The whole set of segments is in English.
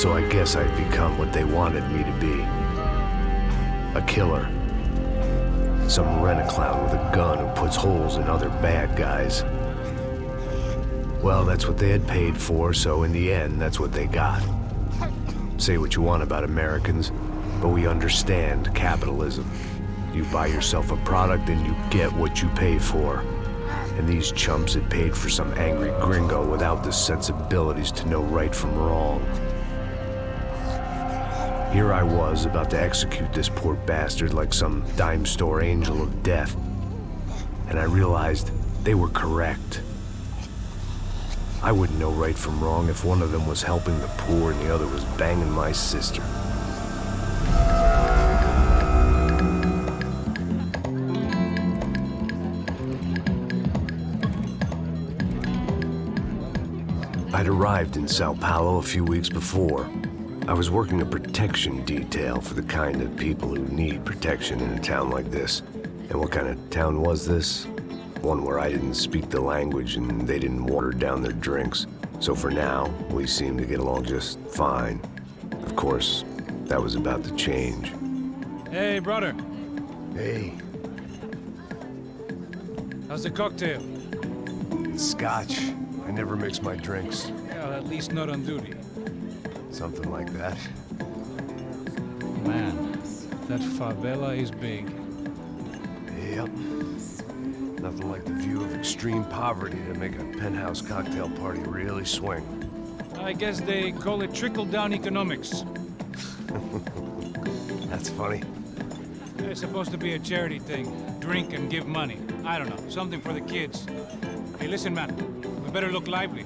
So I guess I'd become what they wanted me to be. A killer. Some rent-a-clown with a gun who puts holes in other bad guys. Well, that's what they had paid for, so in the end, that's what they got. Say what you want about Americans, but we understand capitalism. You buy yourself a product and you get what you pay for. And these chumps had paid for some angry gringo without the sensibilities to know right from wrong. Here I was, about to execute this poor bastard like some dime store angel of death. And I realized they were correct. I wouldn't know right from wrong if one of them was helping the poor and the other was banging my sister. I'd arrived in Sao Paulo a few weeks before. I was working a protection detail for the kind of people who need protection in a town like this. And what kind of town was this? One where I didn't speak the language and they didn't water down their drinks. So for now, we seemed to get along just fine. Of course, that was about to change. Hey, brother. Hey. How's the cocktail? It's scotch. I never mix my drinks. Well, at least not on duty. Something like that. Man, that favela is big. Yep. Nothing like the view of extreme poverty to make a penthouse cocktail party really swing. I guess they call it trickle-down economics. That's funny. It's supposed to be a charity thing. Drink and give money. I don't know, something for the kids. Hey, listen, man. We better look lively.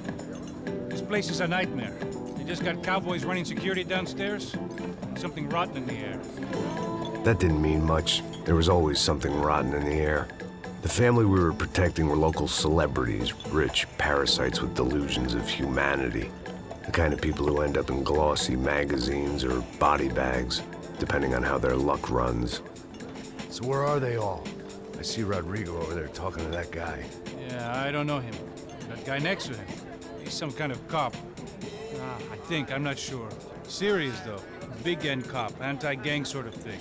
This place is a nightmare. They just got cowboys running security downstairs. And something rotten in the air. That didn't mean much. There was always something rotten in the air. The family we were protecting were local celebrities, rich parasites with delusions of humanity. The kind of people who end up in glossy magazines or body bags, depending on how their luck runs. So where are they all? I see Rodrigo over there talking to that guy. Yeah, I don't know him. That guy next to him. He's some kind of cop. I think, I'm not sure. Serious, though. Big end cop, anti-gang sort of thing.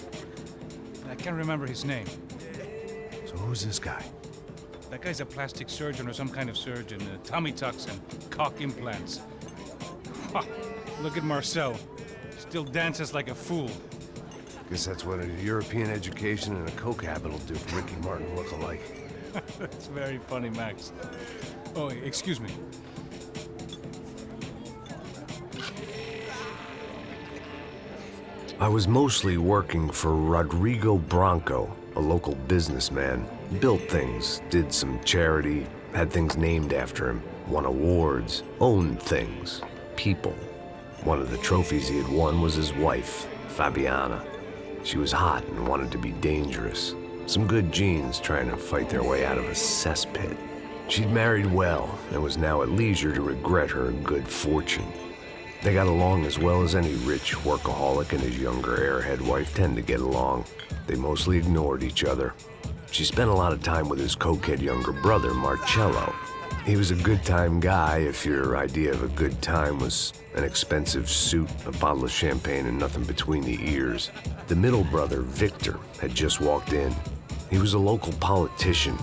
I can't remember his name. So who's this guy? That guy's a plastic surgeon or some kind of surgeon. Tummy tucks and cock implants. Ha! Look at Marcel. Still dances like a fool. Guess that's what a European education and a coke habit will do for Ricky Martin look-alike. That's very funny, Max. Oh, excuse me. I was mostly working for Rodrigo Bronco, a local businessman. Built things, did some charity, had things named after him, won awards, owned things, people. One of the trophies he had won was his wife, Fabiana. She was hot and wanted to be dangerous. Some good genes trying to fight their way out of a cesspit. She'd married well and was now at leisure to regret her good fortune. They got along as well as any rich workaholic and his younger airhead wife tend to get along. They mostly ignored each other. She spent a lot of time with his cokehead younger brother, Marcello. He was a good-time guy if your idea of a good time was an expensive suit, a bottle of champagne, and nothing between the ears. The middle brother, Victor, had just walked in. He was a local politician.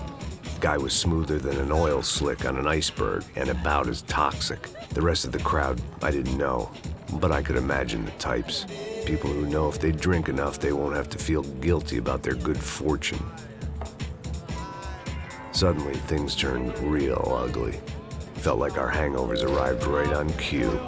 Guy was smoother than an oil slick on an iceberg and about as toxic. The rest of the crowd, I didn't know, but I could imagine the types. People who know if they drink enough, they won't have to feel guilty about their good fortune. Suddenly, things turned real ugly. Felt like our hangovers arrived right on cue.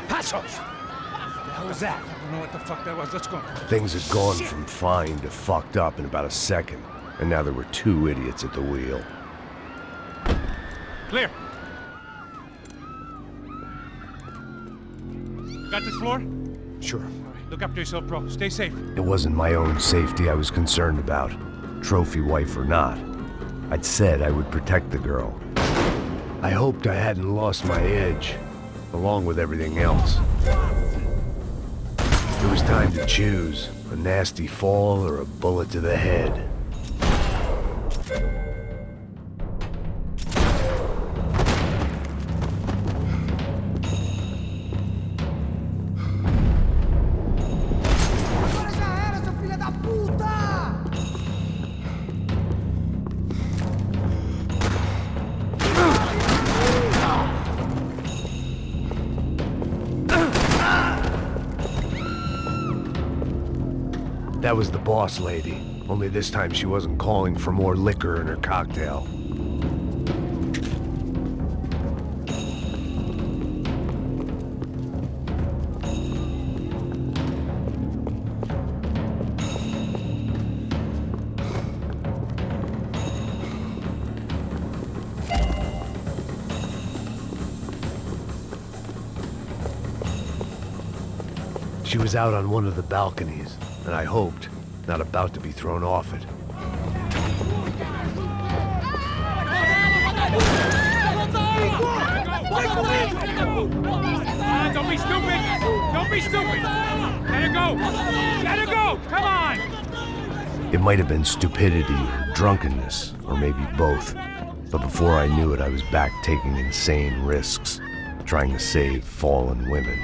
Passos! What was that? I don't know what the fuck that was. Let's go. Things had gone from fine to fucked up in about a second, and now there were two idiots at the wheel. Clear. Got this floor? Sure. All right, look after yourself, bro. Stay safe. It wasn't my own safety I was concerned about, trophy wife or not. I'd said I would protect the girl. I hoped I hadn't lost my edge, along with everything else. It was time to choose, a nasty fall or a bullet to the head. That was the boss lady, only this time she wasn't calling for more liquor in her cocktail. She was out on one of the balconies, and I hoped, not about to be thrown off it. Don't be stupid! Don't be stupid! Let her go! Let her go! Come on! It might have been stupidity or drunkenness, or maybe both. But before I knew it, I was back taking insane risks, trying to save fallen women.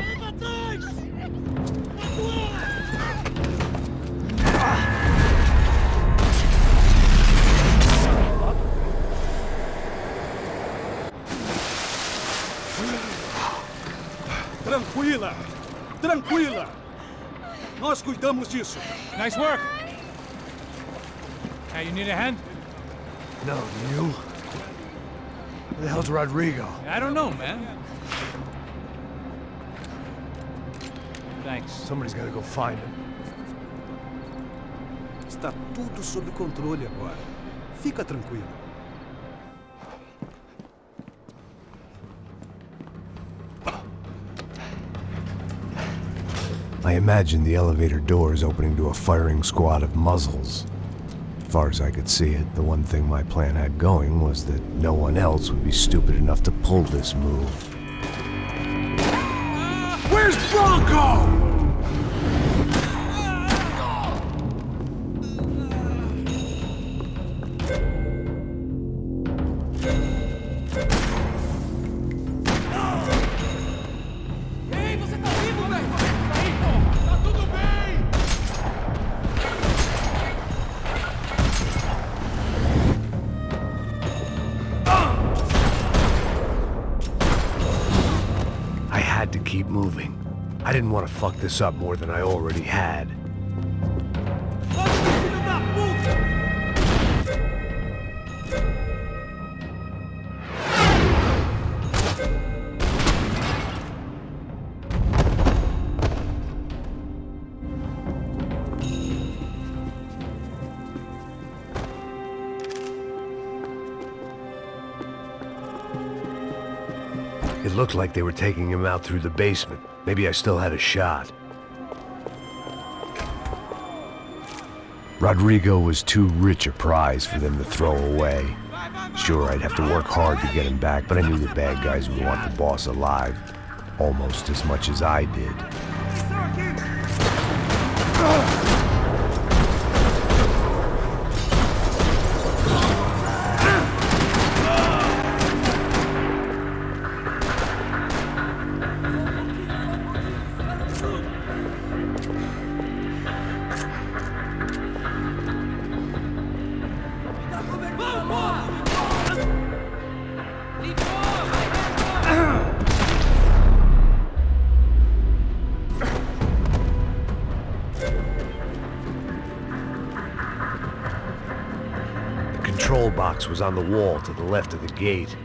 Tranquila! Tranquila! Nós cuidamos disso. Nice work! Hey, you need a hand? No, do you? Where the hell's Rodrigo? I don't know, man. Thanks. Somebody's gotta go find him. Está tudo sob controle agora. Fica tranquilo. I imagined the elevator doors opening to a firing squad of muzzles. As far as I could see it, the one thing my plan had going was that no one else would be stupid enough to pull this move. Where's Bronco? To keep moving. I didn't want to fuck this up more than I already had. It looked like they were taking him out through the basement. Maybe I still had a shot. Rodrigo was too rich a prize for them to throw away. Sure, I'd have to work hard to get him back, but I knew the bad guys would want the boss alive, almost as much as I did. The control box was on the wall to the left of the gate.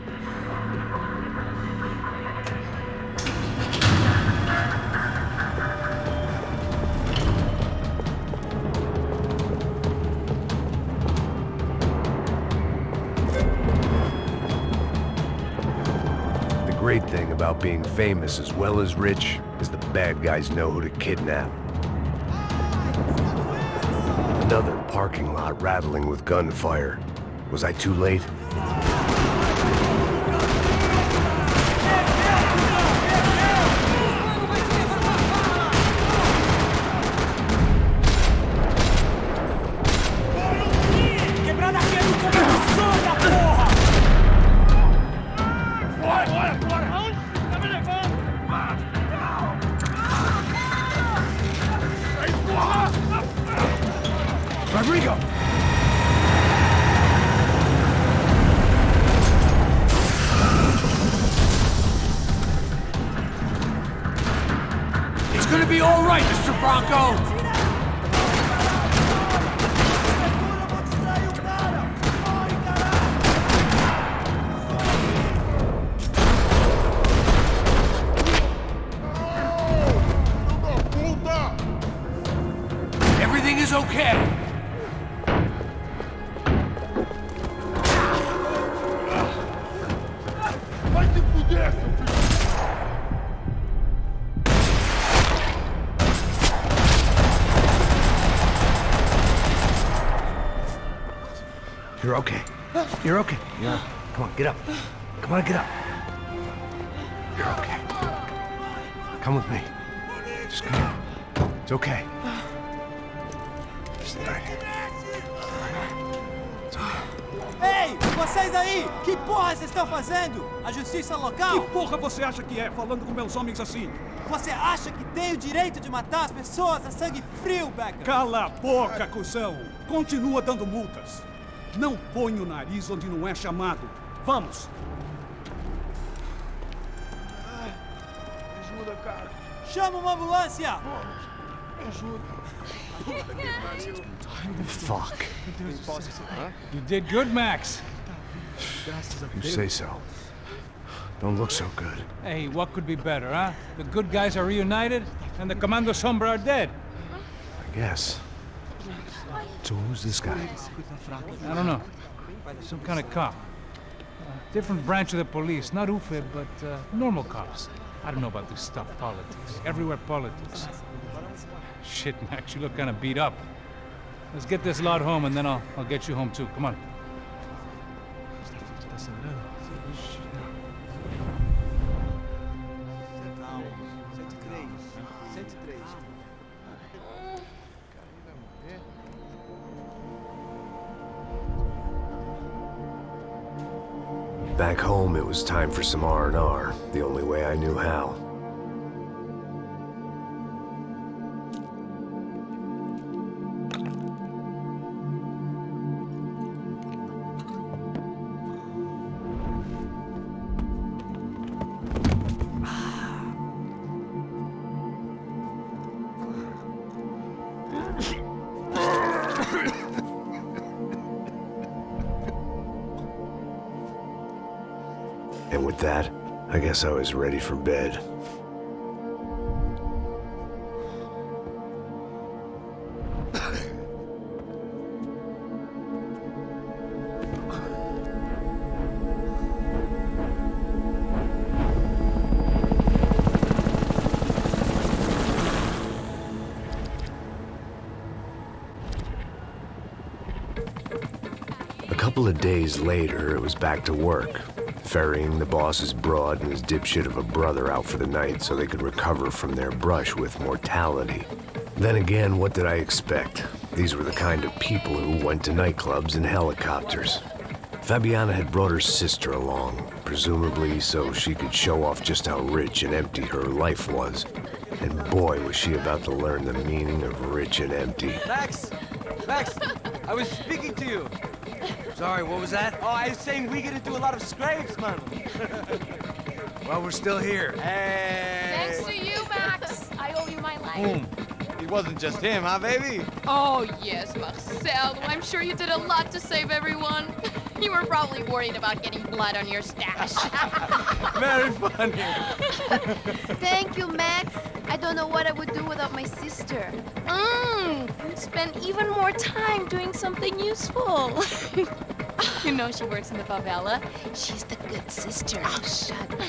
The great thing about being famous as well as rich is the bad guys know who to kidnap. Another parking lot rattling with gunfire. Was I too late? Rodrigo! It's gonna be all right, Mr. Bronco! Everything is okay. You're okay. You're okay. Yeah. Come on, get up. Come on, get up. You're okay. Come with me. Just come. It's okay. Just right here. It's okay. Ei, vocês aí! Que porra vocês estão fazendo? A justiça local? Que porra você acha que é, falando com meus homens assim? Você acha que tem o direito de matar as pessoas a sangue frio, Becker? Cala a boca, cuzão! Continua dando multas. Não põe o nariz onde não é chamado. Vamos! Ajuda, cara. Chama uma ambulância! Fuck. You did good, Max. You say so. Don't look so good. Hey, what could be better, huh? The good guys are reunited, and the Commando Sombra are dead. I guess. So who's this guy? I don't know. Some kind of cop. Different branch of the police. Not UFE, but normal cops. I don't know about this stuff, politics. Everywhere politics. Shit, Max, you look kind of beat up. Let's get this lot home, and then I'll get you home too. Come on. Back home, it was time for some R&R, the only way I knew how. And with that, I guess I was ready for bed. A couple of days later, it was back to work. Ferrying the boss's broad and his dipshit of a brother out for the night so they could recover from their brush with mortality. Then again, what did I expect? These were the kind of people who went to nightclubs in helicopters. Fabiana had brought her sister along, presumably so she could show off just how rich and empty her life was. And boy, was she about to learn the meaning of rich and empty. Max! Max! I was speaking to you! Sorry, what was that? Oh, I was saying we get to do a lot of scrapes, man. Well, we're still here. Hey! Thanks to you, Max. I owe you my life. It wasn't just him, huh, baby? Oh, yes, Marcel. I'm sure you did a lot to save everyone. You were probably worried about getting blood on your stash. Very funny. Thank you, Max. I don't know what I would do without my sister. Spend even more time doing something useful. You know she works in the favela. She's the good sister. Oh, shut up.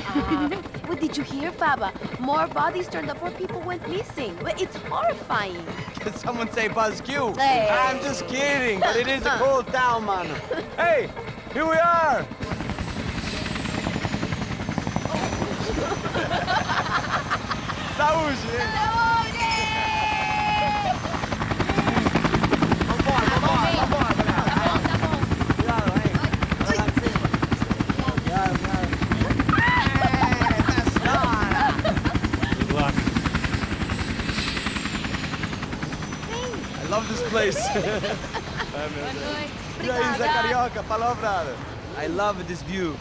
What did you hear, Faba? More bodies turned up where people went missing. Well, it's horrifying. Did someone say Buzz Q? Hey. I'm just kidding, but it is a cool town, man. Hey, here we are. Saúde! I love this place. E aí, Zé Carioca, falou, brother. I love this view.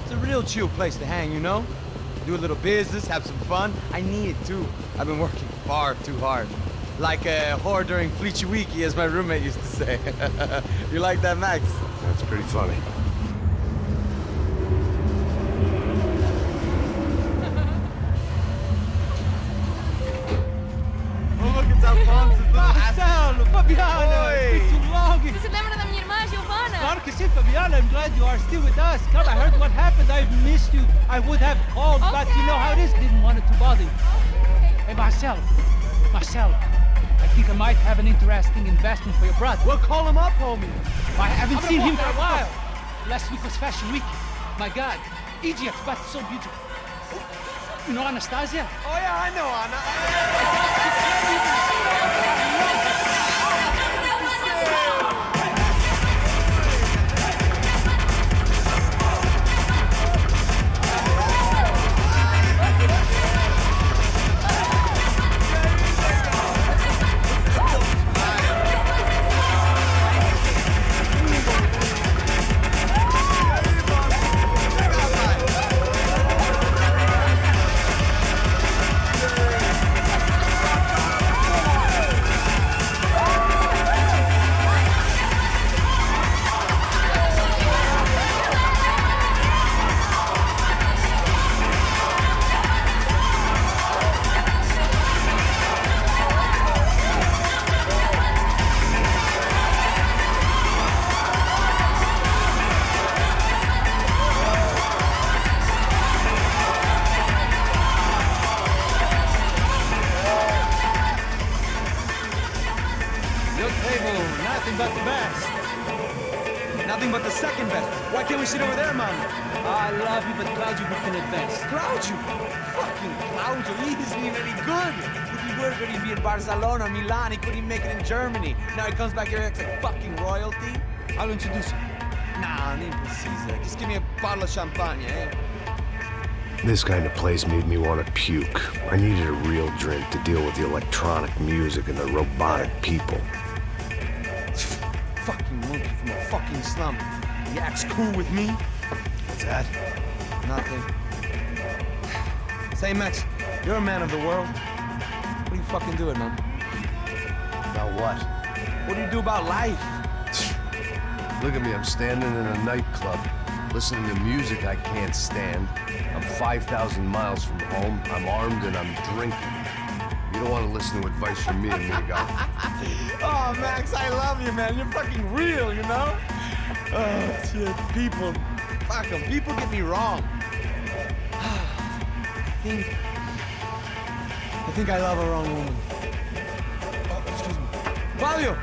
It's a real chill place to hang, you know? Do a little business, have some fun. I need it too. I've been working far too hard. Like a whore during Fleechy Weeky, as my roommate used to say. You like that, Max? That's pretty funny. Oh, look, it's Alfonso's little Marcelo, Fabiana, Oi. it's too long. Você se lembra da minha irmã, Giovanna? Claro que sim, Fabiana. I'm glad you are still with us. Come, I heard what happened. I've missed you. I would have called, but you know how it is. Didn't want it to bother you. Hey, Marcelo, I think I might have an interesting investment for your brother. Well, call him up, homie. I haven't seen him for a while. Last week was Fashion Week. My God, Egypt, but so beautiful. You know Anastasia? Oh, yeah, I know, Anna. Nothing but the best. Nothing but the second best. Why can't we sit over there, man? I love you, but Claudio booked in advance. Claudio? Fucking Claudio, he isn't even any good. If he were good, he'd be in Barcelona, Milan, he couldn't make it in Germany. Now he comes back here and acts like fucking royalty. I'll introduce you. Nah, nem precisa. Just give me a bottle of champagne, eh? This kind of place made me want to puke. I needed a real drink to deal with the electronic music and the robotic people. Fucking monkey from a fucking slum. He acts cool with me. What's that? Nothing. Say, Max, you're a man of the world. What are you fucking doing, man? About what? What do you do about life? Look at me, I'm standing in a nightclub, listening to music I can't stand. I'm 5,000 miles from home, I'm armed, and I'm drinking. You don't want to listen to advice from me, amigo. Oh, Max, I love you, man. You're fucking real, you know? Oh, shit. People. Fuck them. People get me wrong. I think I love a wrong woman. Oh, excuse me. Fabio!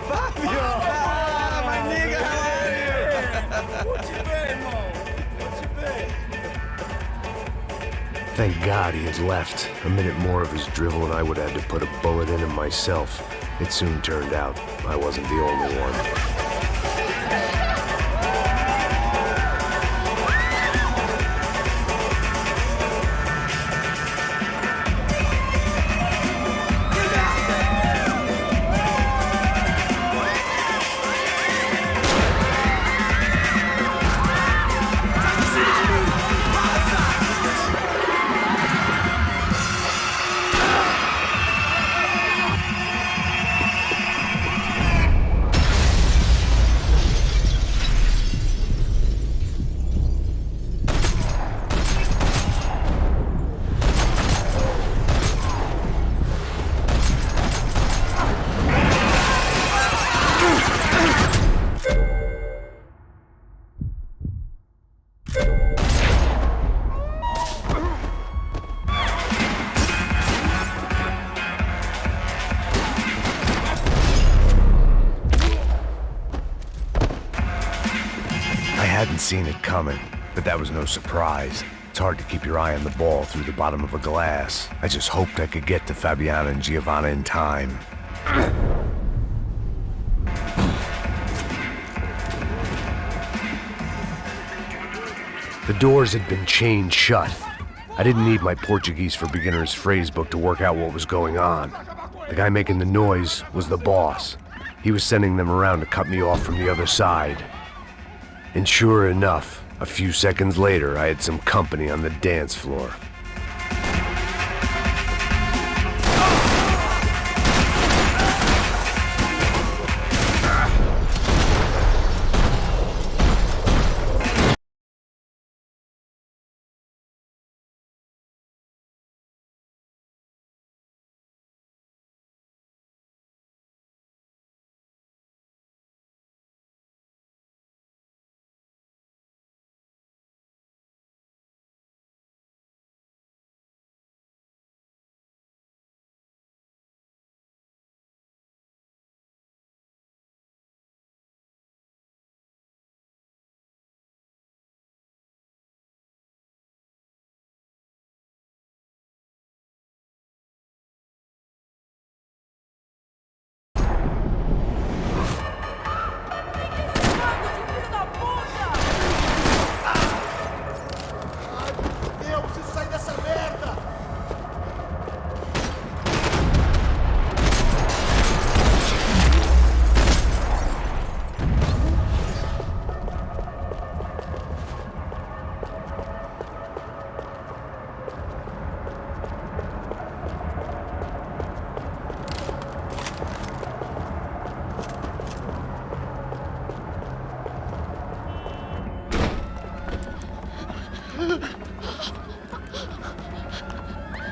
Fabio! Ah, my nigga, how are you? What you been, Mo? What you been? Thank God he had left. A minute more of his drivel and I would have had to put a bullet in him myself. It soon turned out I wasn't the only one. I hadn't seen it coming, but that was no surprise. It's hard to keep your eye on the ball through the bottom of a glass. I just hoped I could get to Fabiana and Giovanna in time. The doors had been chained shut. I didn't need my Portuguese for Beginners phrase book to work out what was going on. The guy making the noise was the boss. He was sending them around to cut me off from the other side. And sure enough, a few seconds later, I had some company on the dance floor.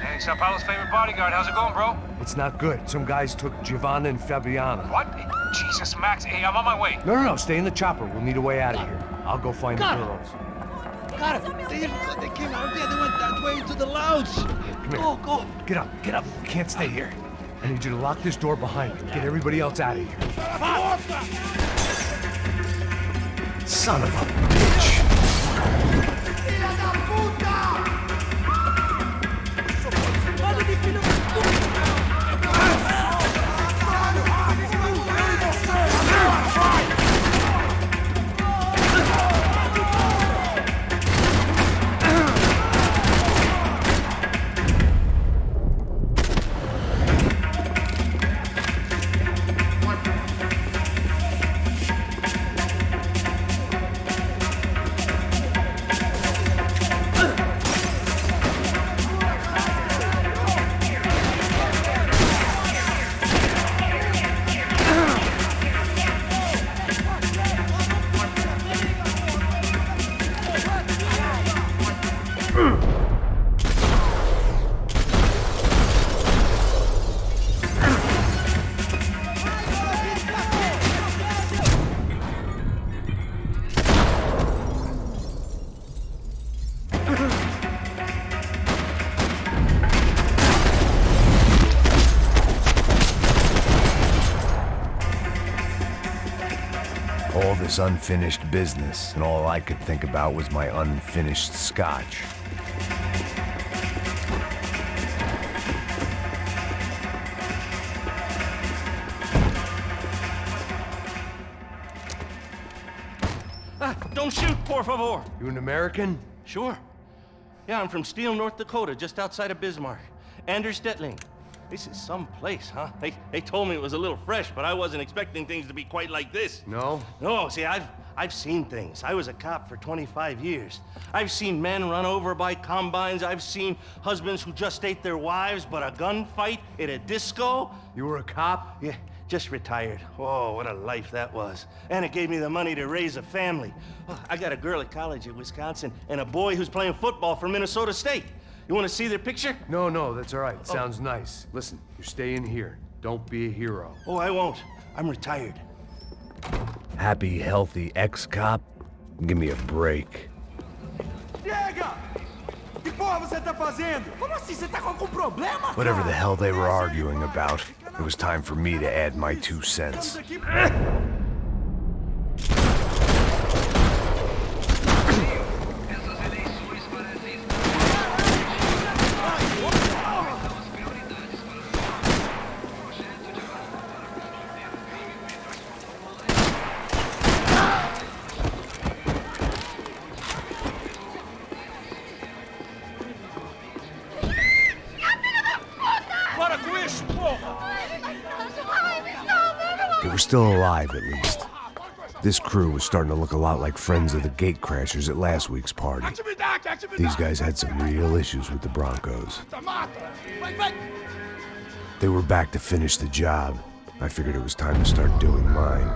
Hey, Sao Paulo's favorite bodyguard. How's it going, bro? It's not good. Some guys took Giovanna and Fabiana. What? Jesus, Max. Hey, I'm on my way. No, stay in the chopper. We'll need a way out of here. I'll go find the girls. Got it. They came out there. They went that way to the lounge. Come here. Go. Get up. You can't stay here. I need you to lock this door behind me. Get everybody else out of here. Son of a bitch. All this unfinished business, and all I could think about was my unfinished scotch. Don't shoot, por favor. You an American? Sure. Yeah, I'm from Steele, North Dakota, just outside of Bismarck. Anders Stetling. This is some place, huh? They told me it was a little fresh, but I wasn't expecting things to be quite like this. No? No, see, I've seen things. I was a cop for 25 years. I've seen men run over by combines. I've seen husbands who just ate their wives, but a gunfight at a disco. You were a cop? Yeah, just retired. Oh, what a life that was. And it gave me the money to raise a family. Oh, I got a girl at college at Wisconsin and a boy who's playing football for Minnesota State. You want to see their picture? No, that's all right. Sounds nice. Listen, you stay in here. Don't be a hero. Oh, I won't. I'm retired. Happy, healthy ex-cop? Give me a break. Whatever the hell they were arguing about, it was time for me to add my 2 cents. They were still alive, at least. This crew was starting to look a lot like friends of the gatecrashers at last week's party. These guys had some real issues with the Broncos. They were back to finish the job. I figured it was time to start doing mine.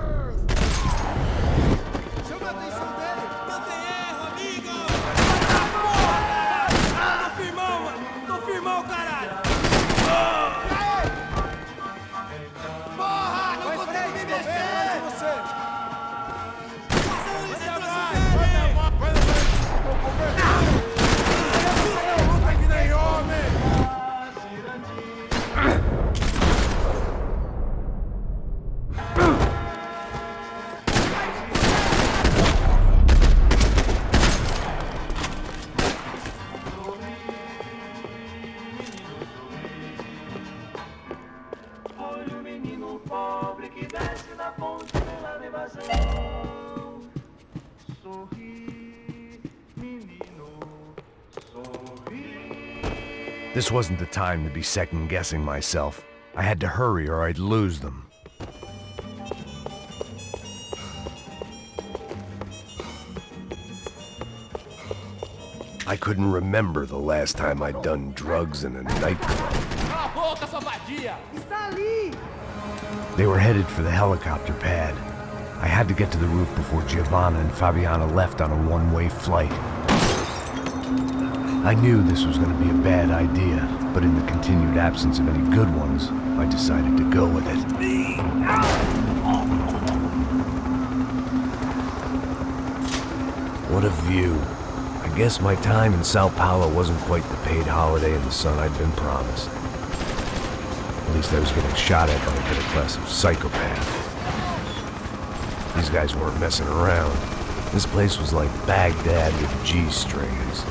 This wasn't the time to be second-guessing myself. I had to hurry or I'd lose them. I couldn't remember the last time I'd done drugs in a nightclub. They were headed for the helicopter pad. I had to get to the roof before Giovanna and Fabiana left on a one-way flight. I knew this was going to be a bad idea, but in the continued absence of any good ones, I decided to go with it. What a view. I guess my time in Sao Paulo wasn't quite the paid holiday in the sun I'd been promised. At least I was getting shot at by a middle-class psychopath. These guys weren't messing around. This place was like Baghdad with G-strings.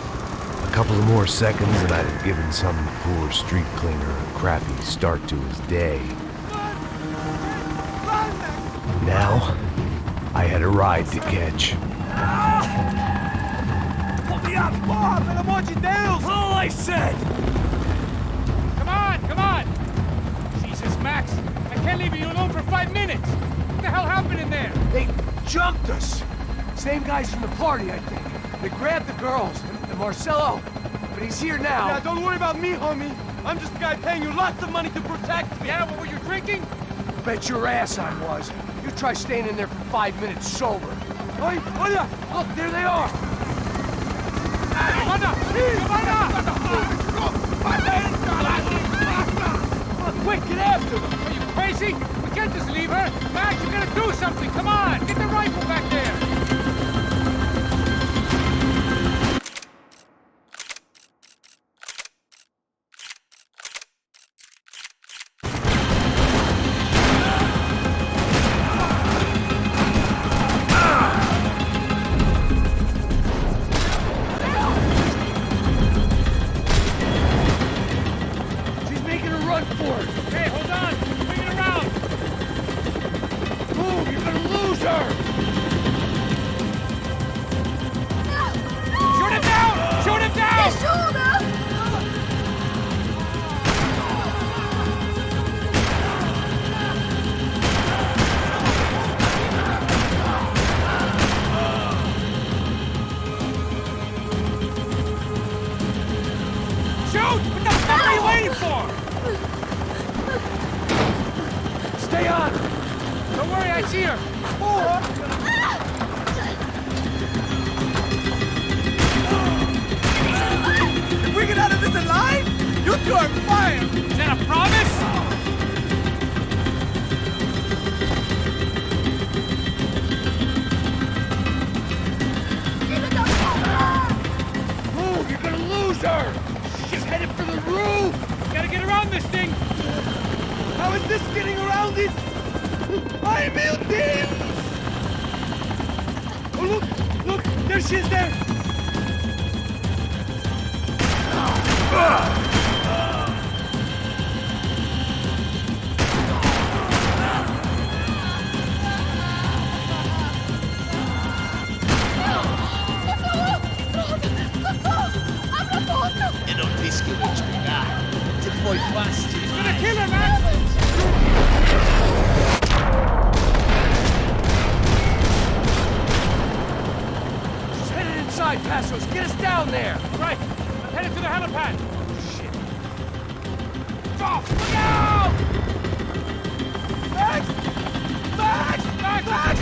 A couple of more seconds and I'd have given some poor street cleaner a crappy start to his day. Now, I had a ride to catch. Pull me up! Pelo amor de Deus! All I said! Come on! Jesus, Max, I can't leave you alone for 5 minutes! What the hell happened in there? They jumped us! Same guys from the party, I think. They grabbed the girls, and Marcelo, but he's here now. Yeah, don't worry about me, homie. I'm just a guy paying you lots of money to protect me. Yeah, what were you drinking? Bet your ass I was. You try staying in there for 5 minutes sober. Oi, olha! Look, there they are! Quick, get after them! Are you crazy? We can't just leave her! Max, you gotta do something! Come on! Get the rifle back there! Stay on! Don't worry, I see her! If we get out of this alive, you two are fired! Is that a promise? How is this getting around it? Ay, meu Deus! Oh, look! There she is there! Eu não disse que eu ia te pegar. Você foi fácil. He's gonna kill her, man! She's headed inside, Passos. Get us down there! Right, I'm headed to the helipad. Shit. Off! Look out! Max! Max! Max! Max!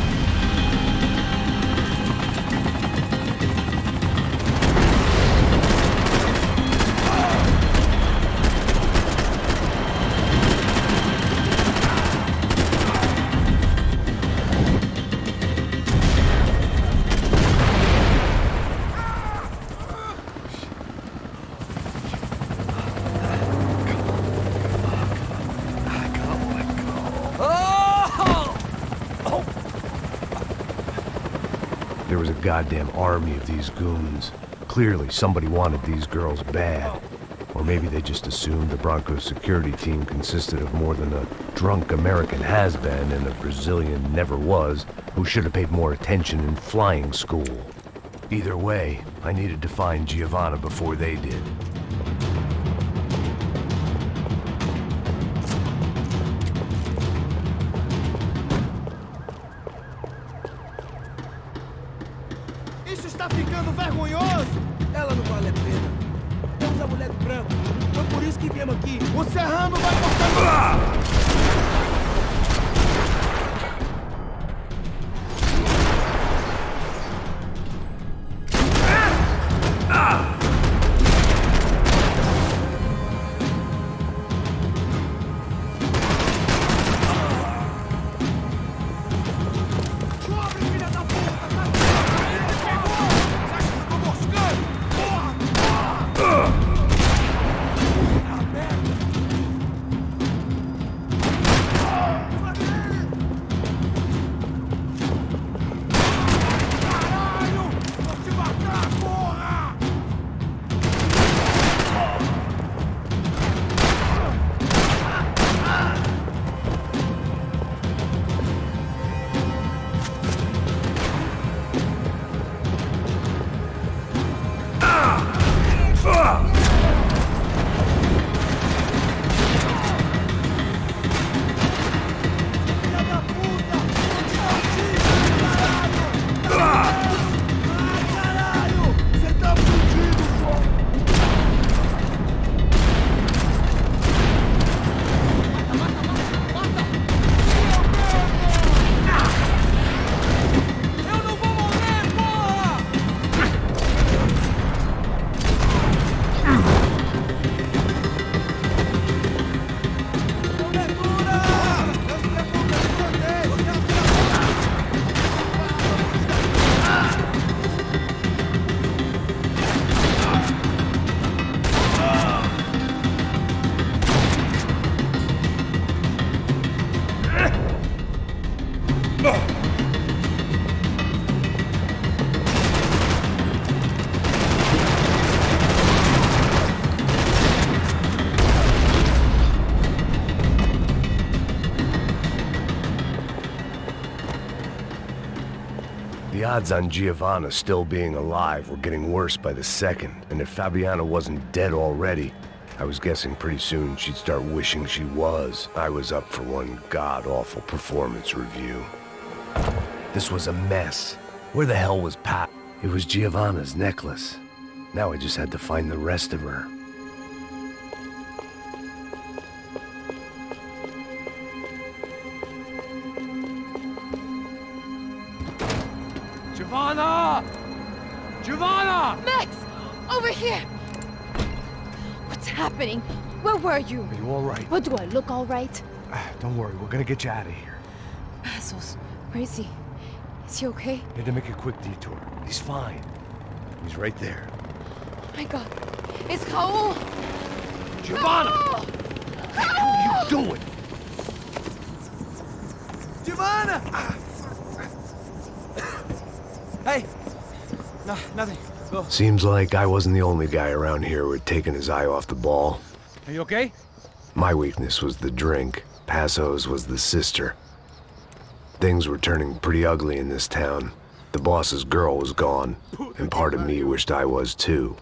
There was a goddamn army of these goons. Clearly, somebody wanted these girls bad. Or maybe they just assumed the Bronco security team consisted of more than a drunk American has-been and a Brazilian never-was who should have paid more attention in flying school. Either way, I needed to find Giovanna before they did. Isso está ficando vergonhoso! Ela não vale a pena. Temos a mulher do branco. Foi por isso que viemos aqui. O Serrano vai cortar... The odds on Giovanna still being alive were getting worse by the second, and if Fabiana wasn't dead already, I was guessing pretty soon she'd start wishing she was. I was up for one god-awful performance review. This was a mess. Where the hell was Pat? It was Giovanna's necklace. Now I just had to find the rest of her. Giovanna! Giovanna! Max! Over here! What's happening? Where were you? Are you all right? What, do I look all right? Don't worry, we're gonna get you out of here. Passos, where is he? Is he okay? Need to make a quick detour. He's fine. He's right there. Oh my God. It's Raul! Giovanna! Raul! What are you doing? Giovanna! Hey! No, nothing. Go. Seems like I wasn't the only guy around here who had taken his eye off the ball. Are you okay? My weakness was the drink. Passo's was the sister. Things were turning pretty ugly in this town. The boss's girl was gone, and part of me wished I was too.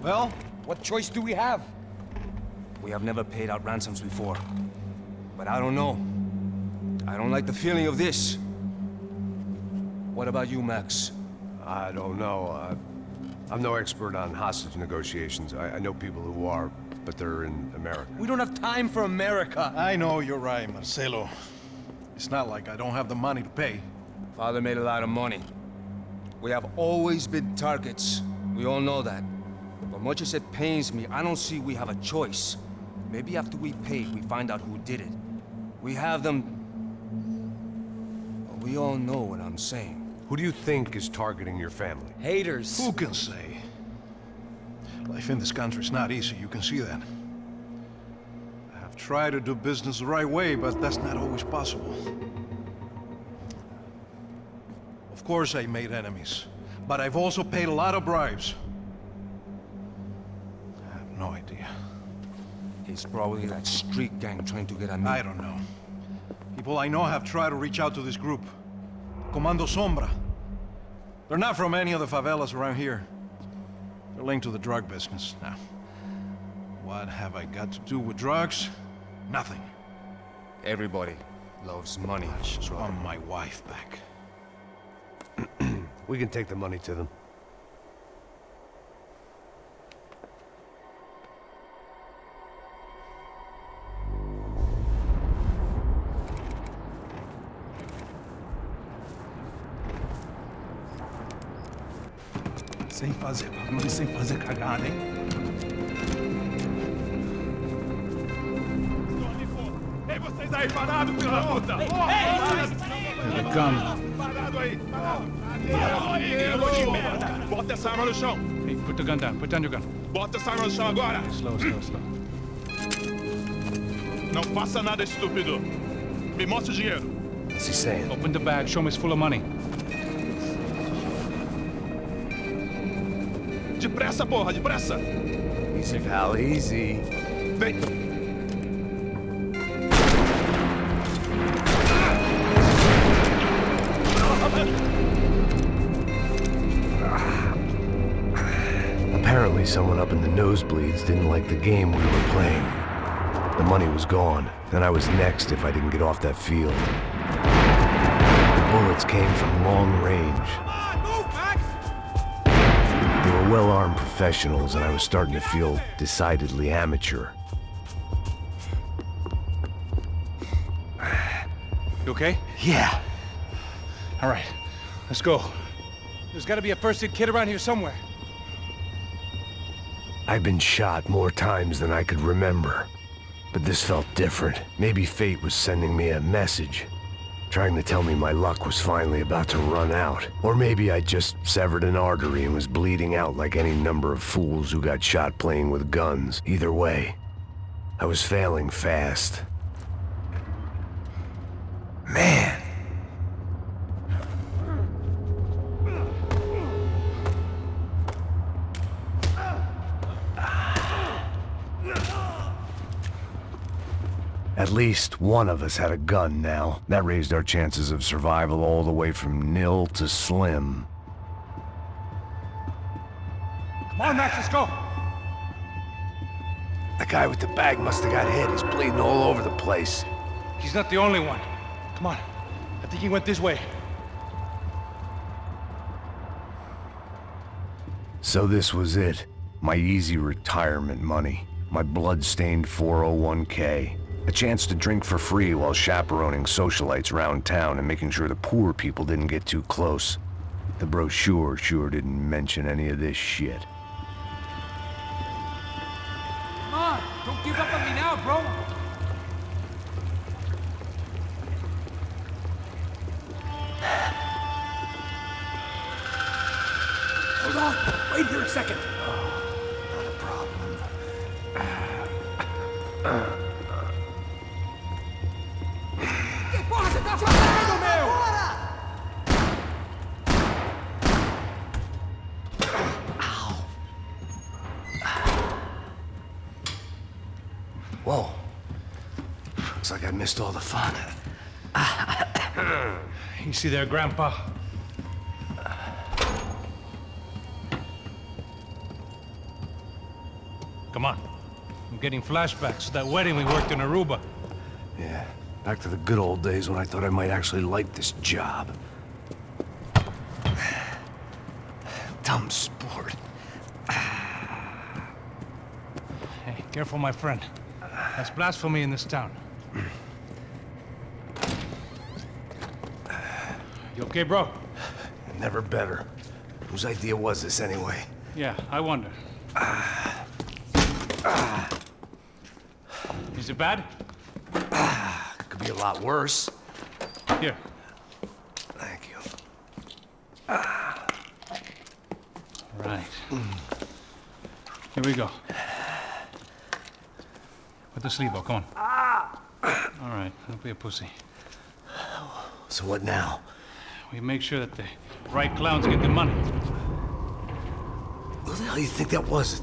Well, what choice do we have? We have never paid out ransoms before. But I don't know. I don't like the feeling of this. What about you, Max? I don't know. I'm no expert on hostage negotiations. I know people who are, but they're in America. We don't have time for America. I know you're right, Marcelo. It's not like I don't have the money to pay. Father made a lot of money. We have always been targets. We all know that. But much as it pains me, I don't see we have a choice. Maybe after we pay, we find out who did it. We have them... But we all know what I'm saying. Who do you think is targeting your family? Haters. Who can say? Life in this country is not easy, you can see that. I have tried to do business the right way, but that's not always possible. Of course I made enemies, but I've also paid a lot of bribes. I have no idea. It's probably that street gang trying to get at me. I don't know. People I know have tried to reach out to this group. Comando Sombra. They're not from any of the favelas around here. They're linked to the drug business. Now, what have I got to do with drugs? Nothing. Everybody loves money. I just want my wife back. We can take the money to them. Sem fazer barulho, sem fazer cagada, hein? Ei, vocês aí parados, filho da puta! Here they come. Parado aí! Parado aí, merda! Bota essa arma no chão! Hey, put the gun down. Put down your gun. Bota essa arma no chão agora! Slow, slow, slow. Não faça nada, estúpido! Me mostra o dinheiro! What's he saying? Open the bag. Show me it's full of money. Depressa, porra, depressa! Easy, pal, easy. Vem! Apparently someone up in the nosebleeds didn't like the game we were playing. The money was gone, and I was next if I didn't get off that field. The bullets came from long range. They were well-armed professionals, and I was starting to feel decidedly amateur. You okay? Yeah. All right. Let's go. There's got to be a first-aid kit around here somewhere. I'd been shot more times than I could remember. But this felt different. Maybe fate was sending me a message, trying to tell me my luck was finally about to run out. Or maybe I just severed an artery and was bleeding out like any number of fools who got shot playing with guns. Either way, I was failing fast. Man. At least one of us had a gun now. That raised our chances of survival all the way from nil to slim. Come on, Max, let's go. The guy with the bag must have got hit. He's bleeding all over the place. He's not the only one. Come on. I think he went this way. So this was it. My easy retirement money. My blood-stained 401k. A chance to drink for free while chaperoning socialites around town and making sure the poor people didn't get too close. The brochure sure didn't mention any of this shit. Come on, don't give up on me now, bro. Hold on. Wait here a second. Not a problem. Que porra você tá fazendo, meu? Whoa. Looks like I missed all the fun. You see there, Grandpa? Come on. I'm getting flashbacks to that wedding we worked in Aruba. Yeah, back to the good old days when I thought I might actually like this job. Dumb sport. Hey, careful, my friend. That's blasphemy in this town. You okay, bro? Never better. Whose idea was this anyway? Yeah, I wonder. Is it bad? Could be a lot worse. Here. Thank you. Right. Here we go. Put the sleeve on, come on. All right, don't be a pussy. So what now? We make sure that the right clowns get the money. Who the hell do you think that was?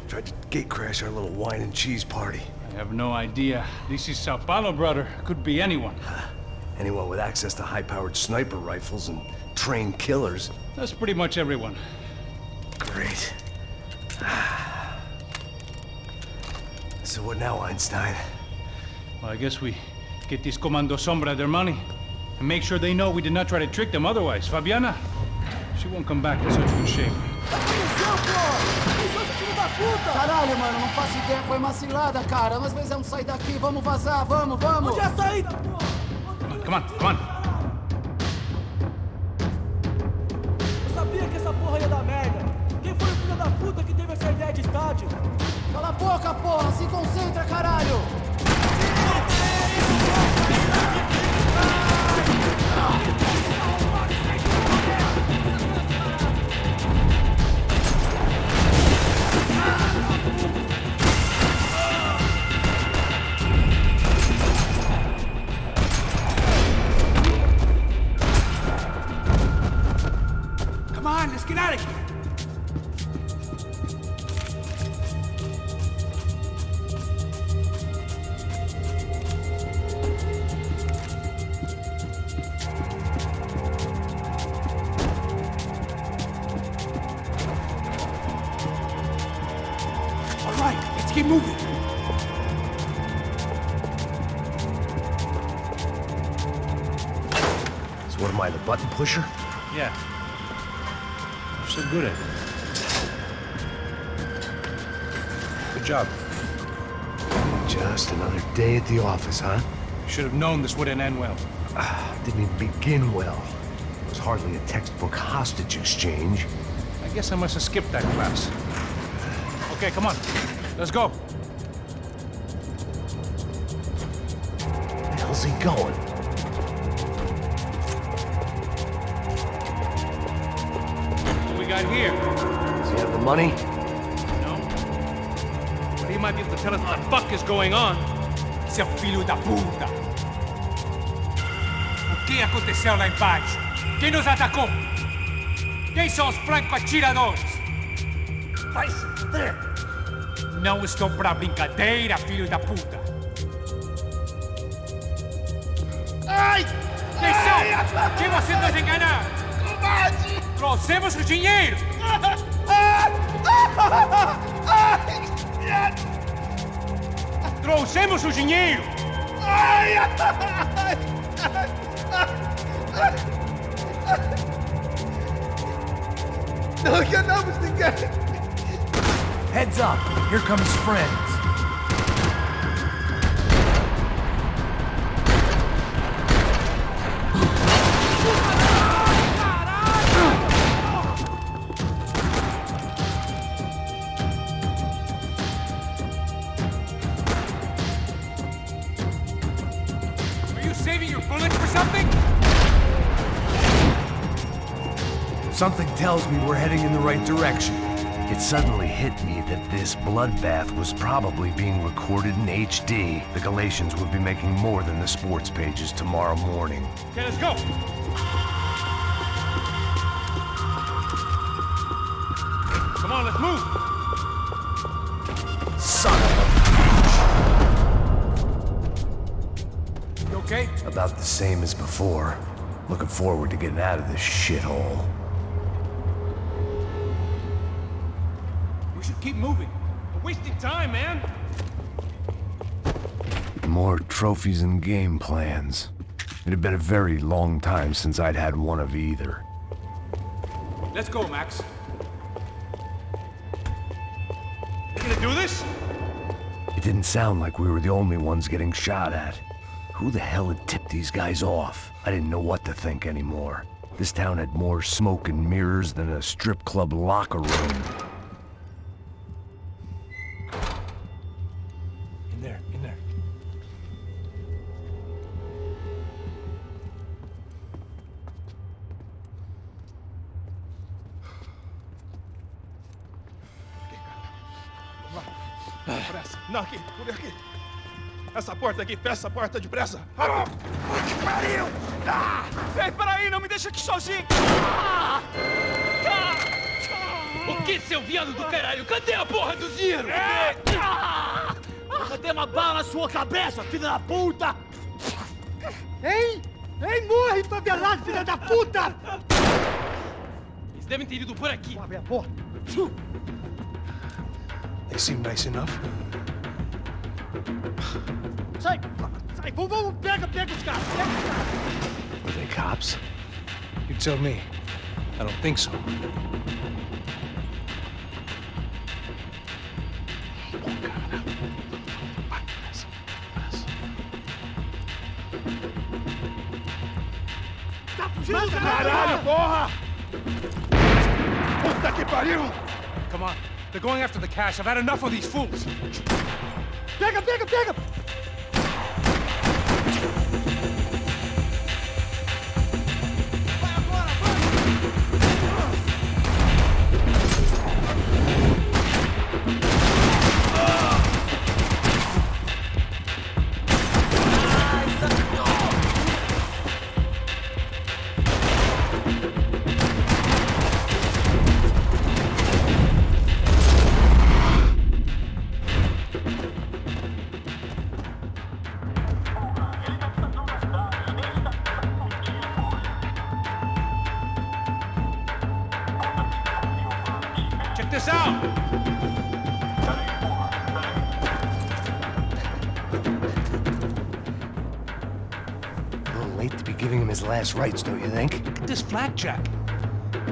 Tried to gate crash our little wine and cheese party. I have no idea. This is Sao Paulo, brother. Could be anyone. Anyone with access to high-powered sniper rifles and trained killers. That's pretty much everyone. Great. So what now, Einstein? Well, I guess we get these Comando Sombra their money and make sure they know we did not try to trick them otherwise. Fabiana, she won't come back in such good shape. Caralho, mano, não faço ideia, foi uma cilada, cara. Mas vamos sair daqui, vamos vazar, vamos! Onde é a saída, pô? Come on, come on. Eu sabia que essa porra ia dar merda. Quem foi o filho da puta que teve essa ideia de estádio? Cala a boca, porra! Se concentra, caralho! Come on, let's get out of here. All right, let's keep moving. So what am I, the button pusher? Yeah. You're so good at it. Good job. Just another day at the office, huh? You should have known this wouldn't end well. Didn't even begin well. It was hardly a textbook hostage exchange. I guess I must have skipped that class. Okay, come on. Let's go. Where the hell's he going? What we got here? Does he have the money? No. But he might be able to tell us what the fuck is going on. Seu filho da puta! O que aconteceu lá embaixo? Quem nos atacou? Quem são os franco-atiradores? Vai se fuder! Não estou pra brincadeira, filho da puta! Ai! Quem são? Quem você nos enganar? Combate! Trouxemos o dinheiro! Trouxemos o dinheiro! Ai! Não enganamos ninguém! Heads up! Here comes friends. Saving your bullets for something? Something tells me we're heading in the right direction. It suddenly hit me that this bloodbath was probably being recorded in HD. The Galatians would be making more than the sports pages tomorrow morning. Okay, let's go! Come on, let's move! Son of a... You okay? About the same as before. Looking forward to getting out of this shithole. We should keep moving. We're wasting time, man! More trophies and game plans. It had been a very long time since I'd had one of either. Let's go, Max. You gonna do this? It didn't sound like we were the only ones getting shot at. Who the hell had tipped these guys off? I didn't know what to think anymore. This town had more smoke and mirrors than a strip club locker room. In there, in there. Pressa. Não, aqui, por aqui. Essa porta aqui, fecha essa porta depressa. Ah! Que pariu! Ah! Ei, peraí, não me deixa aqui sozinho! Ah! O que, seu viado do caralho? Cadê a porra do dinheiro? Cadê uma bala na sua cabeça, filha da puta? Ei! Ei, morre, favelado, filha da puta! Eles devem ter ido por aqui. Abre a porta. They seem nice enough. Sai! Sai! Vamos, pega os caras! Pega os caras! Were they cops? You tell me. I don't think so. Tá fugindo, caralho, porra! Puta que pariu! Come on. They're going after the cash. I've had enough of these fools. Pega! Check this out! A little late to be giving him his last rites, don't you think? Look at this blackjack.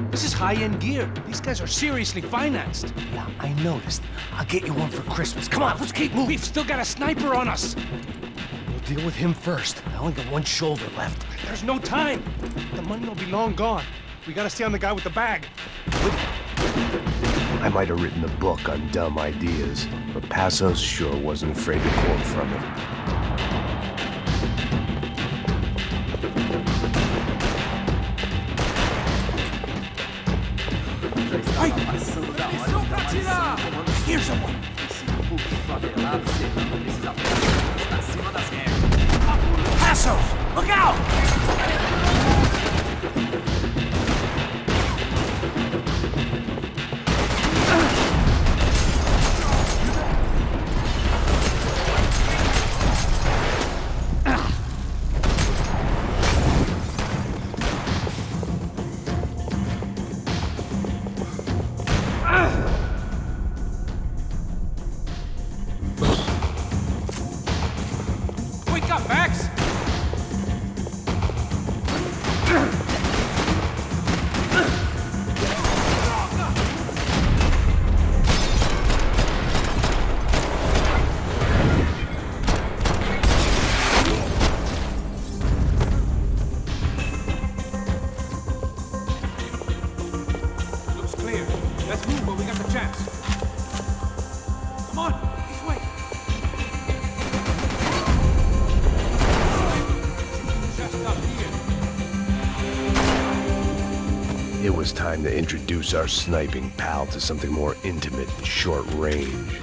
This is high-end gear. These guys are seriously financed. Yeah, I noticed. I'll get you one for Christmas. Come on, let's keep moving. We've still got a sniper on us. We'll deal with him first. I only got one shoulder left. There's no time. The money will be long gone. We gotta stay on the guy with the bag. I might have written a book on dumb ideas, but Passos sure wasn't afraid to quote from it. Here's someone. Passos! Look out! Let's move while we got the chance. Come on, this way. Just up here. It was time to introduce our sniping pal to something more intimate and short range.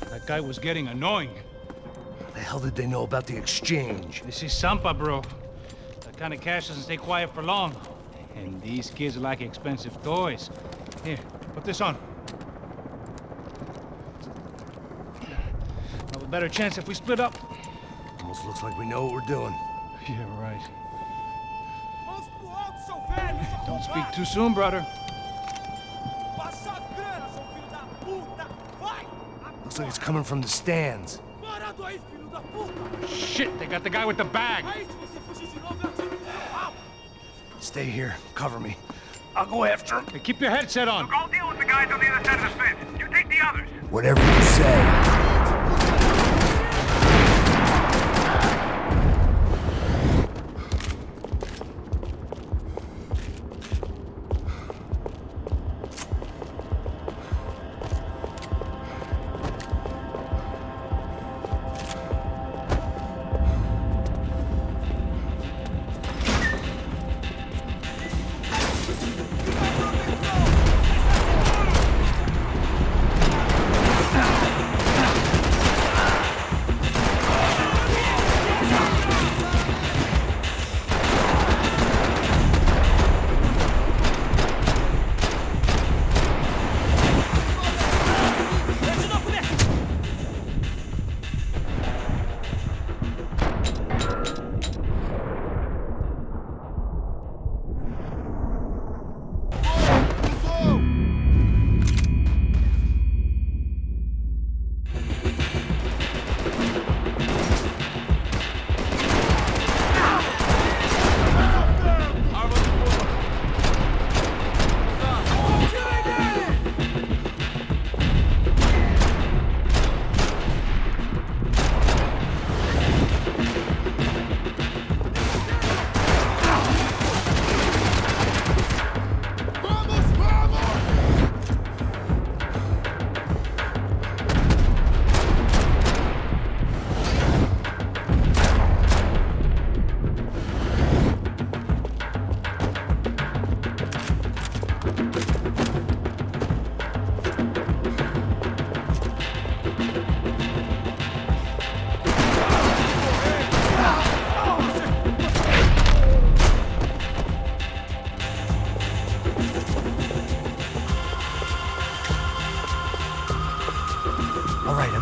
That guy was getting annoying. The hell did they know about the exchange? This is Sampa, bro. That kind of cash doesn't stay quiet for long. And these kids like expensive toys. Here, put this on. Have a better chance if we split up. Almost looks like we know what we're doing. Yeah, right. Don't speak too soon, brother. Looks like it's coming from the stands. Shit, they got the guy with the bag. Stay here. Cover me. I'll go after him. Hey, keep your headset on. I'll deal with the guys on the other side of the fence. You take the others. Whatever you say.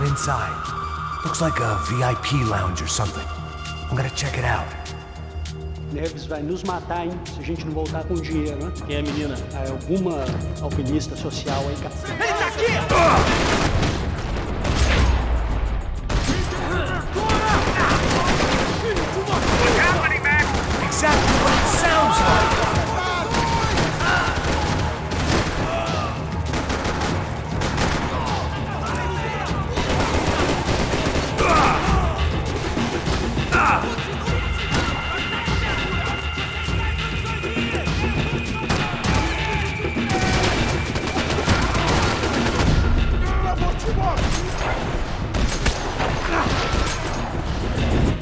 Inside. Looks like a VIP lounge or something. I'm gonna check it out. Neves vai nos matar, hein? Se a gente não voltar com dinheiro, né? Quem é, menina? Alguma alpinista social aí, cara. Ele tá aqui! What's happening, man? Exactly what it sounds like!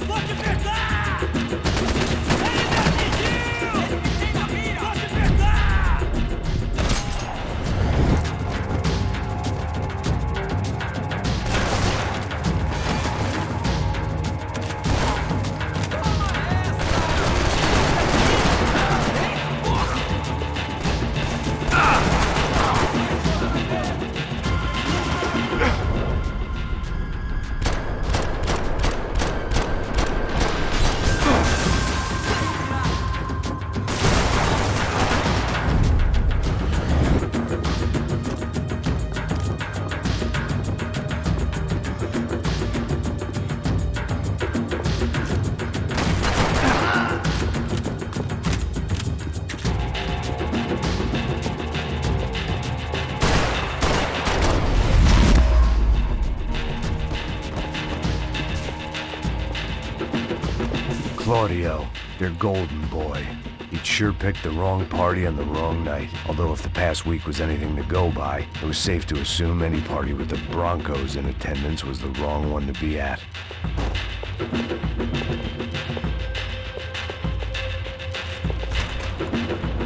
Vou te pegar! Ele me atingiu! Claudio, their golden boy. He'd sure picked the wrong party on the wrong night. Although if the past week was anything to go by, it was safe to assume any party with the Broncos in attendance was the wrong one to be at.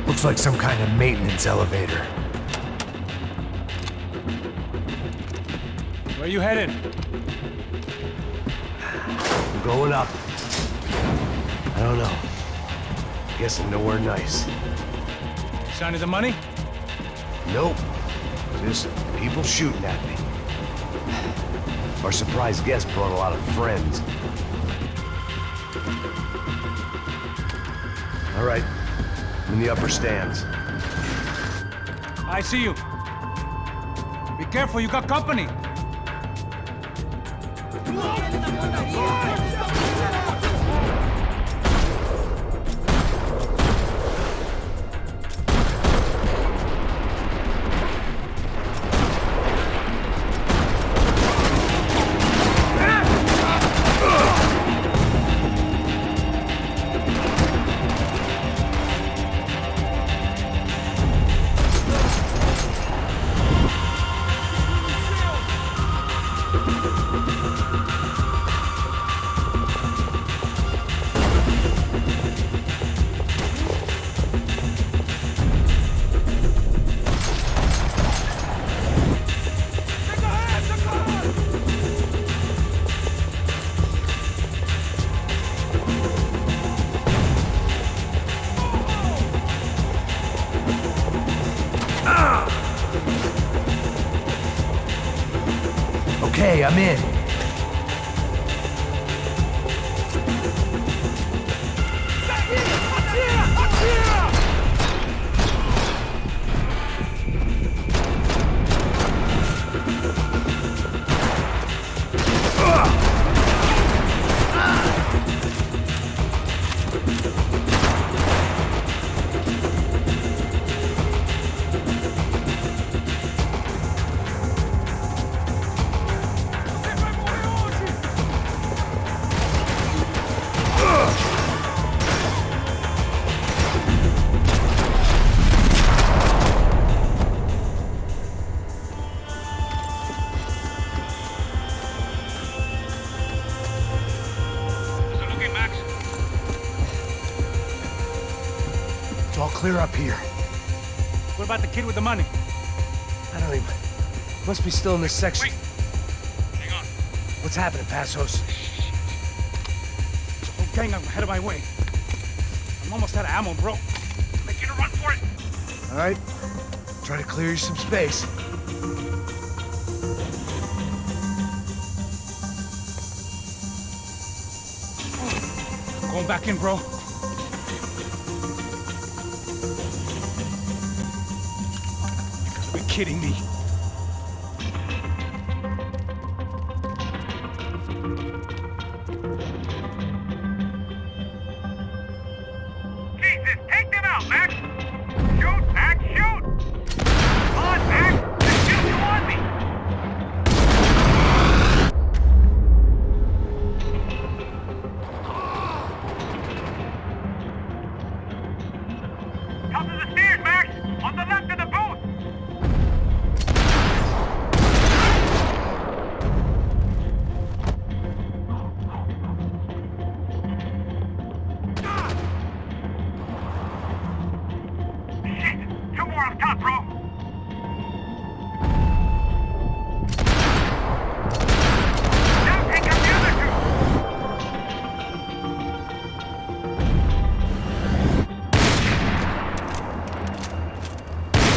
Looks like some kind of maintenance elevator. Where you headed? I'm going up. I don't know. Guessing nowhere nice. Sign of the money? Nope. Just people shooting at me. Our surprise guest brought a lot of friends. All right. I'm in the upper stands. I see you. Be careful, you got company. Okay, I'm in. It's all clear up here. What about the kid with the money? I don't even... Must be still in this section. Wait. Hang on. What's happening, Passos? There's a whole gang ahead of my way. I'm almost out of ammo, bro. Make it a run for it. All right. Try to clear you some space. Going back in, bro. You gotta be kidding me. Jesus, take them out, Max! Shoot, Max, shoot! Come on, Max! Just shoot you on me! Top of the stairs, Max! On the left of the booth! Shit! Two more up top, bro! Now take out the other two!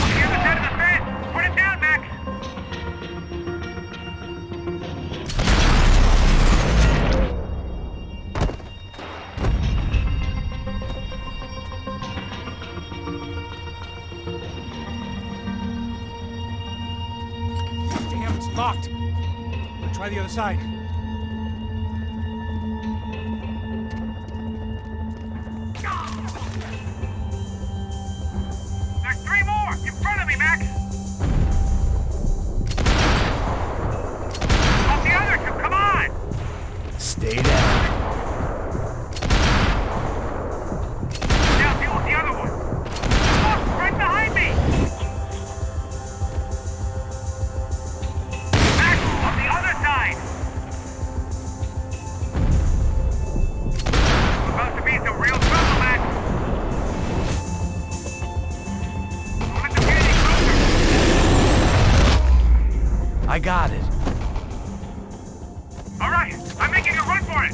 On the other side of the fence! Put it down, Max! Damn, it's locked. Let's try the other side. There's three more! In front of me, Max! Off the other two, come on! Stay down. I got it. All right, I'm making a run for it.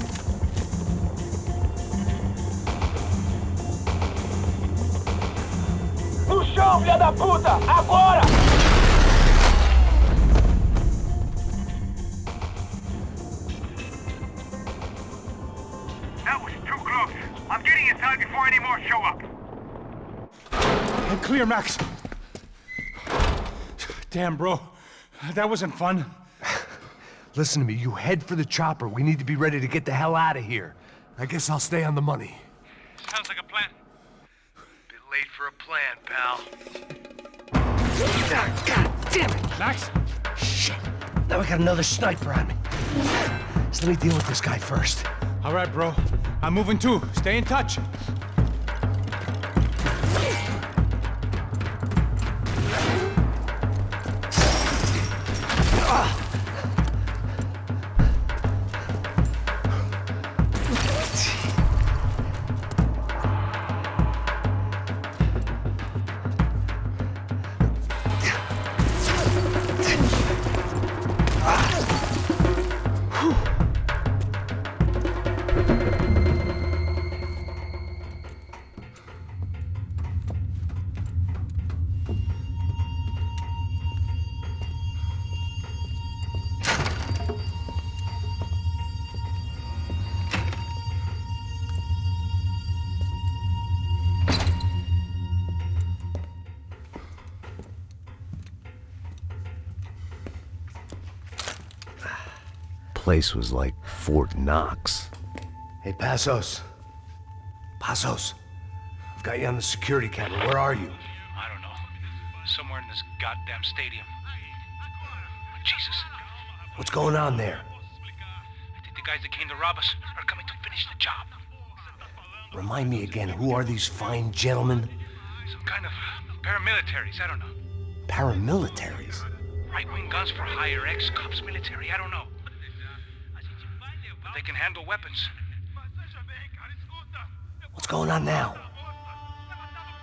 No chão, filha da puta! Agora! That was too close. I'm getting inside before any more show up. I'm clear, Max. Damn, bro. That wasn't fun. Listen to me, you head for the chopper. We need to be ready to get the hell out of here. I guess I'll stay on the money. Sounds like a plan. Bit late for a plan, pal. God damn it! Max? Shit. Now we got another sniper on me. So let me deal with this guy first. All right, bro. I'm moving too. Stay in touch. Place was like Fort Knox. Hey, Passos. Passos. I've got you on the security camera. Where are you? I don't know. Somewhere in this goddamn stadium. Jesus. What's going on there? I think the guys that came to rob us are coming to finish the job. Remind me again, who are these fine gentlemen? Some kind of paramilitaries, I don't know. Paramilitaries? Right-wing guns for hire, ex-cops military, I don't know. But they can handle weapons. What's going on now?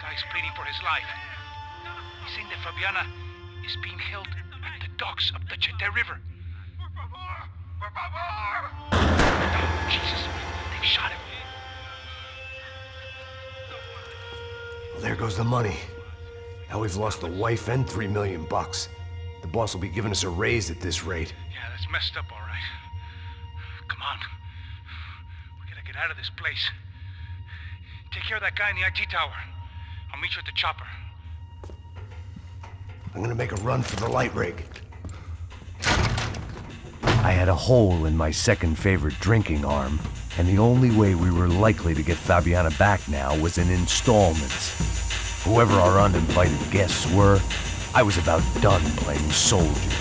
Guy's pleading for his life. He's saying that Fabiana is being held at the docks of the Chete River. Oh, Jesus, they've shot him. Well, there goes the money. Now we've lost the wife and $3 million. The boss will be giving us a raise at this rate. Yeah, that's messed up, all right. Come on. We gotta get out of this place. Take care of that guy in the IT tower. I'll meet you at the chopper. I'm gonna make a run for the light rig. I had a hole in my second favorite drinking arm, and the only way we were likely to get Fabiana back now was in installments. Whoever our uninvited guests were, I was about done playing soldiers.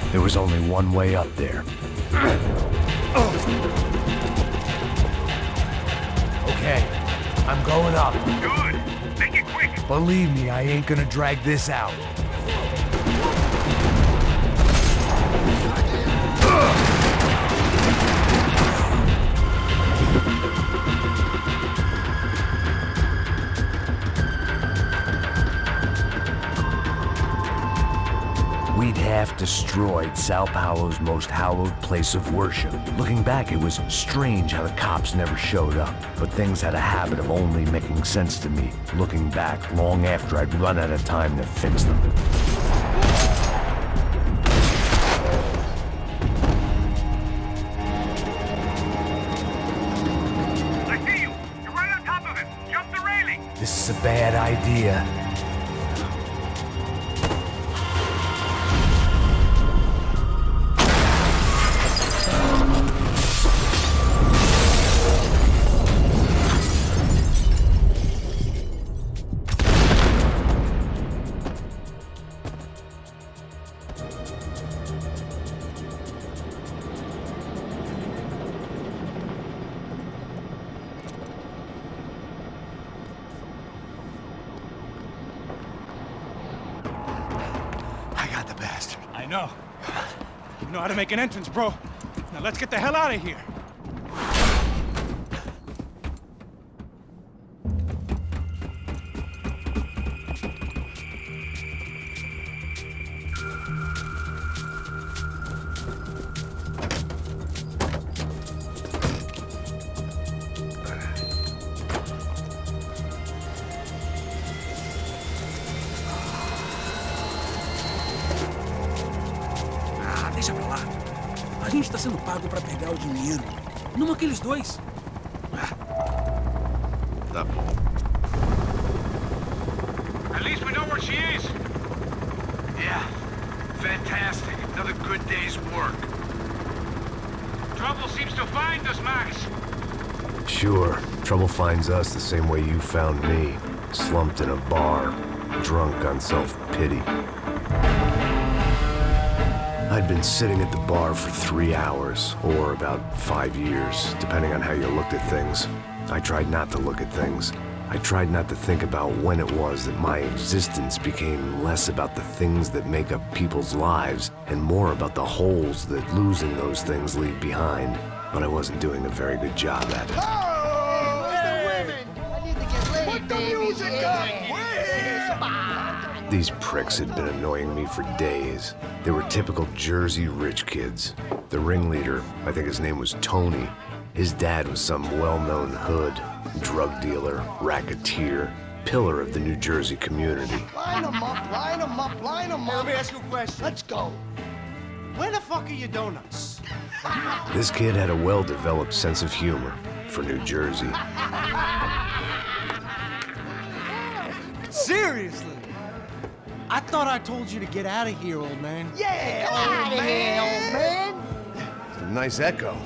There was only one way up there. Okay, I'm going up. Good. Make it quick. Believe me, I ain't gonna drag this out. We'd half destroyed Sao Paulo's most hallowed place of worship. Looking back, it was strange how the cops never showed up. But things had a habit of only making sense to me, looking back long after I'd run out of time to fix them. I see you. You're right on top of him. Jump the railing. This is a bad idea. know. You know how to make an entrance, bro. Now let's get the hell out of here. Deixa pra lá. A gente tá sendo pago pra pegar o dinheiro. Não aqueles dois. Tá bom. At least we know where she is. Yeah. Fantastic. Another good day's work. Trouble seems to find us, Max. Sure. Trouble finds us the same way you found me. Slumped in a bar. Drunk on self-pity. I'd been sitting at the bar for 3 hours, or about 5 years, depending on how you looked at things. I tried not to look at things. I tried not to think about when it was that my existence became less about the things that make up people's lives, and more about the holes that losing those things leave behind. But I wasn't doing a very good job at it. Oh, the women! I need to get laid, put the music up! These pricks had been annoying me for days. They were typical Jersey rich kids. The ringleader, I think his name was Tony. His dad was some well-known hood, drug dealer, racketeer, pillar of the New Jersey community. Line them up, line them up, line them up. Let me ask you a question. Let's go. Where the fuck are your donuts? This kid had a well-developed sense of humor for New Jersey. Seriously? I thought I told you to get out of here, old man. Yeah, out of here, old man. It's a nice echo.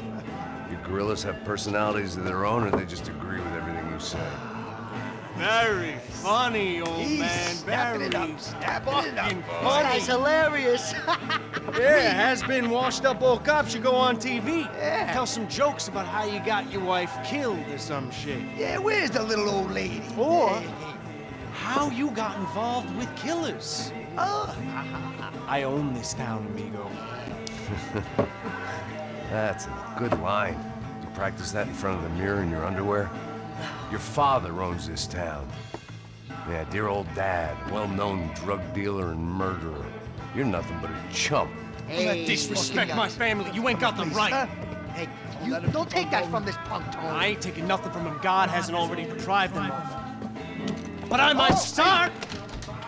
You gorillas have personalities of their own, or they just agree with everything you say? Very funny, old man. Snapping it Very up, snapping it up. fucking This funny. guy's hilarious. Yeah, has-been washed-up old cop should go on TV. Yeah. Tell some jokes about how you got your wife killed or some shit. Yeah, where's the little old lady? Or how you got involved with killers. Oh. I own this town, amigo. That's a good line. You practice that in front of the mirror in your underwear? Your father owns this town. Yeah, dear old dad, well-known drug dealer and murderer. You're nothing but a chump. You Hey, disrespect my family. You ain't got the right. Hey, you don't take that from this punk, Tony. I ain't taking nothing from him God hasn't already deprived them of. But I might start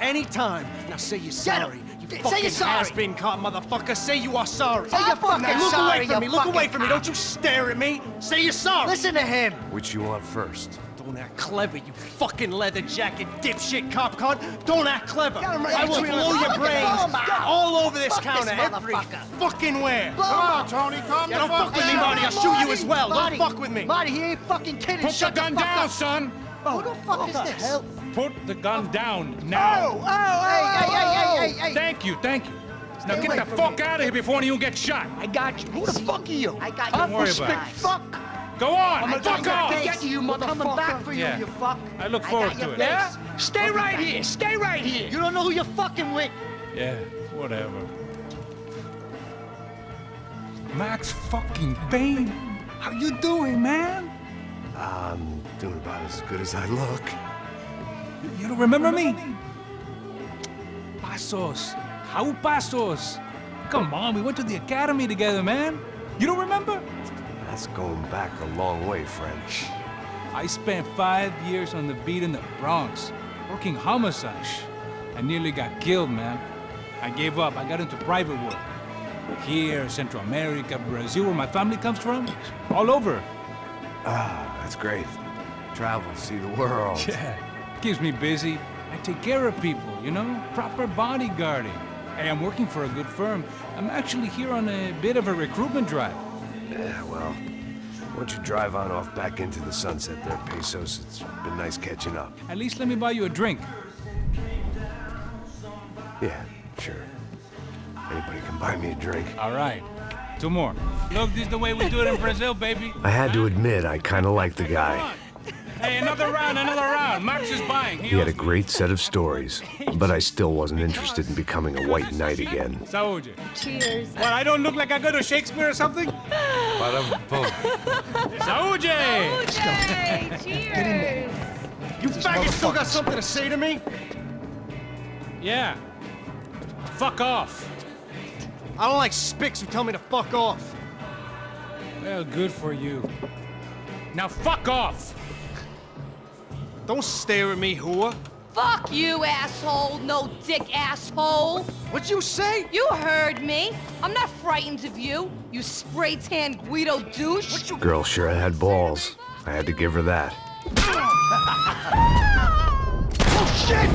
anytime. Now say you're sorry. You Say fucking you're sorry. has-been caught, motherfucker. Say you are sorry. Say you're fucking Now, look sorry, away from me. you Look away fucking from me. Don't you stare at me. Say you're sorry. Listen to him. Which you want first? Don't act clever, you fucking leather jacket dipshit cop cunt. Don't act clever. Get him right I will between blow the- your Look at brains him, man. all over this Fuck this counter. Every motherfucker. fucking where. Blow him up. Tony, calm Yeah, don't fuck with me, Marty. I'll shoot you as well. Marty, Don't fuck with me. Marty, he ain't fucking kidding. Put the Shut gun fuck down, up. son! Who the fuck is this? Put the gun down now! Hey. Thank you, thank you. Now Stay get away the from fuck me. out of here before anyone gets shot! I got you. Who the fuck are you? I got Don't you. worry Fuck. about it. Fuck. Go on! I got Fuck your off! face. You motherfucker. I'm coming back for you, Yeah. you fuck. I look got forward your to it. face. Yeah? Stay right here. Stay right here. You don't know who you're fucking with. Yeah, whatever. Max fucking Payne! How you doing, man? I'm doing about as good as I look. You don't remember me? Pasos. How Pasos? Come on, we went to the academy together, man. You don't remember? That's going back a long way, friend. I spent 5 years on the beat in the Bronx, working homicide. I nearly got killed, man. I gave up. I got into private work. Here, Central America, Brazil, where my family comes from, all over. Ah, that's great. Travel, see the world. Yeah, keeps me busy. I take care of people, you know? Proper bodyguarding. Hey, I'm working for a good firm. I'm actually here on a bit of a recruitment drive. Yeah, well, why don't you drive on off back into the sunset there, Pesos? It's been nice catching up. At least let me buy you a drink. Yeah, sure. Anybody can buy me a drink. All right. 2 more. Look, this is the way we do it in Brazil, baby. I had to admit, I kind of liked the guy. Hey, another round. Max is buying. He had a great set of stories, but I still wasn't interested in becoming a white knight again. Saúde. Cheers. What, I don't look like I go to Shakespeare or something? Saúde! Cheers. You faggot still got something to say to me? Yeah. Fuck off. I don't like spicks who tell me to fuck off. Well, good for you. Now fuck off! Don't stare at me, whore. Fuck you, asshole. No dick asshole. What'd you say? You heard me. I'm not frightened of you, you spray-tan Guido douche. Girl sure had balls. I had to give her that. Oh, shit!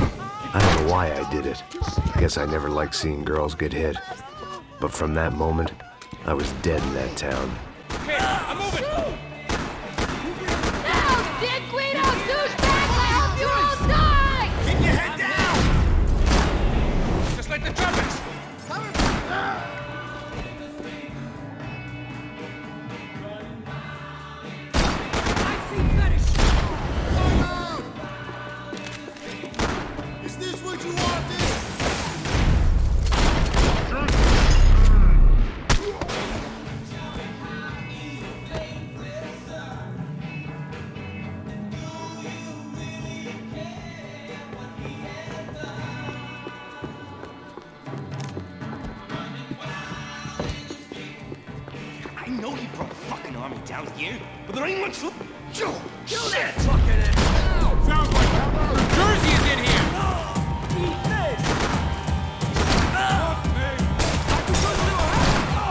I don't know why I did it. Guess I never liked seeing girls get hit. But from that moment, I was dead in that town. Hey, I'm moving! No, dick Guido douchebag! I hope you all die! Keep your head down! Just like the trumpets! Is this what you wanted? I know you brought a fucking army down here, but there ain't much. Kill that Sounds like New Jersey is in here!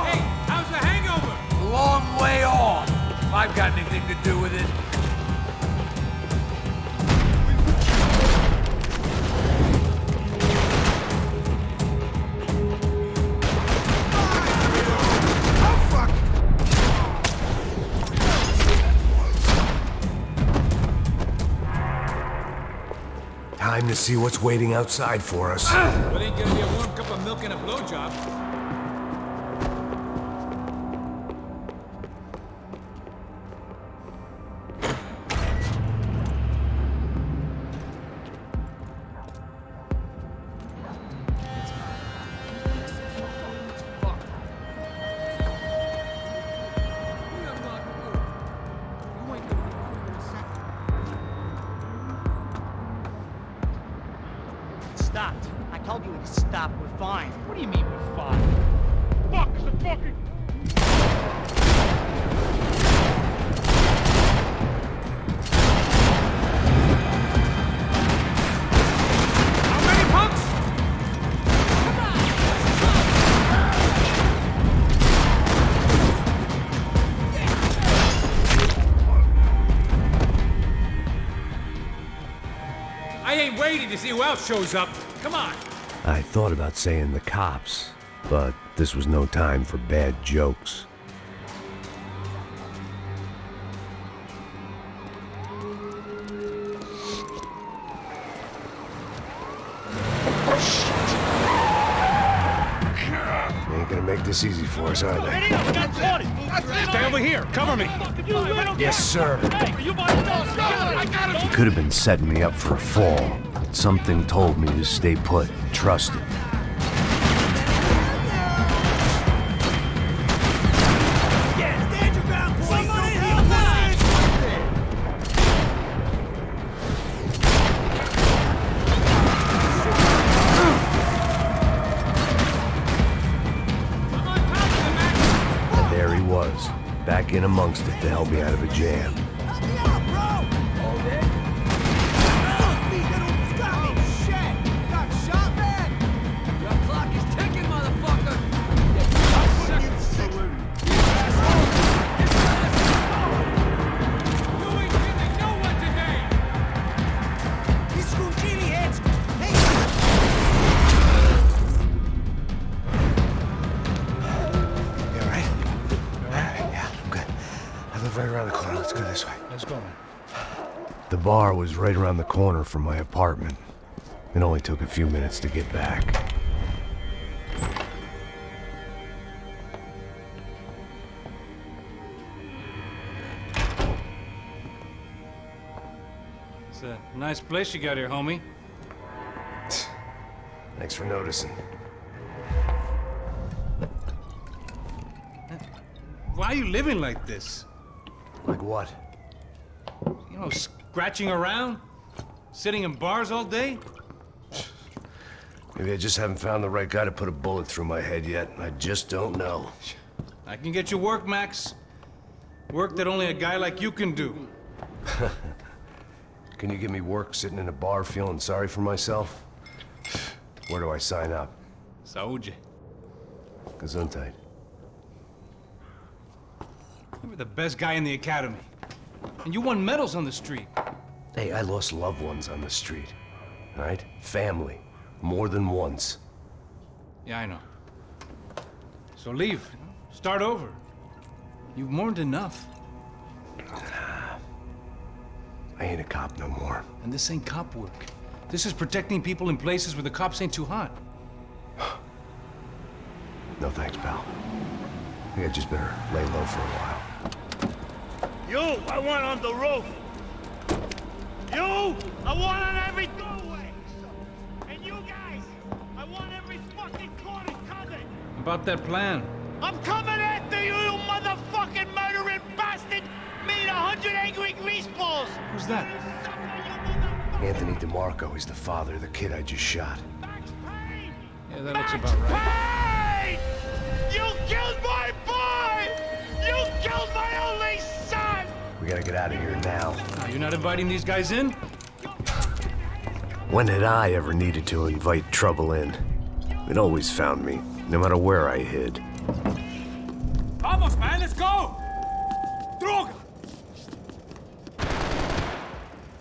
Hey, how's the hangover? Long way off. If I've got anything to do with it. Time to see what's waiting outside for us. Well, ain't gonna be a warm cup of milk and a blowjob. Stopped. I told you to stop. We're fine. What do you mean we're fine? Fuck the fucking... How many punks? I ain't waiting to see who else shows up. Come on. I thought about saying the cops, but this was no time for bad jokes. They ain't gonna make this easy for us, are they? Stay over here. Cover me. Yes, sir. He could have been setting me up for a fall, but something told me to stay put, trust it. And there he was, back in amongst it to help me out of a jam. Right around the corner. Let's go this way. Let's go, man. The bar was right around the corner from my apartment. It only took a few minutes to get back. It's a nice place you got here, homie. Thanks for noticing. Why are you living like this? Like what? You know, scratching around? Sitting in bars all day? Maybe I just haven't found the right guy to put a bullet through my head yet. I just don't know. I can get you work, Max. Work that only a guy like you can do. Can you give me work sitting in a bar feeling sorry for myself? Where do I sign up? Saúde. Gesundheit. You were the best guy in the academy. And you won medals on the street. Hey, I lost loved ones on the street. All right? Family. More than once. Yeah, I know. So leave. Start over. You've mourned enough. I ain't a cop no more. And this ain't cop work. This is protecting people in places where the cops ain't too hot. No thanks, pal. I think I just better lay low for a while. You, I want on the roof. You, I want on every doorway. And you guys, I want every fucking corner covered. About that plan. I'm coming after you, you motherfucking murdering bastard! Me and 100 angry greaseballs! Who's that? Anthony DeMarco. He's the father of the kid I just shot. Yeah, that looks about right. Payne! You killed my boy! You killed my only son! We gotta get out of here now. You're not inviting these guys in? When had I ever needed to invite trouble in? It always found me, no matter where I hid. Vamos, man, let's go! Droga!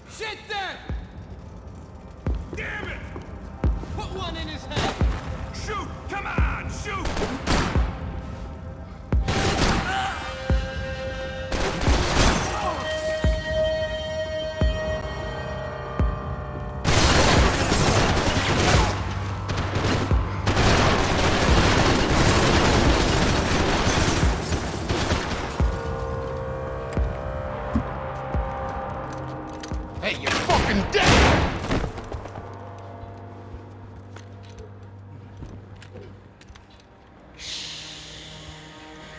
Shit there! Damn it! Put one in his head! Shoot! Come on, shoot! Hey, you're fucking dead!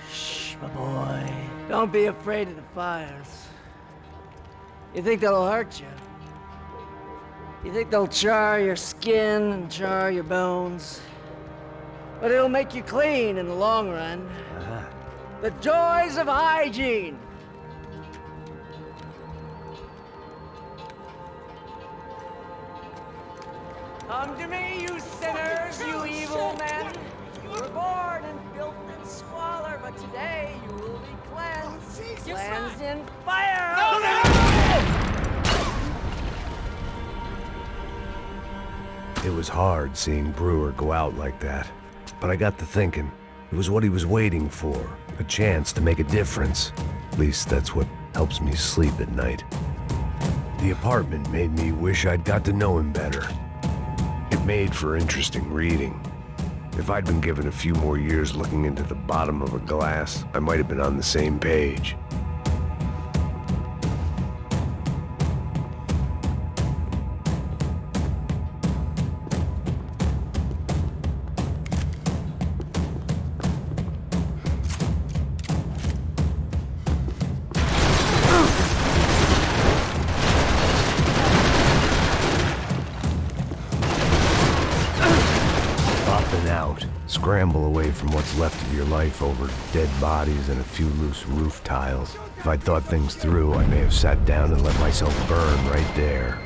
Shh, my boy. Don't be afraid of the fires. You think they'll hurt you? You think they'll char your skin and char your bones? But it'll make you clean in the long run. The joys of hygiene! Come to me, you sinners, you evil men! You were born in filth and squalor, but today you will be cleansed. Cleansed in fire! It was hard seeing Brewer go out like that. But I got to thinking, it was what he was waiting for. A chance to make a difference. At least that's what helps me sleep at night. The apartment made me wish I'd got to know him better. It made for interesting reading. If I'd been given a few more years looking into the bottom of a glass, I might have been on the same page. Scramble away from what's left of your life over dead bodies and a few loose roof tiles. If I'd thought things through, I may have sat down and let myself burn right there.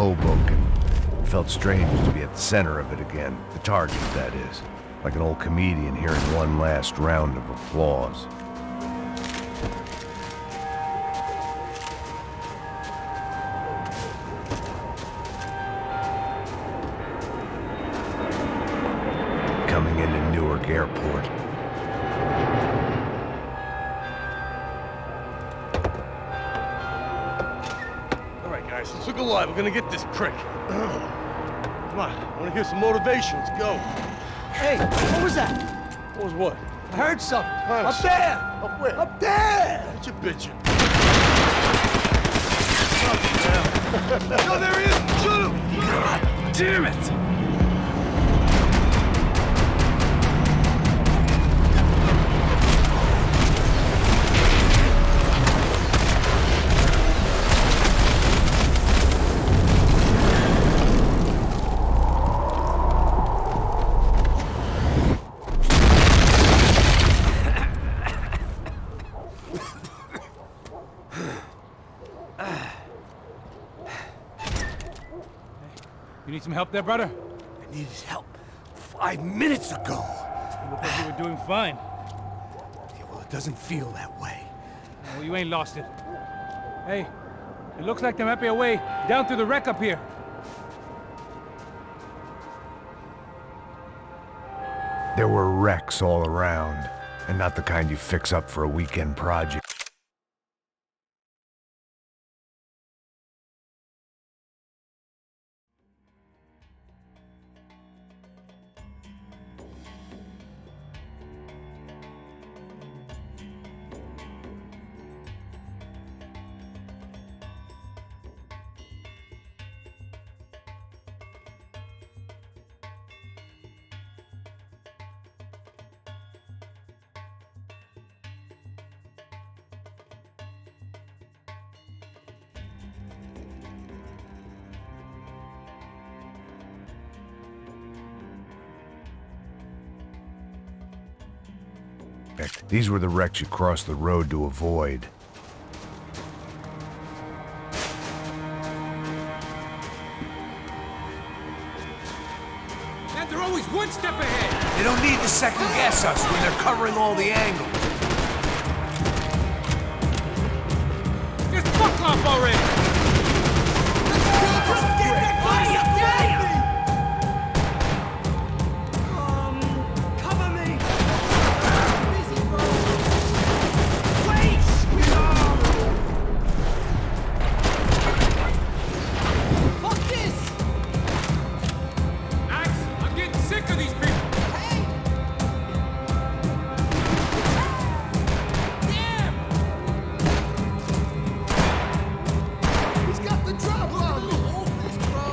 Hoboken. It felt strange to be at the center of it again. The target, that is. Like an old comedian hearing one last round of applause. Coming into Newark Airport. All right, guys, let's look alive. We're gonna get this prick. Come on, I wanna hear some motivation. Let's go. Hey, what was that? What was what? I heard something. Honest. Up there! Up where? Up there! What you bitching? No, there he is! Shoot him! God damn it! You need some help there, brother? I needed help 5 minutes ago. You look like you were doing fine. Yeah, well, it doesn't feel that way. Well, you ain't lost it. Hey, it looks like there might be a way down through the wreck up here. There were wrecks all around, and not the kind you fix up for a weekend project. These were the wrecks you crossed the road to avoid. And they're always one step ahead! They don't need to second guess us when they're covering all the angles. Just fuck off already! Cover me! Fuck this! Axe, I'm getting sick of these people! Damn! He's got the drop on me! Hold this, bro!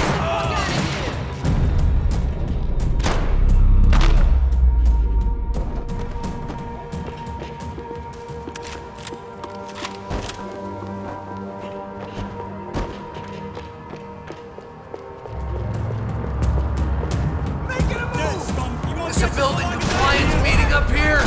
Fuck out of here! Is a building compliance meeting up here?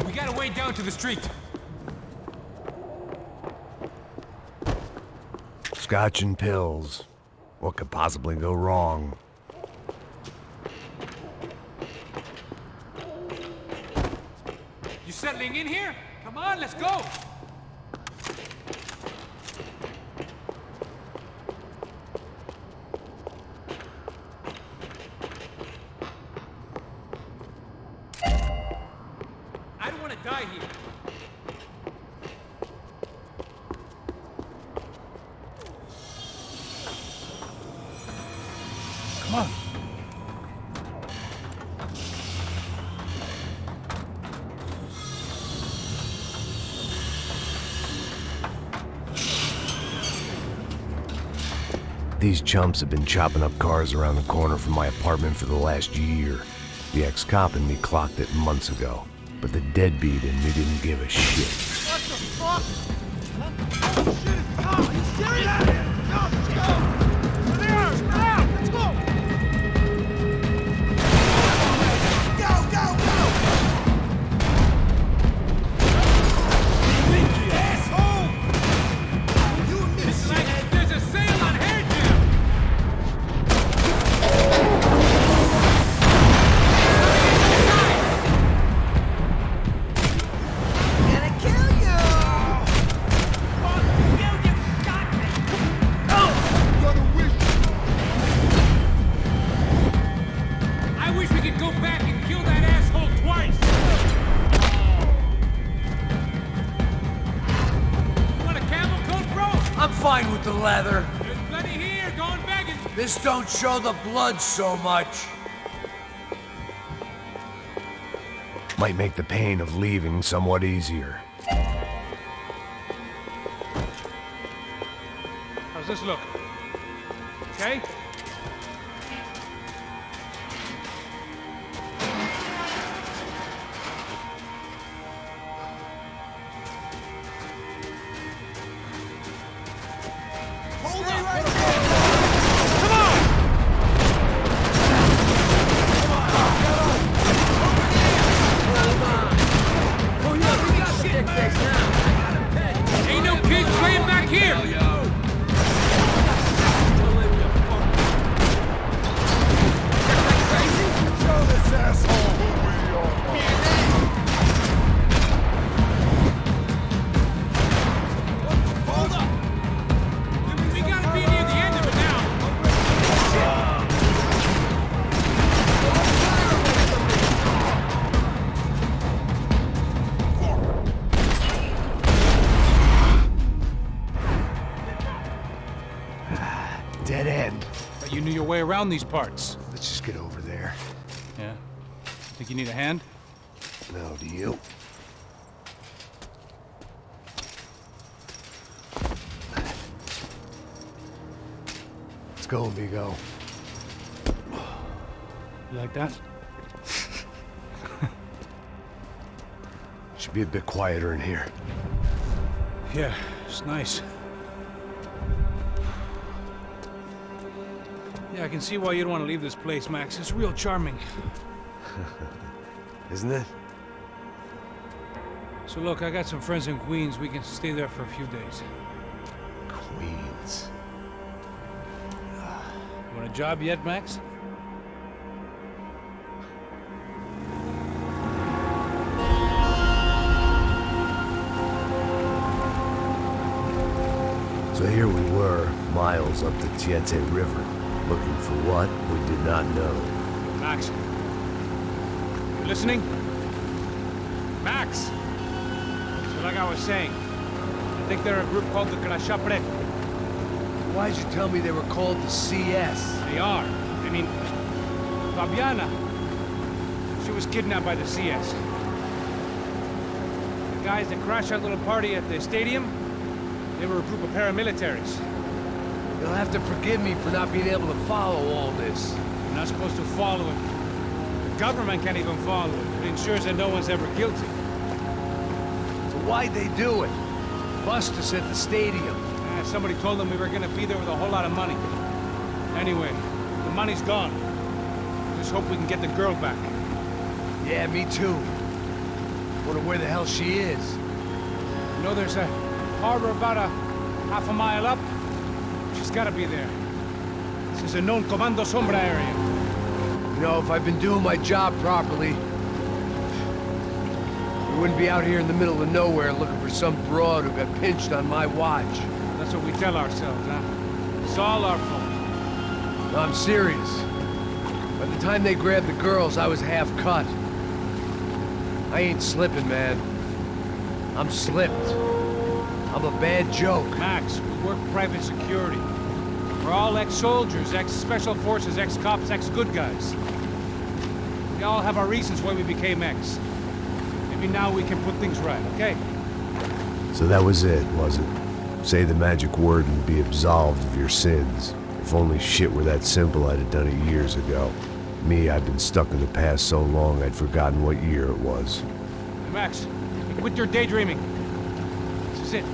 We got a way down to the street. Scotch and pills. What could possibly go wrong? You settling in here? Come on, let's go! I don't want to die here. Come on. These chumps have been chopping up cars around the corner from my apartment for the last year. The ex-cop in me clocked it months ago, but the deadbeat in me didn't give a shit. What the fuck? Fine with the leather. There's plenty here, going begging. This don't show the blood so much. Might make the pain of leaving somewhat easier. How's this look? Okay? Dead end. But you knew your way around these parts. Let's just get over there. Yeah? Think you need a hand? No, do you? Let's go, amigo. You like that? Should be a bit quieter in here. Yeah, it's nice. Yeah, I can see why you'd want to leave this place, Max. It's real charming. Isn't it? So look, I got some friends in Queens. We can stay there for a few days. Queens. You want a job yet, Max? So here we were, miles up the Tietze River, looking for what we did not know. Max. You listening? Max! So like I was saying, I think they're a group called the Crashapre. Why'd you tell me they were called the CS? They are. I mean, Fabiana, she was kidnapped by the CS. The guys that crashed that little party at the stadium, they were a group of paramilitaries. You'll have to forgive me for not being able to follow all this. You're not supposed to follow it. The government can't even follow it. It ensures that no one's ever guilty. So why'd they do it? Bust us at the stadium. Somebody told them we were gonna be there with a whole lot of money. Anyway, the money's gone. Just hope we can get the girl back. Yeah, me too. Wonder where the hell she is. You know, there's a harbor about a half a mile up. She's gotta be there. This is a known Comando Sombra area. You know, if I'd been doing my job properly, we wouldn't be out here in the middle of nowhere looking for some broad who got pinched on my watch. That's what we tell ourselves, huh? It's all our fault. No, I'm serious. By the time they grabbed the girls, I was half cut. I ain't slipping, man. I'm slipped. I'm a bad joke. Max, we work private security. We're all ex-soldiers, ex-special forces, ex-cops, ex-good guys. We all have our reasons why we became ex. Maybe now we can put things right, okay? So that was it, was it? Say the magic word and be absolved of your sins. If only shit were that simple, I'd have done it years ago. Me, I've been stuck in the past so long, I'd forgotten what year it was. Hey, Max, quit your daydreaming. This is it.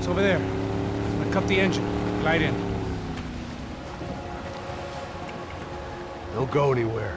It's over there. I'm gonna cut the engine. Glide in. Don't go anywhere.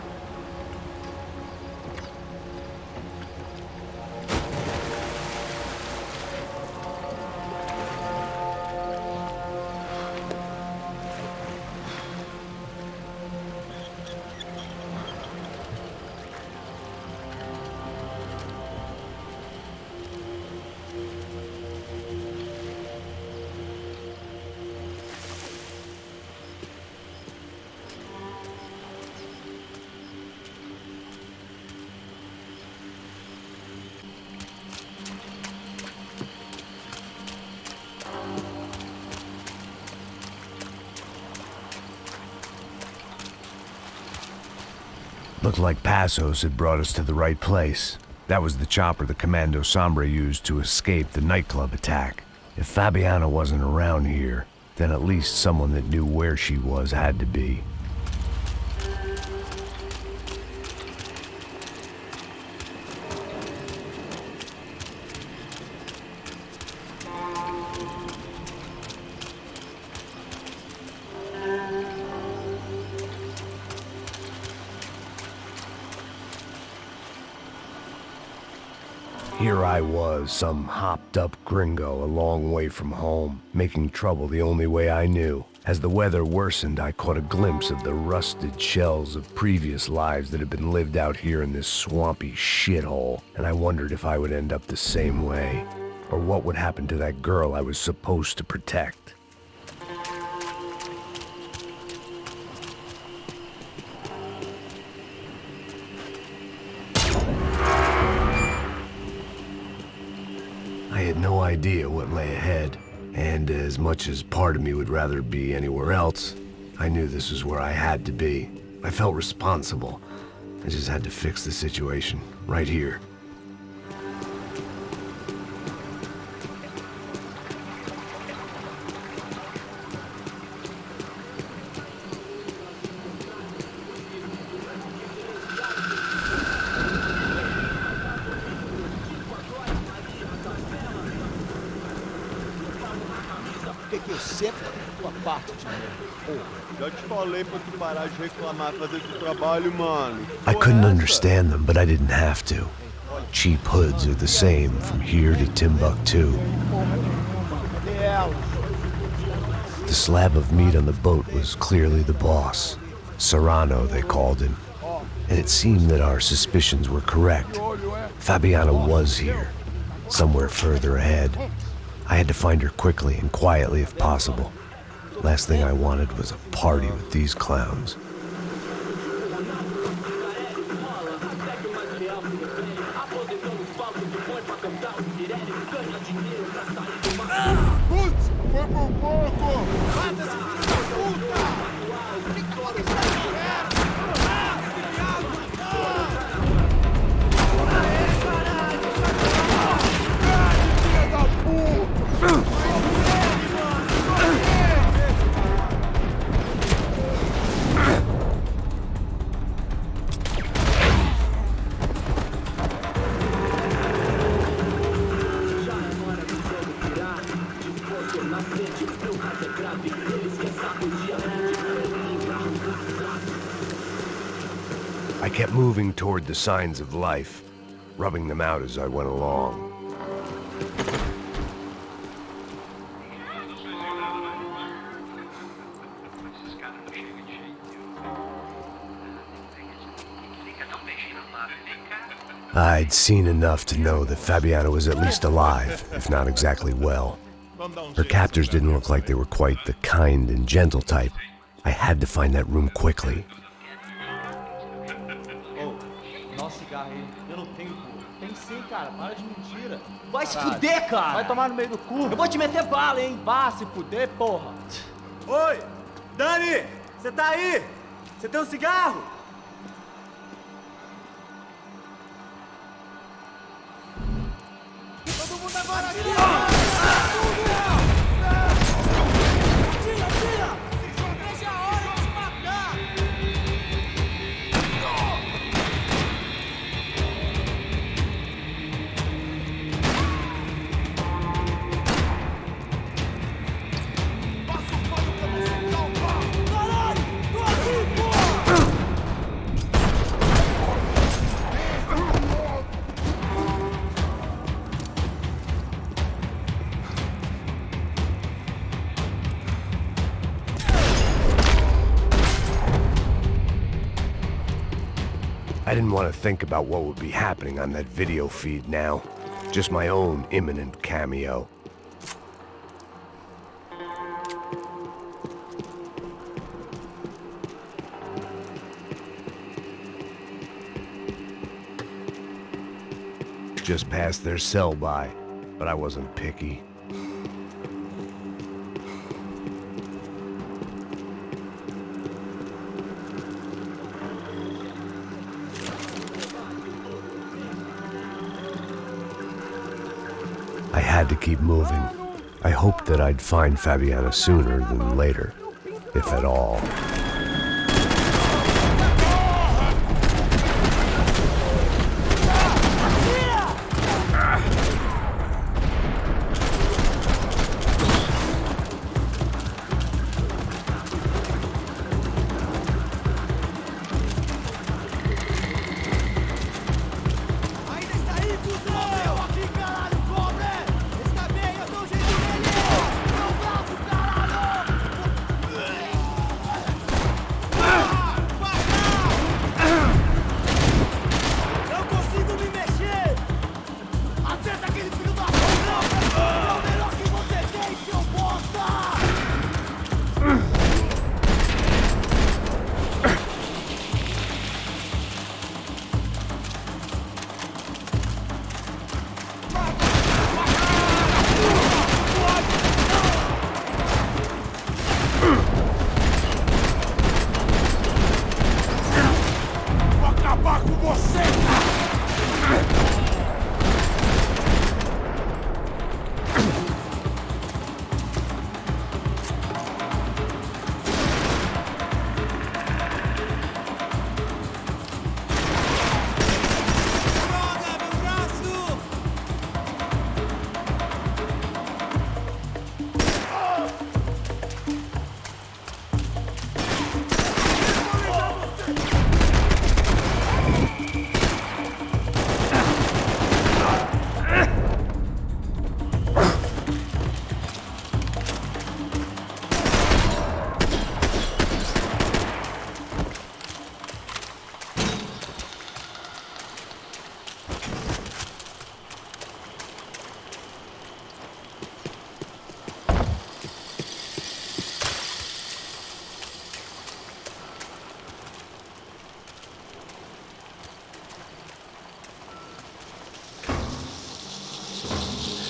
Looked like Passos had brought us to the right place. That was the chopper the Commando Sombre used to escape the nightclub attack. If Fabiana wasn't around here, then at least someone that knew where she was had to be. Here I was, some hopped-up gringo a long way from home, making trouble the only way I knew. As the weather worsened, I caught a glimpse of the rusted shells of previous lives that had been lived out here in this swampy shithole, and I wondered if I would end up the same way, or what would happen to that girl I was supposed to protect. I had no idea what lay ahead, and as much as part of me would rather be anywhere else, I knew this was where I had to be. I felt responsible. I just had to fix the situation, right here. Já te falei pra tu parar de reclamar, fazer teu trabalho, mano. I couldn't understand them, but I didn't have to. Cheap hoods are the same from here to Timbuktu. The slab of meat on the boat was clearly the boss. Serrano, they called him. And it seemed that our suspicions were correct. Fabiana was here, somewhere further ahead. I had to find her quickly and quietly if possible. Last thing I wanted was a party with these clowns. Putz, foi por pouco! Mata esse filho da puta! I kept moving toward the signs of life, rubbing them out as I went along. I'd seen enough to know that Fabiana was at least alive, if not exactly well. Her captors didn't look like they were quite the kind and gentle type. I had to find that room quickly. Tem sim, cara. Para de mentira. Vai se fuder, cara. Vai tomar no meio do cu. Eu vou te meter bala, hein. Vá se fuder, porra. Oi, Dani, você tá aí? Você tem um cigarro? Todo mundo agora aqui, ó. I didn't want to think about what would be happening on that video feed now. Just my own imminent cameo. Just passed their sell-by, but I wasn't picky. I had to keep moving. I hoped that I'd find Fabiana sooner than later, if at all.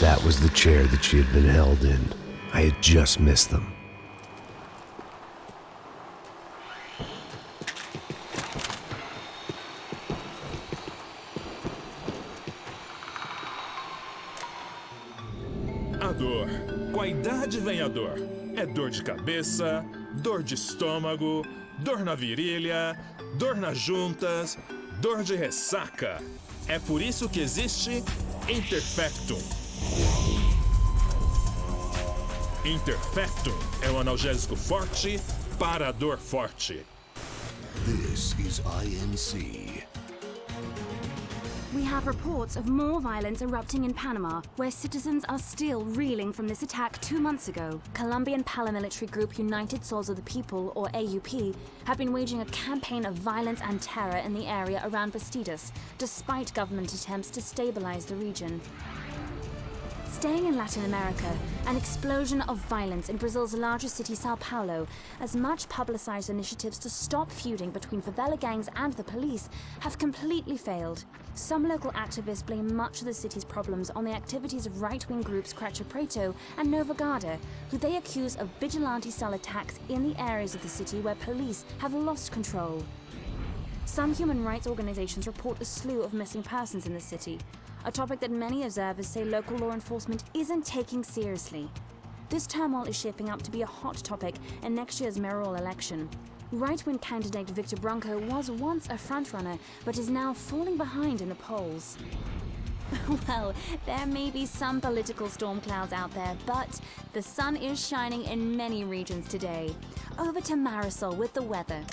That was the chair that she had been held in. I had just missed them. A dor. Com a idade vem a dor. É dor de cabeça, dor de estômago, dor na virilha, dor nas juntas, dor de ressaca. É por isso que existe Interfectum. Interfectum é um analgésico forte para a dor forte. This is INC. We have reports of more violence erupting in Panama, where citizens are still reeling from this attack 2 months ago. Colombian paramilitary group United Souls of the People, or AUP, have been waging a campaign of violence and terror in the area around Bastidas, despite government attempts to stabilize the region. Staying in Latin America, an explosion of violence in Brazil's largest city, Sao Paulo, as much publicized initiatives to stop feuding between favela gangs and the police have completely failed. Some local activists blame much of the city's problems on the activities of right-wing groups Cracha Preto and Nova Garda, who they accuse of vigilante-style attacks in the areas of the city where police have lost control. Some human rights organizations report a slew of missing persons in the city, a topic that many observers say local law enforcement isn't taking seriously. This turmoil is shaping up to be a hot topic in next year's mayoral election. Right-wing candidate Victor Bronco was once a frontrunner, but is now falling behind in the polls. Well, there may be some political storm clouds out there, but the sun is shining in many regions today. Over to Marisol with the weather.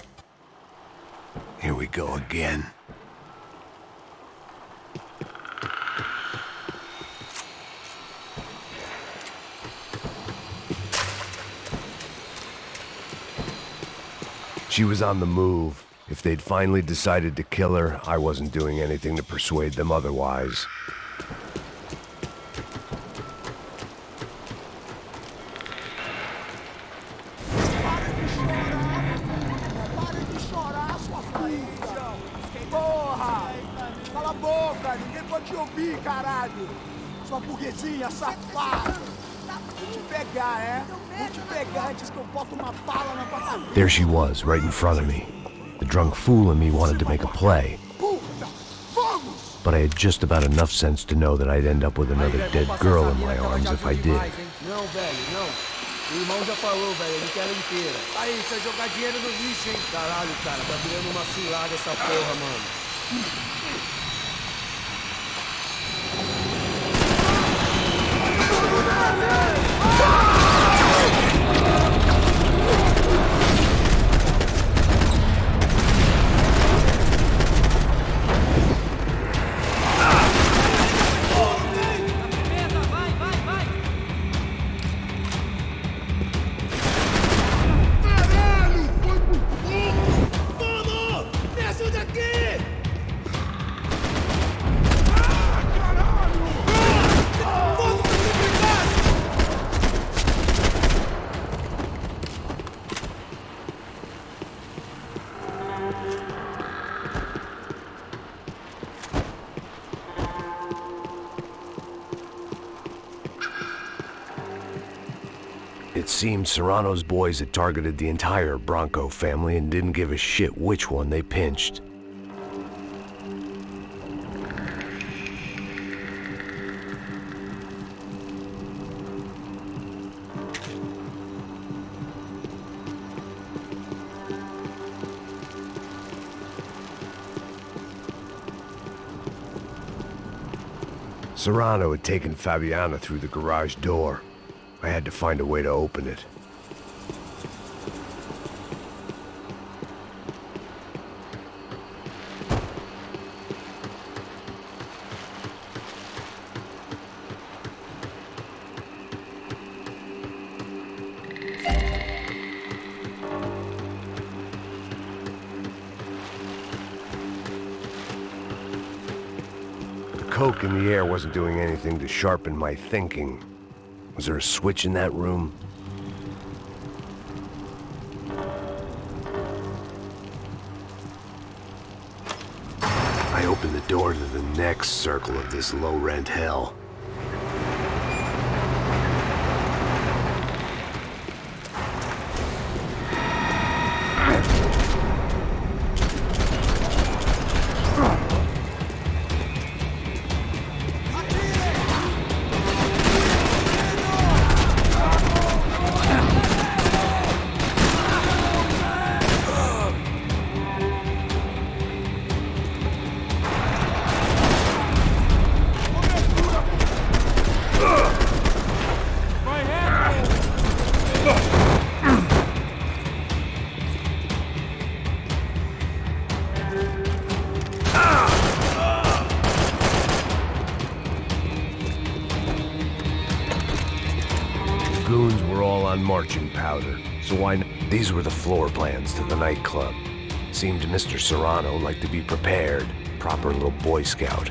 Here we go again. She was on the move. If they'd finally decided to kill her, I wasn't doing anything to persuade them otherwise. Porra! Cala a boca! Ninguém pode te ouvir, caralho! Sua burguesinha safada! Vou te pegar, é? Vou te pegar antes que eu boto uma bala na tua cabeça! There she was, right in front of me. The drunk fool in me wanted to make a play. But I had just about enough sense to know that I'd end up with another dead girl in my arms if I did. Não, velho, não. O irmão já falou, velho, ele quer ela inteira. Aí, isso é jogar dinheiro no lixo, hein? Caralho, cara, tá virando uma cilada essa porra, mano. It seemed Serrano's boys had targeted the entire Bronco family and didn't give a shit which one they pinched. Serrano had taken Fabiana through the garage door. I had to find a way to open it. The coke in the air wasn't doing anything to sharpen my thinking. Was there a switch in that room? I opened the door to the next circle of this low-rent hell. Goons were all on marching powder, so why not? These were the floor plans to the nightclub. Seemed to Mr. Serrano like to be prepared. Proper little Boy Scout.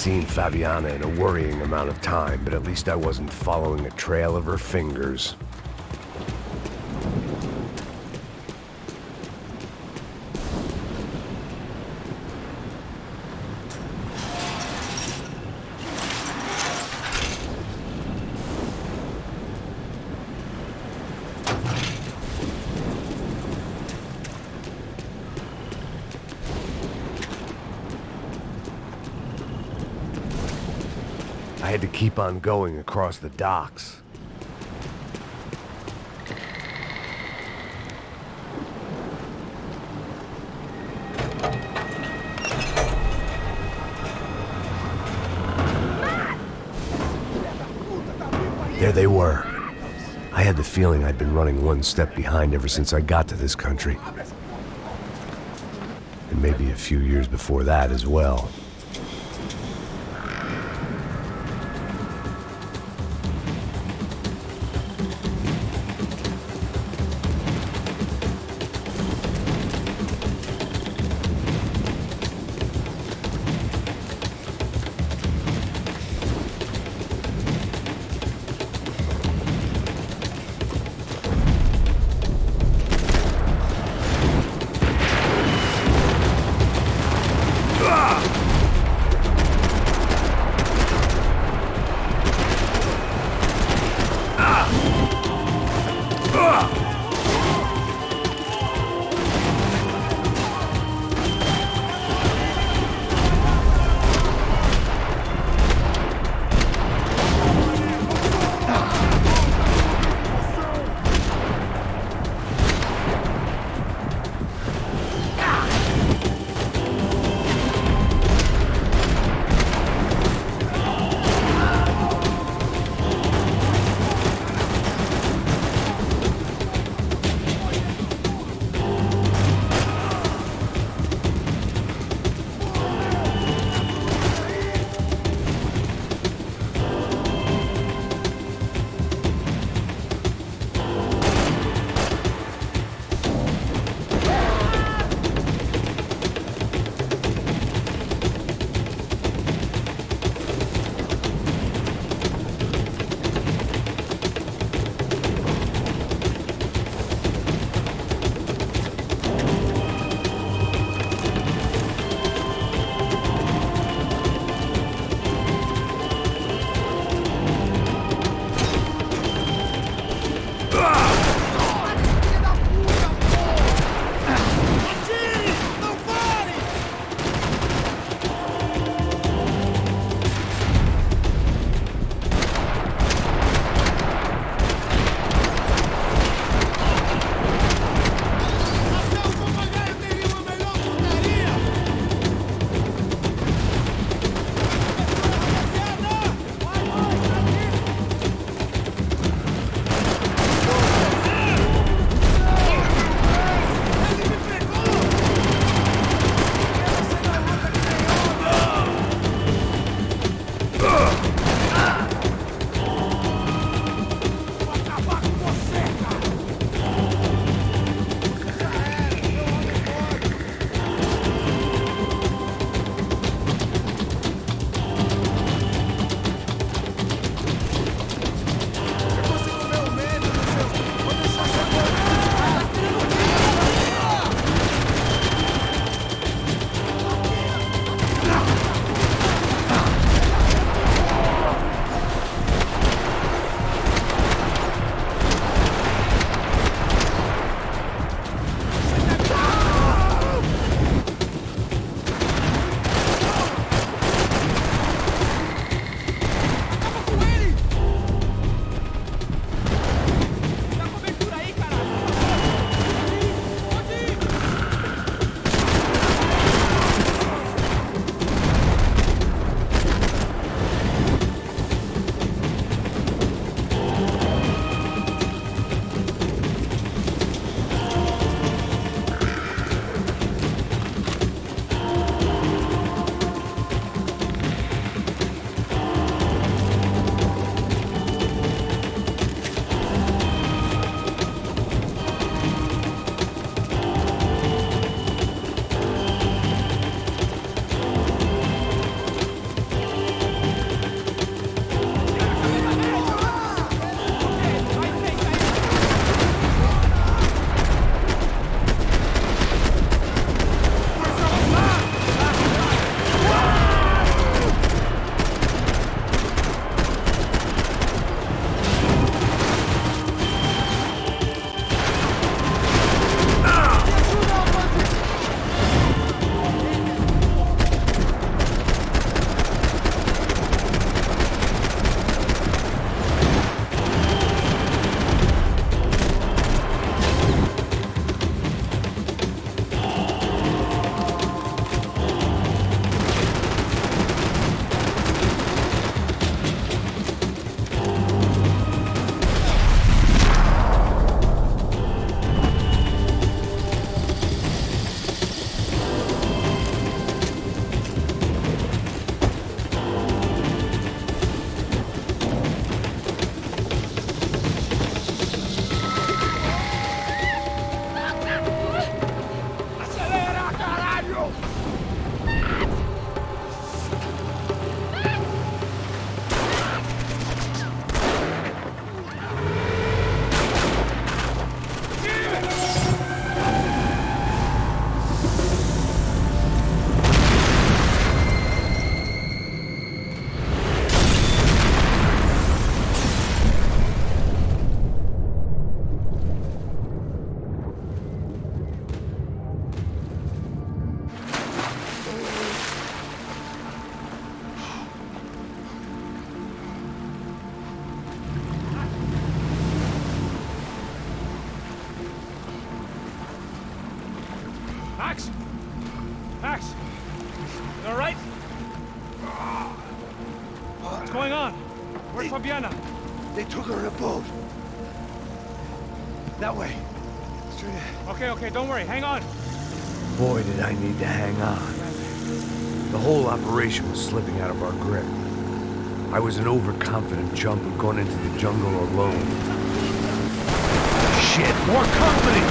seen Fabiana in a worrying amount of time, but at least I wasn't following a trail of her fingers. I had to keep on going across the docks. There they were. I had the feeling I'd been running one step behind ever since I got to this country. And maybe a few years before that as well. Max? Max? You all right? What's going on? Where's Fabiana? They took her in a boat. That way. Straight ahead. Okay, don't worry. Hang on. Boy, did I need to hang on. The whole operation was slipping out of our grip. I was an overconfident chump who'd gone into the jungle alone. Shit, more company!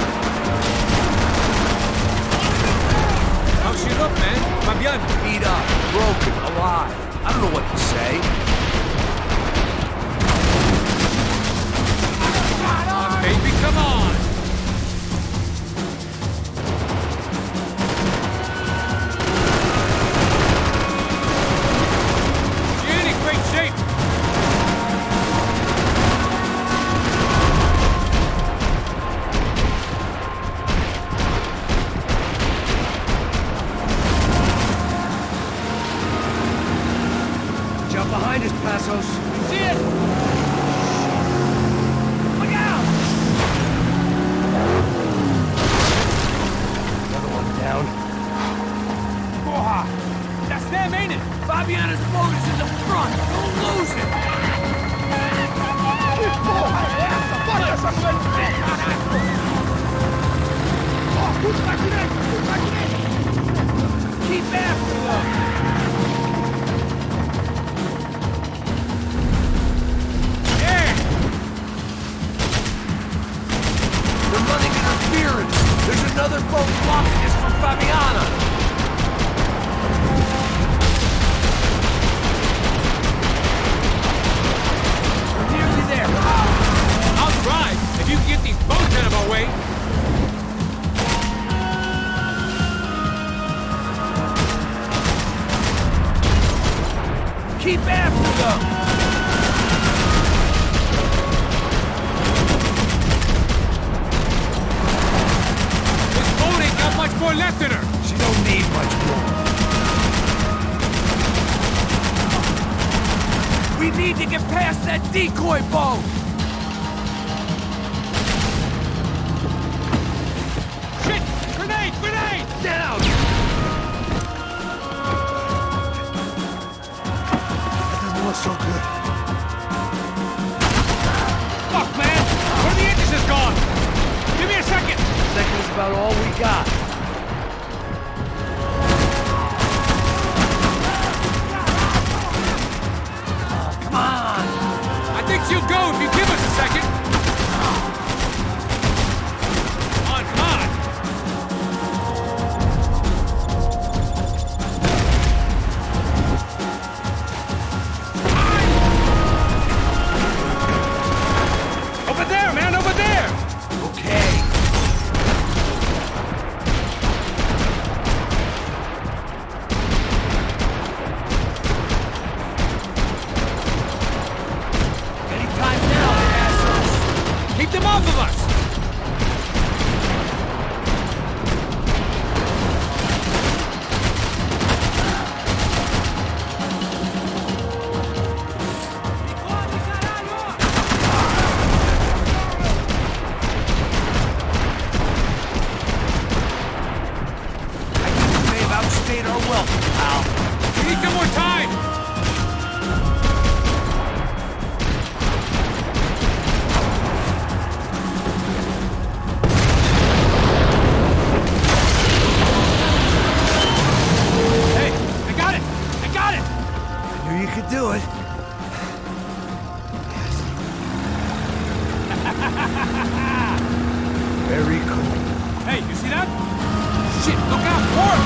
How's she look, man? Fabiana? Beat up, broken, alive. I don't know what to say. Come on, baby, come on! She ain't in great shape. Jump behind us, Passos. See it? Look out! Another one down. Porra! That's them, ain't it? Fabiana's boat is in the front. Don't lose it! Que porra é essa? Bota essa coisa de pé, caralho! Ó, tudo pra direita, tudo pra direita! Keep after them! They're running interference. There's another boat blocking us from Fabiana. We're nearly there. I'll drive if you can get these boats out of our way. Keep after them! Got much more left in her. She don't need much more. We need to get past that decoy boat. Shit! Grenade! Grenade! Down! That doesn't look so good. Fuck, man! Where the engine is gone? Give me a second! Second is about all we got. Come on! I think she'll go if you give us a second. Come on, come on! Over there, man, over there! Okay. Anytime now, assholes! Keep them off of us! May have outstayed our welcome, pal. We need some more time! Hey, I got it! I got it! I knew you could do it. Very cool. Hey, you see that? Shit, look out! More!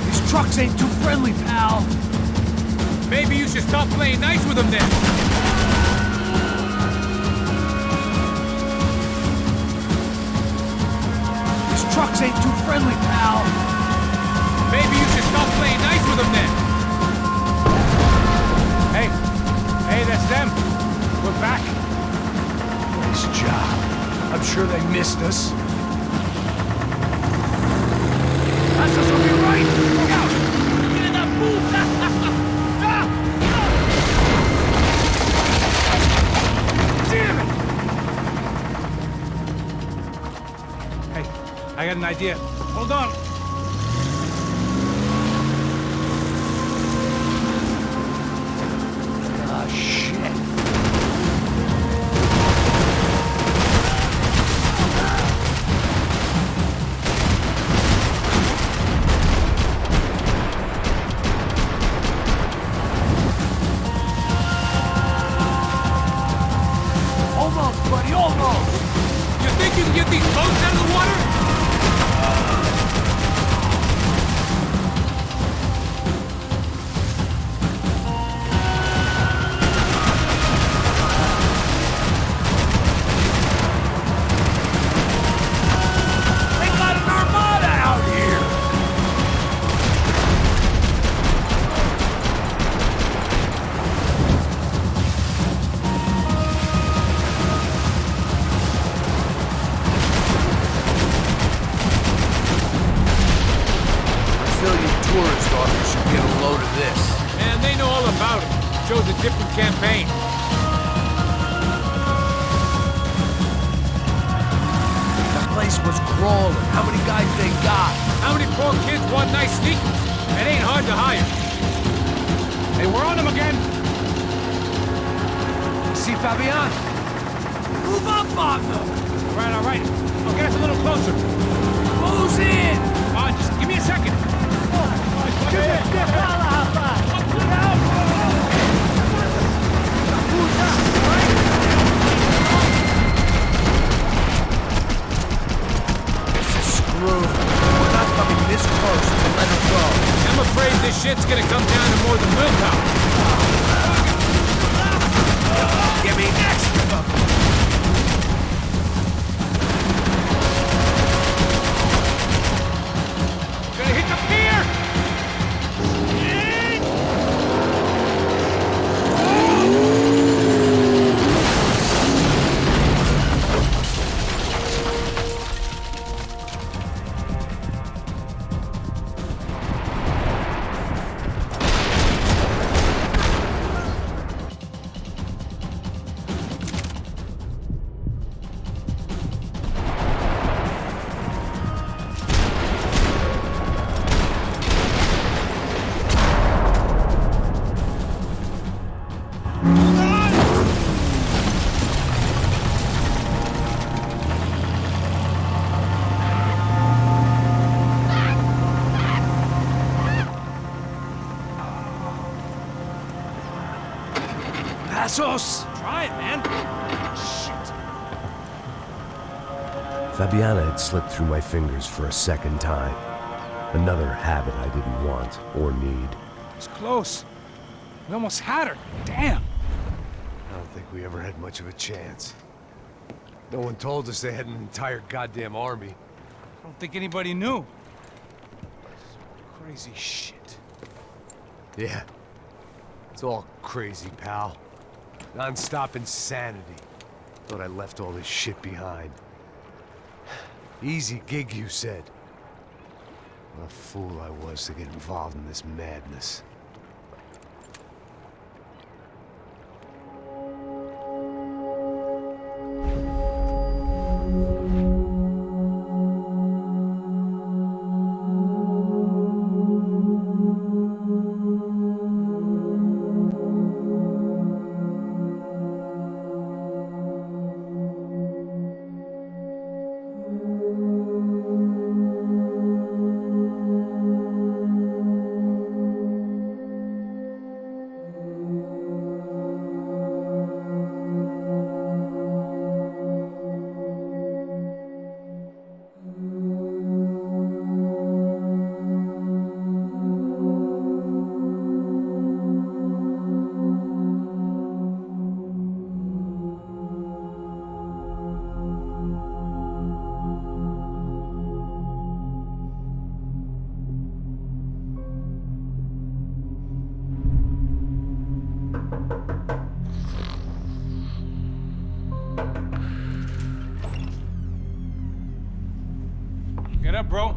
These trucks ain't too friendly, pal. Maybe you should stop playing nice with them then. These trucks ain't too friendly, pal. Maybe you should stop playing nice with them then. Hey, that's them. We're back. Nice job. I'm sure they missed us. I got an idea. Hold on. Ah, shit. Almost, buddy, almost! You think you can get these boats out of the water? Tourist office should get a load of this. Man, they know all about it. Shows a different campaign. The place was crawling. How many guys they got? How many poor kids want nice sneakers? It ain't hard to hire. Hey, we're on them again. See Fabian? Move up on them. All right. I'll get us a little closer. Who's in? Come on, just give me a second. This is screwed. We're not coming this close to let her go. I'm afraid this shit's gonna come down to more than willpower. Give me next! Gonna hit the pier! Passos! Try it, man. Shit. Fabiana had slipped through my fingers for a second time. Another habit I didn't want or need. It's close. We almost had her. Damn. I don't think we ever had much of a chance. No one told us they had an entire goddamn army. I don't think anybody knew. Crazy shit. Yeah. It's all crazy, pal. Non-stop insanity. Thought I left all this shit behind. Easy gig, you said. What a fool I was to get involved in this madness. Get up, bro.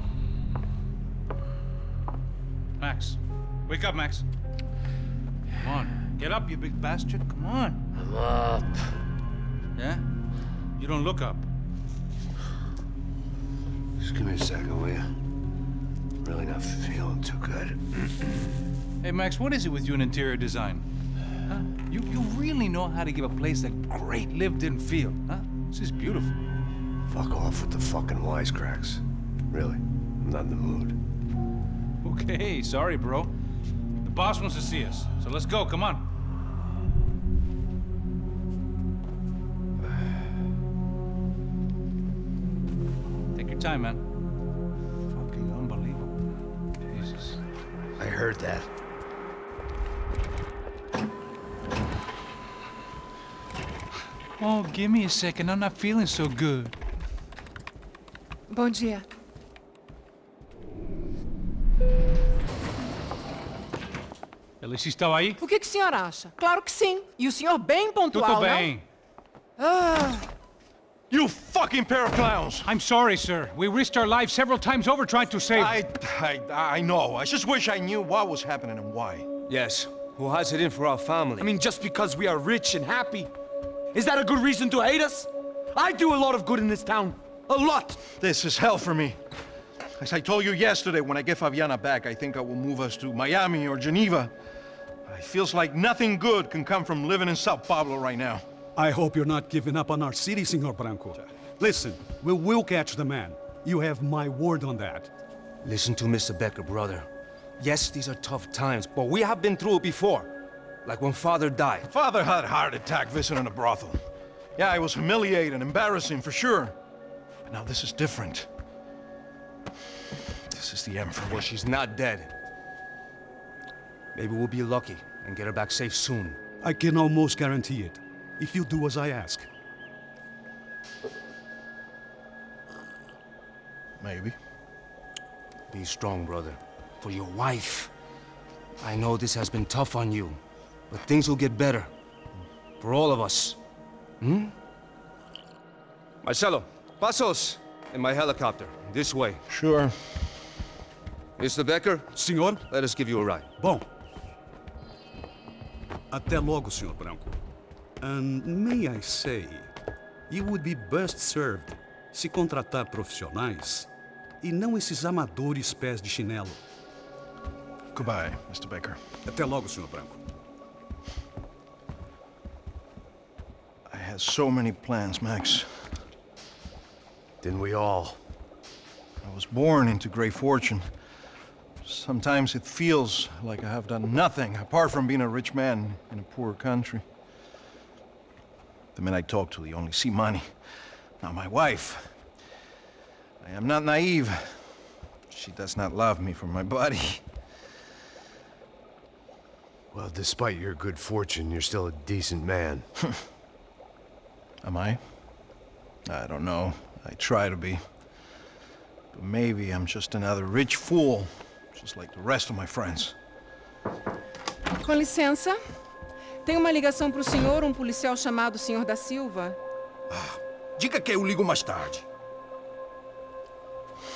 Max. Wake up, Max. Come on. Get up, you big bastard. Come on. I'm up. Yeah? You don't look up. Just give me a second, will you? Really not feeling too good. Hey, Max, what is it with you and interior design? Huh? You really know how to give a place a great lived-in feel, huh? This is beautiful. Fuck off with the fucking wisecracks. Really, I'm not in the mood. Okay, sorry, bro. The boss wants to see us, so let's go, come on. Take your time, man. Fucking unbelievable. Jesus. I heard that. Oh, give me a second. I'm not feeling so good. Bom dia. Alice estava aí? O que o senhor acha? Claro que sim. E o senhor bem pontual, Tudo bem. não? Ah. You fucking pair of clowns! I'm sorry, sir. We risked our lives several times over trying to save... I know. I just wish I knew what was happening and why. Yes. Who has it in for our family? I mean, just because we are rich and happy, is that a good reason to hate us? I do a lot of good in this town. A lot! This is hell for me. As I told you yesterday, when I get Fabiana back, I think I will move us to Miami or Geneva. It feels like nothing good can come from living in Sao Paulo right now. I hope you're not giving up on our city, Senor Bronco. Listen, we will catch the man. You have my word on that. Listen to Mr. Becker, brother. Yes, these are tough times, but we have been through it before. Like when Father died. Father had a heart attack visiting a brothel. Yeah, it was humiliating, embarrassing, for sure. But now this is different. This is the end for me. Well, she's not dead. Maybe we'll be lucky and get her back safe soon. I can almost guarantee it, if you do as I ask. Maybe. Be strong, brother. For your wife. I know this has been tough on you, but things will get better. For all of us. Hmm? Marcelo, pasos in my helicopter. This way. Sure. Mr. Becker? Senhor? Let us give you a ride. Bom. Até logo, Senhor Branco. And may I say, you would be best served se contratar profissionais e não esses amadores pés de chinelo. Goodbye, Mr. Becker. Até logo, Senhor Branco. I had so many plans, Max. Didn't we all? I was born into great fortune. Sometimes it feels like I have done nothing apart from being a rich man in a poor country. The men I talk to, they only see money. Now my wife, I am not naive. She does not love me for my body. Well, despite your good fortune, you're still a decent man. Am I? I don't know. I try to be. But maybe I'm just another rich fool, just like the rest of my friends. Com licença. Tem uma ligação para o senhor, um policial chamado Senhor da Silva. Diga que eu ligo mais tarde.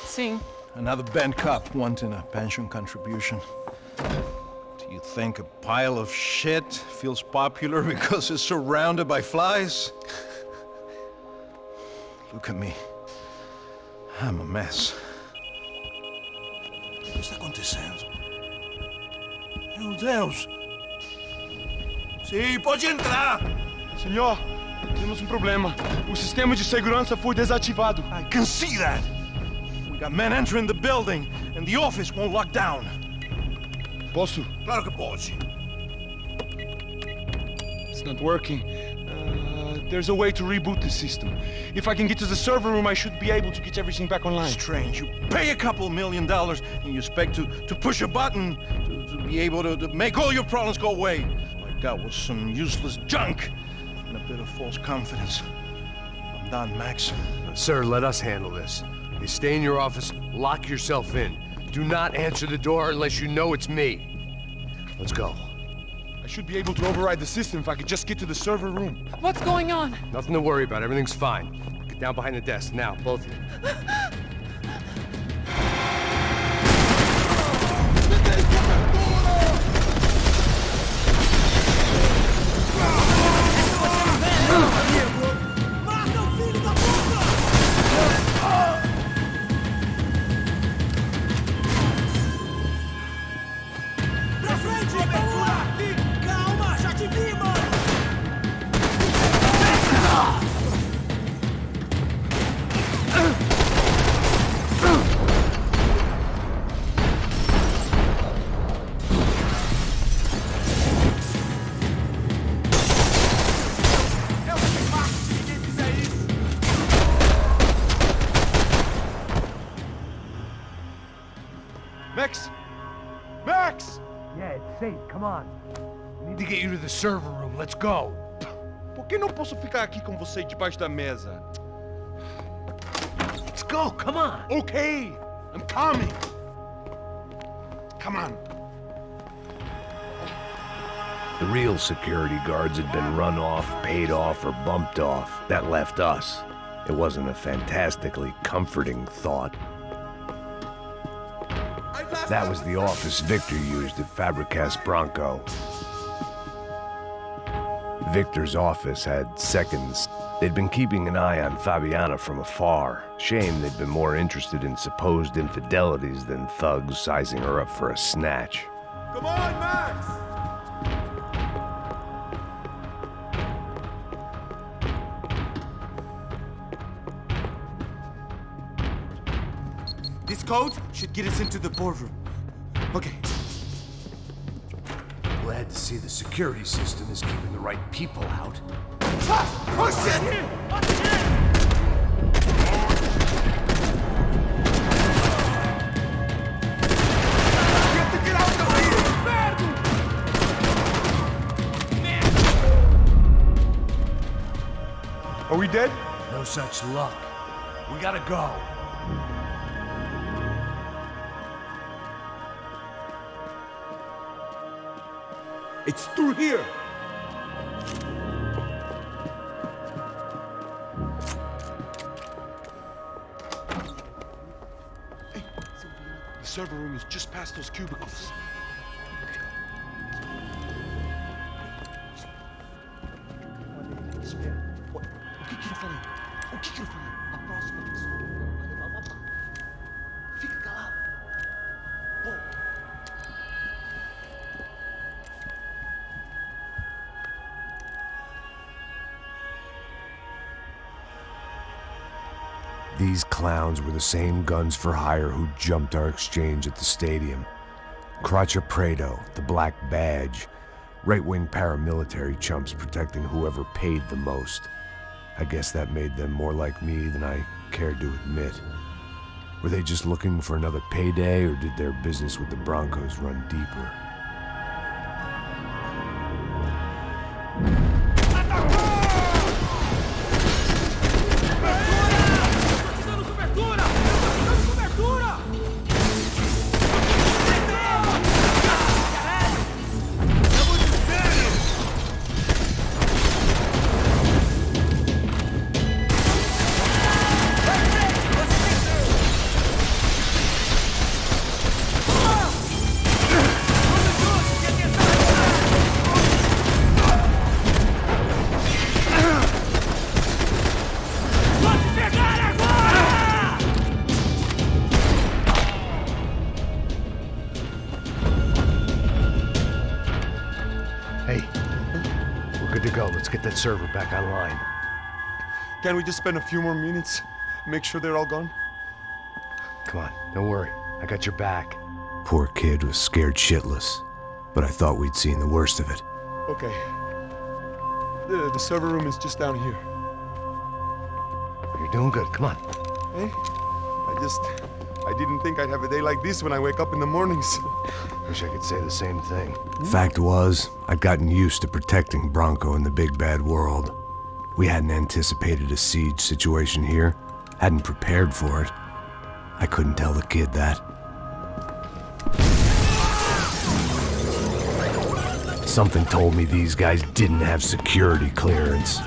Sim. Another band cop wanting a pension contribution. Do you think a pile of shit feels popular because it's surrounded by flies? Look at me. I'm a mess. O que está acontecendo? Meu Deus! Sim, pode entrar! Senhor, temos um problema. O sistema de segurança foi desativado. I can see that! We got men entering the building, and the office won't lock down. Posso? Claro que pode. It's not working. There's a way to reboot the system. If I can get to the server room, I should be able to get everything back online. Strange. You pay a couple $1 million, and you expect to push a button to be able to make all your problems go away. All I got was some useless junk and a bit of false confidence. I'm done, Max. Sir, let us handle this. You stay in your office, lock yourself in. Do not answer the door unless you know it's me. Let's go. I should be able to override the system if I could just get to the server room. What's going on? Nothing to worry about. Everything's fine. Get down behind the desk now, both of you. Max! Max! Yeah, it's safe. Come on. We need to get you to the server room. Let's go. Por que não posso ficar aqui com você debaixo da mesa? Let's go. Come on. Okay, I'm coming. Come on. The real security guards had been run off, paid off, or bumped off. That left us. It wasn't a fantastically comforting thought. That was the office Victor used at Fabricas Bronco. Victor's office had seconds. They'd been keeping an eye on Fabiana from afar. Shame they'd been more interested in supposed infidelities than thugs sizing her up for a snatch. Come on, Max! This code should get us into the boardroom. Okay. Glad to see the security system is keeping the right people out. Oh shit! Are we dead? No such luck. We gotta go. It's through here. Hey, the server room is just past those cubicles. What? O que ele falou? O que ele falou? A próxima pessoa vai levar uma bala. Fica calado. Pô. These clowns were the same guns for hire who jumped our exchange at the stadium. Crotcha Prado, the Black Badge, right-wing paramilitary chumps protecting whoever paid the most. I guess that made them more like me than I cared to admit. Were they just looking for another payday, or did their business with the Broncos run deeper? Get that server back online. Can't we just spend a few more minutes? Make sure they're all gone? Come on, don't worry. I got your back. Poor kid was scared shitless, but I thought we'd seen the worst of it. Okay. The server room is just down here. You're doing good. Come on. Hey, I didn't think I'd have a day like this when I wake up in the mornings. Wish I could say the same thing. Fact was, I'd gotten used to protecting Bronco in the big bad world. We hadn't anticipated a siege situation here, hadn't prepared for it. I couldn't tell the kid that. Something told me these guys didn't have security clearance.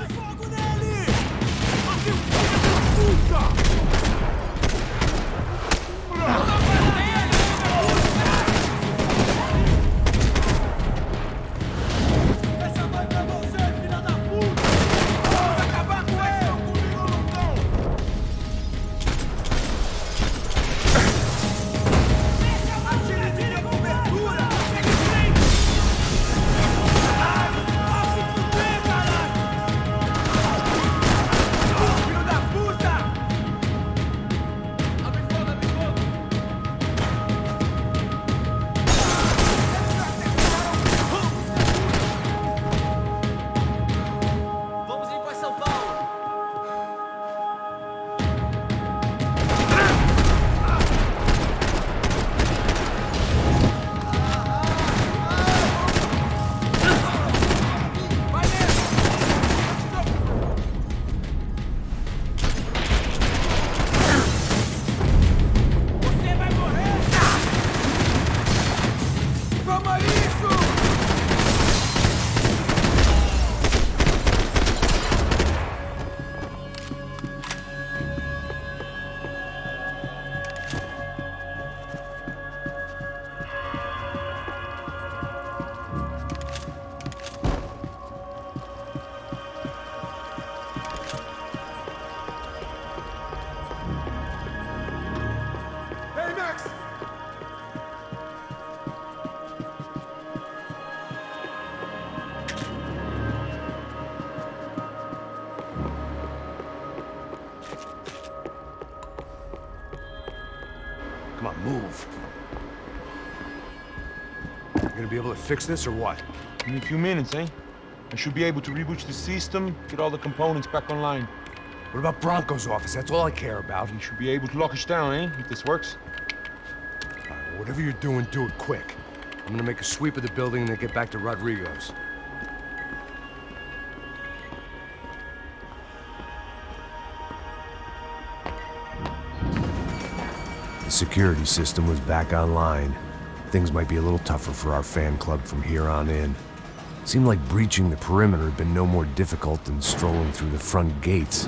Come on, move. You gonna be able to fix this or what? Give me a few minutes, eh? I should be able to reboot the system, get all the components back online. What about Bronco's office? That's all I care about. You should be able to lock us down, eh? If this works. All right, well, whatever you're doing, do it quick. I'm gonna make a sweep of the building and then get back to Rodrigo's. The security system was back online. Things might be a little tougher for our fan club from here on in. Seemed like breaching the perimeter had been no more difficult than strolling through the front gates.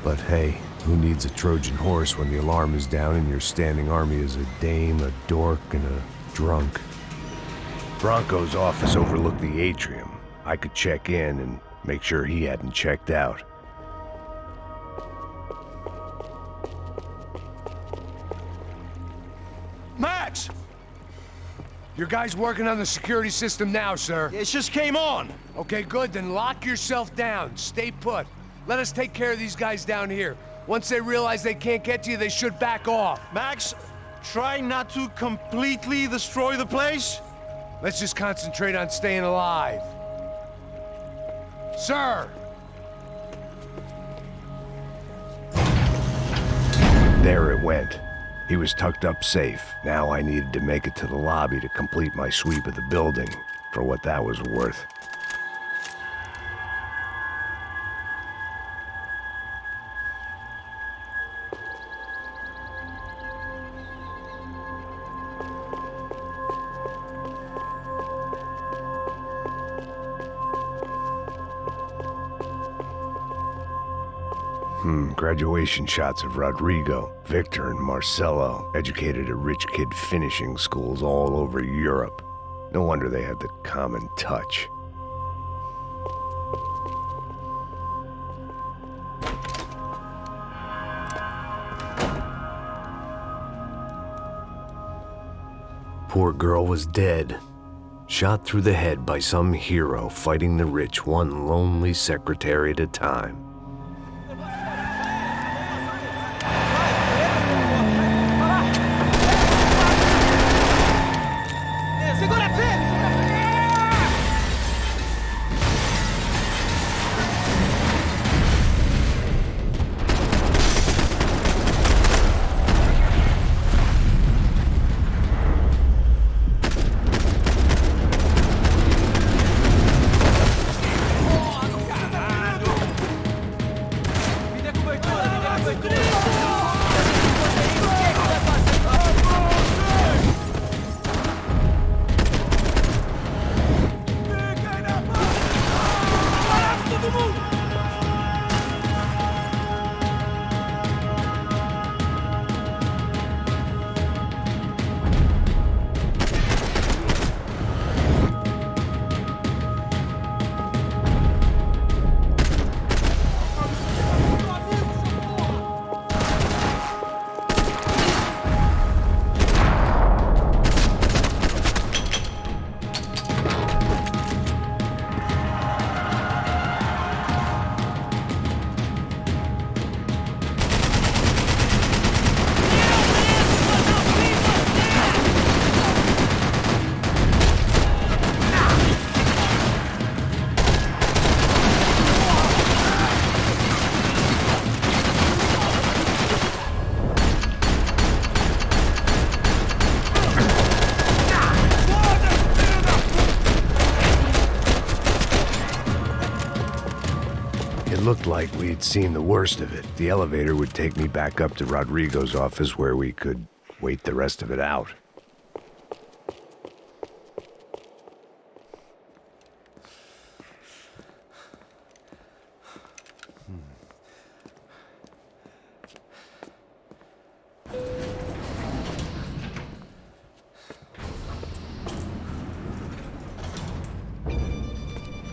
But hey, who needs a Trojan horse when the alarm is down and your standing army is a dame, a dork, and a drunk? Bronco's office overlooked the atrium. I could check in and make sure he hadn't checked out. Max! Your guy's working on the security system now, sir. It just came on. Okay, good. Then lock yourself down. Stay put. Let us take care of these guys down here. Once they realize they can't get to you, they should back off. Max, try not to completely destroy the place. Let's just concentrate on staying alive. Sir! There it went. He was tucked up safe. Now I needed to make it to the lobby to complete my sweep of the building, for what that was worth. Graduation shots of Rodrigo, Victor, and Marcelo, educated at rich kid finishing schools all over Europe. No wonder they had the common touch. Poor girl was dead. Shot through the head by some hero fighting the rich one lonely secretary at a time. Looked like we'd seen the worst of it. The elevator would take me back up to Rodrigo's office where we could wait the rest of it out.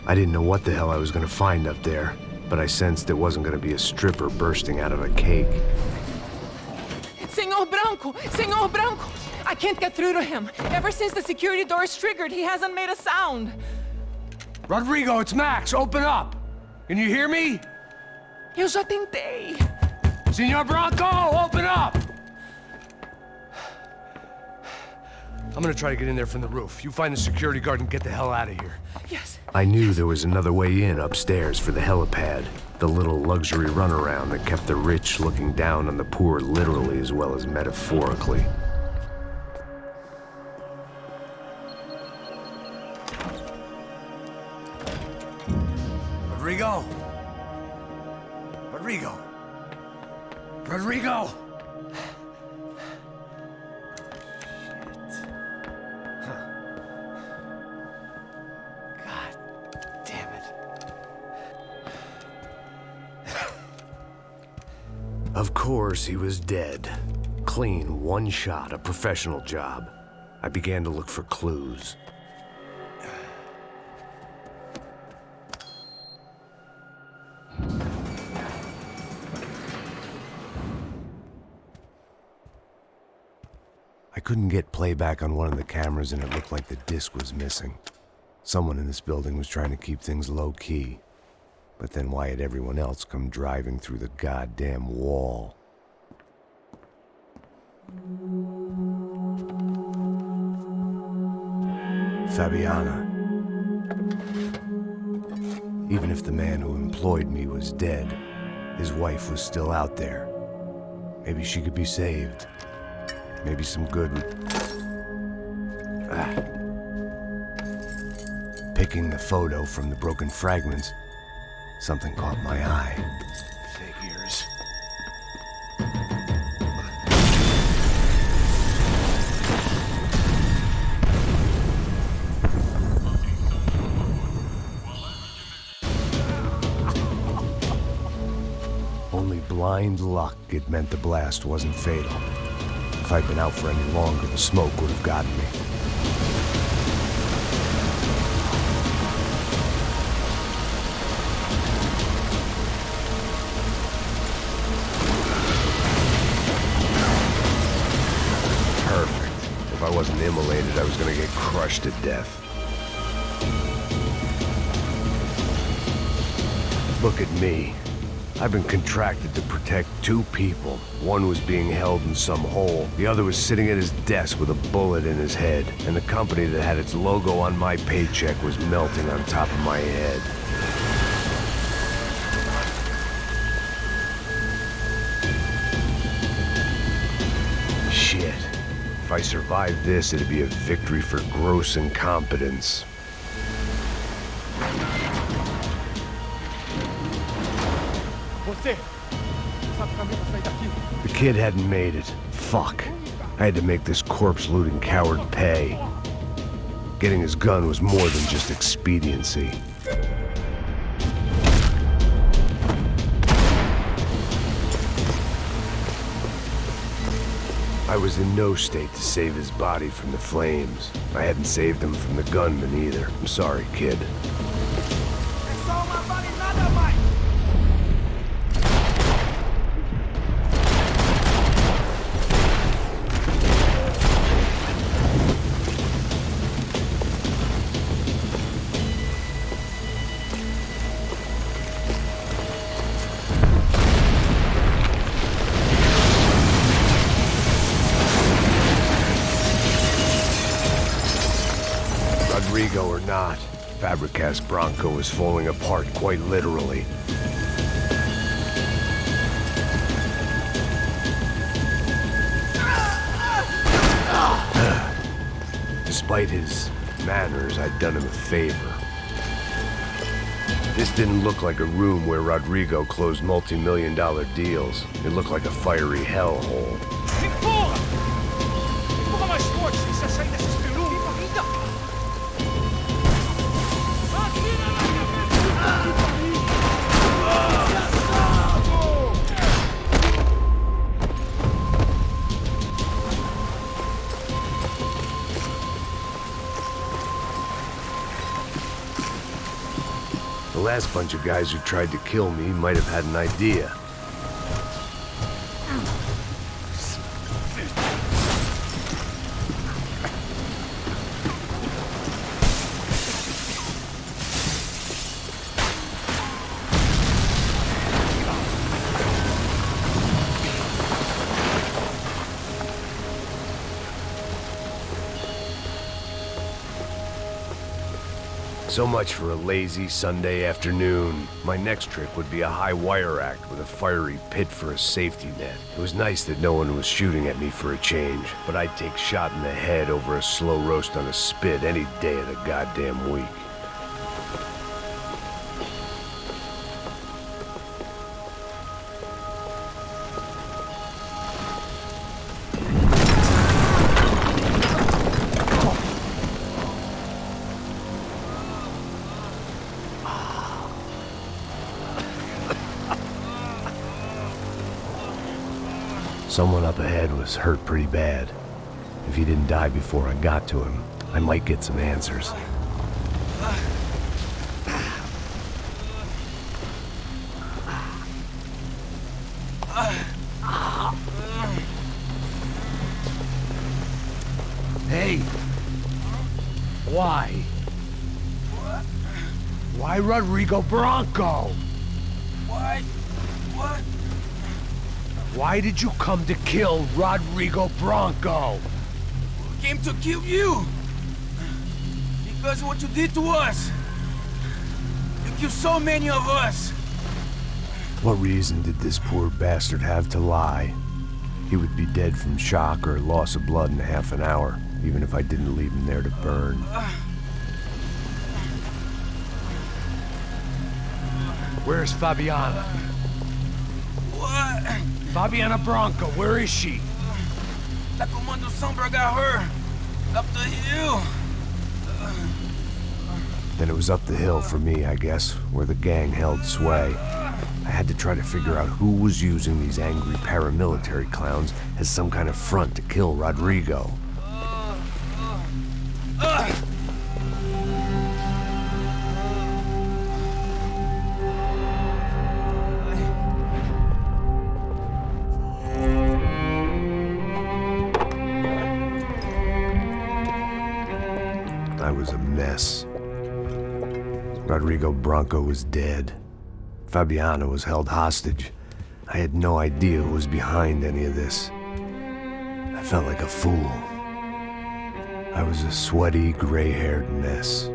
I didn't know what the hell I was gonna find up there, but I sensed it wasn't gonna be a stripper bursting out of a cake. Senor Bronco! Senor Bronco! I can't get through to him. Ever since the security door is triggered, he hasn't made a sound. Rodrigo, it's Max. Open up. Can you hear me? Eu já tentei. Senor Bronco, open up! I'm gonna try to get in there from the roof. You find the security guard and get the hell out of here. Yes. I knew there was another way in upstairs for the helipad, the little luxury runaround that kept the rich looking down on the poor literally as well as metaphorically. Rodrigo! Rodrigo! Rodrigo! Of course, he was dead. Clean, one shot, a professional job. I began to look for clues. I couldn't get playback on one of the cameras and it looked like the disc was missing. Someone in this building was trying to keep things low-key. But then why had everyone else come driving through the goddamn wall? Fabiana. Even if the man who employed me was dead, his wife was still out there. Maybe she could be saved. Maybe some good would... Picking the photo from the broken fragments, something caught my eye. Figures. Only blind luck it meant the blast wasn't fatal. If I'd been out for any longer, the smoke would have gotten me. If I wasn't immolated, I was gonna get crushed to death. Look at me. I've been contracted to protect two people. One was being held in some hole. The other was sitting at his desk with a bullet in his head. And the company that had its logo on my paycheck was melting on top of my head. Shit. If I survived this, it'd be a victory for gross incompetence. The kid hadn't made it. Fuck. I had to make this corpse-looting coward pay. Getting his gun was more than just expediency. I was in no state to save his body from the flames. I hadn't saved him from the gunman either. I'm sorry, kid. Rodrigo or not, Fabricast Bronco is falling apart quite literally. Despite his manners, I'd done him a favor. This didn't look like a room where Rodrigo closed multi-million-dollar deals. It looked like a fiery hellhole. Empurra mais forte, sem sair dessa espelunca. The last bunch of guys who tried to kill me might have had an idea. So much for a lazy Sunday afternoon. My next trick would be a high wire act with a fiery pit for a safety net. It was nice that no one was shooting at me for a change, but I'd take shot in the head over a slow roast on a spit any day of the goddamn week. Someone up ahead was hurt pretty bad. If he didn't die before I got to him, I might get some answers. Hey! Why? Why Rodrigo Bronco? Why? What? Why did you come to kill Rodrigo Bronco? We came to kill you! Because of what you did to us! You killed so many of us! What reason did this poor bastard have to lie? He would be dead from shock or loss of blood in half an hour, even if I didn't leave him there to burn. Where's Fabiana? What? Fabiana Bronco, where is she? La Comando Sombra got her! Up the hill! Then it was up the hill for me, I guess, where the gang held sway. I had to try to figure out who was using these angry paramilitary clowns as some kind of front to kill Rodrigo. I was a mess. Rodrigo Bronco was dead. Fabiana was held hostage. I had no idea who was behind any of this. I felt like a fool. I was a sweaty, gray-haired mess.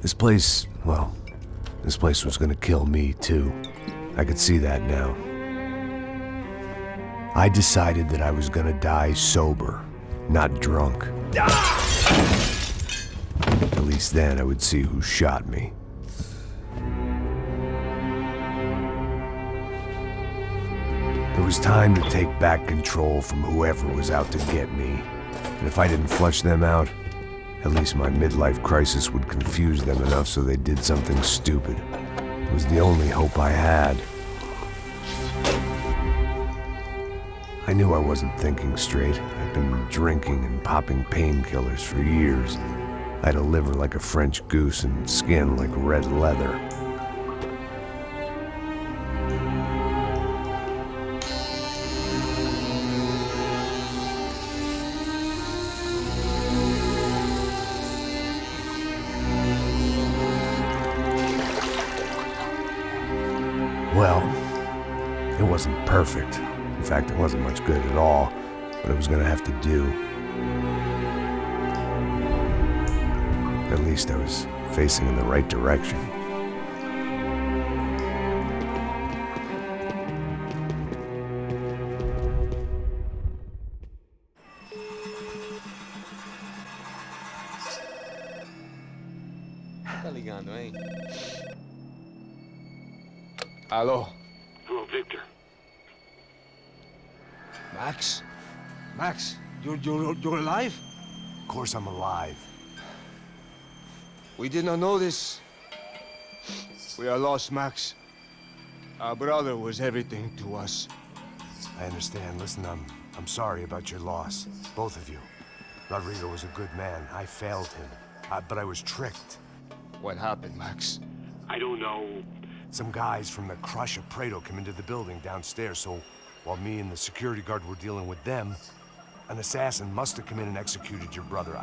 This place was gonna kill me too. I could see that now. I decided that I was gonna die sober, not drunk. At least then I would see who shot me. There was time to take back control from whoever was out to get me. And if I didn't flush them out, at least my midlife crisis would confuse them enough so they did something stupid. It was the only hope I had. I knew I wasn't thinking straight. I'd been drinking and popping painkillers for years. I had a liver like a French goose and skin like red leather. Well, it wasn't perfect. In fact, it wasn't much good at all, but it was gonna have to do. At least I was facing in the right direction. Tá ligando, hein? Alô? Hello, Victor. Max? Max, you're alive? Of course I'm alive. We did not know this. We are lost, Max. Our brother was everything to us. I understand. Listen, I'm sorry about your loss. Both of you. Rodrigo was a good man. I failed him. But I was tricked. What happened, Max? I don't know. Some guys from the Crush of Prado came into the building downstairs, so while me and the security guard were dealing with them, an assassin must have come in and executed your brother.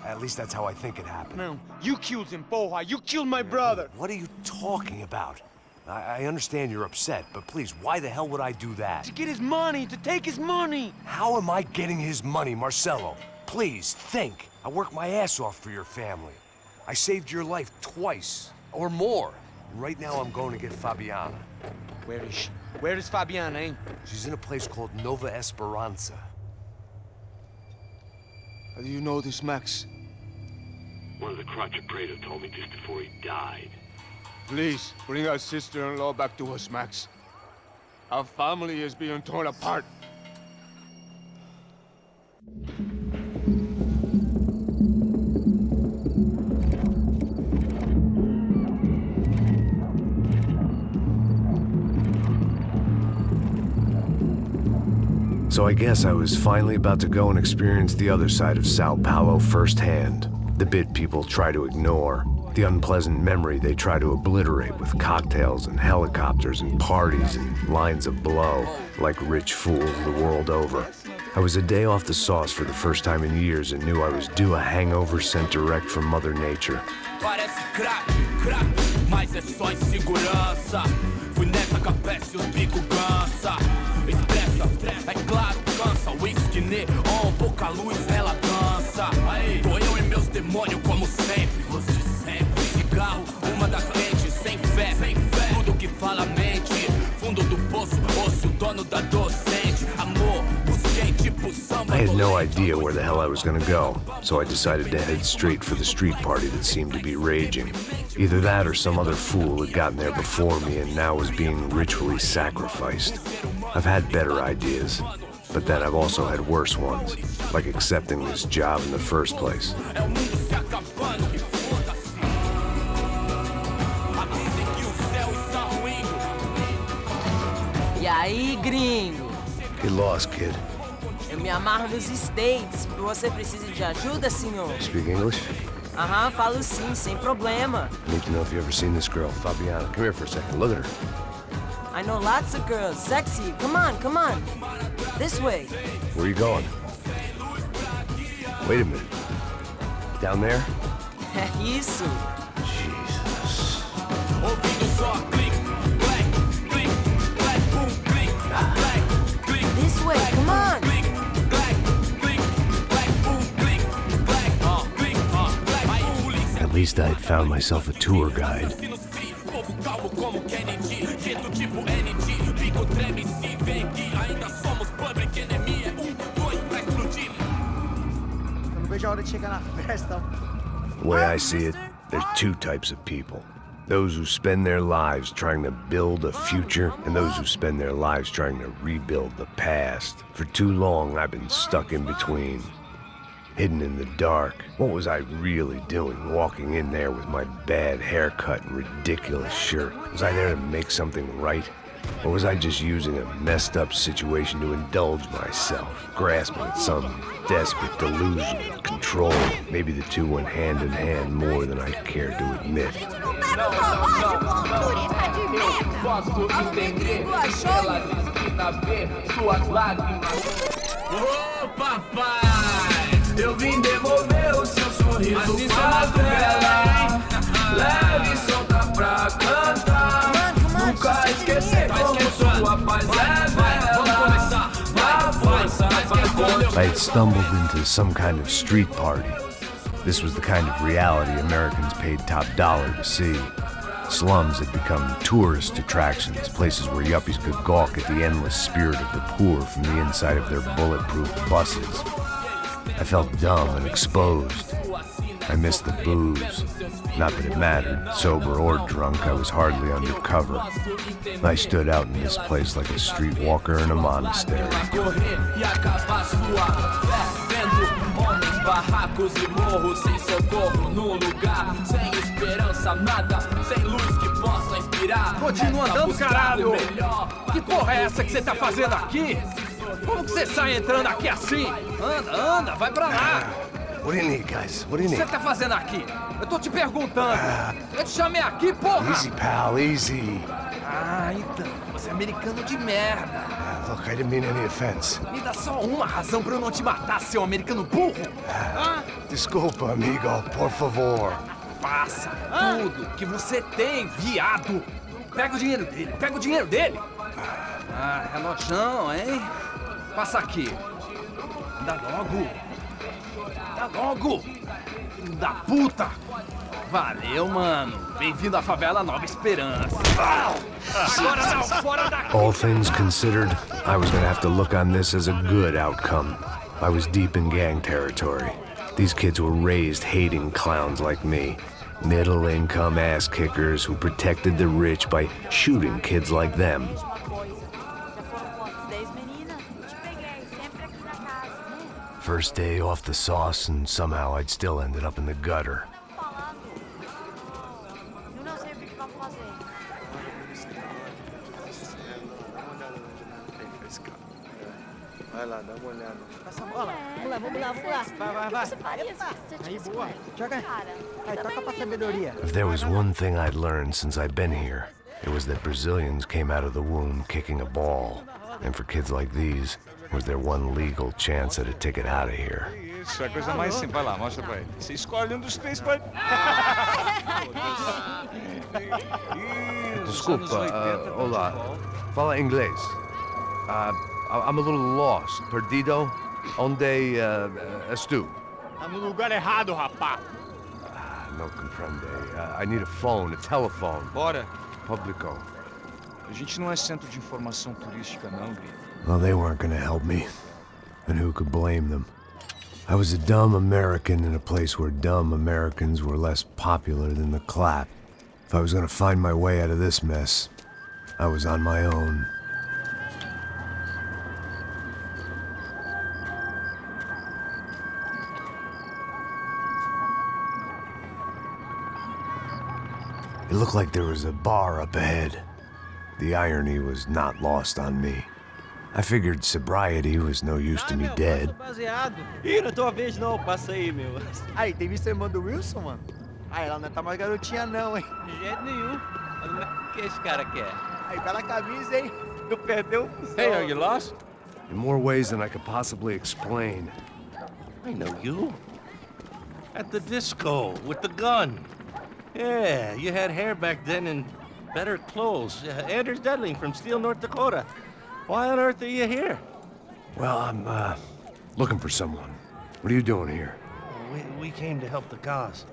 At least that's how I think it happened. No, you killed him, Porra. You killed my brother. What are you talking about? I understand you're upset, but please, why the hell would I do that? To get his money, to take his money. How am I getting his money, Marcelo? Please, think. I worked my ass off for your family. I saved your life twice, or more. And right now I'm going to get Fabiana. Where is she? Where is Fabiana, eh? She's in a place called Nova Esperanza. How do you know this, Max? One of the Crotcher Prater told me just before he died. Please, bring our sister-in-law back to us, Max. Our family is being torn apart. So I guess I was finally about to go and experience the other side of Sao Paulo firsthand. The bit people try to ignore. The unpleasant memory they try to obliterate with cocktails and helicopters and parties and lines of blow, like rich fools the world over. I was a day off the sauce for the first time in years and knew I was due a hangover sent direct from Mother Nature. Parece crack, crack, mas é só insegurança. Fui nessa capete, os bico cansa. Expressa, é claro, cansa. Whisky, neon, pouca luz, ela dança. Tô eu e meus demônios como sempre. Os de sempre. Cigarro, uma da frente, sem fé. Tudo que fala mente. Fundo do poço, osso, dono da docente. Amor, busquei tipo samba. I had no idea where the hell I was gonna go, so I decided to head straight for the street party that seemed to be raging. Either that or some other fool had gotten there before me and now was being ritually sacrificed. I've had better ideas, but then I've also had worse ones, like accepting this job in the first place. E aí, gringo? Get lost, kid. Eu me amarro nos States. Você precisa de ajuda, senhor? Speak English? Aham, falo sim, sem problema. I need to know if you've ever seen this girl, Fabiana. Come here for a second. Look at her. I know lots of girls. Sexy. Come on, come on. This way. Where are you going? Wait a minute. Down there? Isso. Jesus. This way, come on. At least I'd found myself a tour guide. The way I see it, there's two types of people. Those who spend their lives trying to build a future, and those who spend their lives trying to rebuild the past. For too long, I've been stuck in between. Hidden in the dark. What was I really doing walking in there with my bad haircut and ridiculous shirt? Was I there to make something right? Or was I just using a messed up situation to indulge myself, grasping at some desperate delusion of control? Maybe the two went hand in hand more than I cared to admit. Ô, papai, eu vim devolver o seu sorriso favela. Leve e solta pra cantar. Nunca esquecer como sua paz é bela. Na força, I had stumbled into some kind of street party. This was the kind of reality Americans paid top dollar to see. Slums had become tourist attractions, places where yuppies could gawk at the endless spirit of the poor from the inside of their bulletproof buses. I felt dumb and exposed. I missed the booze. Not that it mattered. Sober or drunk, I was hardly undercover. I stood out in this place like a streetwalker in a monastery. Barracos e morros sem socorro num lugar sem esperança, nada, sem luz que possa inspirar. Continua andando, caralho! Que porra é essa que você tá fazendo aqui? Como que você sai entrando aqui assim? Anda, anda, vai pra lá! What do you need, guys? What do you O que need? você tá fazendo aqui? Eu tô te perguntando. Eu te chamei aqui, porra! Easy, pal, easy. Ah, então, você é americano de merda. Look, I didn't mean any offense. Me dá só uma razão pra eu não te matar, seu americano burro. Desculpa, amigo, por favor. Passa tudo que você tem, viado. Pega o dinheiro dele, pega o dinheiro dele. Ah, relojão, hein? Passa aqui. Anda logo. Tá logo! Filho da puta! Valeu, mano. Bem-vindo à favela Nova Esperança. Agora não, fora daqui! All things considered, I was gonna have to look on this as a good outcome. I was deep in gang territory. These kids were raised hating clowns like me. Middle-income ass-kickers who protected the rich by shooting kids like them. First day off the sauce, and somehow I'd still ended up in the gutter. Vai lá, dá uma olhada. Passa a bola. Vamos lá, vamos lá, vamos lá. Vai. Você faria se você Aí, tivesse boa. Joga. Aí, toca pra sabedoria. If there was one thing I'd learned since I'd been here, it was that Brazilians came out of the womb kicking a ball. And for kids like these, was their one legal chance at a ticket out of here. Isso, é a coisa mais simples. Vai lá, mostra pra ele. Você escolhe um dos três pra... Desculpa, olá. Fala inglês. I'm a little lost. Perdido? Onde és tu? Tá no lugar errado, rapá. No comprende. I need a phone, a telephone. Bora. Publico. A gente não é centro de informação turística, não, Gui. Well, they weren't gonna help me. And who could blame them? I was a dumb American in a place where dumb Americans were less popular than the clap. If I was gonna find my way out of this mess, I was on my own. It looked like there was a bar up ahead. The irony was not lost on me. I figured sobriety was no use to me dead. Ih, não é tua vez não, passa aí, meu. Aí, tem visto a irmã do Wilson, mano? Ah, ela não tá mais garotinha não, hein? De jeito nenhum. O que esse cara quer? Aí, tá na camisa, hein? Não perdeu o Hey, are you lost? In more ways than I could possibly explain. I know you. At the disco, with the gun. Yeah, you had hair back then and better clothes. Anders Dudley from Steele, North Dakota. Why on earth are you here? Well, I'm, looking for someone. What are you doing here? We came to help the cause.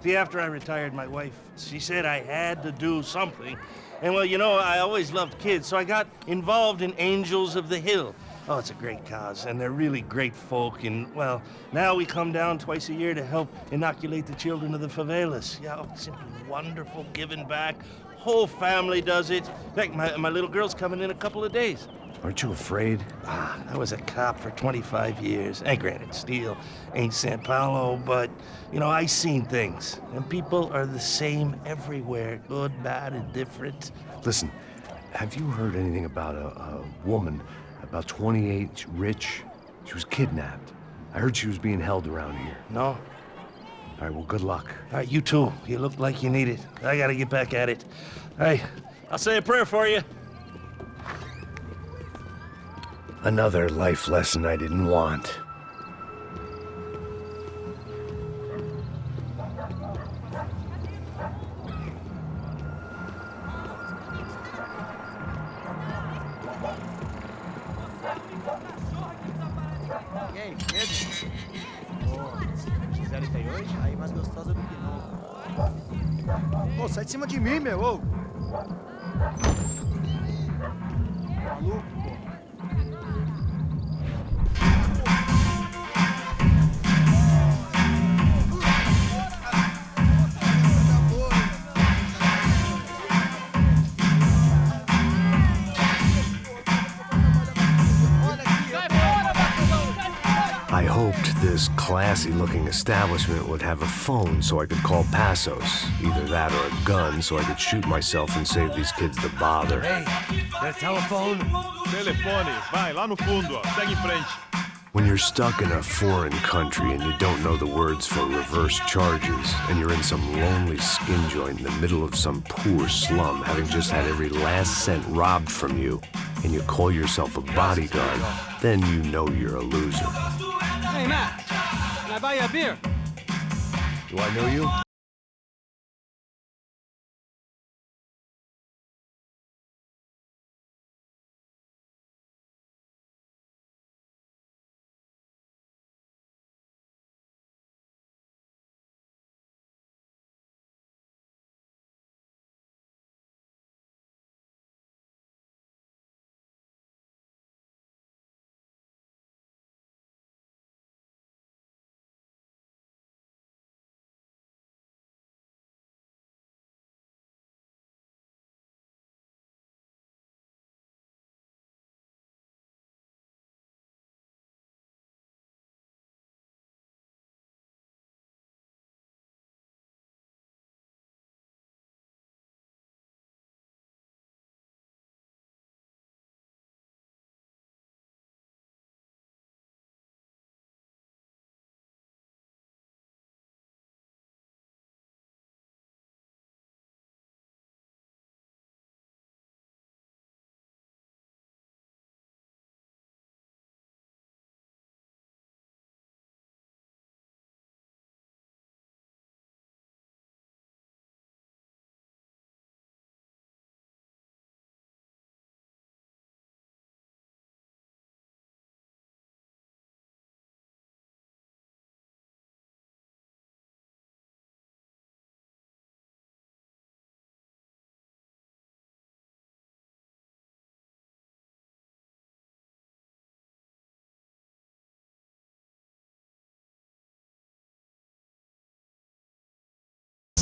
See, after I retired, my wife, she said I had to do something. And well, you know, I always loved kids, so I got involved in Angels of the Hill. Oh, it's a great cause, and they're really great folk. And, well, now we come down twice a year to help inoculate the children of the favelas. Yeah, oh, simply wonderful giving back. Whole family does it. In fact, my little girl's coming in a couple of days. Aren't you afraid? I was a cop for 25 years. And granted, Steele ain't San Paulo, but, you know, I seen things. And people are the same everywhere, good, bad, and different. Listen, have you heard anything about a woman, about 28, rich? She was kidnapped. I heard she was being held around here. No. All right, well, good luck. All right, you too. You look like you need it. I gotta get back at it. Hey, I'll say a prayer for you. Another life lesson I didn't want. E aí, Pedro? Pô, quiserem ter hoje, aí mais gostosa do que não. Pô, sai de cima de mim, meu, ô! Maluco, pô. I hoped this classy-looking establishment would have a phone so I could call Passos. Either that or a gun so I could shoot myself and save these kids the bother. Hey, got a telephone? Telefone, vai, lá no fundo, ó. Segue em frente. When you're stuck in a foreign country and you don't know the words for reverse charges, and you're in some lonely skin joint in the middle of some poor slum, having just had every last cent robbed from you, and you call yourself a bodyguard, then you know you're a loser. Hey, Matt, can I buy you a beer? Do I know you?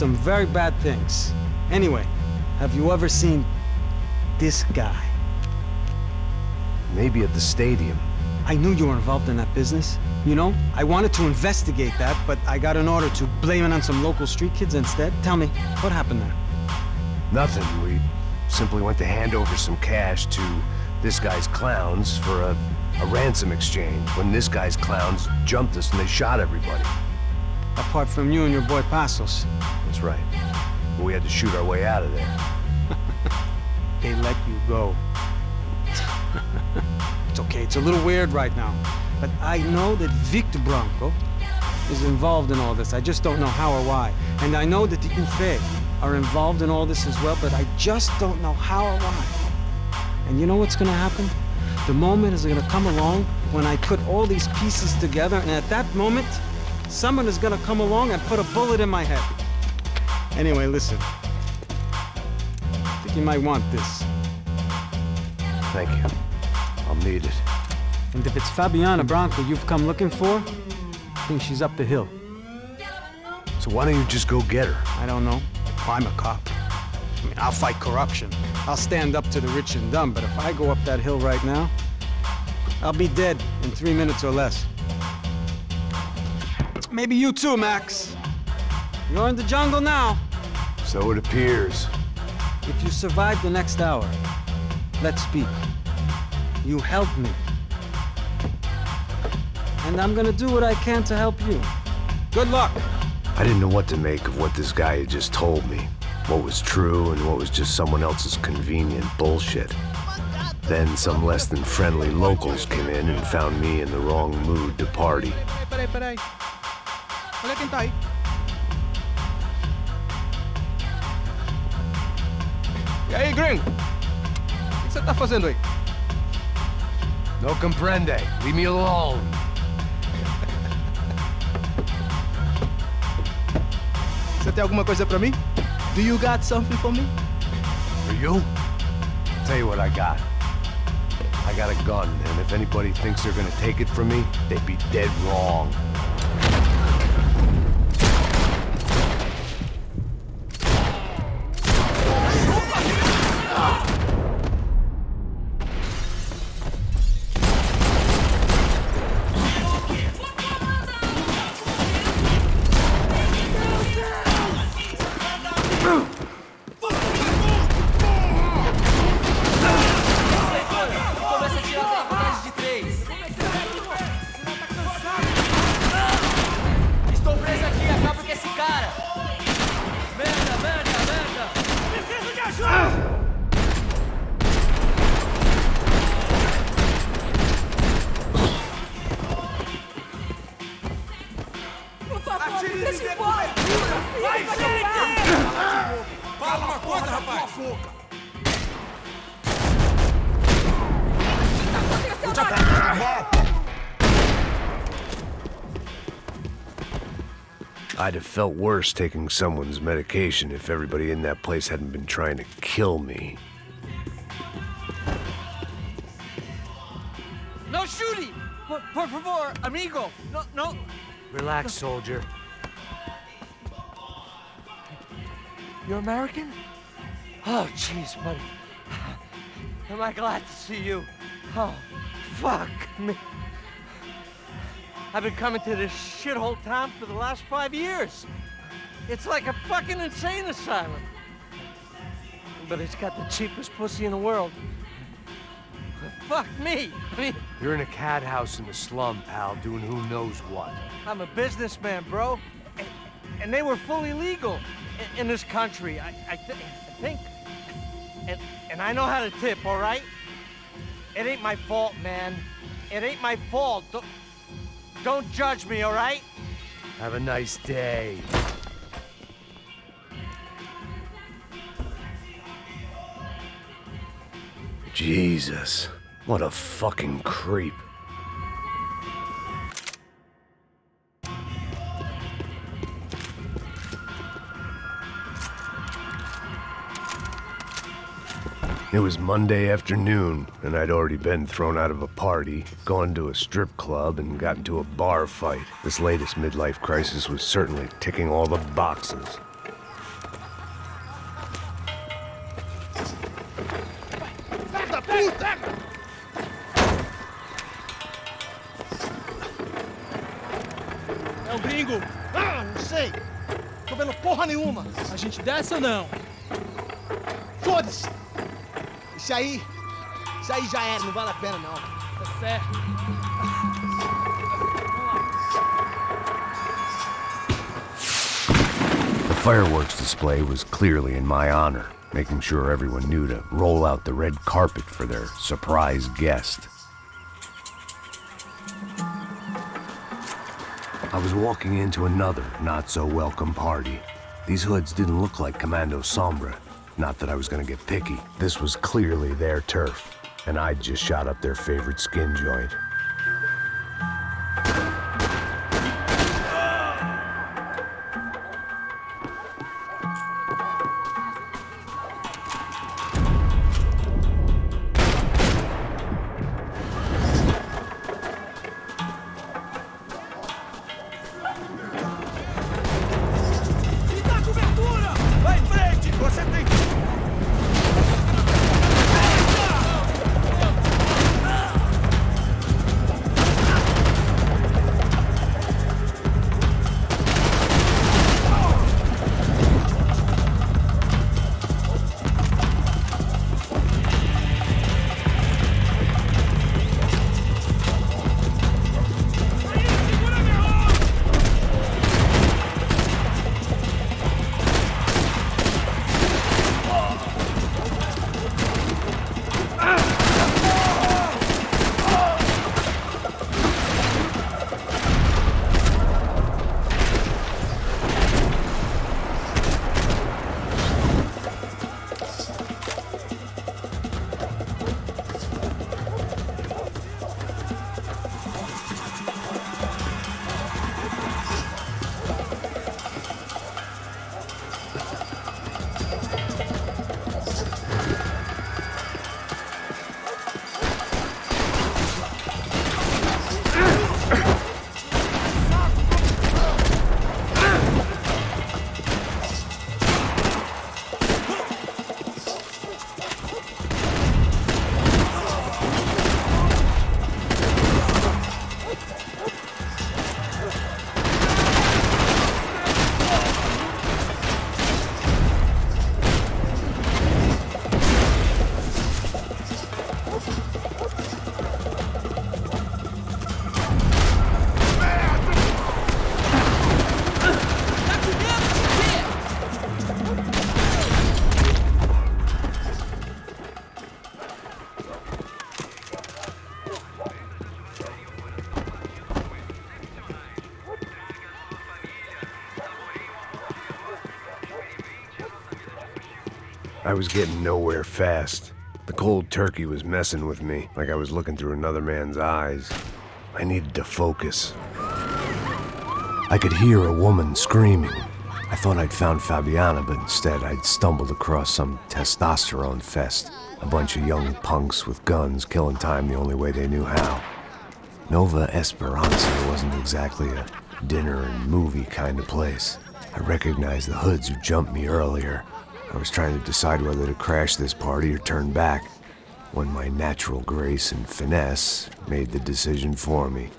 some very bad things. Anyway, have you ever seen this guy? Maybe at the stadium. I knew you were involved in that business. You know, I wanted to investigate that, but I got an order to blame it on some local street kids instead. Tell me, what happened there? Nothing. We simply went to hand over some cash to this guy's clowns for a ransom exchange when this guy's clowns jumped us and they shot everybody. Apart from you and your boy Passos. That's right. But we had to shoot our way out of there. They let you go. It's okay, it's a little weird right now. But I know that Victor Bronco is involved in all this. I just don't know how or why. And I know that the Ufe are involved in all this as well, but I just don't know how or why. And you know what's gonna happen? The moment is gonna come along when I put all these pieces together, and at that moment, someone is gonna come along and put a bullet in my head. Anyway, listen. I think you might want this. Thank you. I'll need it. And if it's Fabiana Bronco you've come looking for, I think she's up the hill. So why don't you just go get her? I don't know. I'm a cop. I mean, I'll fight corruption. I'll stand up to the rich and dumb, but if I go up that hill right now, I'll be dead in 3 minutes or less. Maybe you too, Max. You're in the jungle now. So it appears. If you survive the next hour, let's speak. You helped me. And I'm gonna do what I can to help you. Good luck! I didn't know what to make of what this guy had just told me. What was true and what was just someone else's convenient bullshit. Then some less than friendly locals came in and found me in the wrong mood to party. Peraí. Olha quem tá aí. E aí, gringo? O que você tá fazendo aí? No comprende. Leave me alone. Você tem alguma coisa pra mim? Do you got something for me? For you? Tell you what I got. I got a gun, and if anybody thinks they're gonna take it from me, they'd be dead wrong. I'd have felt worse taking someone's medication if everybody in that place hadn't been trying to kill me. No shooting! Por favor, amigo! No. Relax, soldier. You're American? Oh, jeez, buddy. Am I glad to see you? Oh, fuck me. I've been coming to this shithole town for the last 5 years. It's like a fucking insane asylum. But it's got the cheapest pussy in the world. Fuck me. I mean, You're in a cat house in the slum, pal, doing who knows what. I'm a businessman, bro. And they were fully legal in this country, I think. And I know how to tip, all right? It ain't my fault, man. It ain't my fault. Don't judge me, all right? Have a nice day. Jesus, what a fucking creep. It was Monday afternoon, and I'd already been thrown out of a party, gone to a strip club, and got into a bar fight. This latest midlife crisis was certainly ticking all the boxes. É o gringo. Ah, não sei. Tô vendo porra nenhuma. A gente desce ou não? Foda-se. Isso aí já era, não vale a pena não. Tá certo. The fireworks display was clearly in my honor, making sure everyone knew to roll out the red carpet for their surprise guest. I was walking into another not-so-welcome party. These hoods didn't look like Commando Sombra. Not that I was gonna get picky. This was clearly their turf, and I'd just shot up their favorite skin joint. I was getting nowhere fast. The cold turkey was messing with me, like I was looking through another man's eyes. I needed to focus. I could hear a woman screaming. I thought I'd found Fabiana, but instead I'd stumbled across some testosterone fest. A bunch of young punks with guns killing time the only way they knew how. Nova Esperanza wasn't exactly a dinner and movie kind of place. I recognized the hoods who jumped me earlier. I was trying to decide whether to crash this party or turn back, when my natural grace and finesse made the decision for me.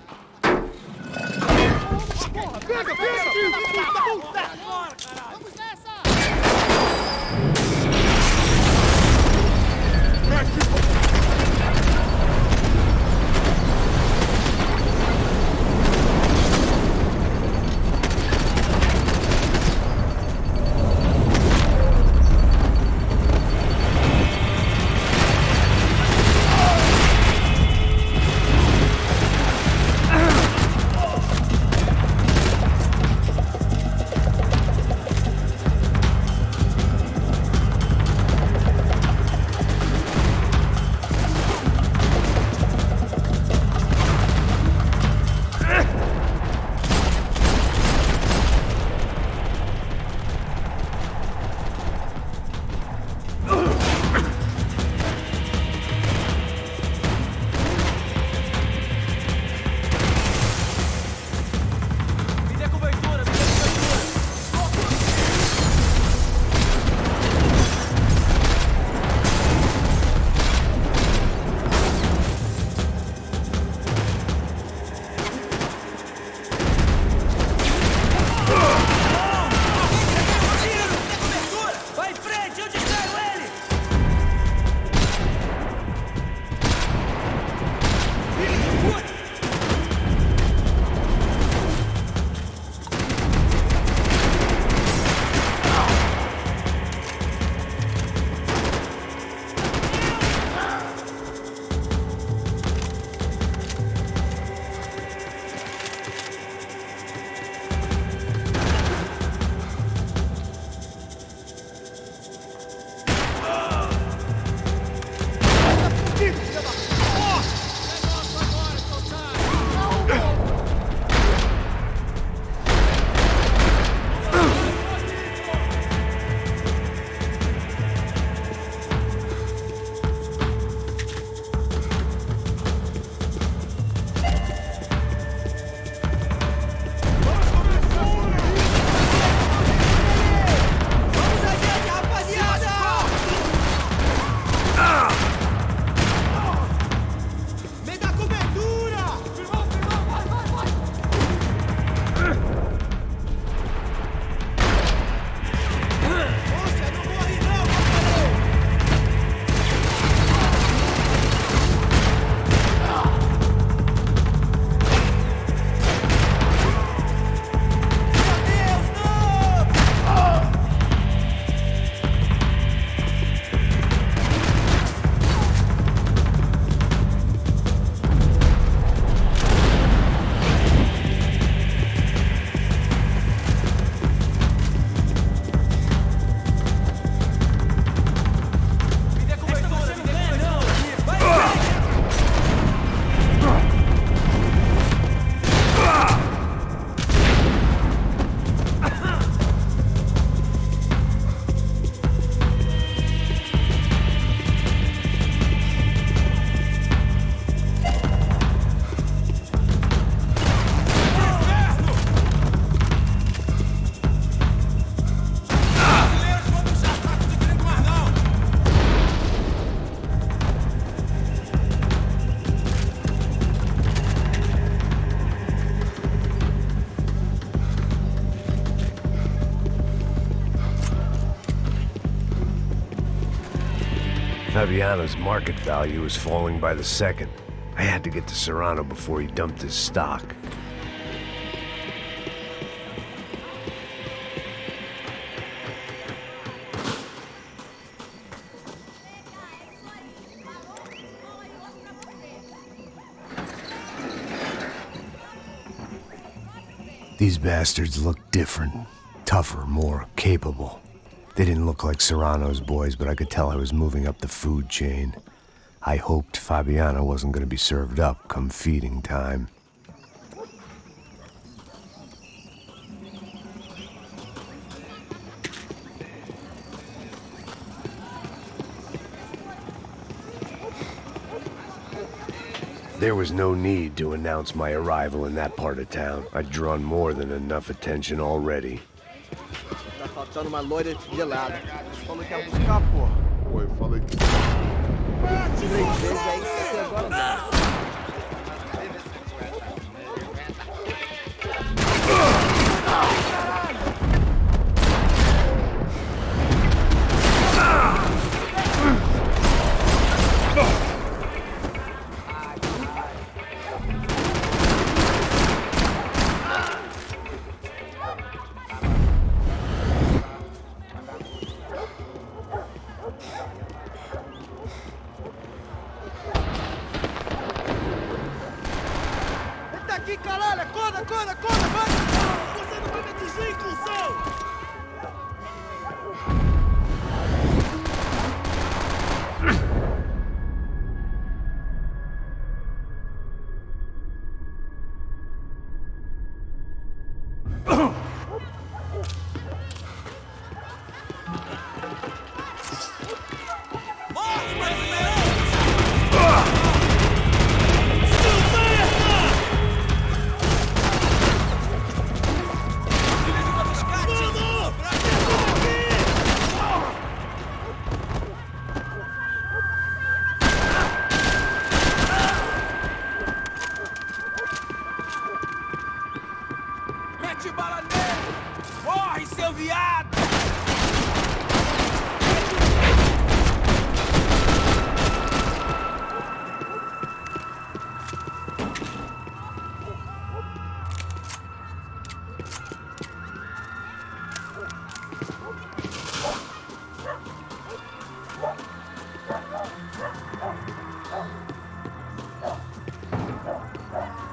Fabiano's market value was falling by the second. I had to get to Serrano before he dumped his stock. These bastards looked different, tougher, more capable. They didn't look like Serrano's boys, but I could tell I was moving up the food chain. I hoped Fabiano wasn't going to be served up come feeding time. There was no need to announce my arrival in that part of town. I'd drawn more than enough attention already. Tá faltando uma loira gelada. Falou que ia buscar, porra. Pô, eu falei que... 3 vezes aí, até agora não.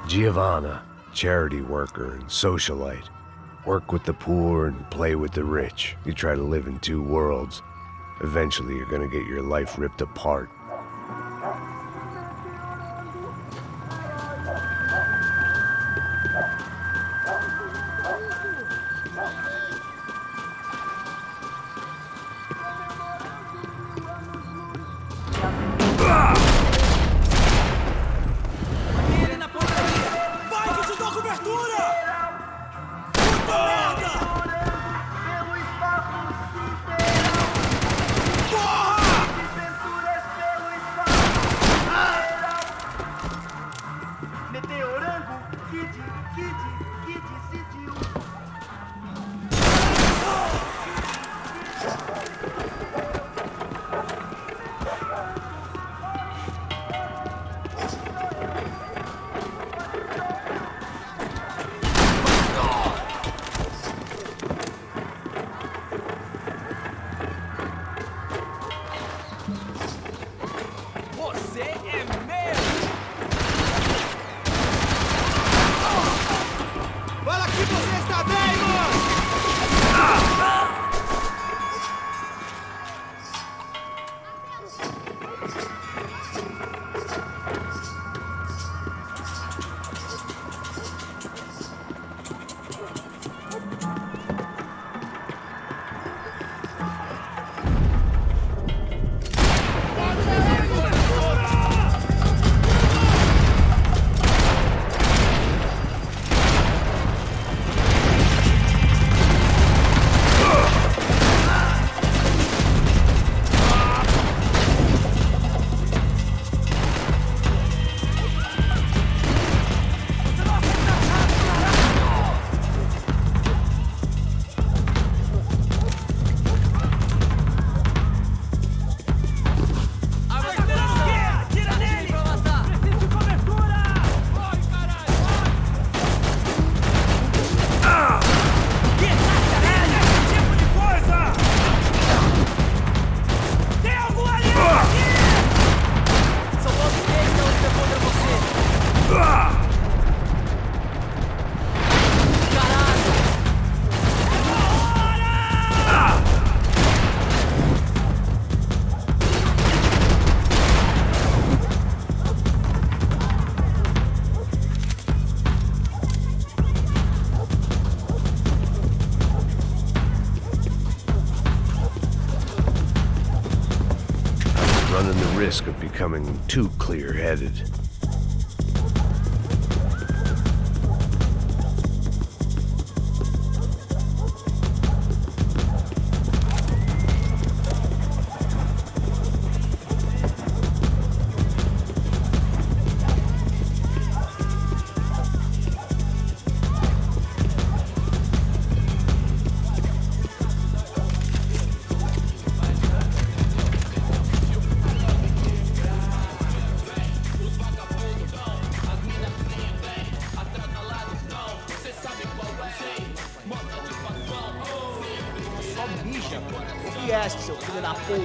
Giovanna, charity worker and socialite. Work with the poor and play with the rich. You try to live in two worlds. Eventually, you're gonna get your life ripped apart. Fala que você está becoming too clear-headed. Seu filho da puta!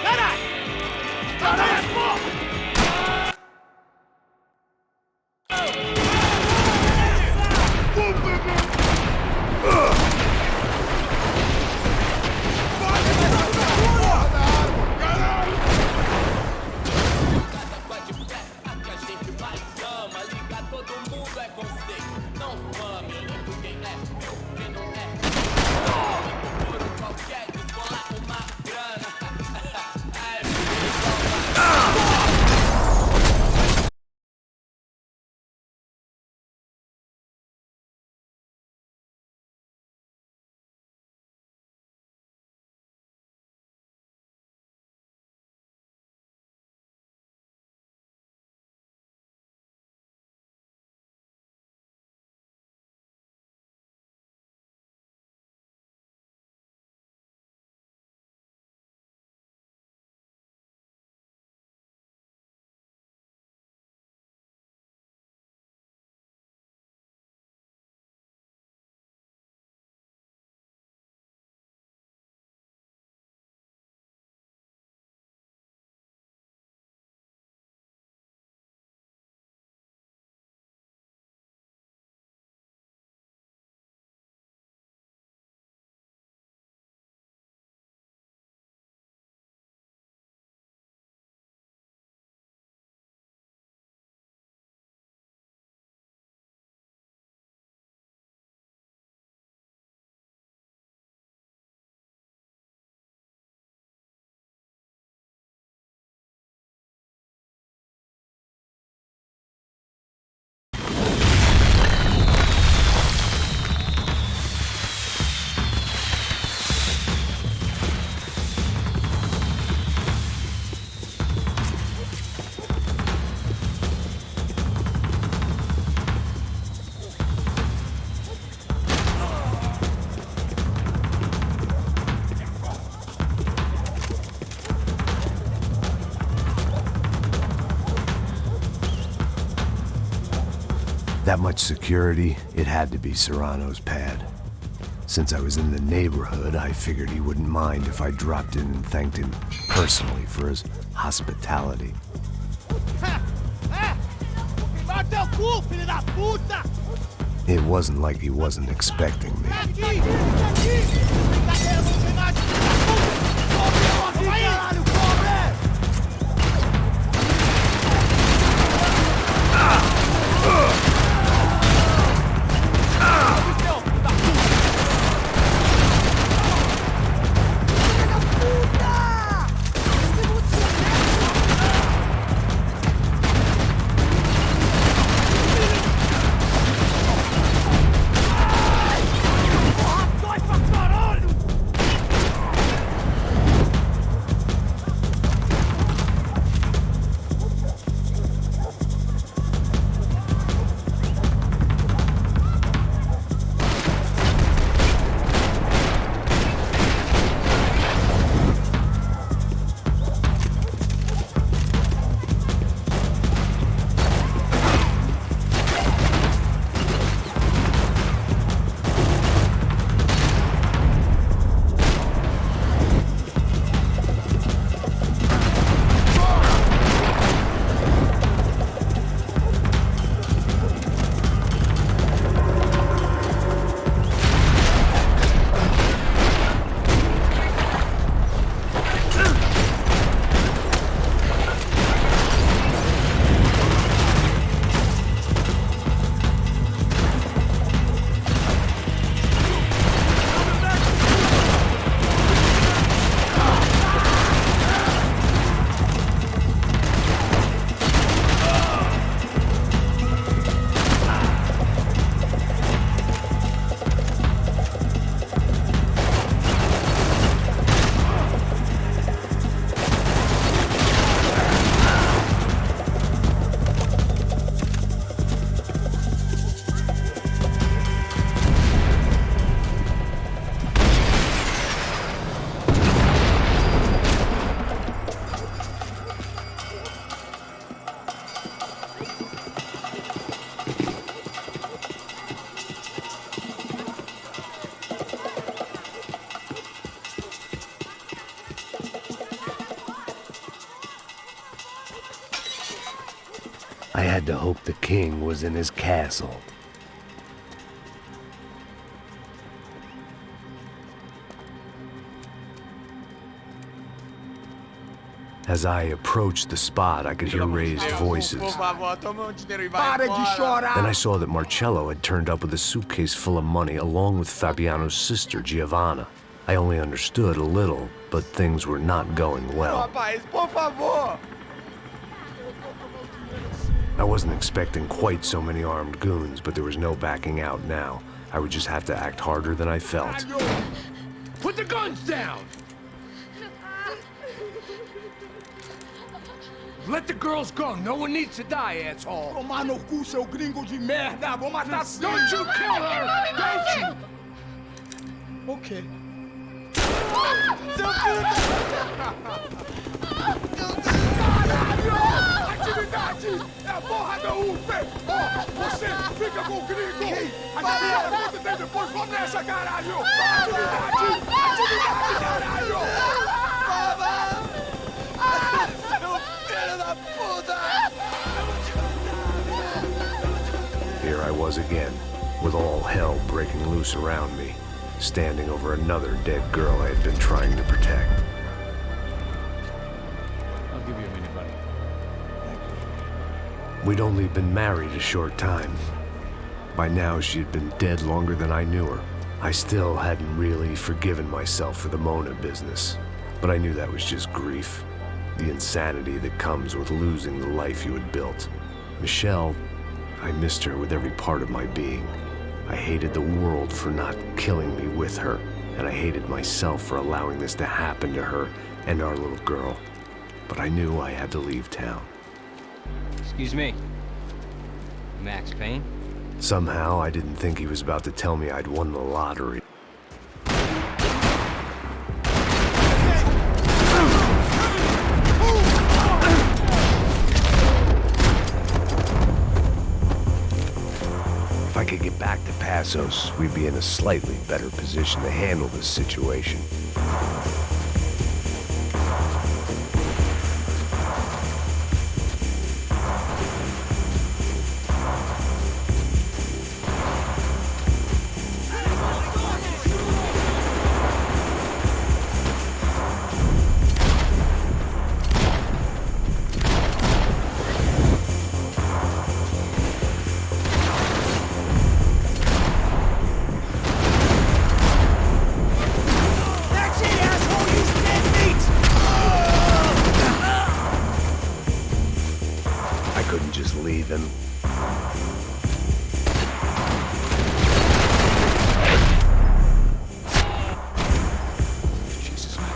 Caralho! Caralho, porra! That much security, it had to be Serrano's pad. Since I was in the neighborhood, I figured he wouldn't mind if I dropped in and thanked him personally for his hospitality. It wasn't like he wasn't expecting me. I had to hope the king was in his castle. As I approached the spot, I could hear raised voices. Then I saw that Marcello had turned up with a suitcase full of money along with Fabiano's sister, Giovanna. I only understood a little, but things were not going well. I wasn't expecting quite so many armed goons, but there was no backing out now. I would just have to act harder than I felt. Put the guns down! Let the girls go. No one needs to die, asshole. Tomar no cu, seu gringo de merda. Vou matar sim. Don't you kill her! Don't you? Okay. Caralho! Atividade! É a porra da UP! Você fica com o gringo! Atividade, quanto tem depois? Vamos nessa, caralho! Atividade! Atividade, caralho! Here I was again, with all hell breaking loose around me, standing over another dead girl I had been trying to protect. I'll give you a minute, buddy. We'd only been married a short time. By now, she had been dead longer than I knew her. I still hadn't really forgiven myself for the Mona business, but I knew that was just grief. The insanity that comes with losing the life you had built. Michelle, I missed her with every part of my being. I hated the world for not killing me with her, and I hated myself for allowing this to happen to her and our little girl. But I knew I had to leave town. Excuse me. Max Payne? Somehow, I didn't think he was about to tell me I'd won the lottery. If I could get back to Passos, we'd be in a slightly better position to handle this situation.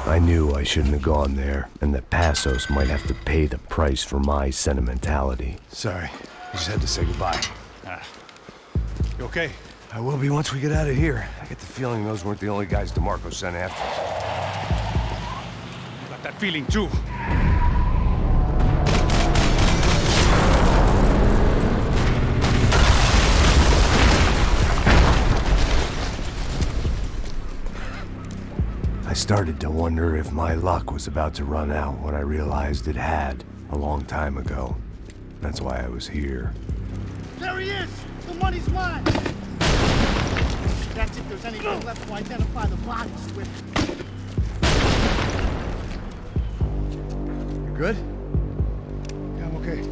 I knew I shouldn't have gone there, and that Passos might have to pay the price for my sentimentality. Sorry, I just had to say goodbye. You okay? I will be once we get out of here. I get the feeling those weren't the only guys DeMarco sent after us. Got that feeling too. I started to wonder if my luck was about to run out when I realized it had, a long time ago. That's why I was here. There he is! The money's mine! That's if there's anything left to identify the bodies with. You good? Yeah, I'm okay.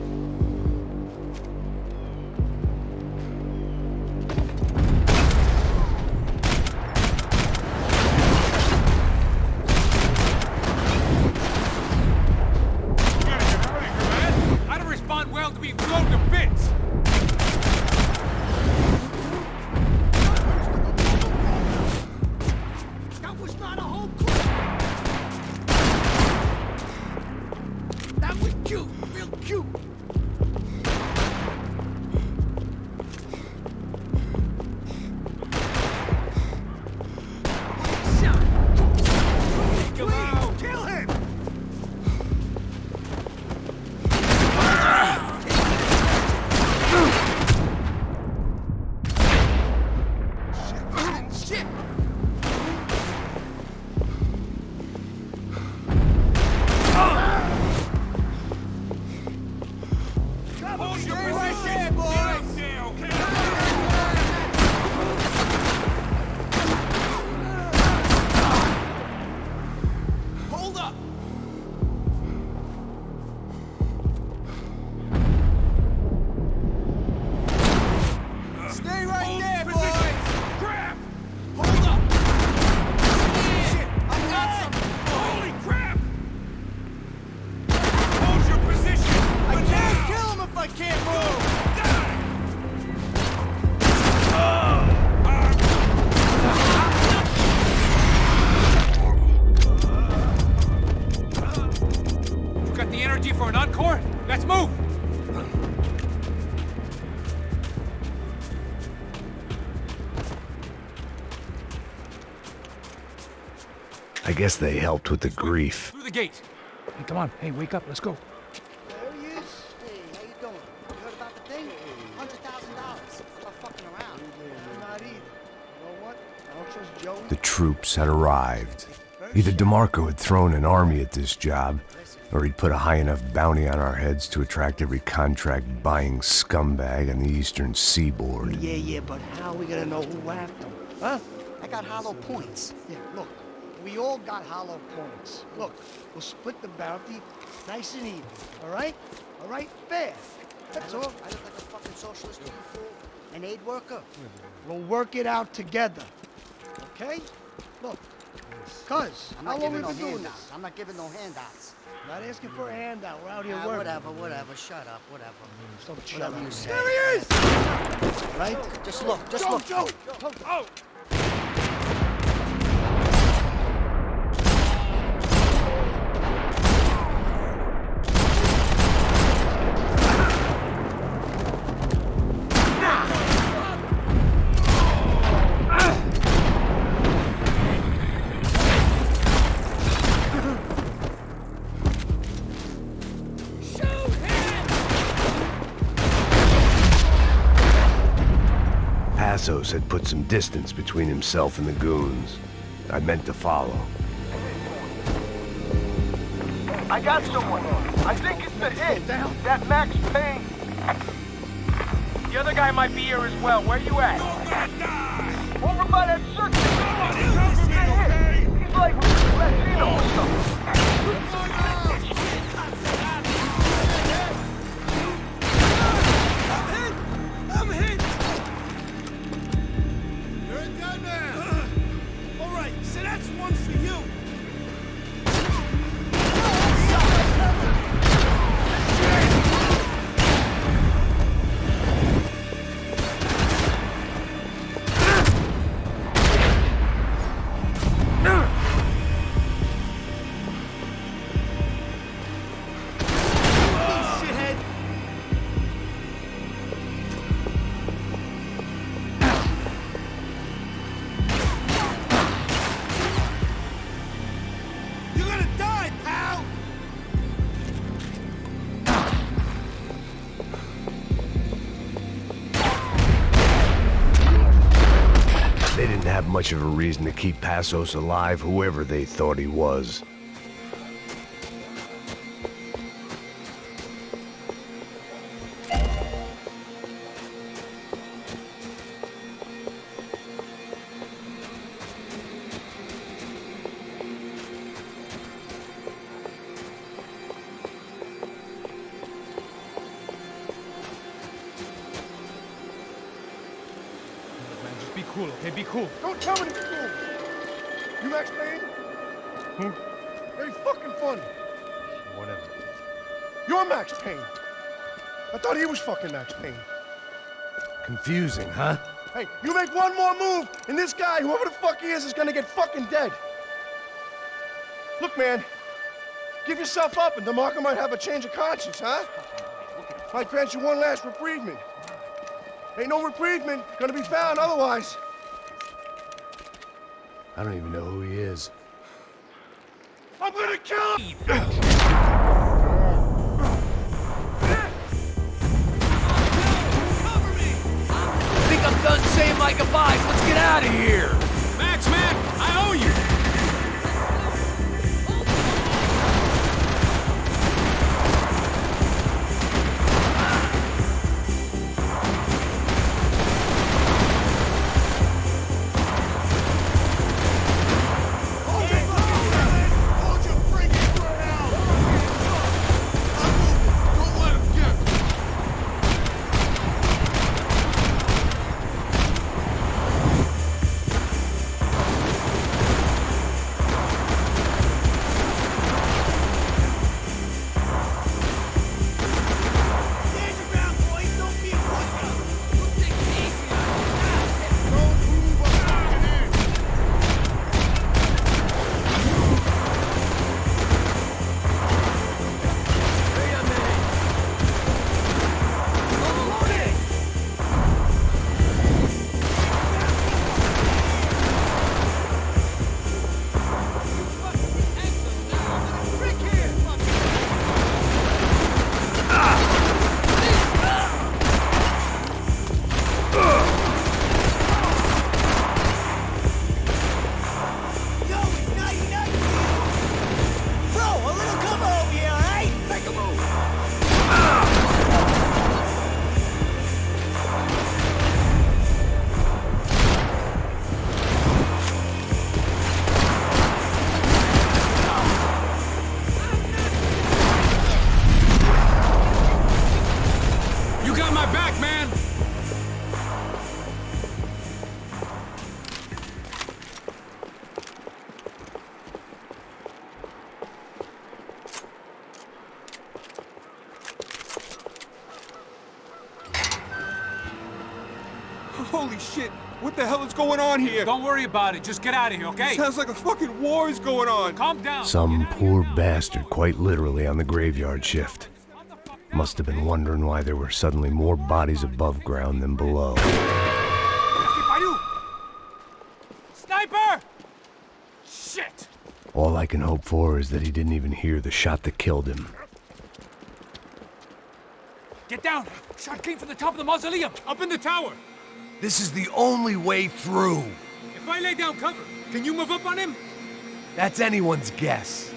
Hold your right there, boys! Hold up! Stay right there, boys! Crap! Hold up! Shit, I got something! Holy crap! Hold your position! I can't kill him if I can't move! You got the energy for an encore? Let's move! I guess they helped with the grief. Through the gate. Hey, come on. Hey, wake up. Let's go. There he is. Hey, how you doing? You heard about the thing? $100,000. I'm not fucking around. I'm not either. You know what? I don't trust Joey. The troops had arrived. Either DeMarco had thrown an army at this job, or he'd put a high enough bounty on our heads to attract every contract-buying scumbag on the eastern seaboard. Yeah, but how are we gonna know who whacked him? Huh? I got hollow points. Yeah, look. We all got hollow points. Look, we'll split the bounty nice and even, all right? All right? Fair. That's all. I look like a fucking socialist, you fool. An aid worker. We'll work it out together, okay? Look, cuz, how long have we been doing this? I'm not giving no handouts. Not asking for a handout. We're out here working. Whatever. Shut up, whatever. Shut up. You say. There he is! Right? Just look, look. Joe! Oh! Passos had put some distance between himself and the goons. I meant to follow. I got someone. I think it's the hit. That Max Payne. The other guy might be here as well. Where you at? Over by that circus. He's like Latino or something. I'm hit. You're a dead man. All right, so that's one for you. Much of a reason to keep Passos alive, whoever they thought he was. Be cool, okay? Be cool. Don't tell me to be cool. You Max Payne? Who? Very fucking funny. Whatever. You're Max Payne. I thought he was fucking Max Payne. Confusing, huh? Hey, you make one more move, and this guy, whoever the fuck he is gonna get fucking dead. Look, man, give yourself up, and DeMarco might have a change of conscience, huh? Might grant you one last reprievement. Ain't no reprievement gonna be found otherwise. I don't even know who he is. I'm gonna kill him! I think I'm done saying my goodbyes. Let's get out of here. Max, man, I owe you. You got my back, man! Holy shit! What the hell is going on here? Don't worry about it. Just get out of here, okay? Sounds like a fucking war is going on. Calm down. Some poor bastard quite literally on the graveyard shift. Must have been wondering why there were suddenly more bodies above ground than below. Sniper! Shit! All I can hope for is that he didn't even hear the shot that killed him. Get down! Shot came from the top of the mausoleum, up in the tower! This is the only way through. If I lay down cover, can you move up on him? That's anyone's guess.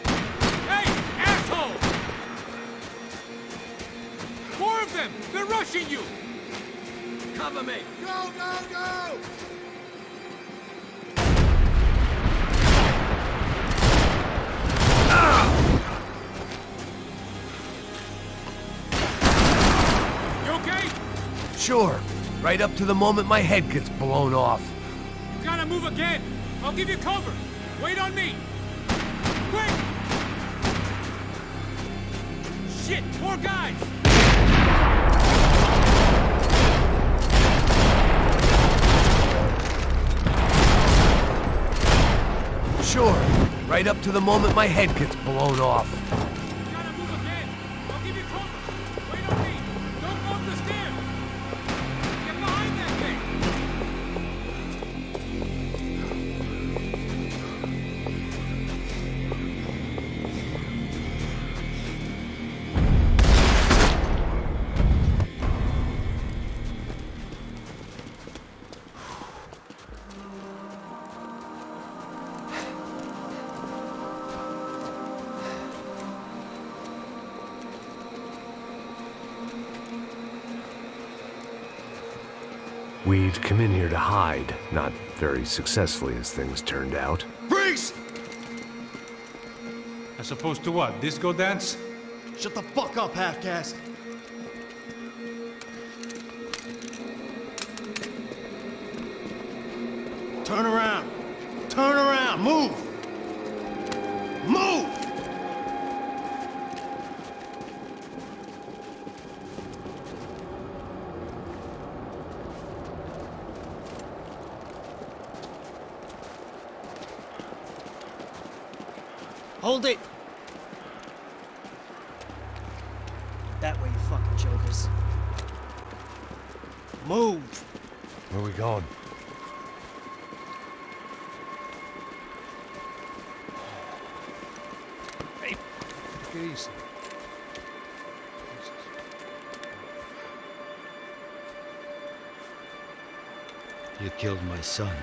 Hey, asshole! More of them! They're rushing you! Cover me! Go, go, go! You okay? Sure. Right up to the moment my head gets blown off. You gotta move again! I'll give you cover! Wait on me! Quick! Shit! More guys! Sure. Right up to the moment my head gets blown off. You gotta move again! I'll give you cover! Wait on me! Don't go up the stairs! Get behind that thing! We'd come in here to hide, not very successfully as things turned out. Freeze! As opposed to what? Disco dance? Shut the fuck up, half-caste. Turn around. Turn around. Move. Move! Hold it! That way, you fucking jokers. Move! Where are we going? Hey, take it easy. You killed my son.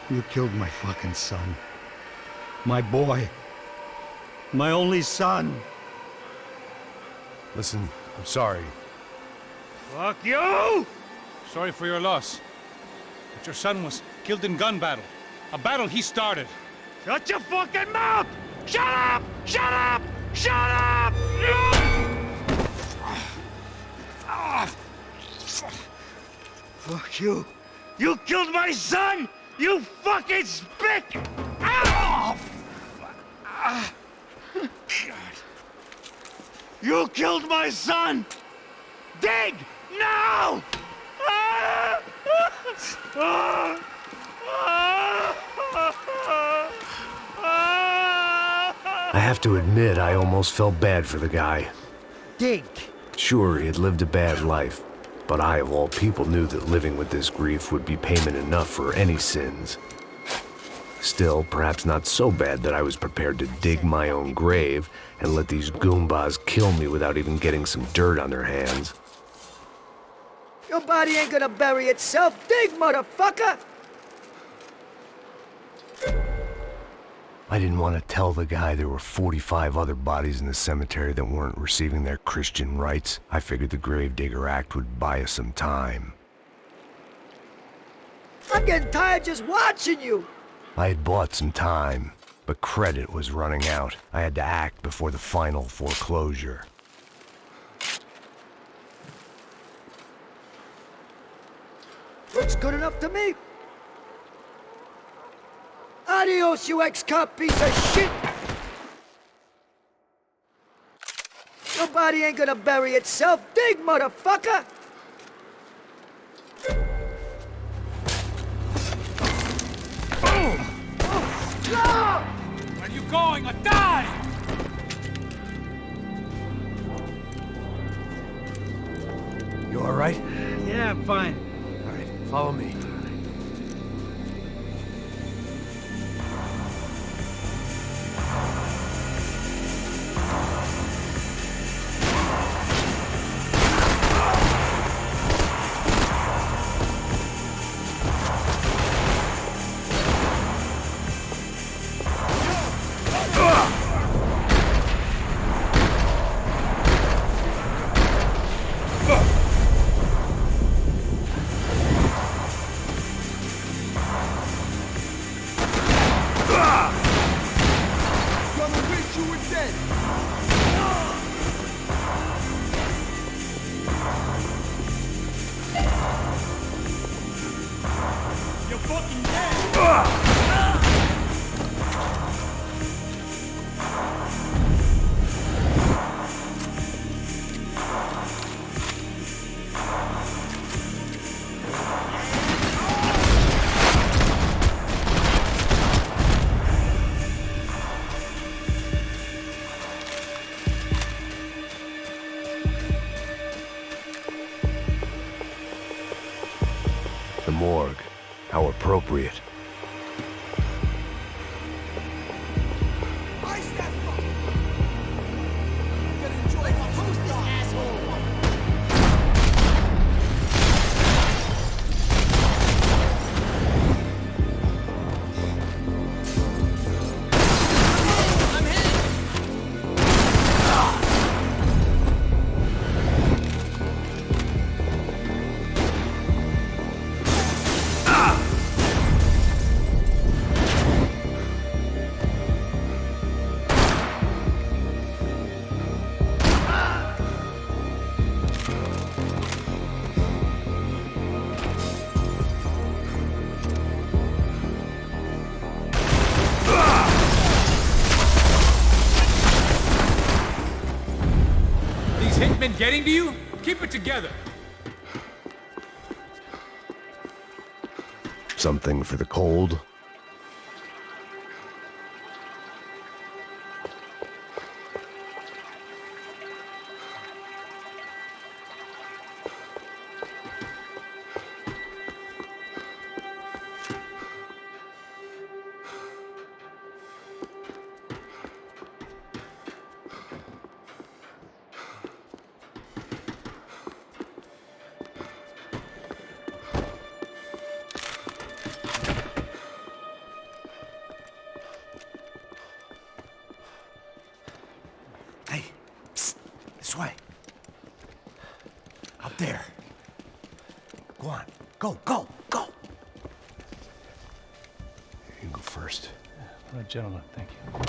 You killed my fucking son. My boy. My only son. Listen, I'm sorry. Fuck you! Sorry for your loss. But your son was killed in gun battle. A battle he started. Shut your fucking mouth! Shut up! Shut up! Shut up! Fuck you! You killed my son! You fucking spick! Ow! You killed my son! Dig! Now! I have to admit, I almost felt bad for the guy. Dig! Sure, he had lived a bad life, but I, of all people, knew that living with this grief would be payment enough for any sins. Still, perhaps not so bad that I was prepared to dig my own grave and let these goombas kill me without even getting some dirt on their hands. Your body ain't gonna bury itself. Dig, motherfucker! I didn't want to tell the guy there were 45 other bodies in the cemetery that weren't receiving their Christian rites. I figured the Gravedigger Act would buy us some time. I'm getting tired just watching you. I had bought some time, but credit was running out. I had to act before the final foreclosure. looks good enough to me. Adios, you ex-cop piece of shit! Your body ain't gonna bury itself. Dig, motherfucker! Where are you going? Or die! You all right? Yeah, I'm fine. All right, follow me. The morgue. How appropriate. Been getting to you? Keep it together. Something for the cold? Hey, psst, this way. Up there. Go on. Go, go, go. You go first. All right, gentlemen, thank you.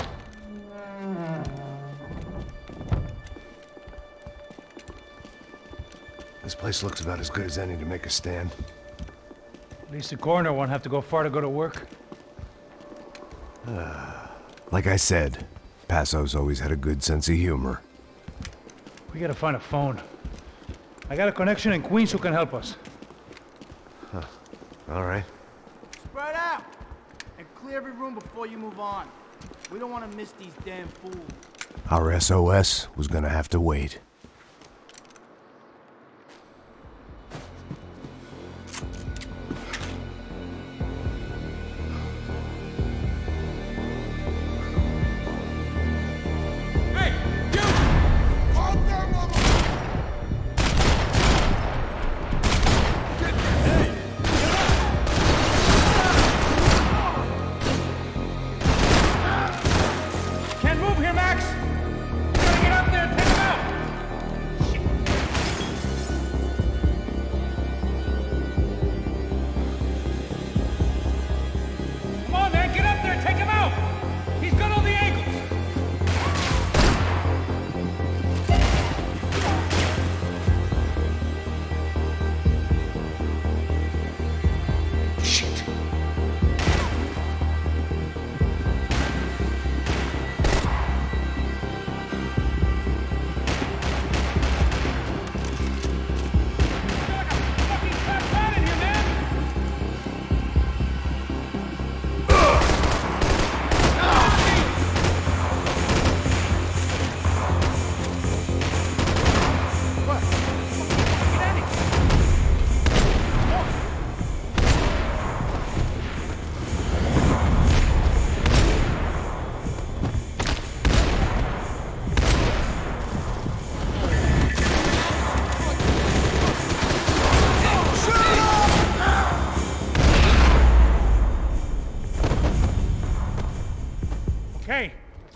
This place looks about as good as any to make a stand. At least the coroner won't have to go far to go to work. Like I said, Passo's always had a good sense of humor. We gotta find a phone. I got a connection in Queens who can help us. Huh. All right. Spread out! And clear every room before you move on. We don't want to miss these damn fools. Our SOS was gonna have to wait.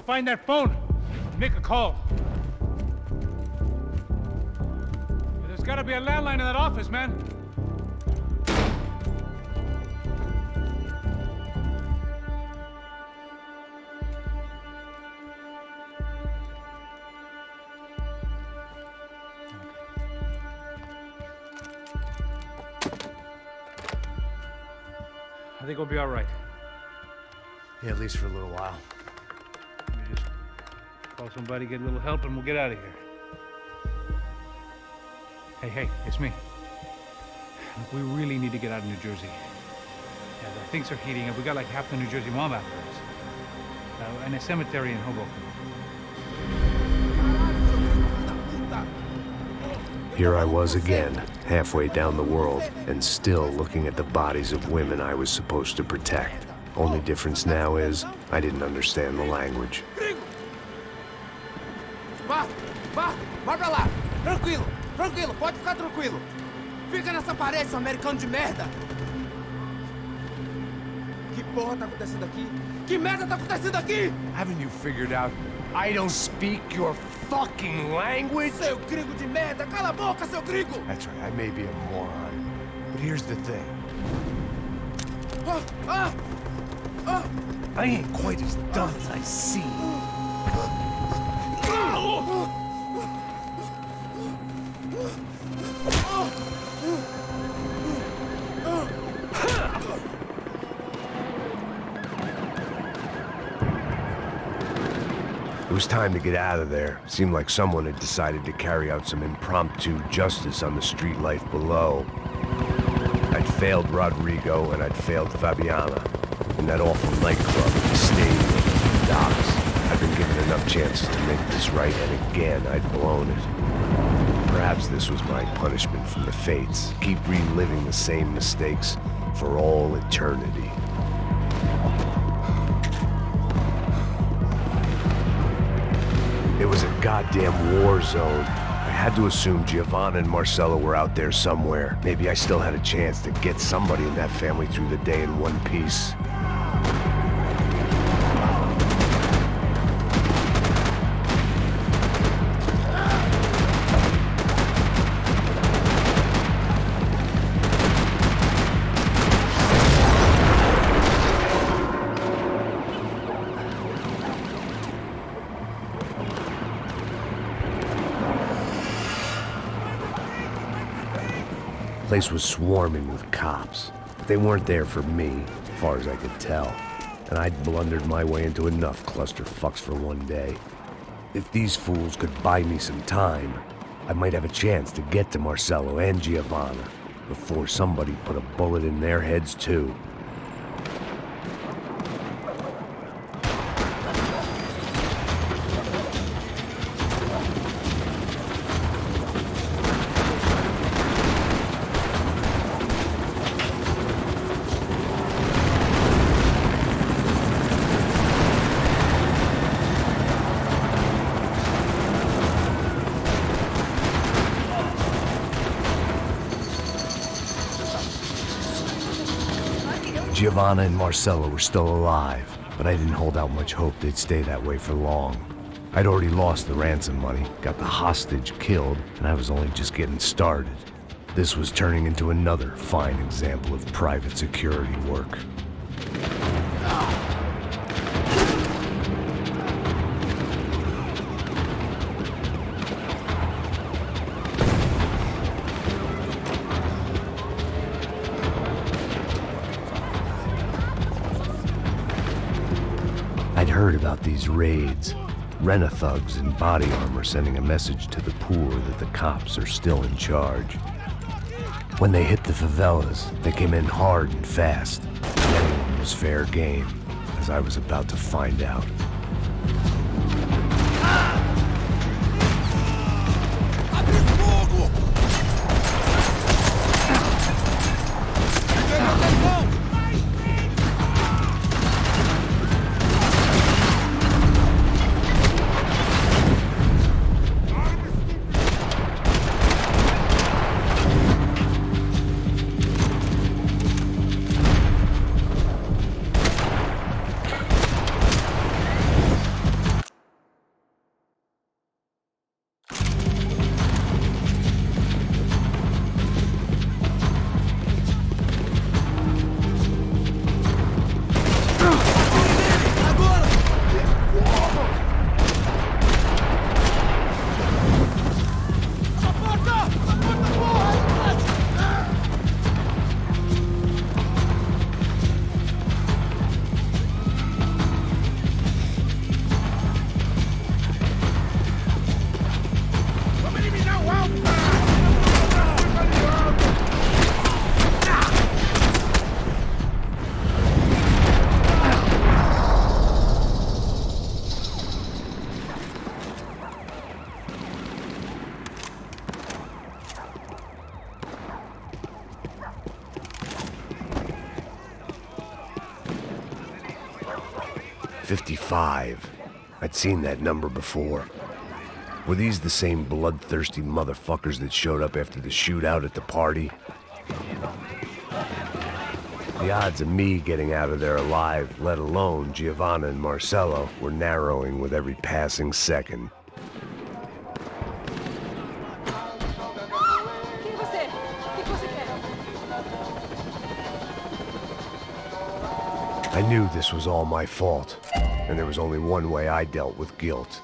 find that phone. Make a call. There's gotta be a landline in that office, man. I think we'll be all right. Yeah, at least for a little while. Let me just call somebody, get a little help, and we'll get out of here. Hey, it's me. Look, we really need to get out of New Jersey. Yeah, things are heating up. We got like half the New Jersey mob after us. And a cemetery in Hoboken. Here I was again, halfway down the world, and still looking at the bodies of women I was supposed to protect. Only difference now is, I didn't understand the language. Vai pra lá. Tranquilo, pode ficar tranquilo. Fica nessa parede, seu americano de merda. Que porra tá acontecendo aqui? Que merda tá acontecendo aqui? Haven't you figured out I don't speak your fucking language? Seu gringo de merda, cala a boca, seu gringo! That's right, I may be a moron, but here's the thing. I ain't quite as dumb as I seem. It was time to get out of there. Seemed like someone had decided to carry out some impromptu justice on the street life below. I'd failed Rodrigo and I'd failed Fabiana. In that awful nightclub, the stadium, the docks. I'd been given enough chances to make this right, and again, I'd blown it. Perhaps this was my punishment from the fates. Keep reliving the same mistakes for all eternity. It was a goddamn war zone. I had to assume Giovanna and Marcelo were out there somewhere. Maybe I still had a chance to get somebody in that family through the day in one piece. The place was swarming with cops, but they weren't there for me, as far as I could tell. And I'd blundered my way into enough clusterfucks for one day. If these fools could buy me some time, I might have a chance to get to Marcelo and Giovanna before somebody put a bullet in their heads too. Giovanna and Marcelo were still alive, but I didn't hold out much hope they'd stay that way for long. I'd already lost the ransom money, got the hostage killed, and I was only just getting started. This was turning into another fine example of private security work. I'd heard about these raids. Rent-a-thugs in body armor sending a message to the poor that the cops are still in charge. When they hit the favelas, they came in hard and fast. Anyone was fair game, as I was about to find out. 55. I'd seen that number before. Were these the same bloodthirsty motherfuckers that showed up after the shootout at the party? The odds of me getting out of there alive, let alone Giovanna and Marcello, were narrowing with every passing second. I knew this was all my fault, and there was only one way I dealt with guilt.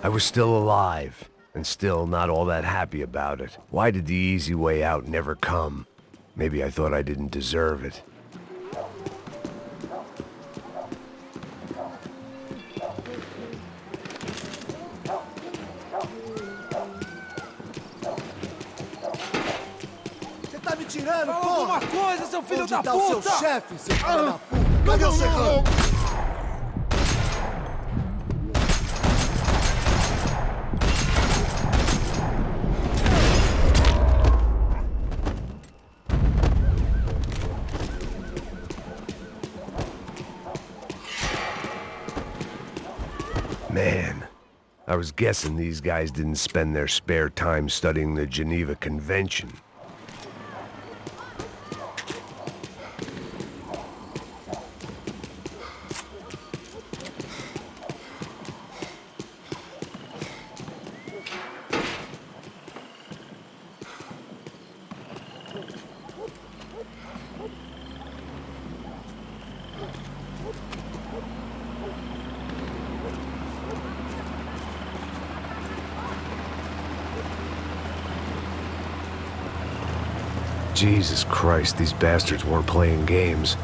I was still alive, and still not all that happy about it. Why did the easy way out never come? Maybe I thought I didn't deserve it. Você tá me tirando, Fala porra? alguma coisa, seu filho Onde da tá puta! o seu chefe, seu filho da puta? Cadê o segundo? Man, I was guessing these guys didn't spend their spare time studying the Geneva Convention. Jesus Christ, these bastards weren't playing games.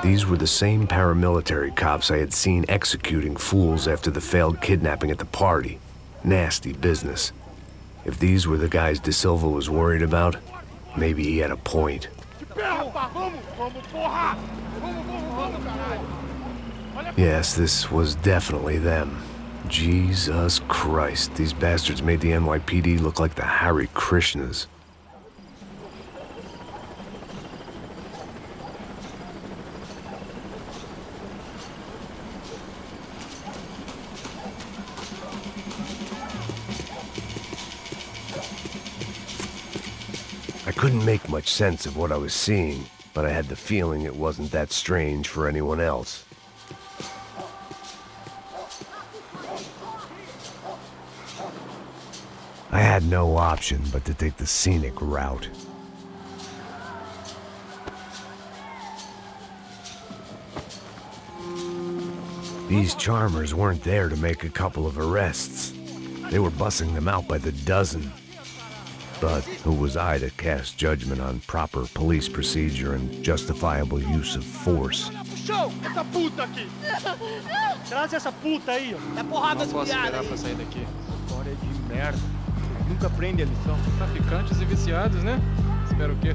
These were the same paramilitary cops I had seen executing fools after the failed kidnapping at the party. Nasty business. If these were the guys De Silva was worried about, maybe he had a point. Yes, this was definitely them. Jesus Christ, these bastards made the NYPD look like the Hare Krishnas. I couldn't make much sense of what I was seeing, but I had the feeling it wasn't that strange for anyone else. I had no option but to take the scenic route. These charmers weren't there to make a couple of arrests. They were bussing them out by the dozen. But who was I to cast judgment on proper police procedure and justifiable use of force? chão! Essa puta aqui! Traz essa puta aí, ó. É porrada Não posso esperar pra sair daqui. História de merda. Nunca aprende a lição. Traficantes e viciados, né? Espero o quê?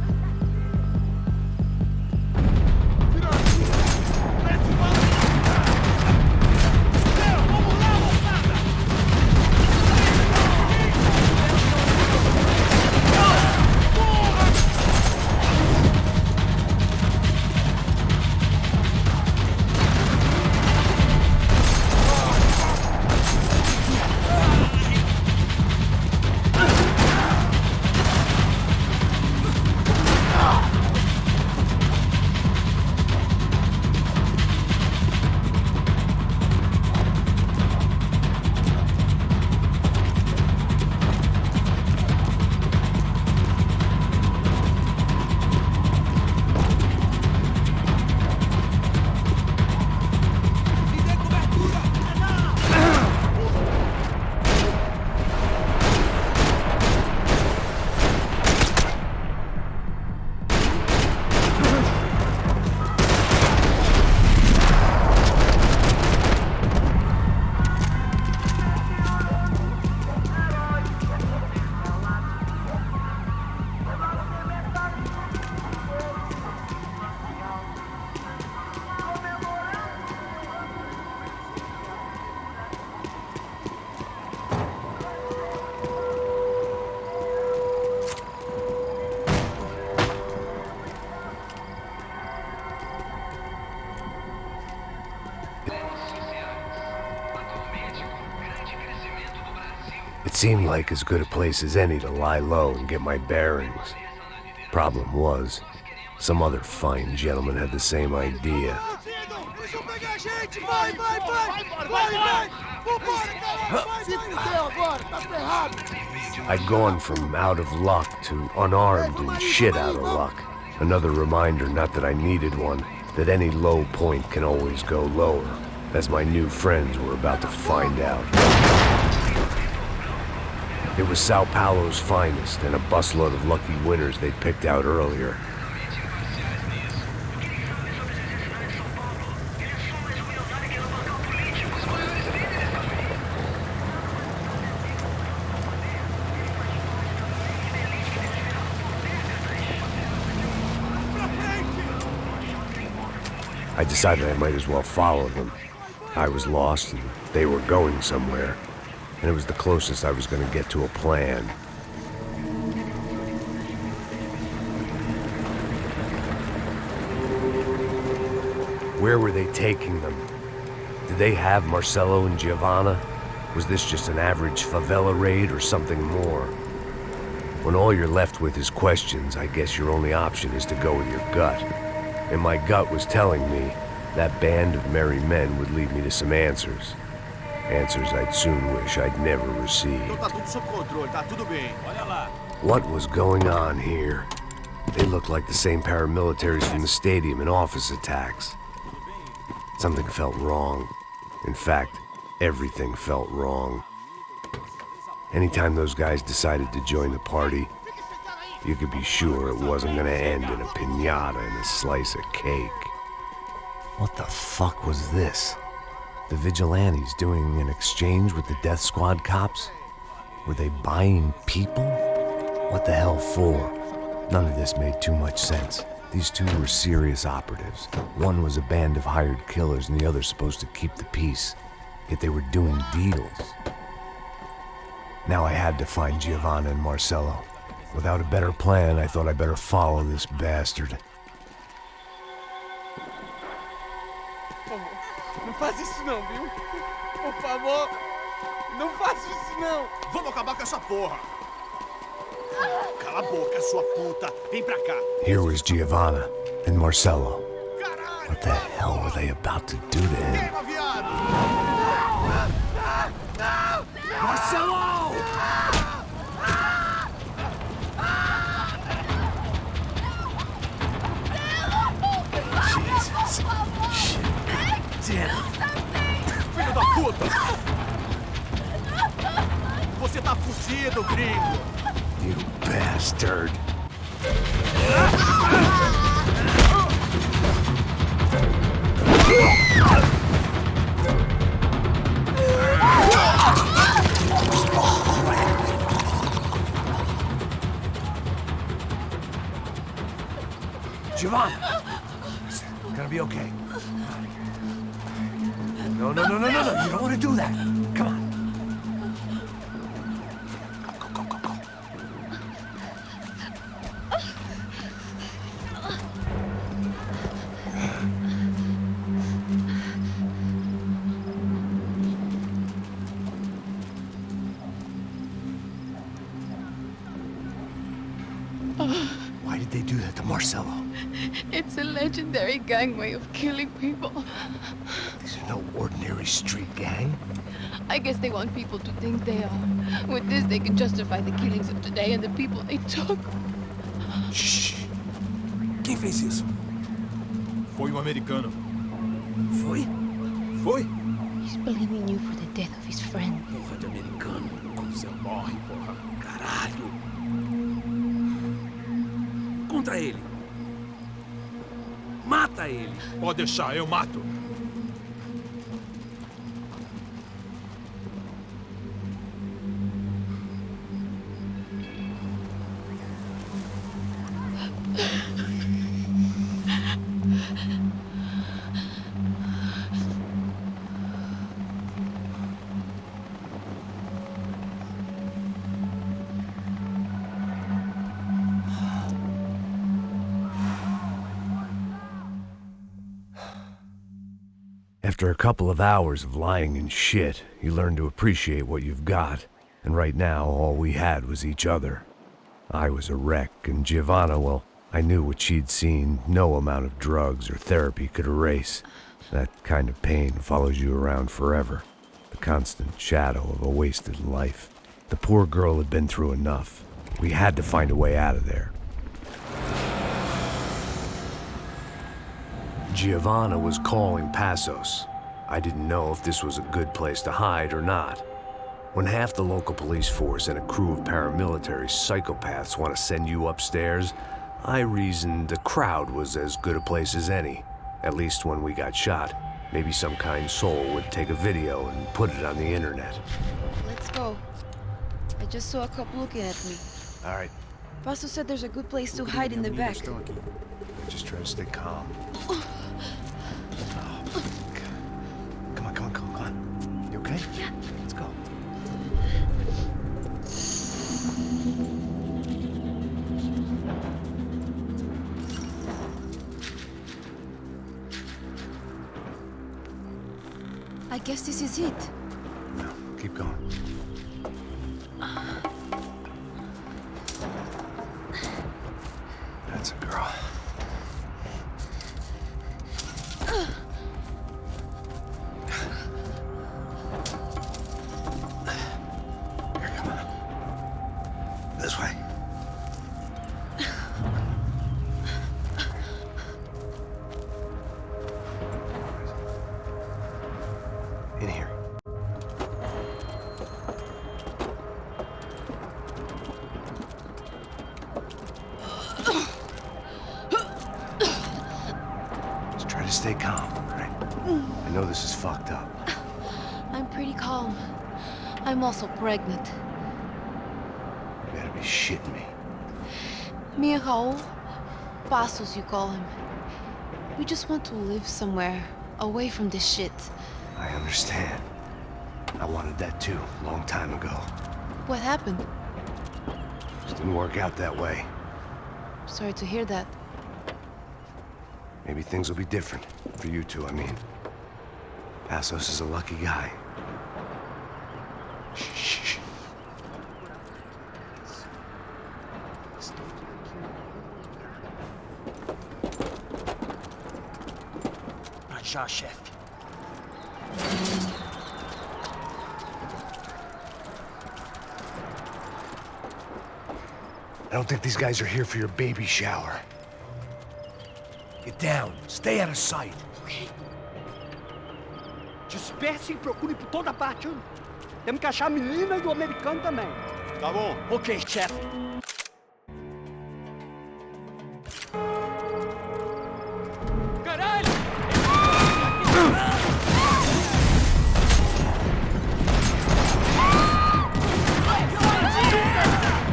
It seemed like as good a place as any to lie low and get my bearings. Problem was, some other fine gentleman had the same idea. I'd gone from out of luck to unarmed and shit out of luck. Another reminder, not that I needed one, that any low point can always go lower, as my new friends were about to find out. It was Sao Paulo's finest, and a busload of lucky winners they'd picked out earlier. I decided I might as well follow them. I was lost, and they were going somewhere. And it was the closest I was going to get to a plan. Where were they taking them? Did they have Marcelo and Giovanna? Was this just an average favela raid or something more? When all you're left with is questions, I guess your only option is to go with your gut. And my gut was telling me that band of merry men would lead me to some answers. Answers I'd soon wish I'd never received. What was going on here? They looked like the same paramilitaries from the stadium in office attacks. Something felt wrong. In fact, everything felt wrong. Anytime those guys decided to join the party, you could be sure it wasn't gonna end in a piñata and a slice of cake. What the fuck was this? The vigilantes doing an exchange with the death squad cops? Were they buying people? What the hell for? None of this made too much sense. These two were serious operatives. One was a band of hired killers and the other supposed to keep the peace. Yet they were doing deals. Now I had to find Giovanna and Marcelo. Without a better plan, I thought I'd better follow this bastard. Não faz isso não, viu? Por favor, não faz isso não. Vamos acabar com essa porra. Cala a boca, sua puta. Vem pra cá. Here was Giovanna and Marcelo. What the hell were they about to do to him? Marcelo! Jesus. Shit. Damn. Filho da puta! Você tá fudido, gringo! You bastard. Giovanna! It's gonna be okay. No, no, no, no, no, no. You don't want to do that. Come on. Why did they do that to Marcelo? It's a legendary gang way of killing people. These are no ordinary street gang. I guess they want people to think they are. With this, they can justify the killings of today and the people they took. Shh. Quem fez isso? Foi americano. Foi? Foi? He's blaming you for the death of his friend. Porra de americano. Quando você morre, porra. Caralho. Contra ele. Mata ele. Pode deixar, eu mato. After a couple of hours of lying in shit, you learn to appreciate what you've got. And right now, all we had was each other. I was a wreck, and Giovanna, well, I knew what she'd seen no amount of drugs or therapy could erase. That kind of pain follows you around forever. The constant shadow of a wasted life. The poor girl had been through enough. We had to find a way out of there. Giovanna was calling Passos. I didn't know if this was a good place to hide or not. When half the local police force and a crew of paramilitary psychopaths want to send you upstairs, I reasoned the crowd was as good a place as any. At least when we got shot. Maybe some kind soul would take a video and put it on the internet. Let's go. I just saw a cop looking at me. All right, Paso said there's a good place to hide in the back. just try to stay calm. Come on, come on, come on, come on. You okay? Yeah. Let's go. I guess this is it. No, keep going. That's a girl. Here, come on. This way. In here. Just try to stay calm, all right? I know this is fucked up. I'm pretty calm. I'm also pregnant. You better be shitting me. Me and Raul, Passos you call him. We just want to live somewhere, away from this shit. I understand. I wanted that too, a long time ago. What happened? Just didn't work out that way. Sorry to hear that. Maybe things will be different. For you two, I mean. Passos is a lucky guy. Shh. Pra já, chefe. I don't think these guys are here for your baby shower. Get down. Stay out of sight. Disperse e procure por toda parte. Temos que achar a menina e o americano também. Tá bom. Ok, chefe. Caralho!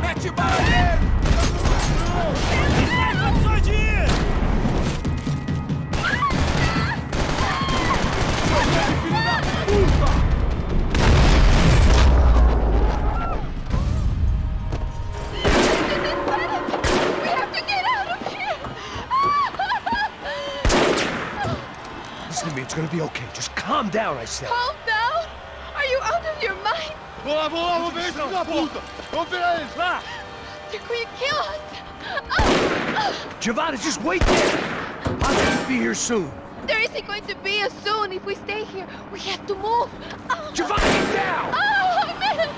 Mete bala nele! Condições de ir! It's gonna be okay. Just calm down, I said. Calm down? Are you out of your mind? Vamos ver esse filho da puta! Vamos virar eles, lá! They're going to kill us! Giovanna, just wait there! I'll just be here soon. There isn't going to be a soon if we stay here. We have to move. Giovanna, get down! Oh, man!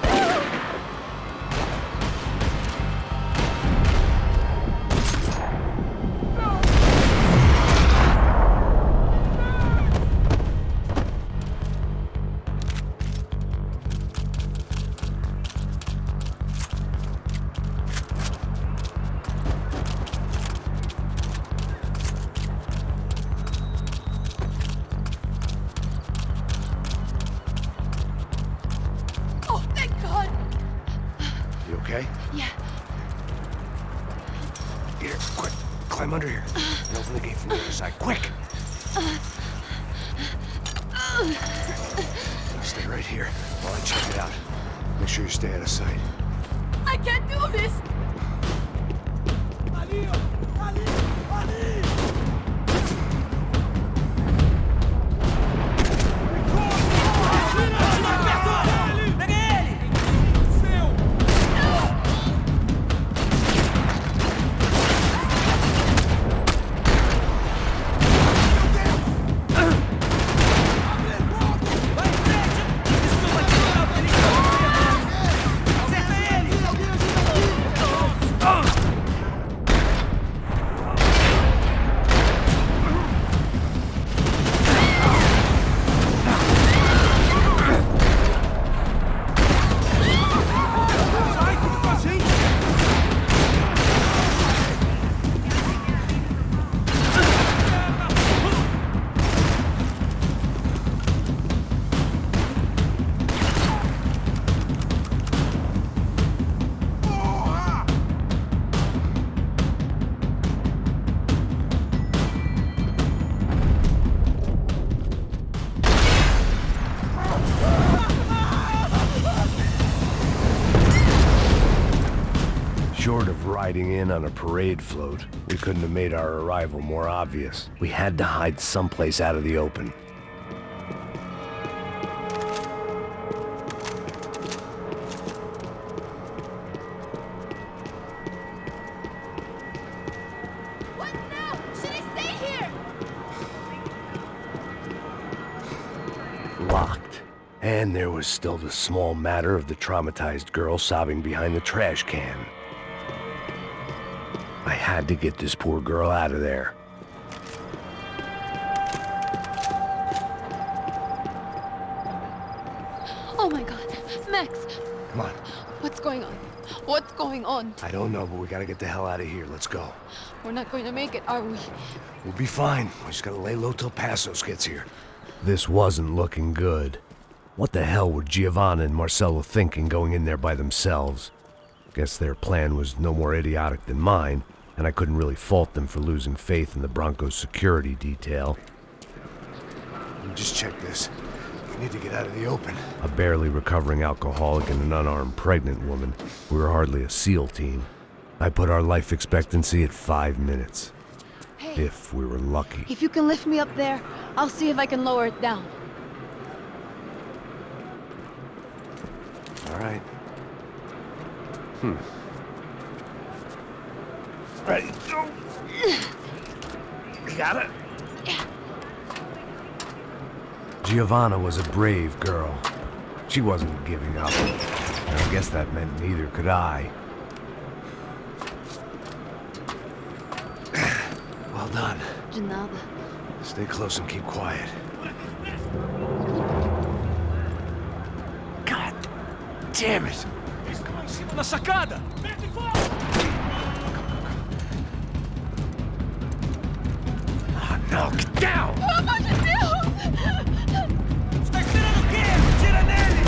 Okay? Yeah. Here, quick. Climb under here. And open the gate from the other side. Quick! Stay right here while I check it out. Make sure you stay out of sight. I can't do this! Short of riding in on a parade float, we couldn't have made our arrival more obvious. We had to hide someplace out of the open. What now? Should I stay here? Locked. And there was still the small matter of the traumatized girl sobbing behind the trash can. I had to get this poor girl out of there. Oh my God. Max, Come on. what's going on? What's going on? I don't know, but we gotta get the hell out of here. Let's go. We're not going to make it, are we? We'll be fine. We just gotta lay low till Passos gets here. This wasn't looking good. What the hell were Giovanna and Marcelo thinking going in there by themselves? Guess their plan was no more idiotic than mine, and I couldn't really fault them for losing faith in the Bronco's security detail. Let me just check this. We need to get out of the open. A barely recovering alcoholic and an unarmed pregnant woman. We were hardly a SEAL team. I put our life expectancy at 5 minutes. Hey. If we were lucky. If you can lift me up there, I'll see if I can lower it down. All right. Ready, go! You got it? Giovanna was a brave girl. She wasn't giving up. And I guess that meant neither could I. Well done. De nada. Stay close and keep quiet. God damn it! Na sacada! No, get down! Pelo amor de Deus! Está esperando o quê? Tira nele!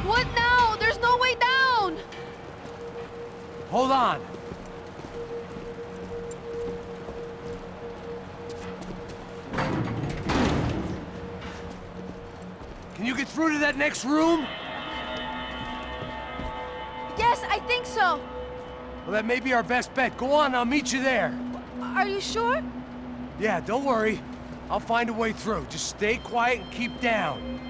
What now? There's no way down! Hold on! get through to that next room? Yes, I think so. Well, that may be our best bet. Go on, I'll meet you there. Are you sure? Yeah, don't worry. I'll find a way through. Just stay quiet and keep down.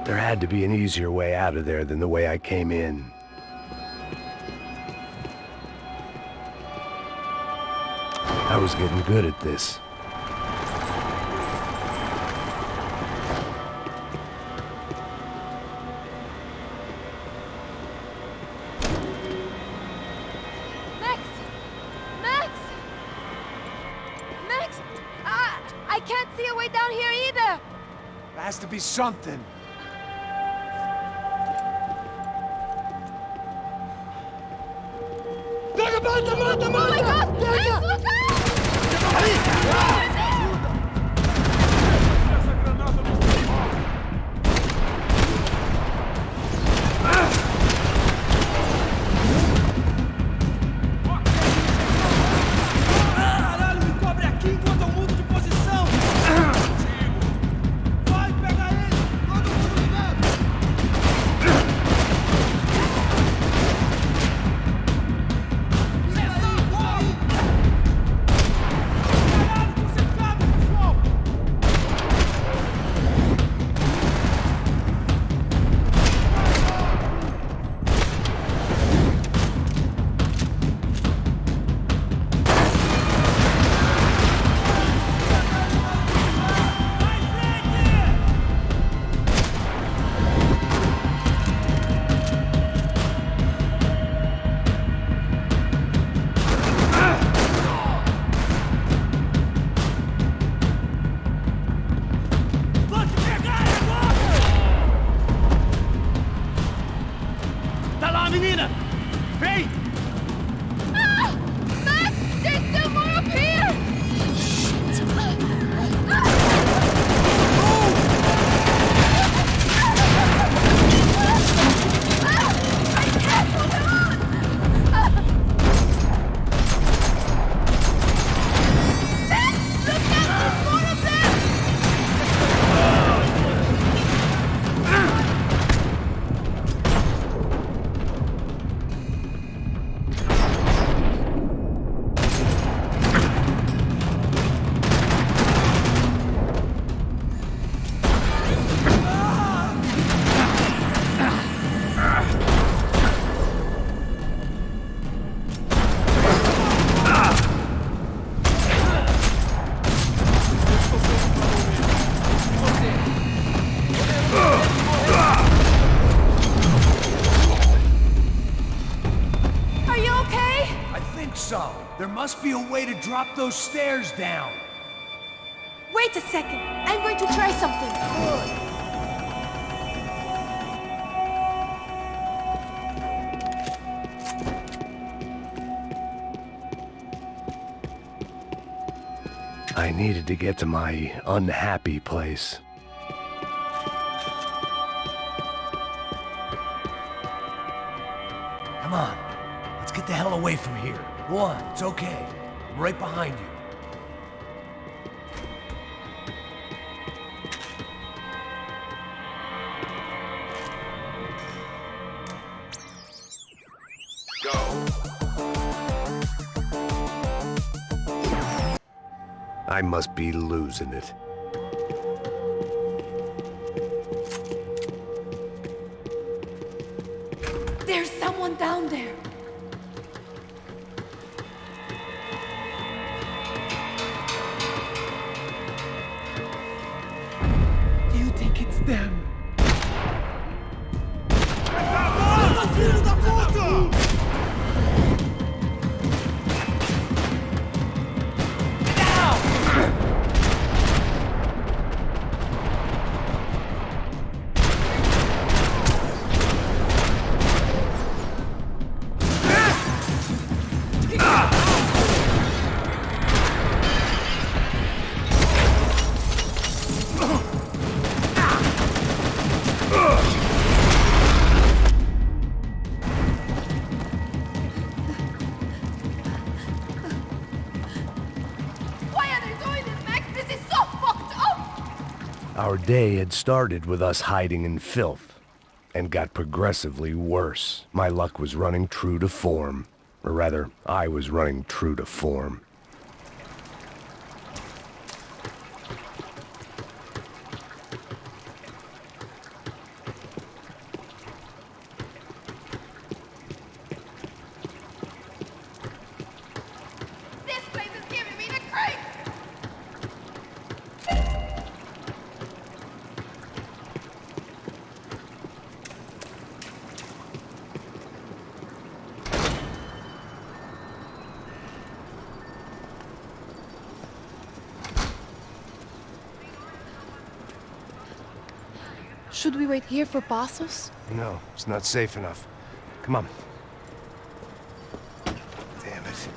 There had to be an easier way out of there than the way I came in. I was getting good at this. Max! Max! Max! I can't see a way down here either! There has to be something. Oh my God! Max, look out! Caralho, me cobre aqui enquanto eu mudo de posição! Vai pegar ele! Todo mundo ligado! Tá lá, menina! Vem! Ah! Max! There's still more up here! I can't move him on! Max! Look out! There's more of them! Are you okay? I think so. There must be a way to drop those stairs down. Wait a second. I'm going to try something. I needed to get to my unhappy place. Come on. Let's get the hell away from here. Go on, it's okay. I'm right behind you. I must be losing it. There's someone down there. think it's them. Filho da puta! Our day had started with us hiding in filth, and got progressively worse. My luck was running true to form. Or rather, I was running true to form. This place is giving me the creeps! Should we wait here for Passos? No, it's not safe enough. Come on. Damn it.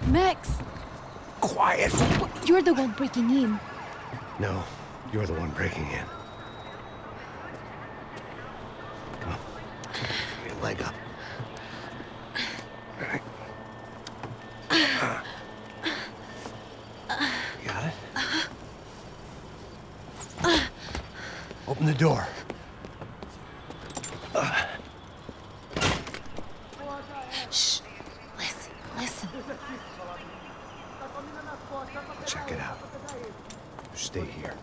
Max! Quiet! You're the one breaking in. No, you're the one breaking in. Come on. Get your leg up. All right. You got it? Open the door. Shh. Listen, listen. Check it out. Stay here.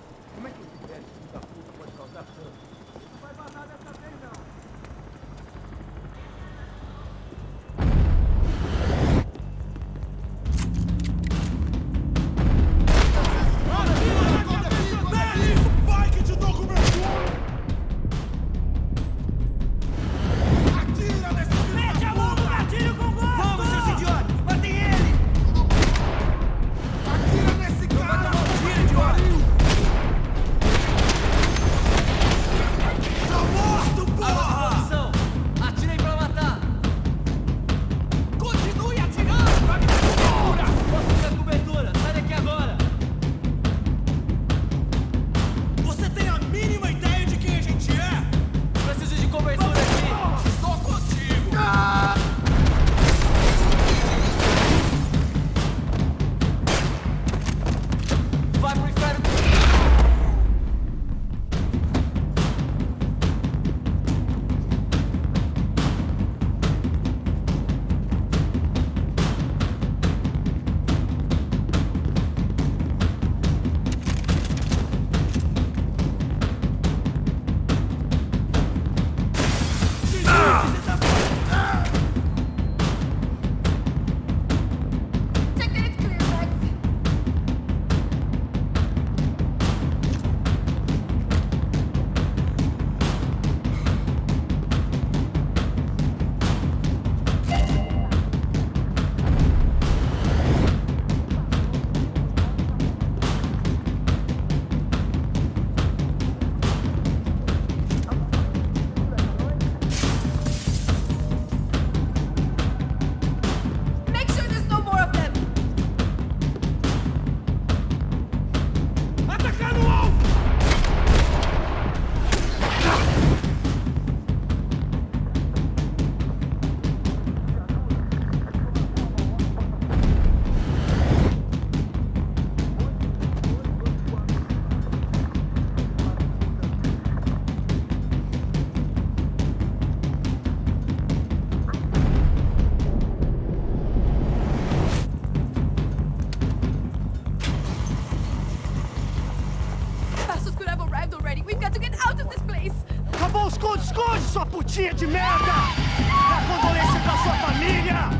Esconde, sua putinha de merda! Dá condolência pra sua família!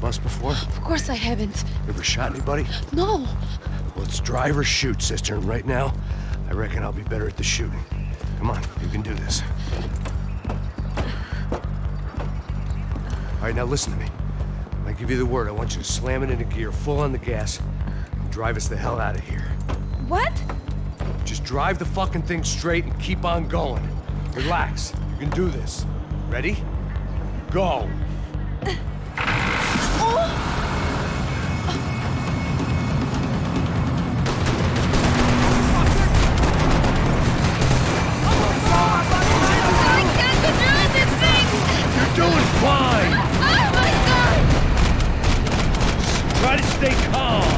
bus before? Of course I haven't. Ever shot anybody? No. Well, it's drive or shoot, sister. And right now, I reckon I'll be better at the shooting. Come on, you can do this. All right, now listen to me. When I give you the word, I want you to slam it into gear, full on the gas, and drive us the hell out of here. What? Just drive the fucking thing straight and keep on going. Relax. You can do this. Ready? Go. You're doing fine! Oh my god! Try to stay calm.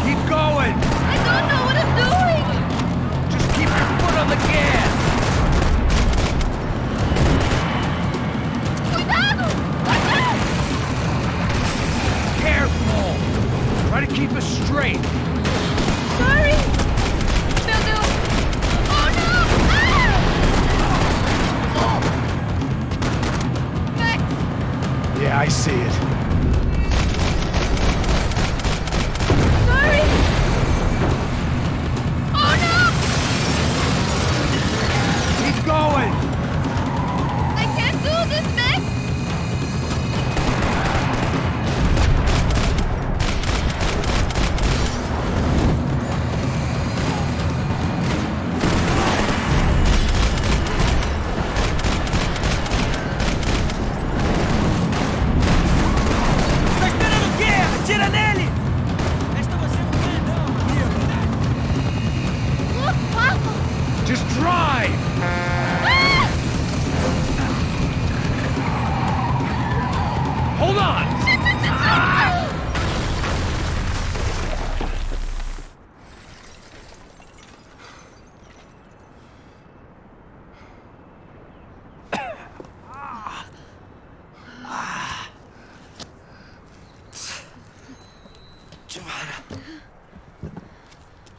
Keep going! I don't know what I'm doing! Just keep your foot on the gas! Cuidado! Careful! Try to keep us straight. Sorry! Meu Deus! Oh no! Max! Yeah, I see it. Sorry! Oh no! Keep going! I can't do this, Max! Just drive! Hold on!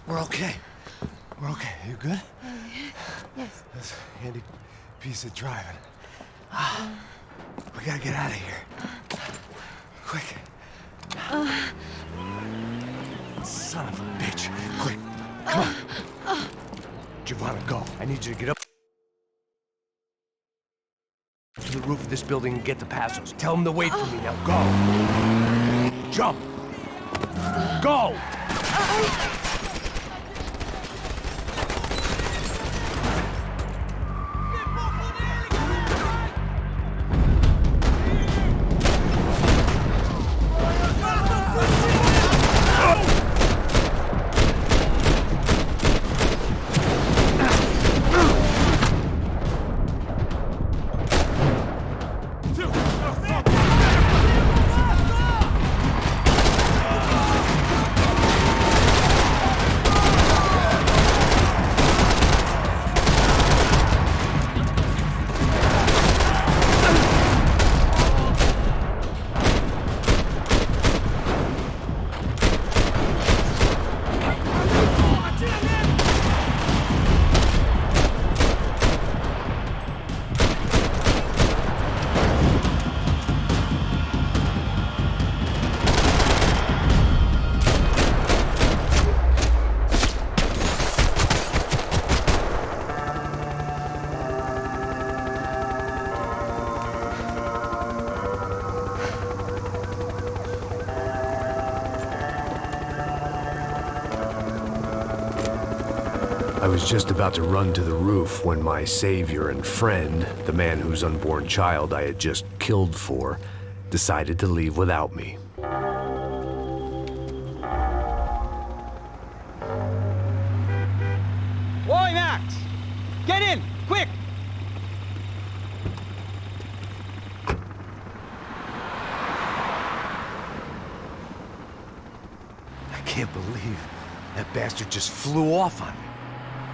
We're okay. We're okay. You good? Yes. That's a handy piece of driving. We gotta get out of here. Quick. Son of a bitch. Quick. Come on. Giovanna, go. I need you to get up to the roof of this building and get the Passos. Tell them to wait for me. Now go. Jump. Go. I was just about to run to the roof when my savior and friend, the man whose unborn child I had just killed for, decided to leave without me. Oi, Max! Get in, quick! I can't believe that bastard just flew off on me.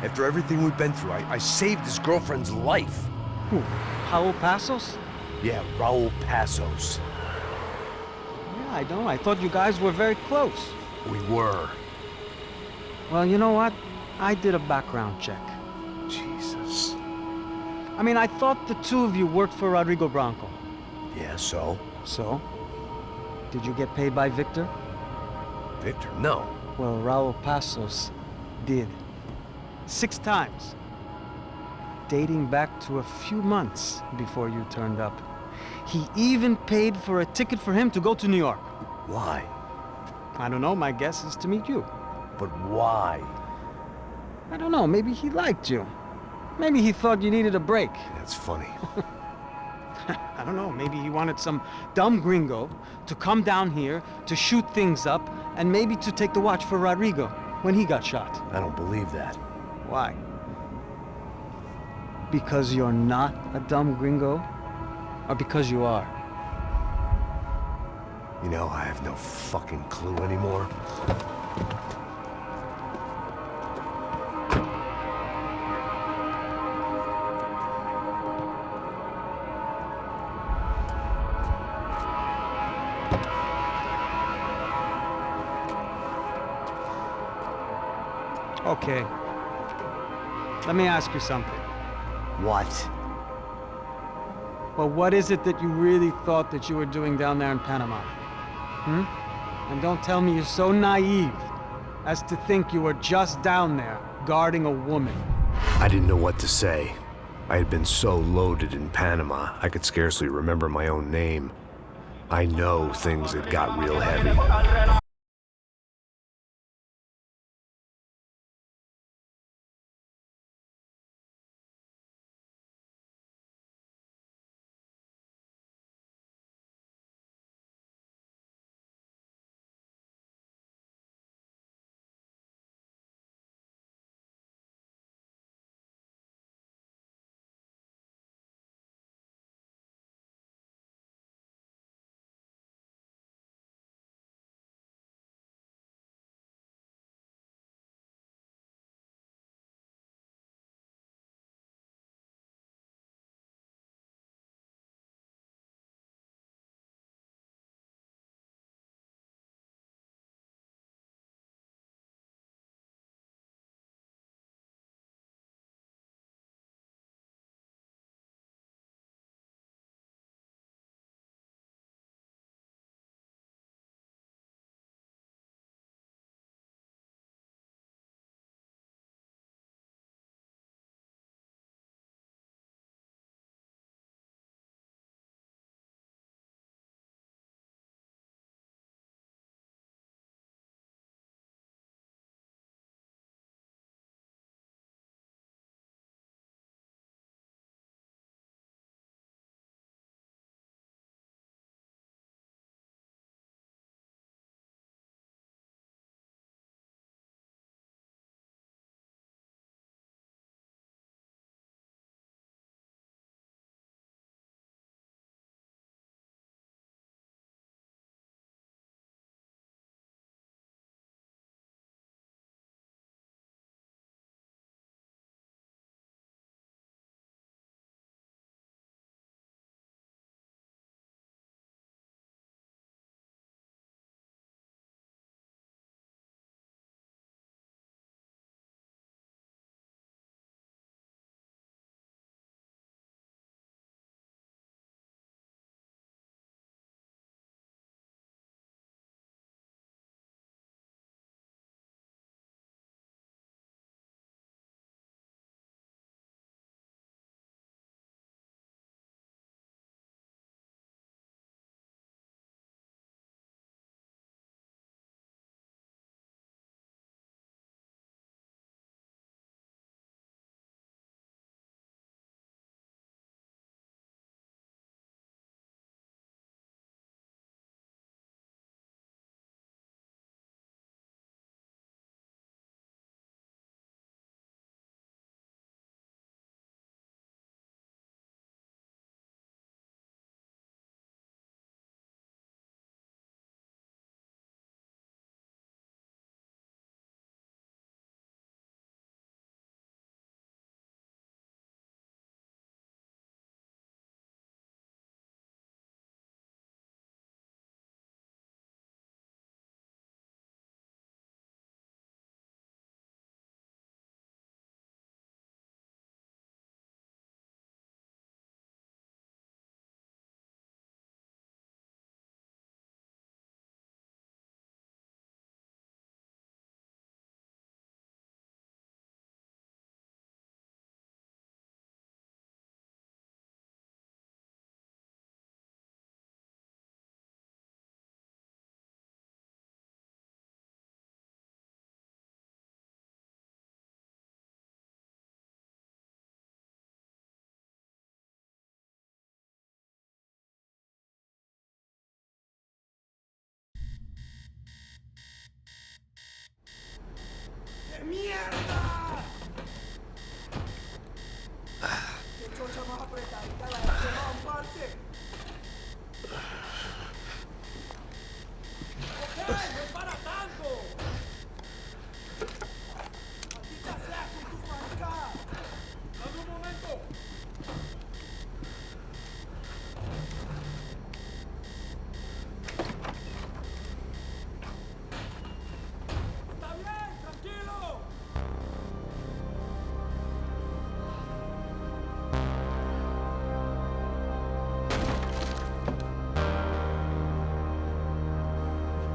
After everything we've been through, I saved his girlfriend's life. Who? Raul Passos? Yeah, Raul Passos. Yeah, I know. I thought you guys were very close. We were. Well, you know what? I did a background check. Jesus. I mean, I thought the two of you worked for Rodrigo Bronco. Yeah, so? So? Did you get paid by Victor? Victor? No. Well, Raul Passos did. 6 times. Dating back to a few months before you turned up. He even paid for a ticket for him to go to New York. Why? I don't know, my guess is to meet you. But why? I don't know, maybe he liked you. Maybe he thought you needed a break. That's funny. I don't know, maybe he wanted some dumb gringo to come down here to shoot things up and maybe to take the watch for Rodrigo when he got shot. I don't believe that. Why? Because you're not a dumb gringo? Or because you are? You know, I have no fucking clue anymore. Okay. Let me ask you something. What? Well, what is it that you really thought that you were doing down there in Panama? And don't tell me you're so naive as to think you were just down there guarding a woman. I didn't know what to say. I had been so loaded in Panama, I could scarcely remember my own name. I know things had got real heavy.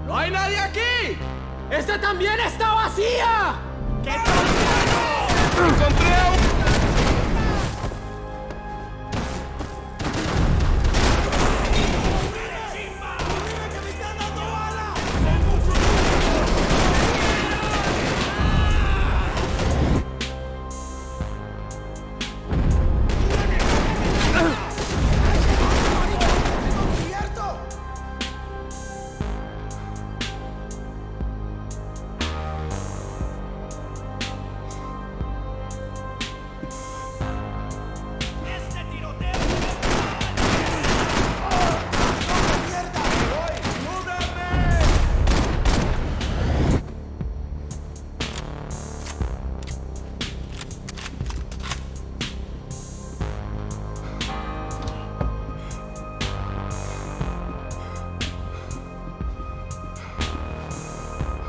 ¡No hay nadie aquí! ¡Esta también está vacía! ¿Qué tal? ¡Encontré a un...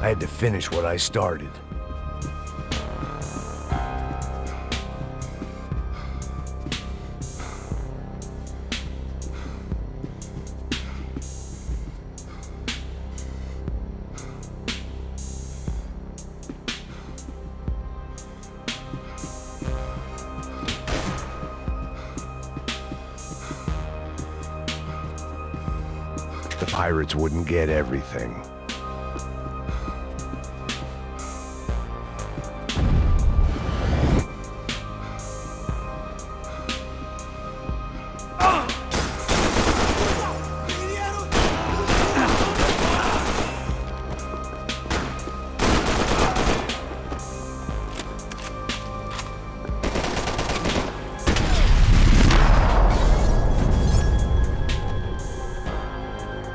I had to finish what I started. The pirates wouldn't get everything.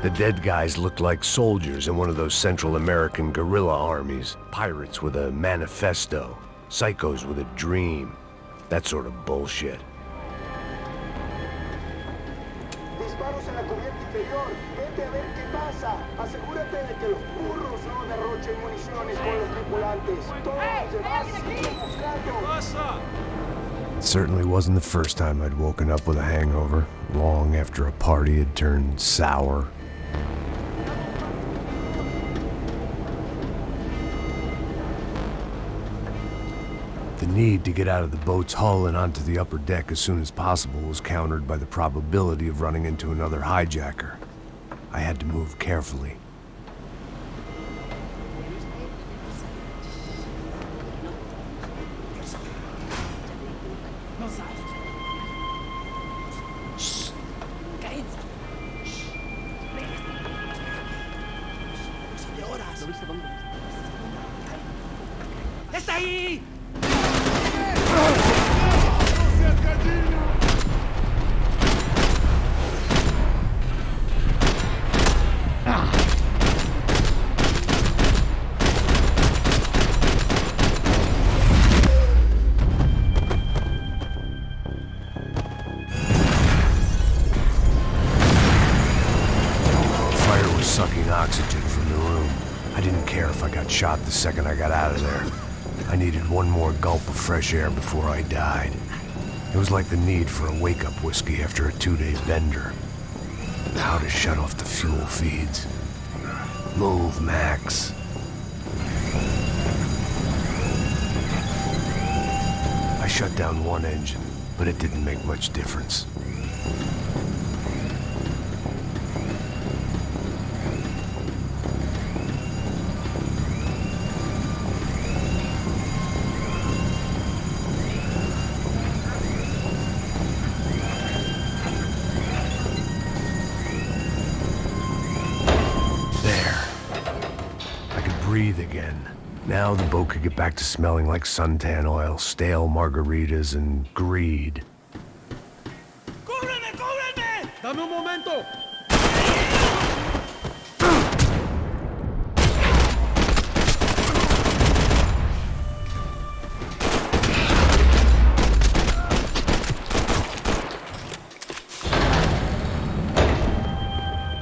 The dead guys looked like soldiers in one of those Central American guerrilla armies. Pirates with a manifesto. Psychos with a dream. That sort of bullshit. Disparos en la cubierta inferior. Vete a ver qué pasa. Asegúrate de que los burros no derrochen municiones con los tripulantes. Todos los demás siguen buscando. It certainly wasn't the first time I'd woken up with a hangover, long after a party had turned sour. The need to get out of the boat's hull and onto the upper deck as soon as possible was countered by the probability of running into another hijacker. I had to move carefully. ¡Está ahí! Fire was sucking oxygen from the room. I didn't care if I got shot the second I got out of there. I needed one more gulp of fresh air before I died. It was like the need for a wake-up whiskey after a 2-day bender. How to shut off the fuel feeds. Move, Max. I shut down one engine, but it didn't make much difference. Breathe again. Now the boat could get back to smelling like suntan oil, stale margaritas, and greed. Dame un momento!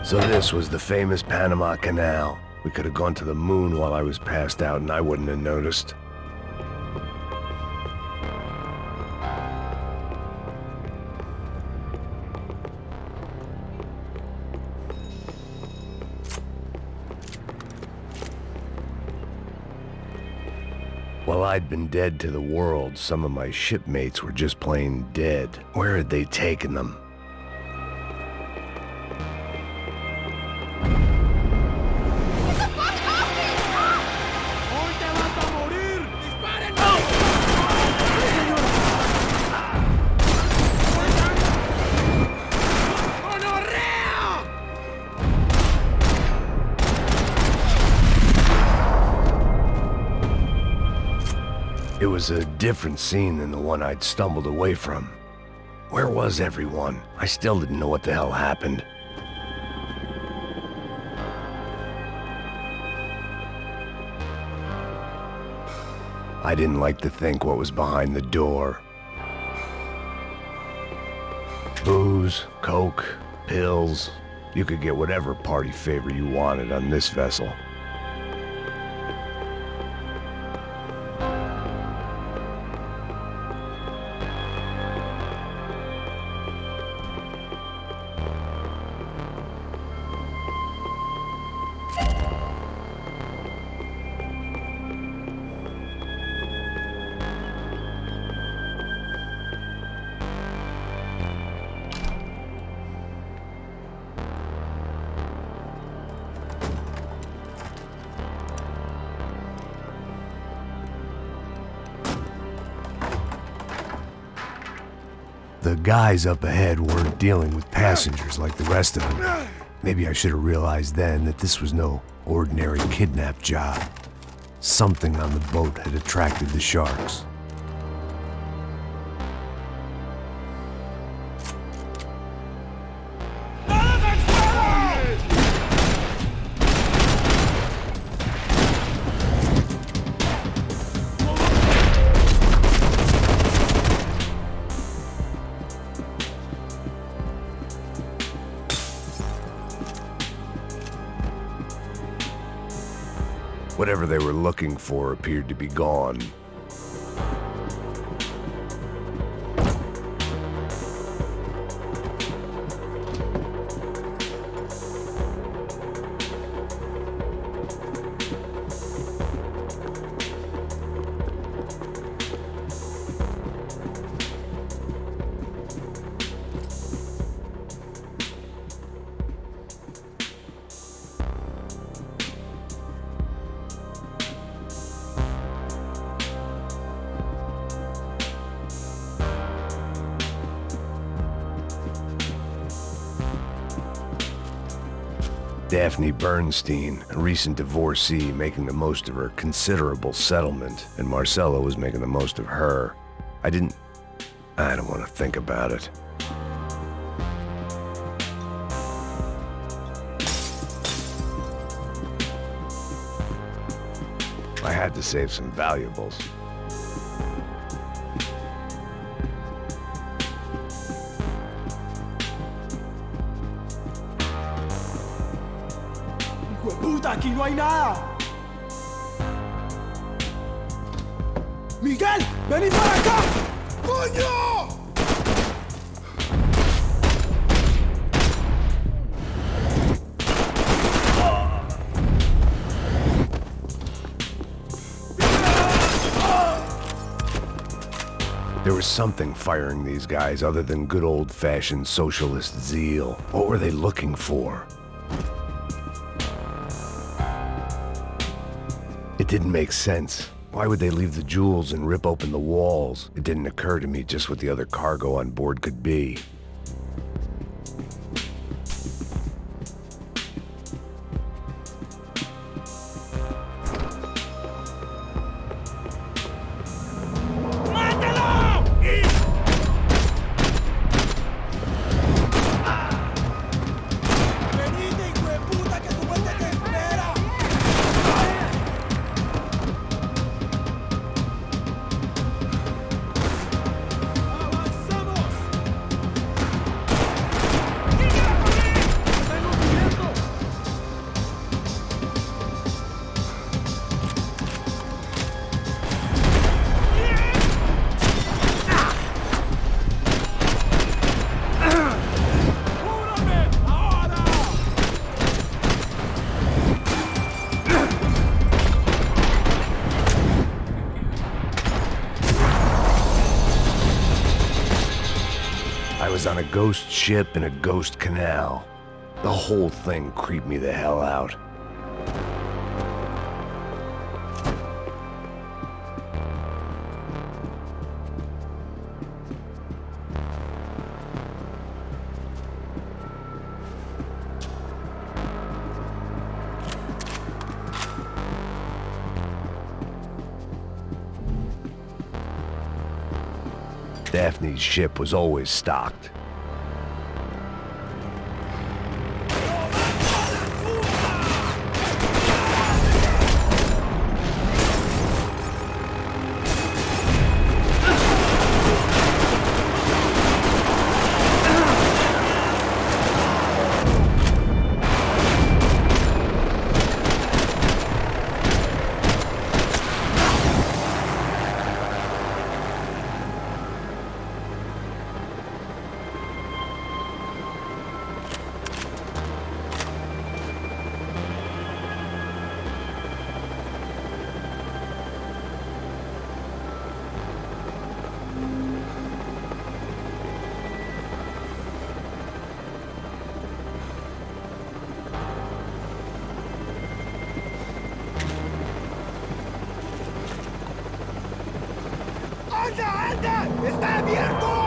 So this was the famous Panama Canal. We could have gone to the moon while I was passed out and I wouldn't have noticed. While I'd been dead to the world, some of my shipmates were just plain dead. Where had they taken them? It was a different scene than the one I'd stumbled away from. Where was everyone? I still didn't know what the hell happened. I didn't like to think what was behind the door. Booze, coke, pills. You could get whatever party favor you wanted on this vessel. The guys up ahead weren't dealing with passengers like the rest of them. Maybe I should have realized then that this was no ordinary kidnap job. Something on the boat had attracted the sharks. Whatever they were looking for appeared to be gone. Daphne Bernstein, a recent divorcee, making the most of her considerable settlement, and Marcella was making the most of her. I don't want to think about it. I had to save some valuables. Puta, aquí no hay nada. Miguel, vení para acá. ¡Coño! There was something firing these guys other than good old-fashioned socialist zeal. What were they looking for? It didn't make sense. Why would they leave the jewels and rip open the walls? It didn't occur to me just what the other cargo on board could be. I was on a ghost ship in a ghost canal. The whole thing creeped me the hell out. Daphne's ship was always stocked. ¡Anda, anda! ¡Está abierto!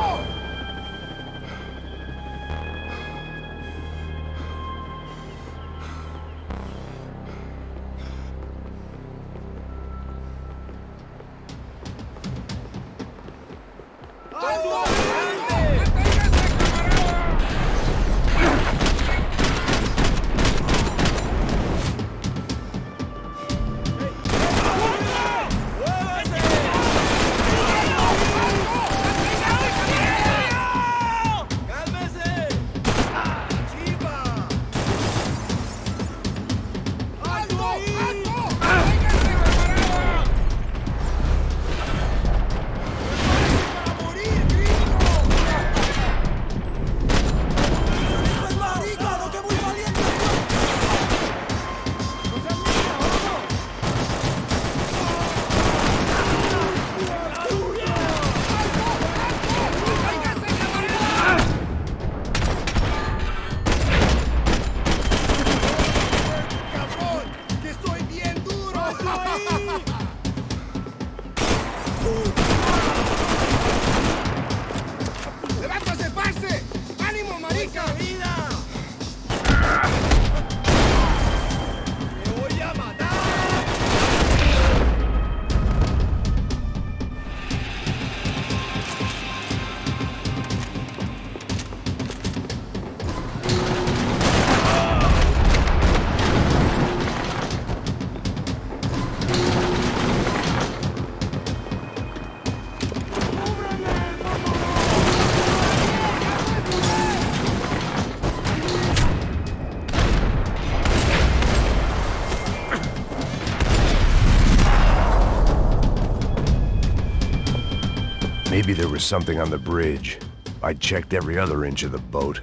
Maybe there was something on the bridge. I checked every other inch of the boat.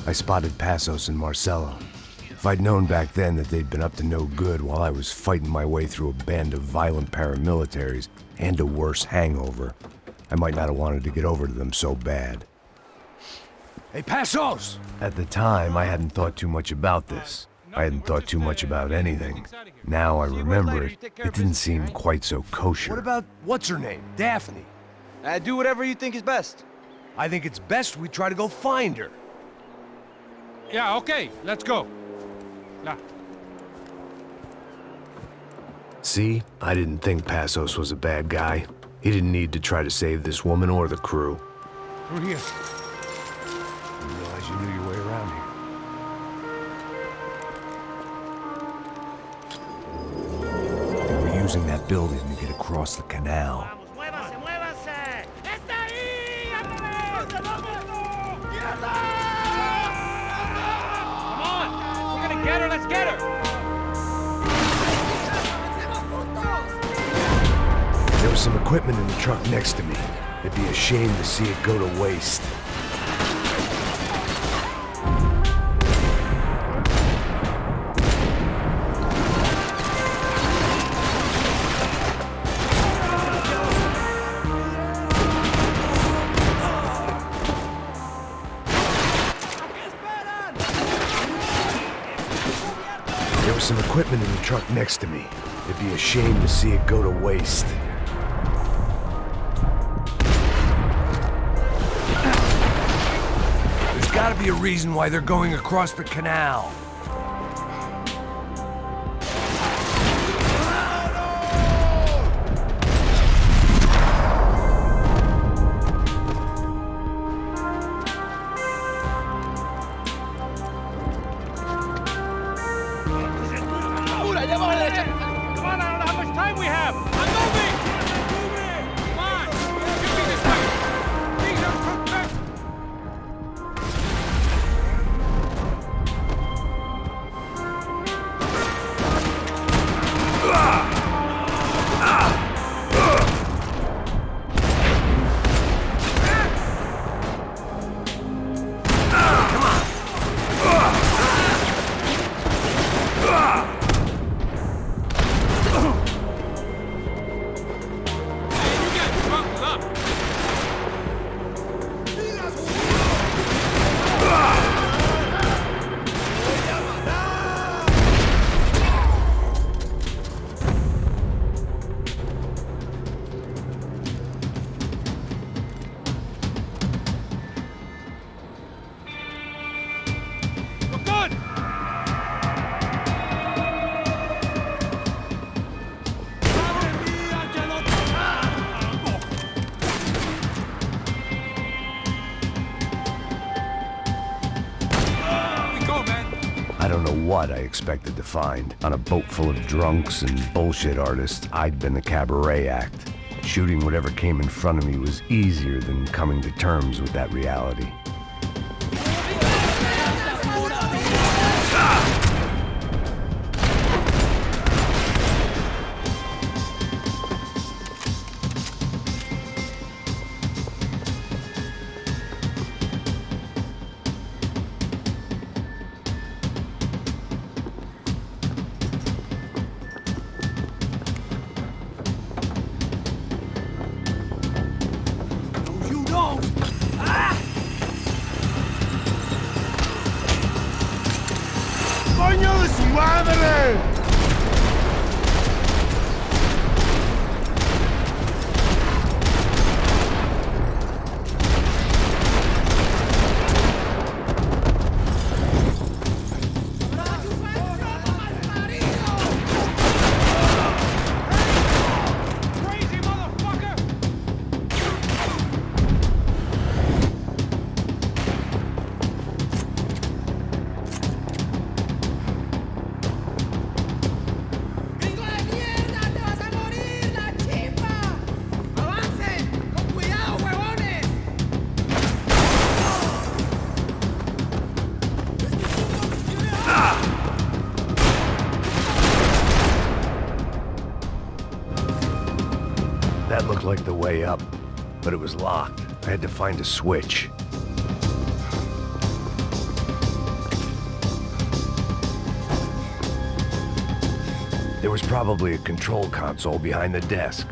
I spotted Passos and Marcelo. If I'd known back then that they'd been up to no good while I was fighting my way through a band of violent paramilitaries and a worse hangover, I might not have wanted to get over to them so bad. Hey, Passos! At the time, I hadn't thought too much about this. I hadn't thought too much about anything. Now I remember it, it didn't seem quite so kosher. What about, what's her name? Daphne? Do whatever you think is best. I think it's best we try to go find her. Yeah, okay, let's go. Nah. See? I didn't think Passos was a bad guy. He didn't need to try to save this woman or the crew. Through here. I didn't realize you knew your way around here. They were using that building to get across the canal. Get her, let's get her! There was some equipment in the truck next to me. It'd be a shame to see it go to waste. There was some equipment in the truck next to me. It'd be a shame to see it go to waste. There's gotta be a reason why they're going across the canal. I don't know what I expected to find. On a boat full of drunks and bullshit artists, I'd been the cabaret act. Shooting whatever came in front of me was easier than coming to terms with that reality. ¡Coño de su madre! That looked like the way up, but it was locked. I had to find a switch. There was probably a control console behind the desk.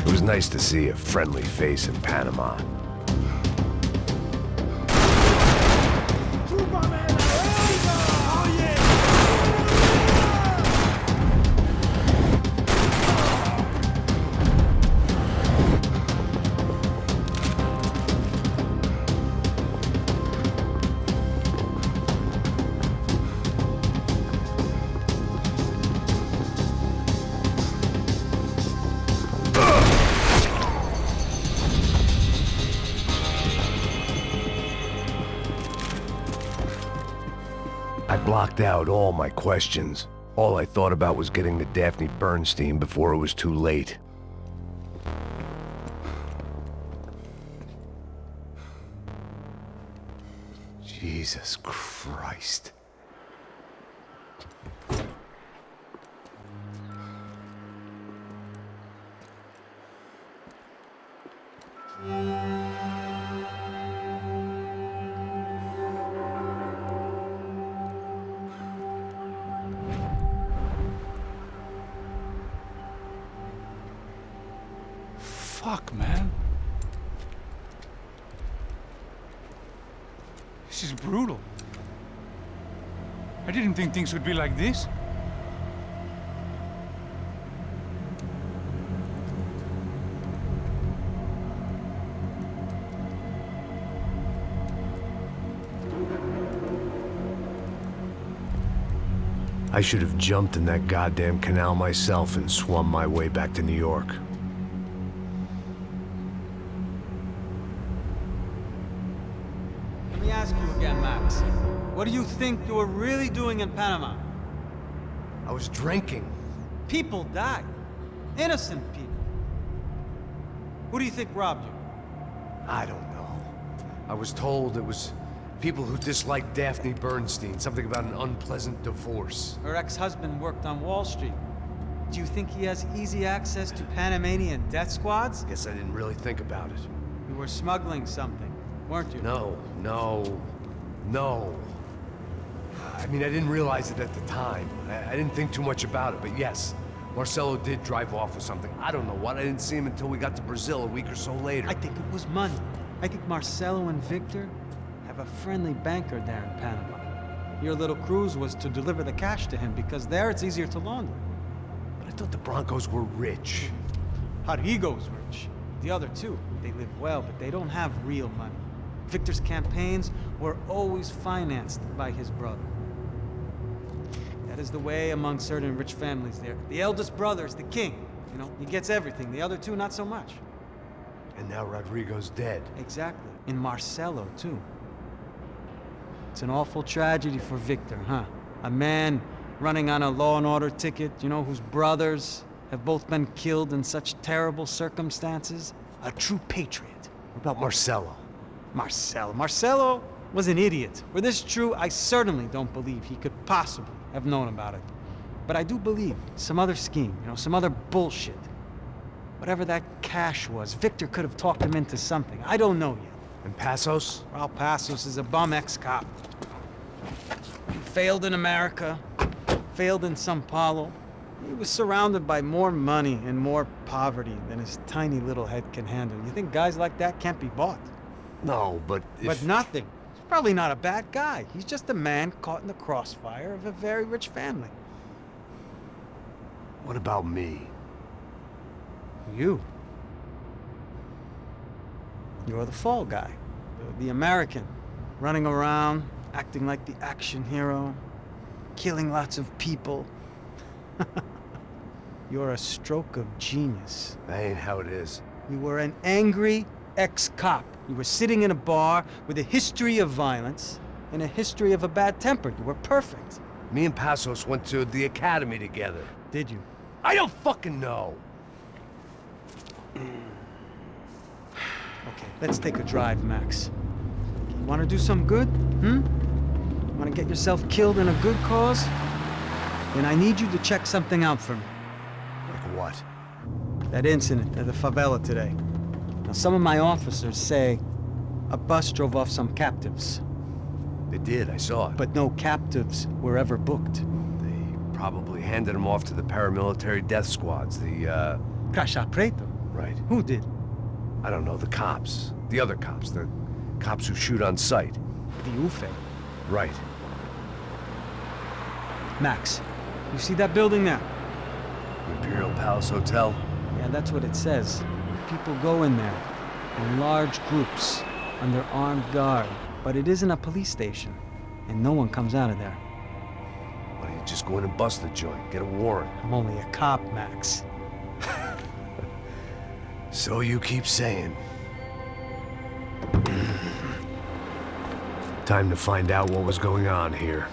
It was nice to see a friendly face in Panama. blocked out all my questions. All I thought about was getting to Daphne Bernstein before it was too late. Jesus Christ. Fuck, man. This is brutal. I didn't think things would be like this. I should have jumped in that goddamn canal myself and swum my way back to New York. Let me ask you again, Max. What do you think you were really doing in Panama? I was drinking. People died. Innocent people. Who do you think robbed you? I don't know. I was told it was people who disliked Daphne Bernstein, something about an unpleasant divorce. Her ex-husband worked on Wall Street. Do you think he has easy access to Panamanian death squads? Guess I didn't really think about it. You were smuggling something, weren't you? No. I mean, I didn't realize it at the time. I didn't think too much about it, but yes, Marcelo did drive off with something. I don't know what. I didn't see him until we got to Brazil a week or so later. I think it was money. I think Marcelo and Victor have a friendly banker there in Panama. Your little cruise was to deliver the cash to him because there it's easier to launder. But I thought the Broncos were rich. Rodrigo's rich. The other two, they live well, but they don't have real money. Victor's campaigns were always financed by his brother. That is the way among certain rich families there. The eldest brother is the king. You know, he gets everything. The other two, not so much. And now Rodrigo's dead. Exactly. And Marcelo, too. It's an awful tragedy for Victor, huh? A man running on a law and order ticket, you know, whose brothers have both been killed in such terrible circumstances. A true patriot. What about Marcelo? Marcelo was an idiot. Were this true, I certainly don't believe he could possibly have known about it. But I do believe some other scheme, you know, some other bullshit. Whatever that cash was, Victor could have talked him into something. I don't know yet. And Passos? Well, Passos is a bum ex-cop. He failed in America, failed in Sao Paulo. He was surrounded by more money and more poverty than his tiny little head can handle. You think guys like that can't be bought? No, but But nothing. He's probably not a bad guy. He's just a man caught in the crossfire of a very rich family. What about me? You. You're the fall guy. The American. Running around, acting like the action hero. Killing lots of people. You're a stroke of genius. That ain't how it is. You were an angry ex-cop. You were sitting in a bar with a history of violence and a history of a bad temper. You were perfect. Me and Passos went to the academy together. Did you? I don't fucking know. Okay, let's take a drive, Max. You want to do some good? Want to get yourself killed in a good cause? Then I need you to check something out for me. Like what? That incident at the favela today. Now, some of my officers say a bus drove off some captives. They did, I saw it. But no captives were ever booked. They probably handed them off to the paramilitary death squads, the, Caixa Preto? Right. Who did? I don't know, the cops. The other cops. The cops who shoot on sight. The UFE. Right. Max, you see that building there? Imperial Palace Hotel? Yeah, that's what it says. People go in there in large groups under armed guard. But it isn't a police station, and no one comes out of there. Why don't you just go in and bust the joint? Get a warrant. I'm only a cop, Max. So you keep saying. Time to find out what was going on here.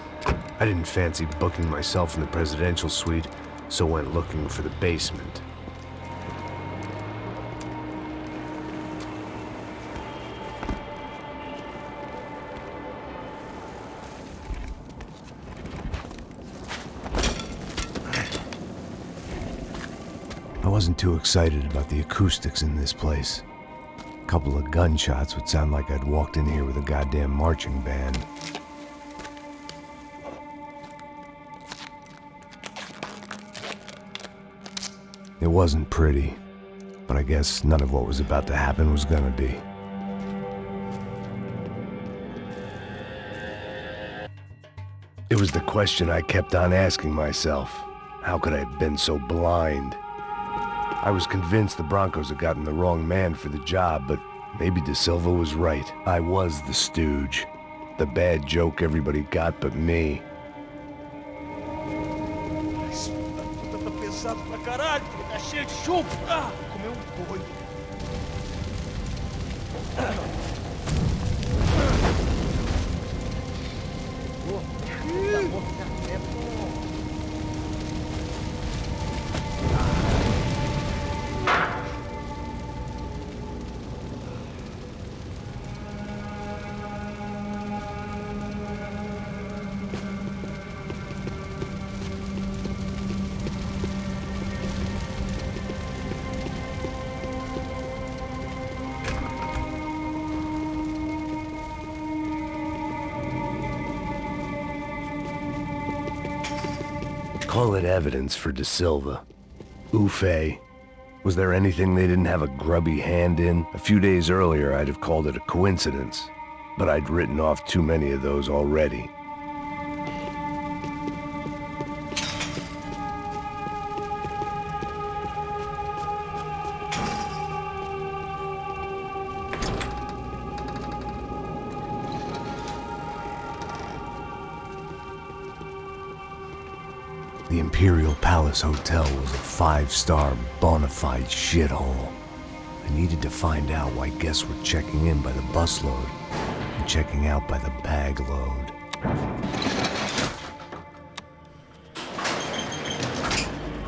I didn't fancy booking myself in the presidential suite, so went looking for the basement. I wasn't too excited about the acoustics in this place. A couple of gunshots would sound like I'd walked in here with a goddamn marching band. It wasn't pretty, but I guess none of what was about to happen was gonna be. It was the question I kept on asking myself. How could I have been so blind? I was convinced the Broncos had gotten the wrong man for the job, but maybe De Silva was right. I was the stooge. The bad joke everybody got but me. Tá pesado pra caralho, tá cheio de chumbo. Ah, comeu boi. Call it evidence for De Silva. Ufe. Was there anything they didn't have a grubby hand in? A few days earlier, I'd have called it a coincidence, but I'd written off too many of those already. The Imperial Palace Hotel was a 5-star, bona fide shithole. I needed to find out why guests were checking in by the busload and checking out by the bag load.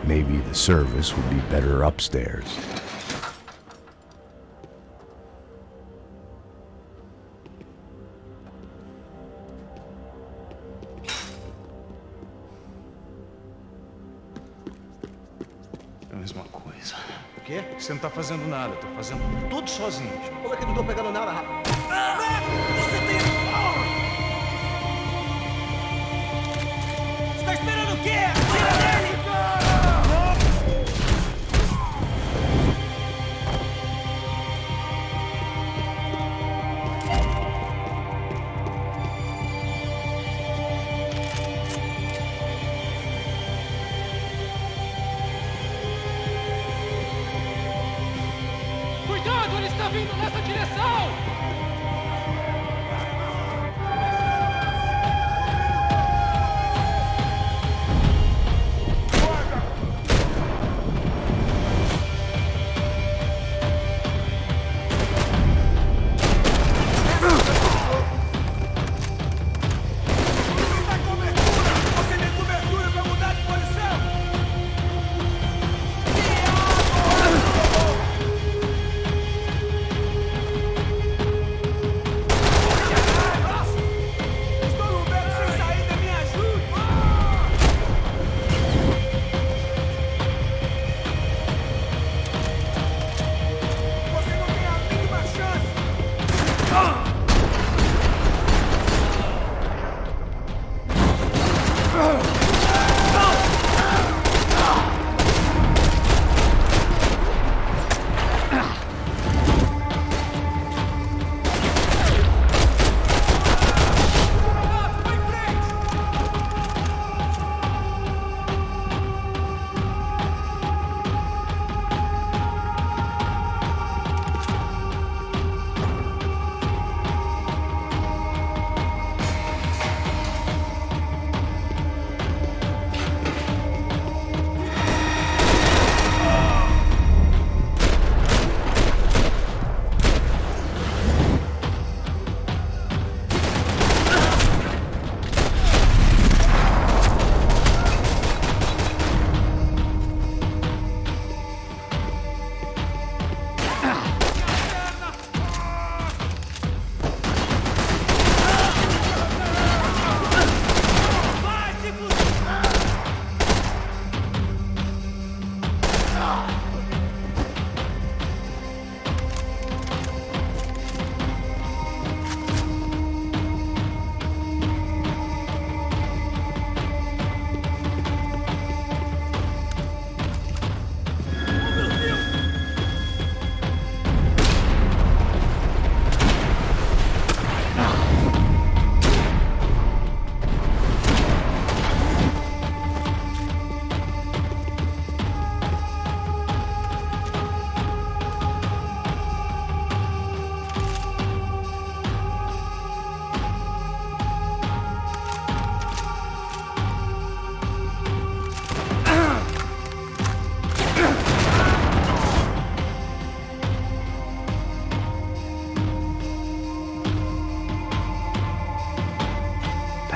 Maybe the service would be better upstairs. É a mesma coisa. O quê? Você não tá fazendo nada, eu tô fazendo tudo sozinho. Como é que eu não tô pegando nada, rapaz? Você tem... Você tá esperando o quê? Tira dele! Cuidado, ele está vindo nessa direção!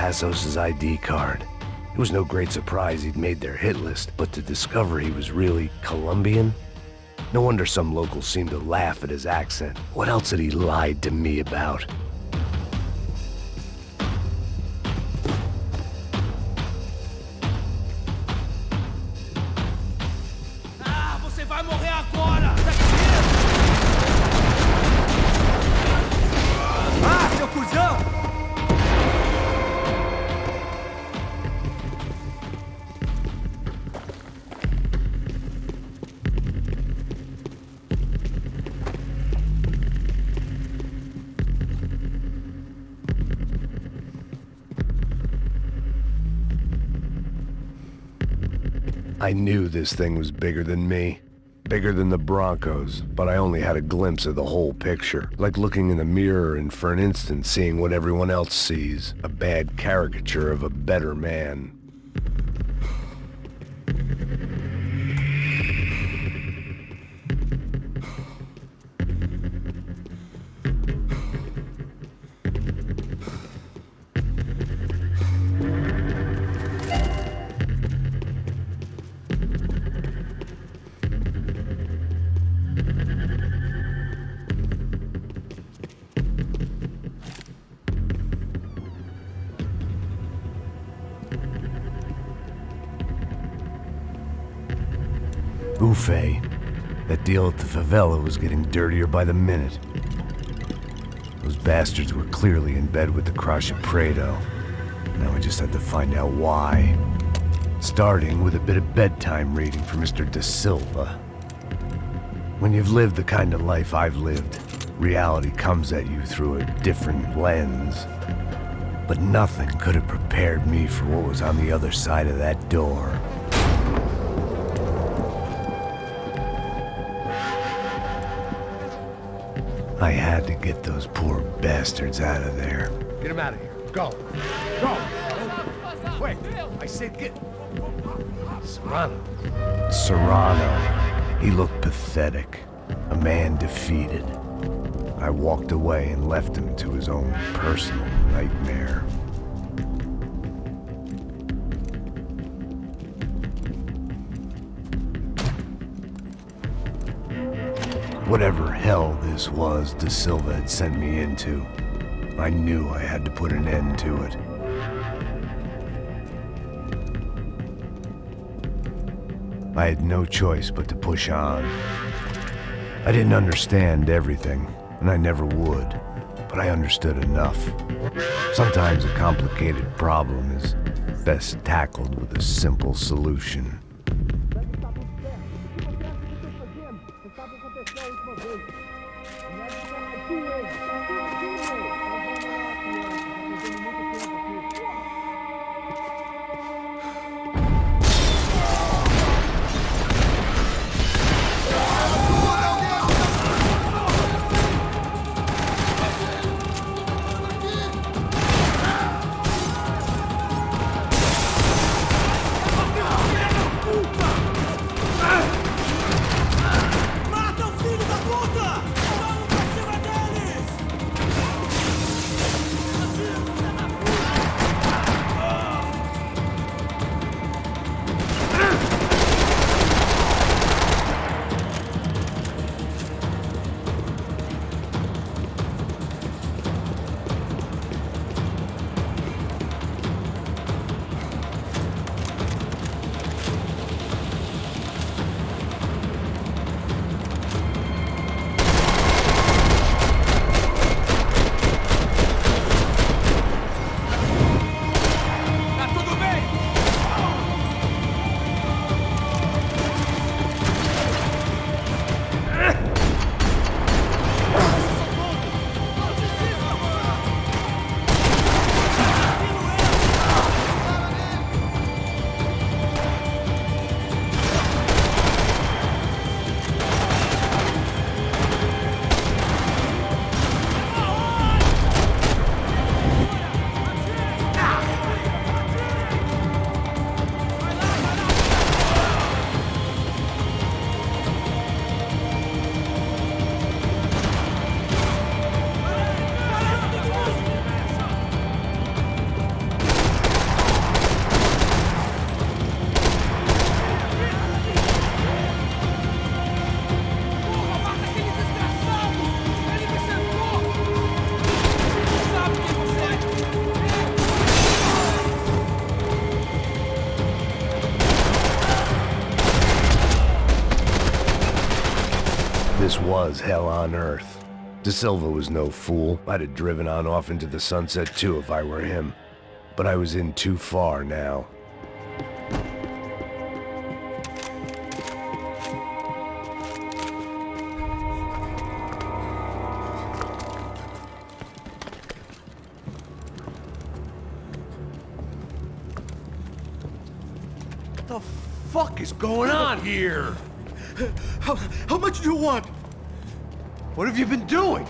Passos' ID card. It was no great surprise he'd made their hit list, but to discover he was really Colombian? No wonder some locals seemed to laugh at his accent. What else had he lied to me about? Ah, você vai morrer agora! Ah, seu cuzão! I knew this thing was bigger than me. Bigger than the Broncos, but I only had a glimpse of the whole picture. Like looking in the mirror and for an instant seeing what everyone else sees. A bad caricature of a better man. Buffet. That deal at the favela was getting dirtier by the minute. Those bastards were clearly in bed with the Crusher Prado. Now we just had to find out why. Starting with a bit of bedtime reading for Mr. Da Silva. When you've lived the kind of life I've lived, reality comes at you through a different lens. But nothing could have prepared me for what was on the other side of that door. I had to get those poor bastards out of there. Get him out of here. Go. Go. Wait. I said get... Serrano. Serrano. He looked pathetic. A man defeated. I walked away and left him to his own personal nightmare. Whatever hell this was Da Silva had sent me into, I knew I had to put an end to it. I had no choice but to push on. I didn't understand everything, and I never would, but I understood enough. Sometimes a complicated problem is best tackled with a simple solution. This was hell on earth. De Silva was no fool. I'd have driven on off into the sunset too if I were him. But I was in too far now. What the fuck is going on here? How much do you want? What have you been doing?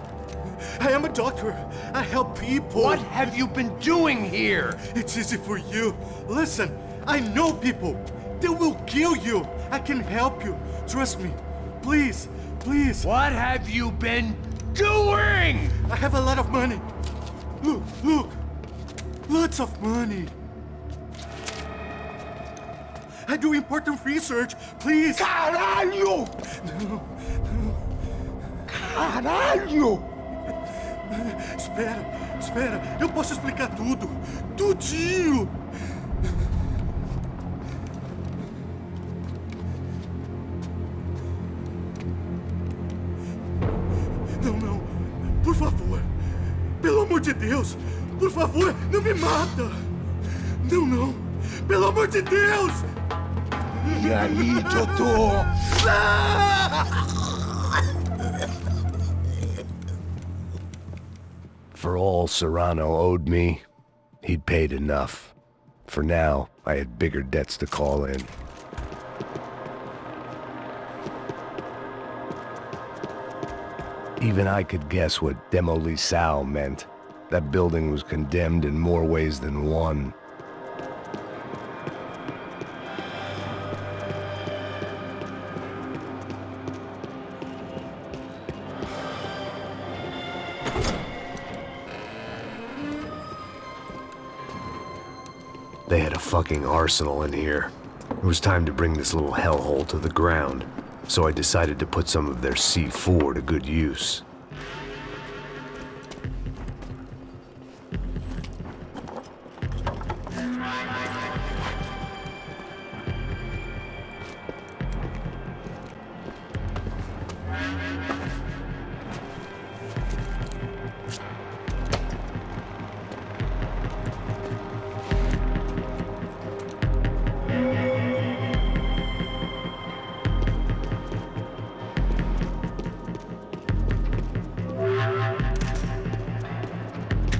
I am a doctor. I help people. What have you been doing here? It's easy for you. Listen, I know people. They will kill you. I can help you. Trust me. Please, please. What have you been doing? I have a lot of money. Look, look. Lots of money. I do important research. Please. Caralho! No, no. Caralho! Espera. Eu posso explicar tudo. Tudinho. Não. Por favor. Pelo amor de Deus. Por favor, não me mata. Não. Pelo amor de Deus. E aí, doutor? For all Serrano owed me, he'd paid enough. For now, I had bigger debts to call in. Even I could guess what Demolishing meant. That building was condemned in more ways than one. They had a fucking arsenal in here. It was time to bring this little hellhole to the ground, so I decided to put some of their C4 to good use.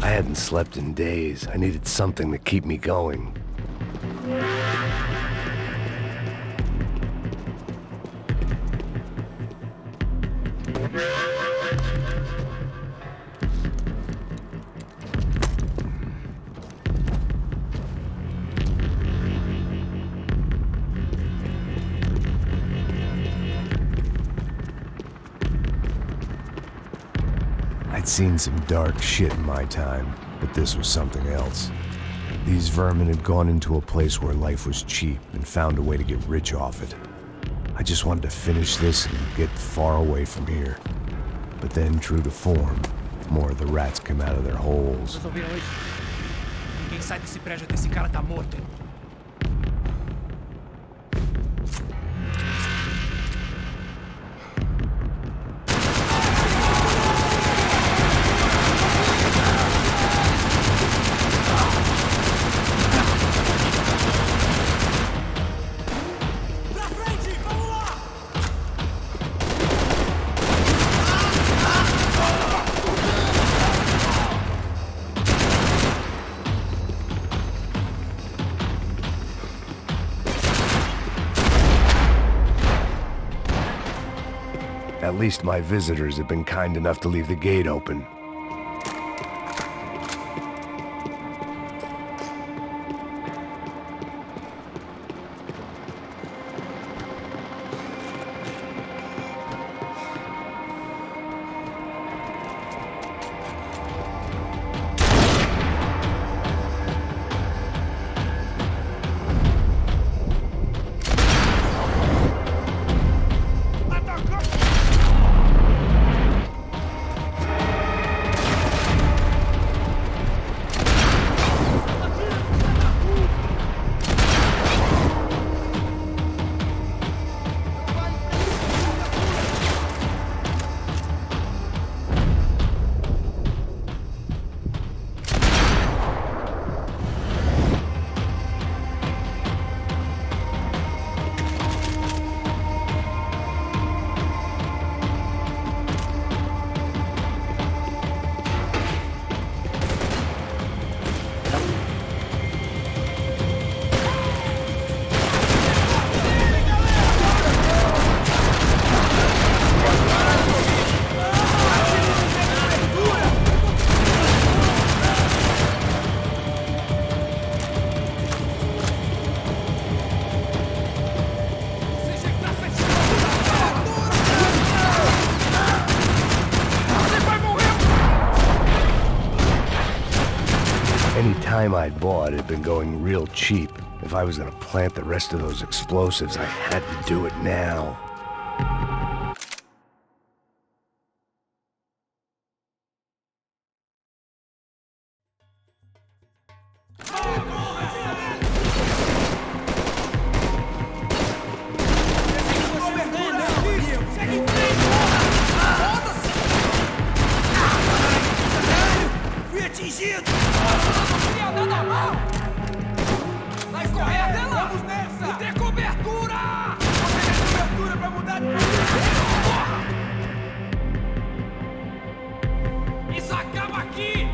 I hadn't slept in days. I needed something to keep me going. I'd seen some dark shit in my time, but this was something else. These vermin had gone into a place where life was cheap and found a way to get rich off it. I just wanted to finish this and get far away from here. But then, true to form, more of the rats come out of their holes. Ninguém sai desse prédio até esse cara tá morto. At least my visitors have been kind enough to leave the gate open. Any time I'd bought had been going real cheap. If I was gonna plant the rest of those explosives, I had to do it now. Vai correndo! Vamos nessa! E ter cobertura! Cobertura pra mudar de isso acaba aqui!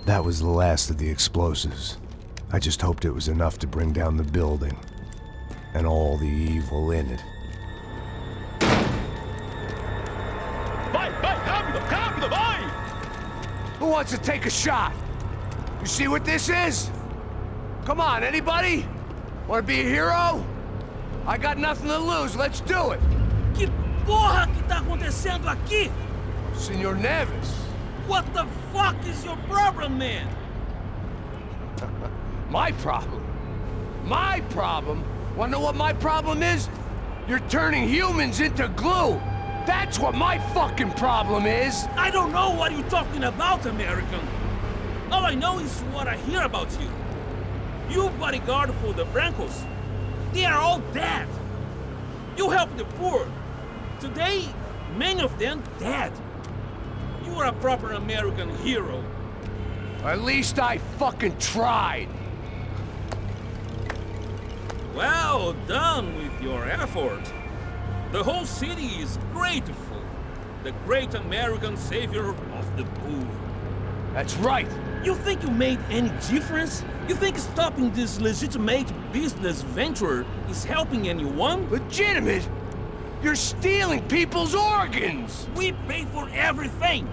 That was the last of the explosives. I just hoped it was enough to bring down the building and all the evil in it. Vai, rápido, rápido, vai! Who wants to take a shot? You see what this is? Come on, anybody? Want to be a hero? I got nothing to lose, let's do it! Que porra que tá acontecendo aqui? Senor Neves. What the fuck is your problem, man? My problem? My problem? Wanna know what my problem is? You're turning humans into glue! That's what my fucking problem is! I don't know what you're talking about, American. All I know is what I hear about you. You bodyguard for the Broncos. They are all dead. You help the poor. Today, many of them dead. You are a proper American hero. At least I fucking tried. Well done with your effort. The whole city is grateful. The great American savior of the poor. That's right. You think you made any difference? You think stopping this legitimate business venture is helping anyone? Legitimate? You're stealing people's organs! We pay for everything!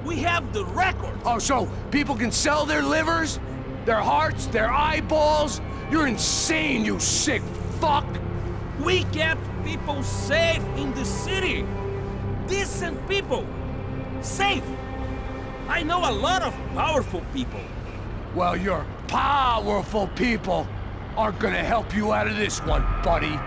We have the records! Oh, so people can sell their livers? Their hearts? Their eyeballs? You're insane, you sick fuck! We kept people safe in the city! Decent people! Safe! I know a lot of powerful people. Well, your powerful people aren't gonna help you out of this one, buddy.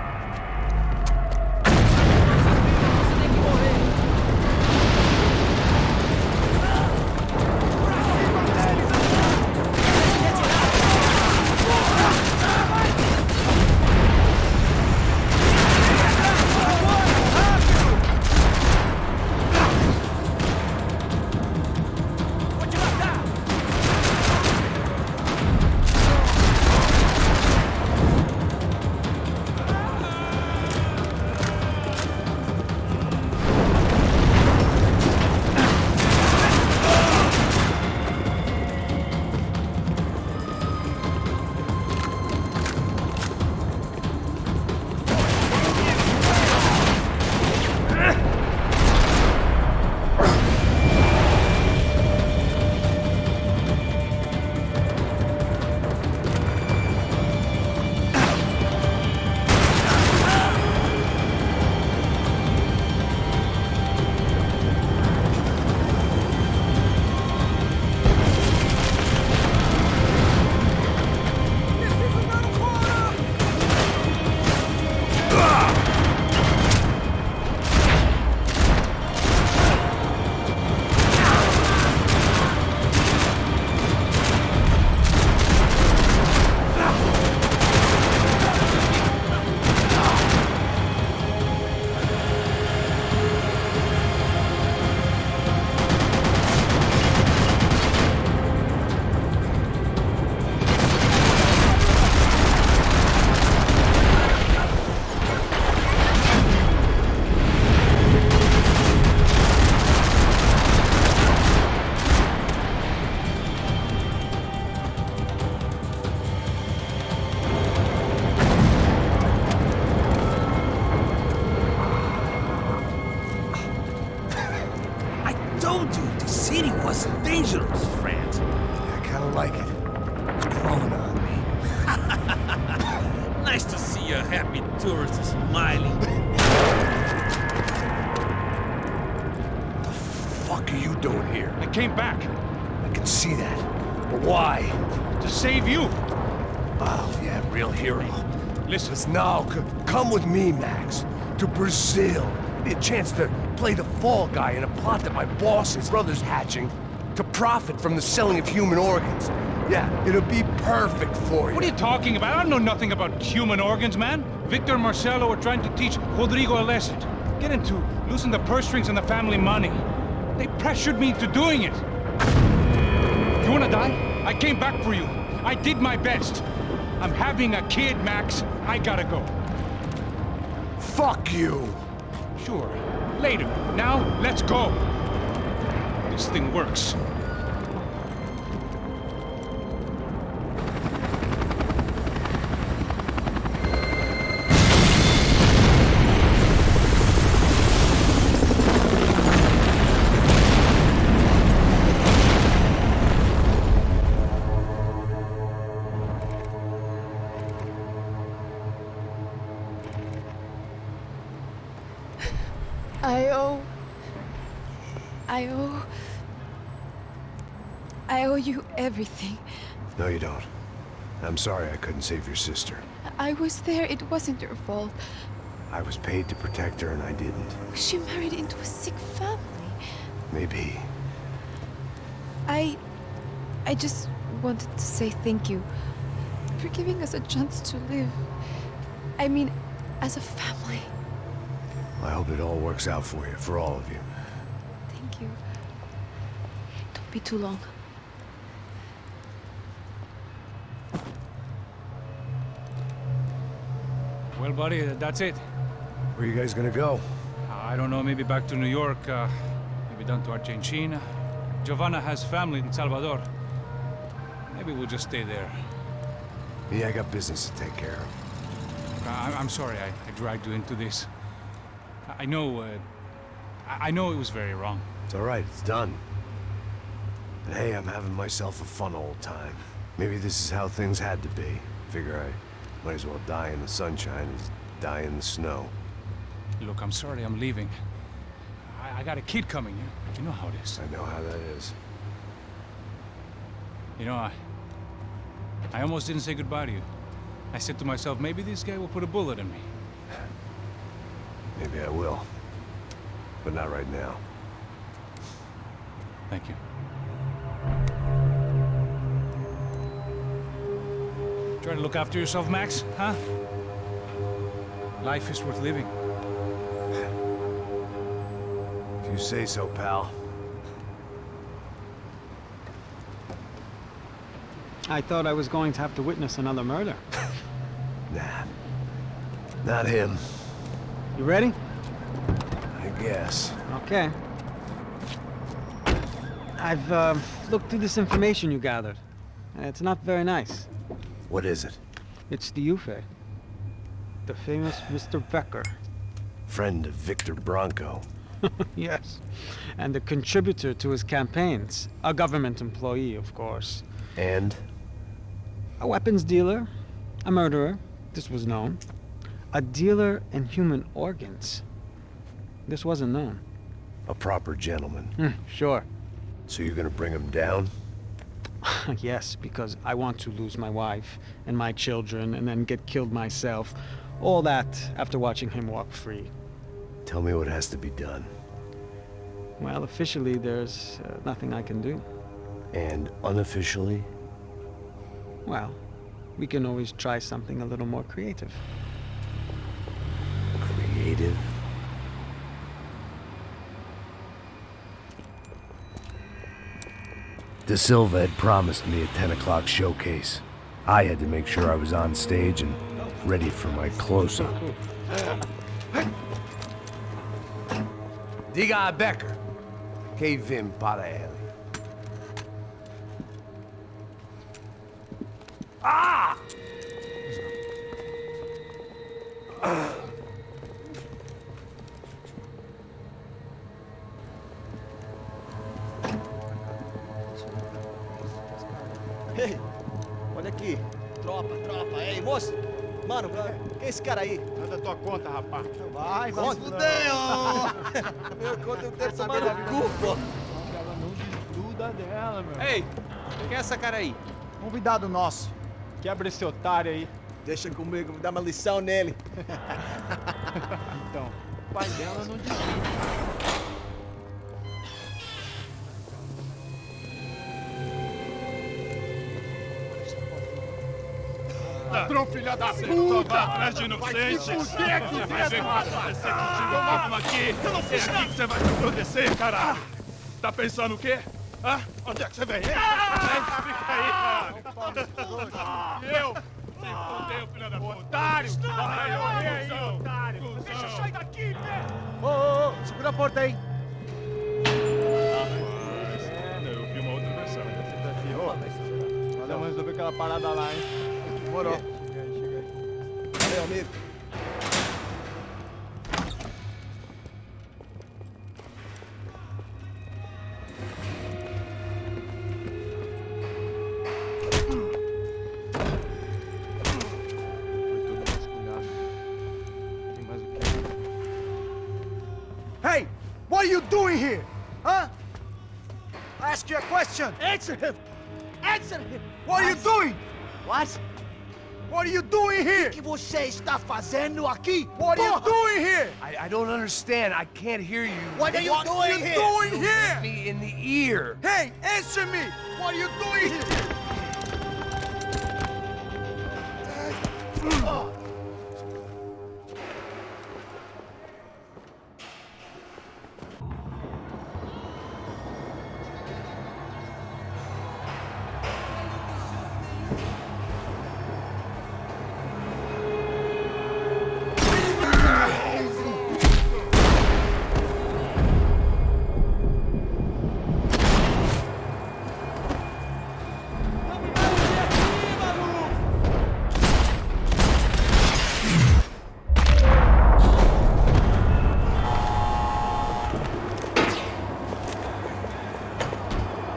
told you the city was dangerous, friend. I kind of like it. It's growing on me. Nice to see a happy tourist smiling. What the fuck are you doing here? I came back. I can see that. But why? To save you. Oh, yeah, real hero. Listen. Now, come with me, Max. To Brazil. Be a chance to play the fall guy in a plot that my boss and his brother's hatching to profit from the selling of human organs. Yeah, it'll be perfect for you. What are you talking about? I don't know nothing about human organs, man. Victor and Marcelo were trying to teach Rodrigo a lesson. Get him to loosen the purse strings and the family money. They pressured me into doing it. You wanna die? I came back for you. I did my best. I'm having a kid, Max. I gotta go. Fuck you! Sure. Later. Now, let's go. This thing works. I owe you everything. No, you don't. I'm sorry I couldn't save your sister. I was there. It wasn't your fault. I was paid to protect her and I didn't. She married into a sick family. Maybe. I just wanted to say thank you for giving us a chance to live. I mean, as a family. I hope it all works out for you, for all of you. Thank you. Don't be too long. Well, buddy, that's it. Where are you guys gonna go? I don't know, maybe back to New York, maybe down to Argentina. Giovanna has family in Salvador. Maybe we'll just stay there. Yeah, I got business to take care of. I'm sorry I dragged you into this. I know it was very wrong. It's all right, it's done. But hey, I'm having myself a fun old time. Maybe this is how things had to be. Figure I might as well die in the sunshine as die in the snow. Look, I'm sorry I'm leaving. I got a kid coming. You know how it is. I know how that is. You know, I almost didn't say goodbye to you. I said to myself, maybe this guy will put a bullet in me. Maybe I will. But not right now. Thank you. Try to look after yourself, Max, huh? Life is worth living. If you say so, pal. I thought I was going to have to witness another murder. Nah. Not him. You ready? I guess. Okay. I've looked through this information you gathered, and it's not very nice. What is it? It's the Ufe. The famous Mr. Becker. Friend of Victor Bronco. Yes. And a contributor to his campaigns. A government employee, of course. And? A weapons dealer. A murderer. This was known. A dealer in human organs. This wasn't known. A proper gentleman. Sure. So you're gonna bring him down? Yes, because I want to lose my wife and my children and then get killed myself. All that after watching him walk free. Tell me what has to be done. Well, officially, there's nothing I can do. And unofficially? Well, we can always try something a little more creative. Creative? De Silva had promised me a 10 o'clock showcase. I had to make sure I was on stage and ready for my close-up. Diga a Becker. Que vim para ele. Ah! Ei, olha aqui. Tropa. Ei, moço. Mano, quem é esse cara aí? Nada da tua conta, rapaz. Vai se fuder, ô! Meu conta eu quero saber da cu, pô. Ela não desgruda dela, meu. Ei, quem é essa cara aí? Convidado nosso. Quebra esse otário aí. Deixa comigo, vou dar uma lição nele. Então, o pai dela não desgruda. Ladrão, filha da puta! Vai atrás de inocentes! Vai se fuder aqui dentro! Vai ver o que vai acontecer contigo mesmo aqui! Eu não fiz nada! Que você vai te proteger, caralho! Tá pensando o quê? Hã? Onde é que você vem? Fica aí, caralho! E eu? Se fudeu, filha da puta! Otário! Vai, eu otário! Deixa eu sair daqui, velho! Ô, segura a porta aí! Eu vi uma outra versão. Vamos resolver aquela parada lá, hein? Demorou. Chega aí. Valeu, amigo. Hey, what are you doing here? Huh? I ask you a question. Answer him. Answer him. What are you doing? What? What are you doing here? O que você está fazendo aqui? What are you doing here? I don't understand. I can't hear you. What are you doing here? What are you doing here? Hit me in the ear. Hey, answer me. What are you doing here?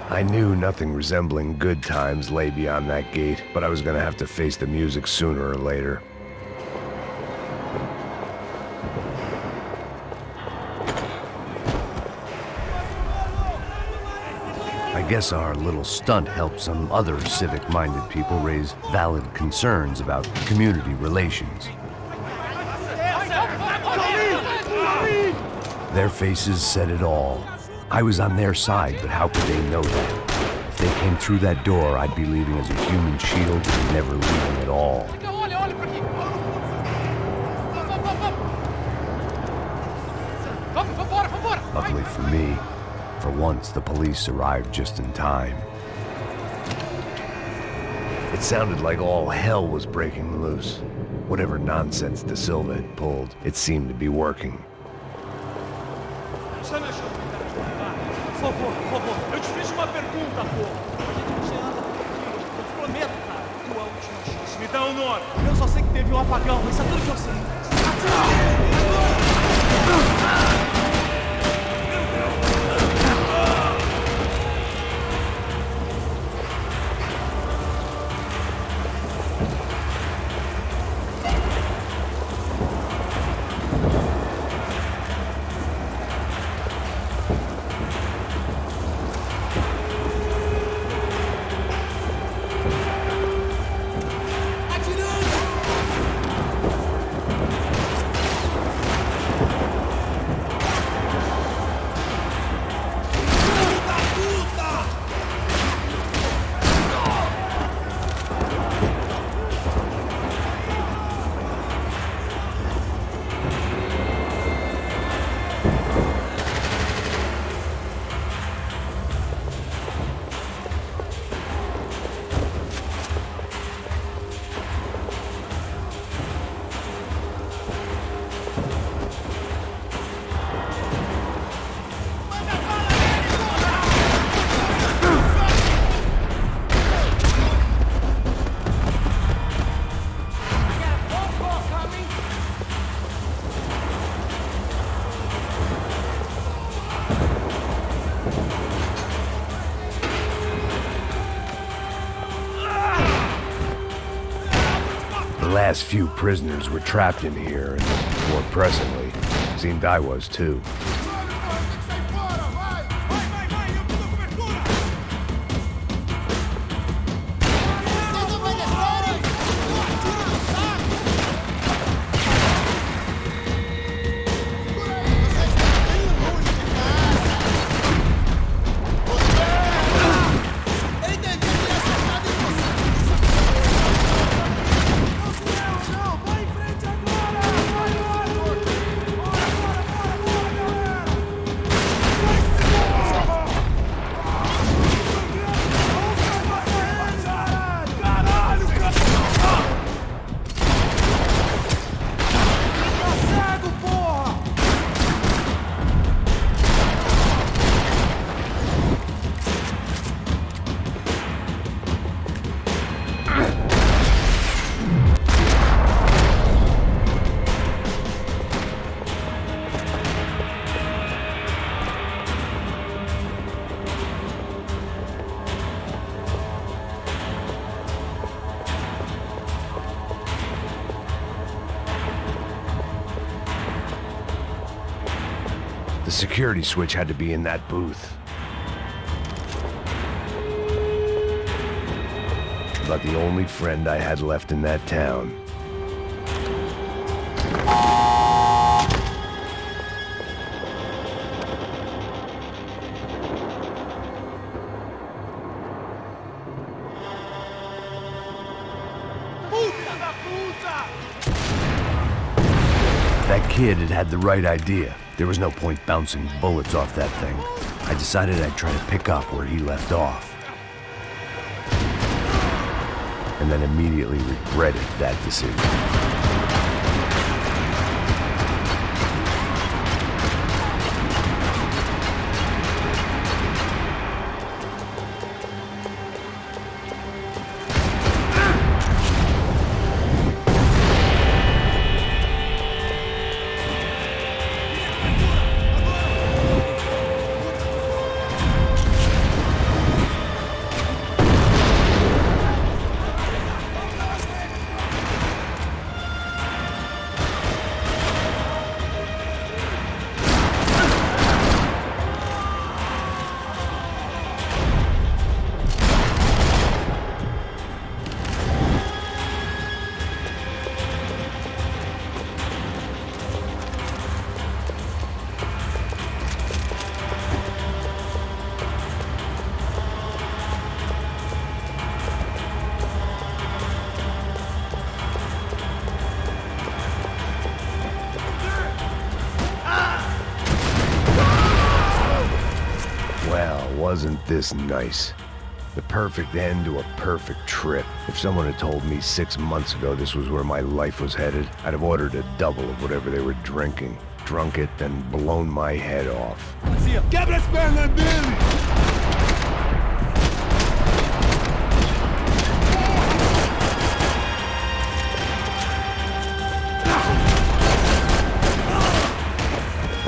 I knew nothing resembling good times lay beyond that gate, but I was gonna have to face the music sooner or later. I guess our little stunt helped some other civic-minded people raise valid concerns about community relations. Their faces said it all. I was on their side, but how could they know that? If they came through that door, I'd be leaving as a human shield and never leaving at all. Luckily for me, for once the police arrived just in time. It sounded like all hell was breaking loose. Whatever nonsense De Silva had pulled, it seemed to be working. Por favor, eu te fiz uma pergunta, pô. Você anda comigo, eu te prometo, cara. Tua última chance. Me dá um nome. Eu só sei que teve um apagão, isso é tudo que eu sei. last few prisoners were trapped in here, and more pressingly, seemed I was too. The security switch had to be in that booth. About the only friend I had left in that town. That kid had had the right idea. There was no point bouncing bullets off that thing. I decided I'd try to pick up where he left off. And then immediately regretted that decision. Wasn't this nice? The perfect end to a perfect trip. If someone had told me 6 months ago this was where my life was headed, I'd have ordered a double of whatever they were drinking, drunk it, then blown my head off. Quebra as pernas dele!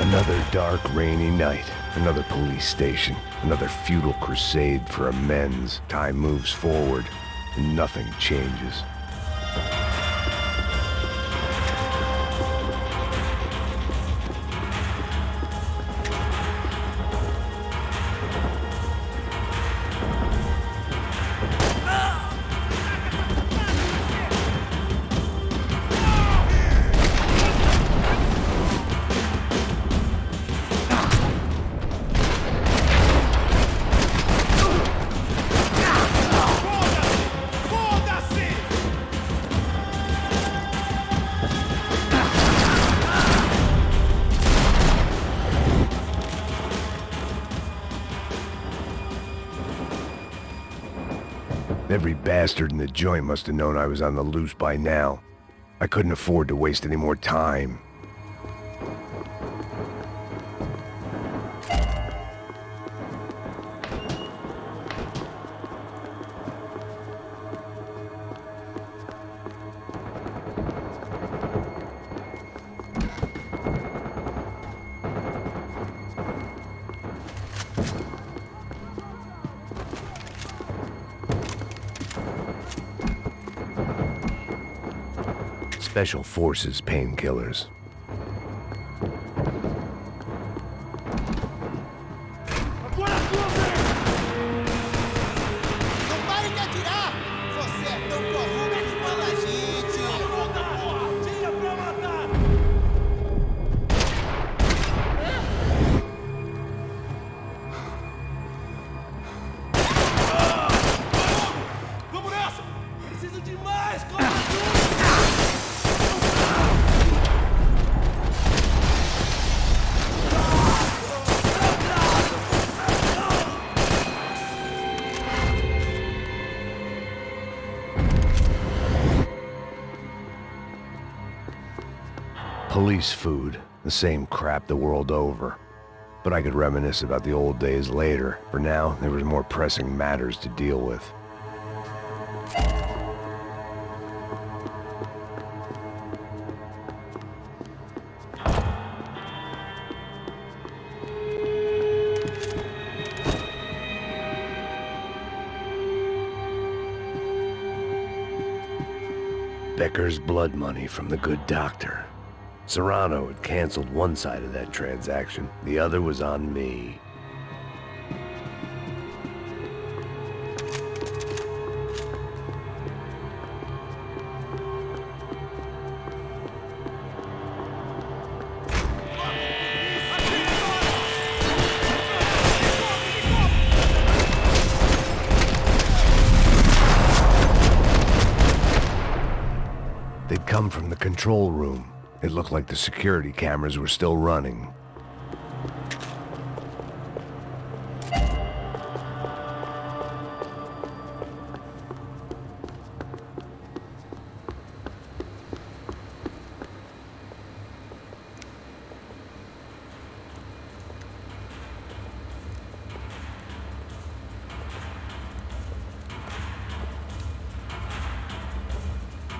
Another dark, rainy night. Another police station. Another futile crusade for amends. Time moves forward, and nothing changes. Every bastard in the joint must have known I was on the loose by now. I couldn't afford to waste any more time. Special Forces painkillers. Police food, the same crap the world over. But I could reminisce about the old days later. For now, there was more pressing matters to deal with. Becker's blood money from the good doctor. Serrano had canceled one side of that transaction. The other was on me. They'd come from the control room. It looked like the security cameras were still running.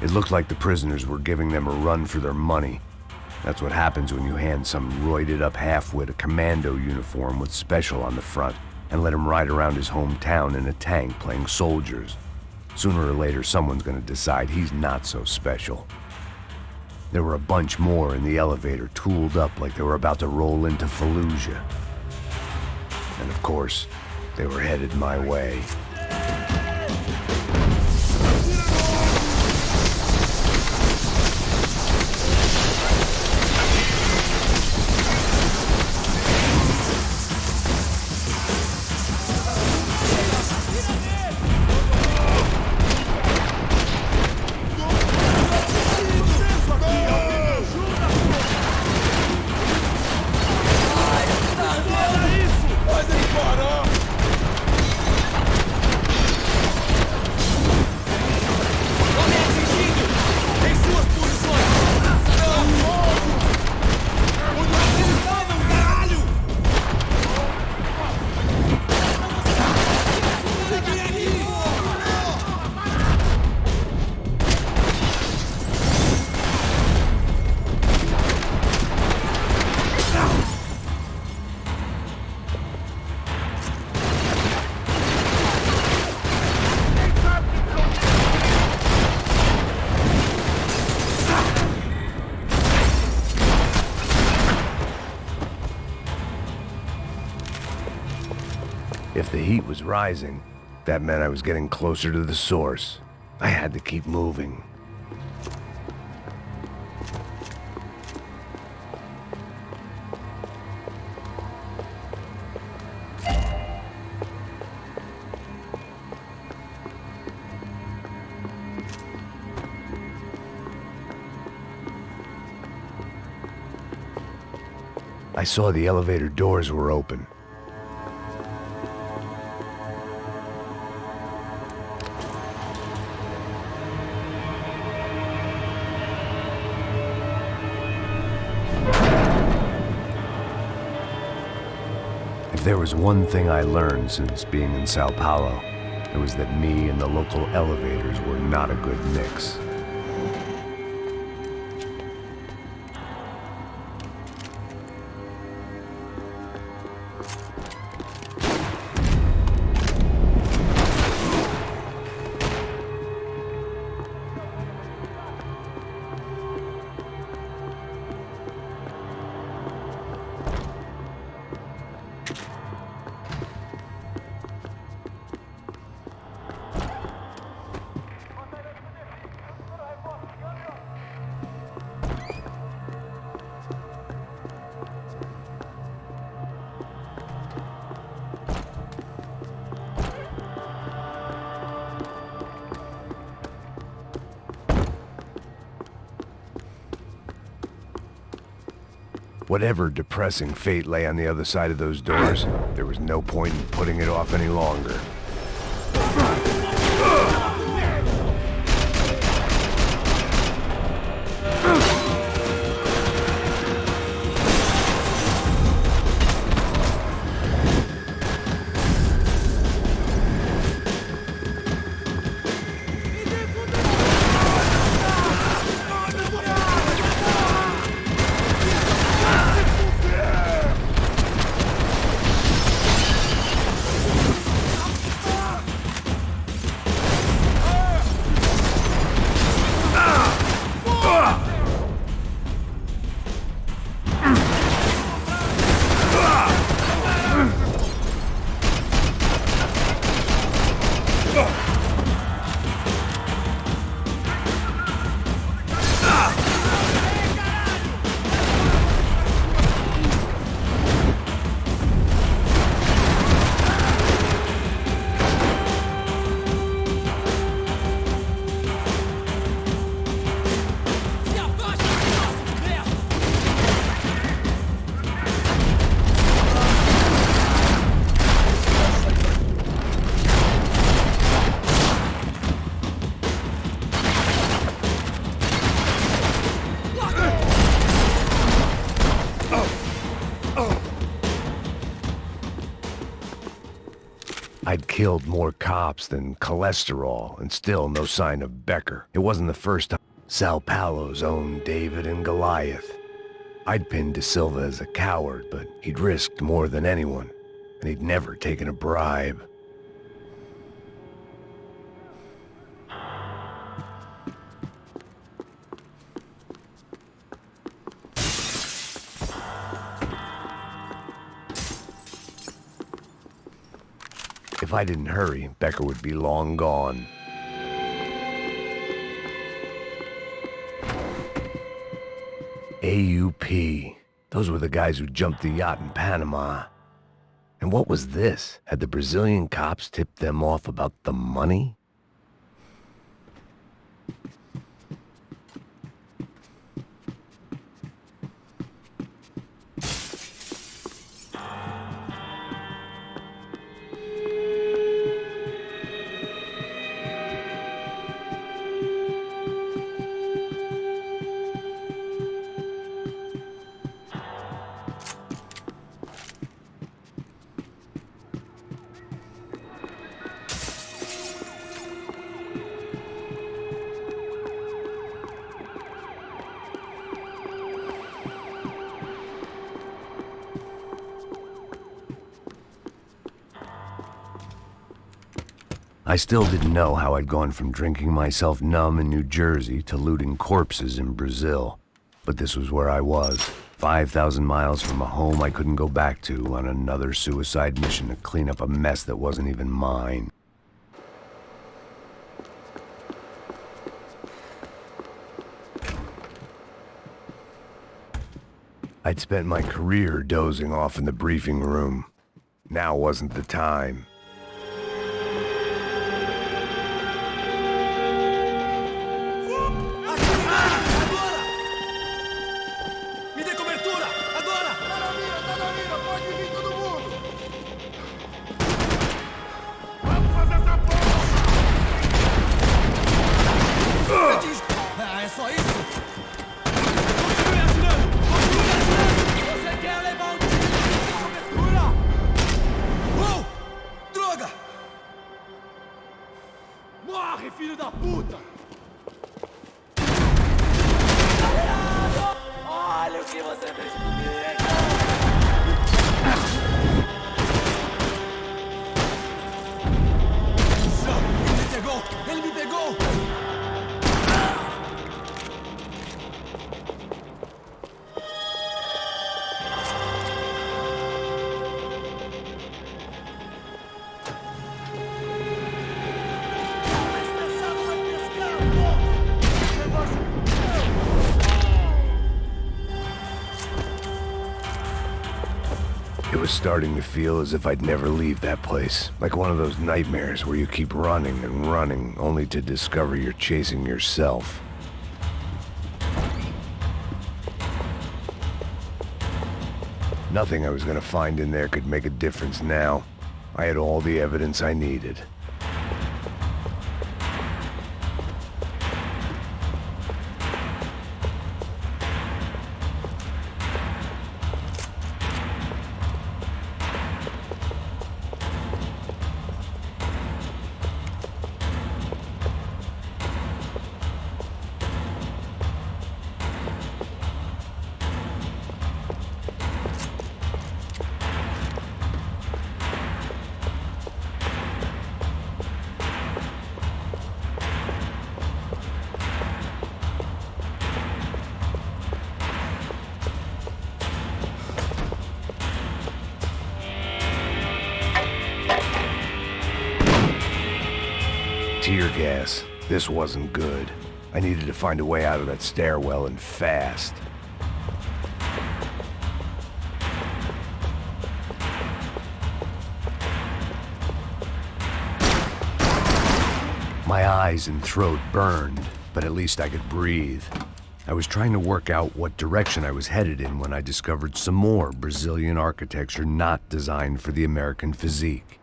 It looked like the prisoners were giving them a run for their money. That's what happens when you hand some roided-up half-wit a commando uniform with special on the front and let him ride around his hometown in a tank playing soldiers. Sooner or later, someone's gonna decide he's not so special. There were a bunch more in the elevator, tooled up like they were about to roll into Fallujah. And of course, they were headed my way. If the heat was rising, that meant I was getting closer to the source. I had to keep moving. I saw the elevator doors were open. If there was one thing I learned since being in Sao Paulo, it was that me and the local elevators were not a good mix. Whatever depressing fate lay on the other side of those doors, there was no point in putting it off any longer. I'd killed more cops than cholesterol, and still no sign of Becker. It wasn't the first time. Sao Paulo's own David and Goliath. I'd pinned De Silva as a coward, but he'd risked more than anyone, and he'd never taken a bribe. If I didn't hurry, Becker would be long gone. AUP. Those were the guys who jumped the yacht in Panama. And what was this? Had the Brazilian cops tipped them off about the money? I still didn't know how I'd gone from drinking myself numb in New Jersey to looting corpses in Brazil. But this was where I was, 5,000 miles from a home I couldn't go back to, on another suicide mission to clean up a mess that wasn't even mine. I'd spent my career dozing off in the briefing room. Now wasn't the time. It was starting to feel as if I'd never leave that place. Like one of those nightmares where you keep running and running, only to discover you're chasing yourself. Nothing I was gonna find in there could make a difference now. I had all the evidence I needed. Tear gas. This wasn't good. I needed to find a way out of that stairwell and fast. My eyes and throat burned, but at least I could breathe. I was trying to work out what direction I was headed in when I discovered some more Brazilian architecture not designed for the American physique.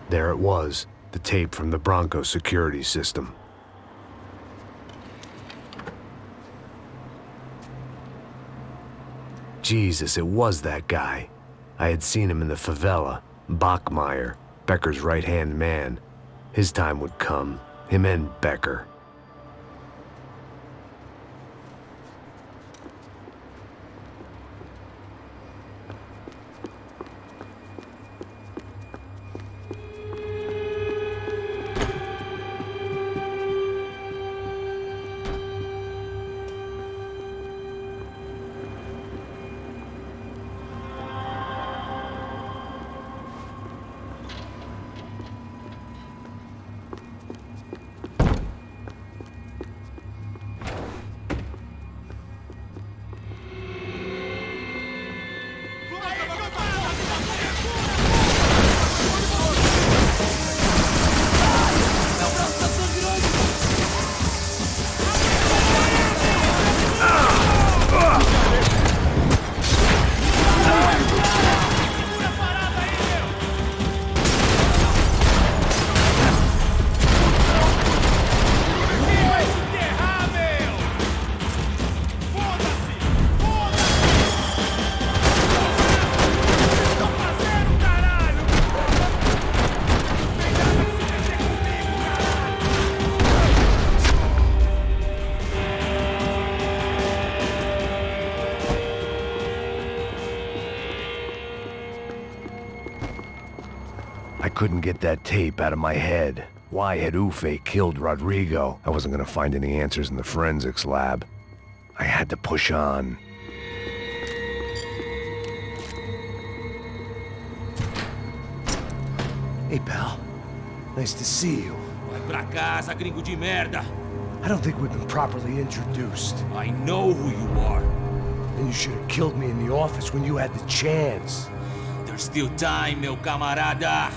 There it was, the tape from the Bronco security system. Jesus, it was that guy. I had seen him in the favela, Bachmeyer, Becker's right-hand man. His time would come, him and Becker. I couldn't get that tape out of my head. Why had Ufe killed Rodrigo? I wasn't gonna find any answers in the forensics lab. I had to push on. Hey, pal. Nice to see you. Vai pra casa, gringo de merda. I don't think we've been properly introduced. I know who you are. And you should have killed me in the office when you had the chance. There's still time, meu camarada.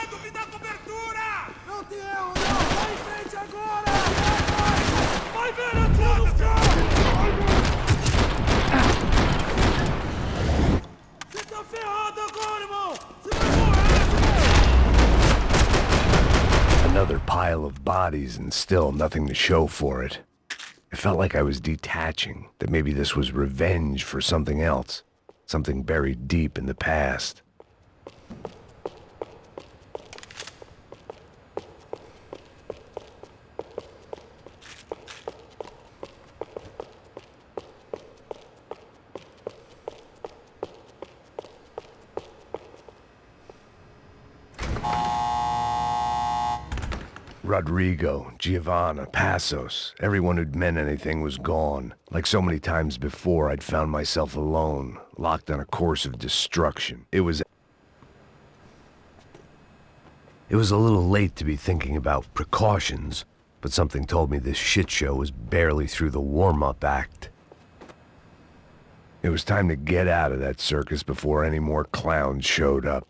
ferrando! Me dá cobertura! Não tem erro, não! Vai em frente agora! Vai ver a tradução! Você tá ferrado agora, irmão! Você vai morrer! Another pile of bodies and still nothing to show for it. It felt like I was detaching, that maybe this was revenge for something else, something buried deep in the past. Rodrigo, Giovanna, Passos, everyone who'd meant anything was gone. Like so many times before, I'd found myself alone, locked on a course of destruction. It was a little late to be thinking about precautions, but something told me this shit show was barely through the warm-up act. It was time to get out of that circus before any more clowns showed up.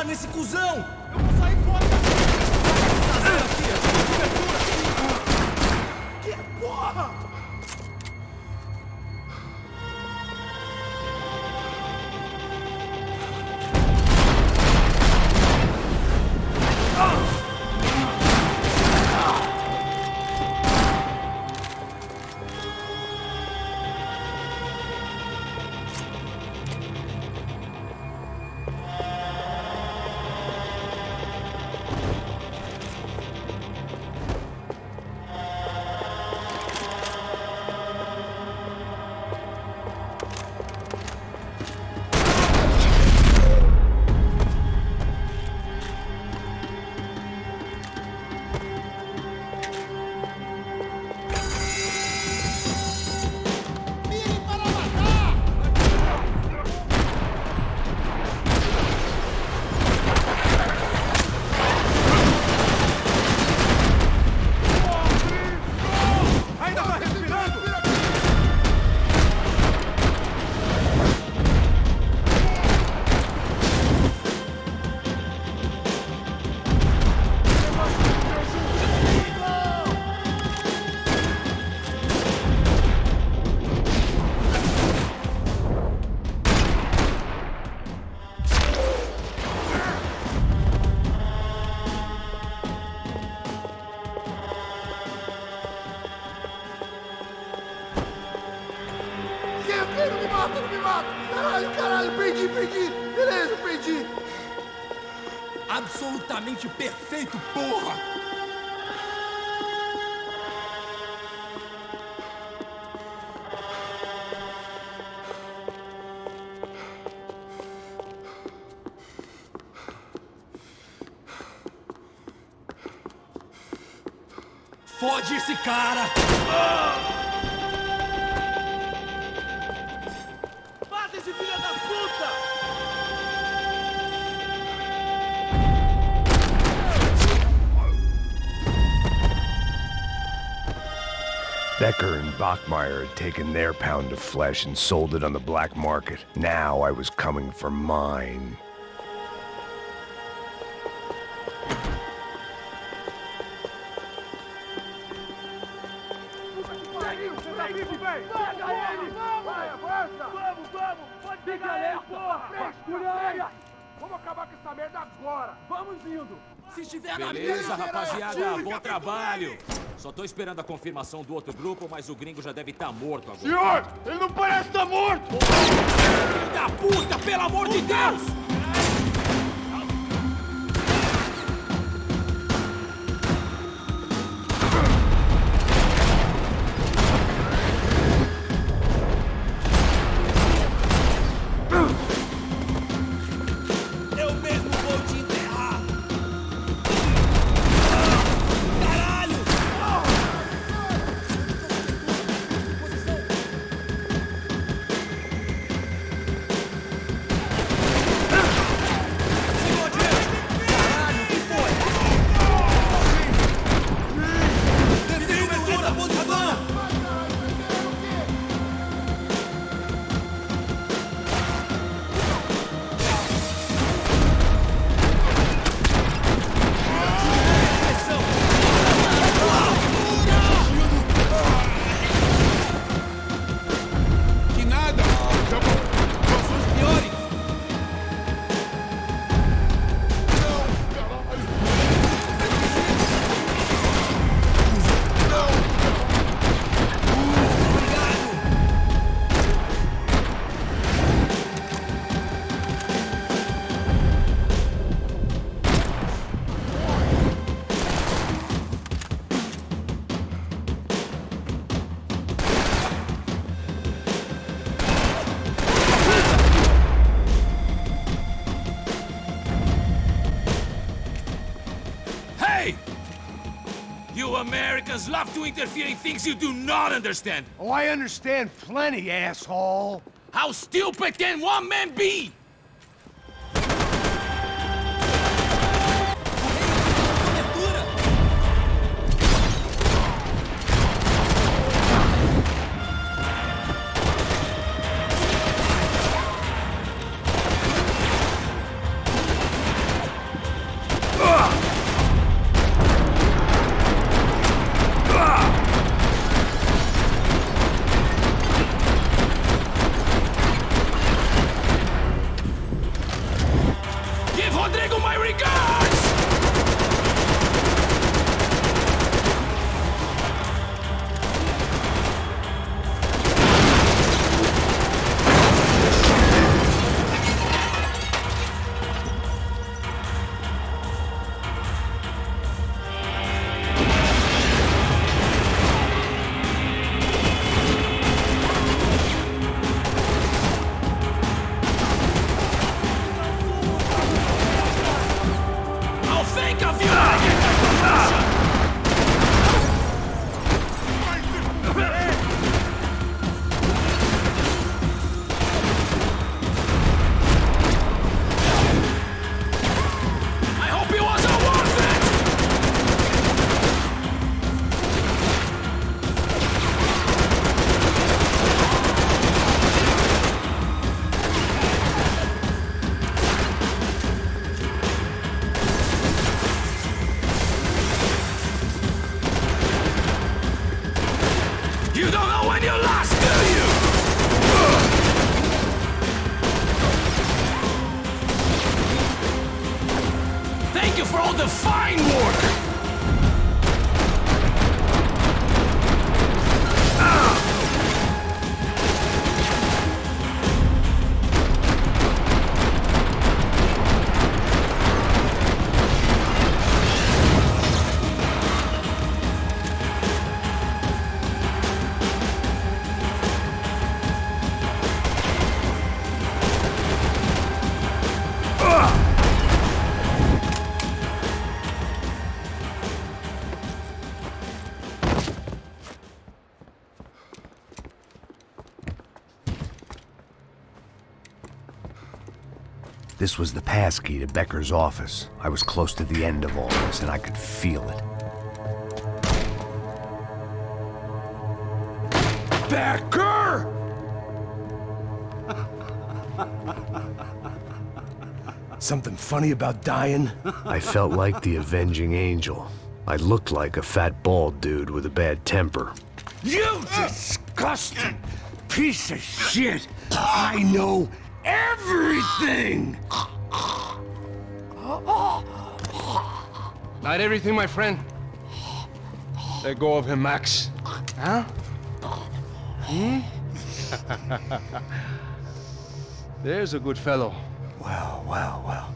Nesse cuzão! Eu vou sair fora daqui! Que porra! Não me mata, não me mata! Caralho, perdi! Beleza, perdi! Absolutamente perfeito, porra! Fode esse cara! Mata esse filho da puta! Becker and Bachmeyer had taken their pound of flesh and sold it on the black market. Now I was coming for mine. Vamos acabar com essa merda agora! Vamos indo! Se estiver na Beleza, rapaziada, bom trabalho. Só tô esperando a confirmação do outro grupo, mas o gringo já deve estar morto agora. Senhor, ele não parece estar morto! Filho da puta, pelo amor de Deus! Eu mesmo vou te enterrar! Caralho! Caralho, que foi? Defenda essa posição! Que nada! Já são os piores! Hey! You Americans love to interfere in things you do not understand. Oh, I understand plenty, asshole. How stupid can one man be? Give Rodrigo my regards! This was the passkey to Becker's office. I was close to the end of all this, and I could feel it. Becker! Something funny about dying? I felt like the avenging angel. I looked like a fat bald dude with a bad temper. You disgusting piece of shit! I know everything! Not everything, my friend. Let go of him, Max. Huh? Hmm? There's a good fellow. Well.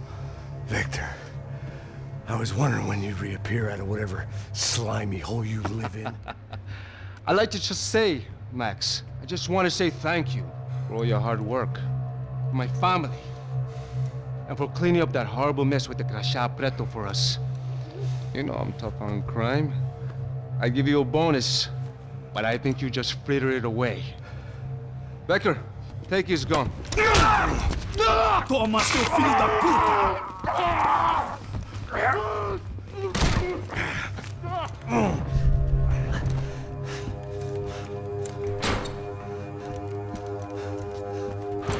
Victor, I was wondering when you'd reappear out of whatever slimy hole you live in. I'd like to just say, Max, I just want to say thank you for all your hard work, for my family, and for cleaning up that horrible mess with the Crachá Preto for us. You know I'm tough on crime. I give you a bonus, but I think you just fritter it away. Becker, take his gun. Toma, seu filho da puta!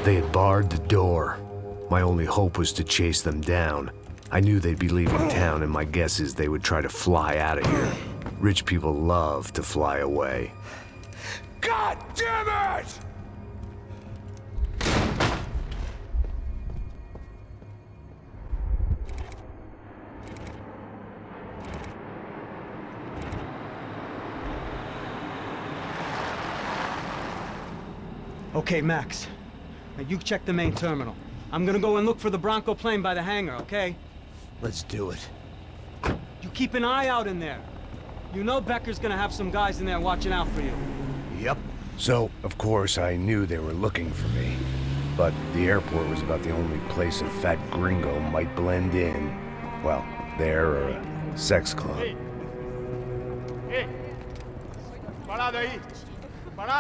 They had barred the door. My only hope was to chase them down. I knew they'd be leaving town, and my guess is they would try to fly out of here. Rich people love to fly away. God damn it! Okay, Max. Now you check the main terminal. I'm gonna go and look for the Bronco plane by the hangar, okay? Let's do it. You keep an eye out in there. You know Becker's gonna have some guys in there watching out for you. Yep. So, of course, I knew they were looking for me. But the airport was about the only place a fat gringo might blend in. Well, there or a sex club.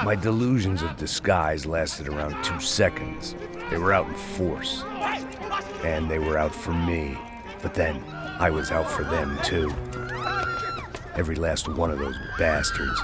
My delusions of disguise lasted around 2 seconds. They were out in force. And they were out for me. But then, I was out for them too. Every last one of those bastards.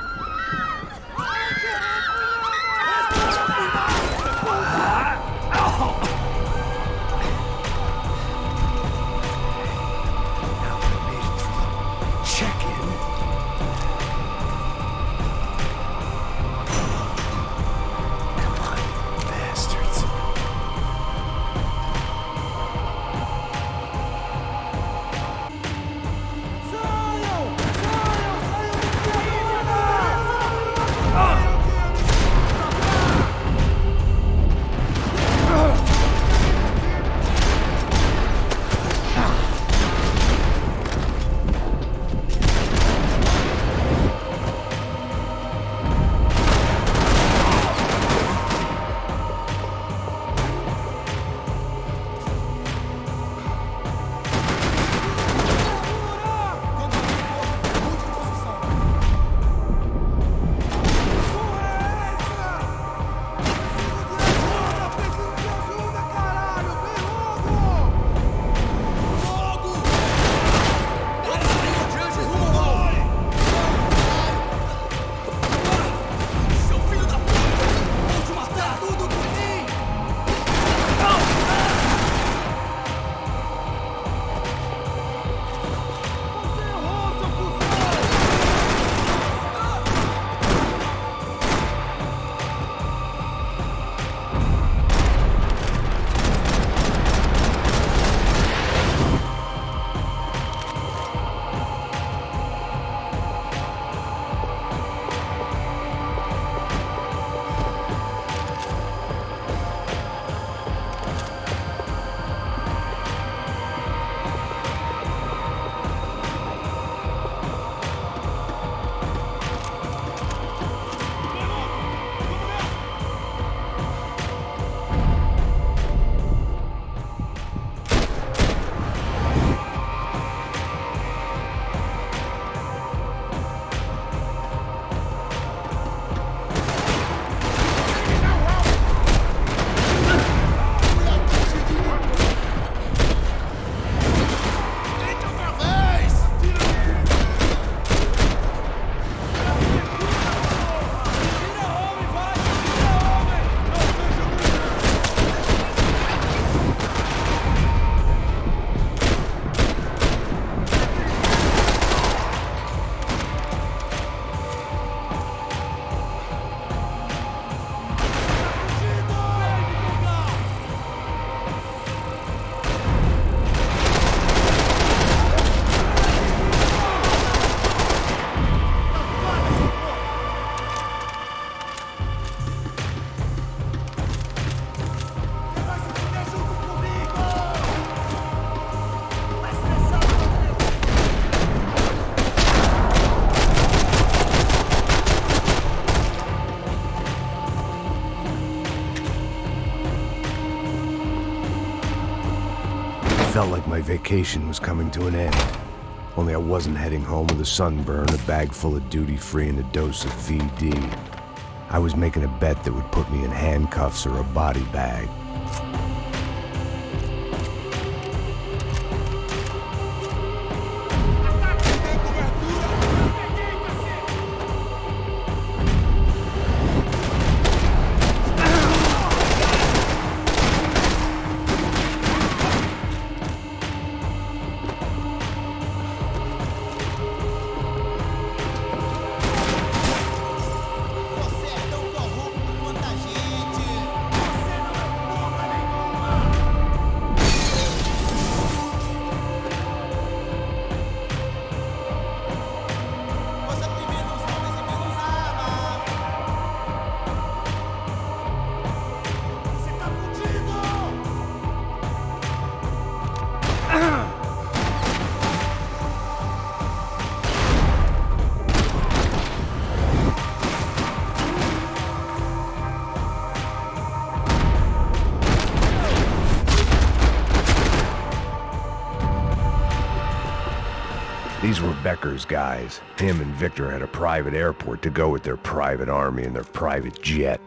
felt like my vacation was coming to an end. Only I wasn't heading home with a sunburn, a bag full of duty-free, and a dose of VD. I was making a bet that would put me in handcuffs or a body bag. These were Becker's guys. Him and Victor had a private airport to go with their private army and their private jet.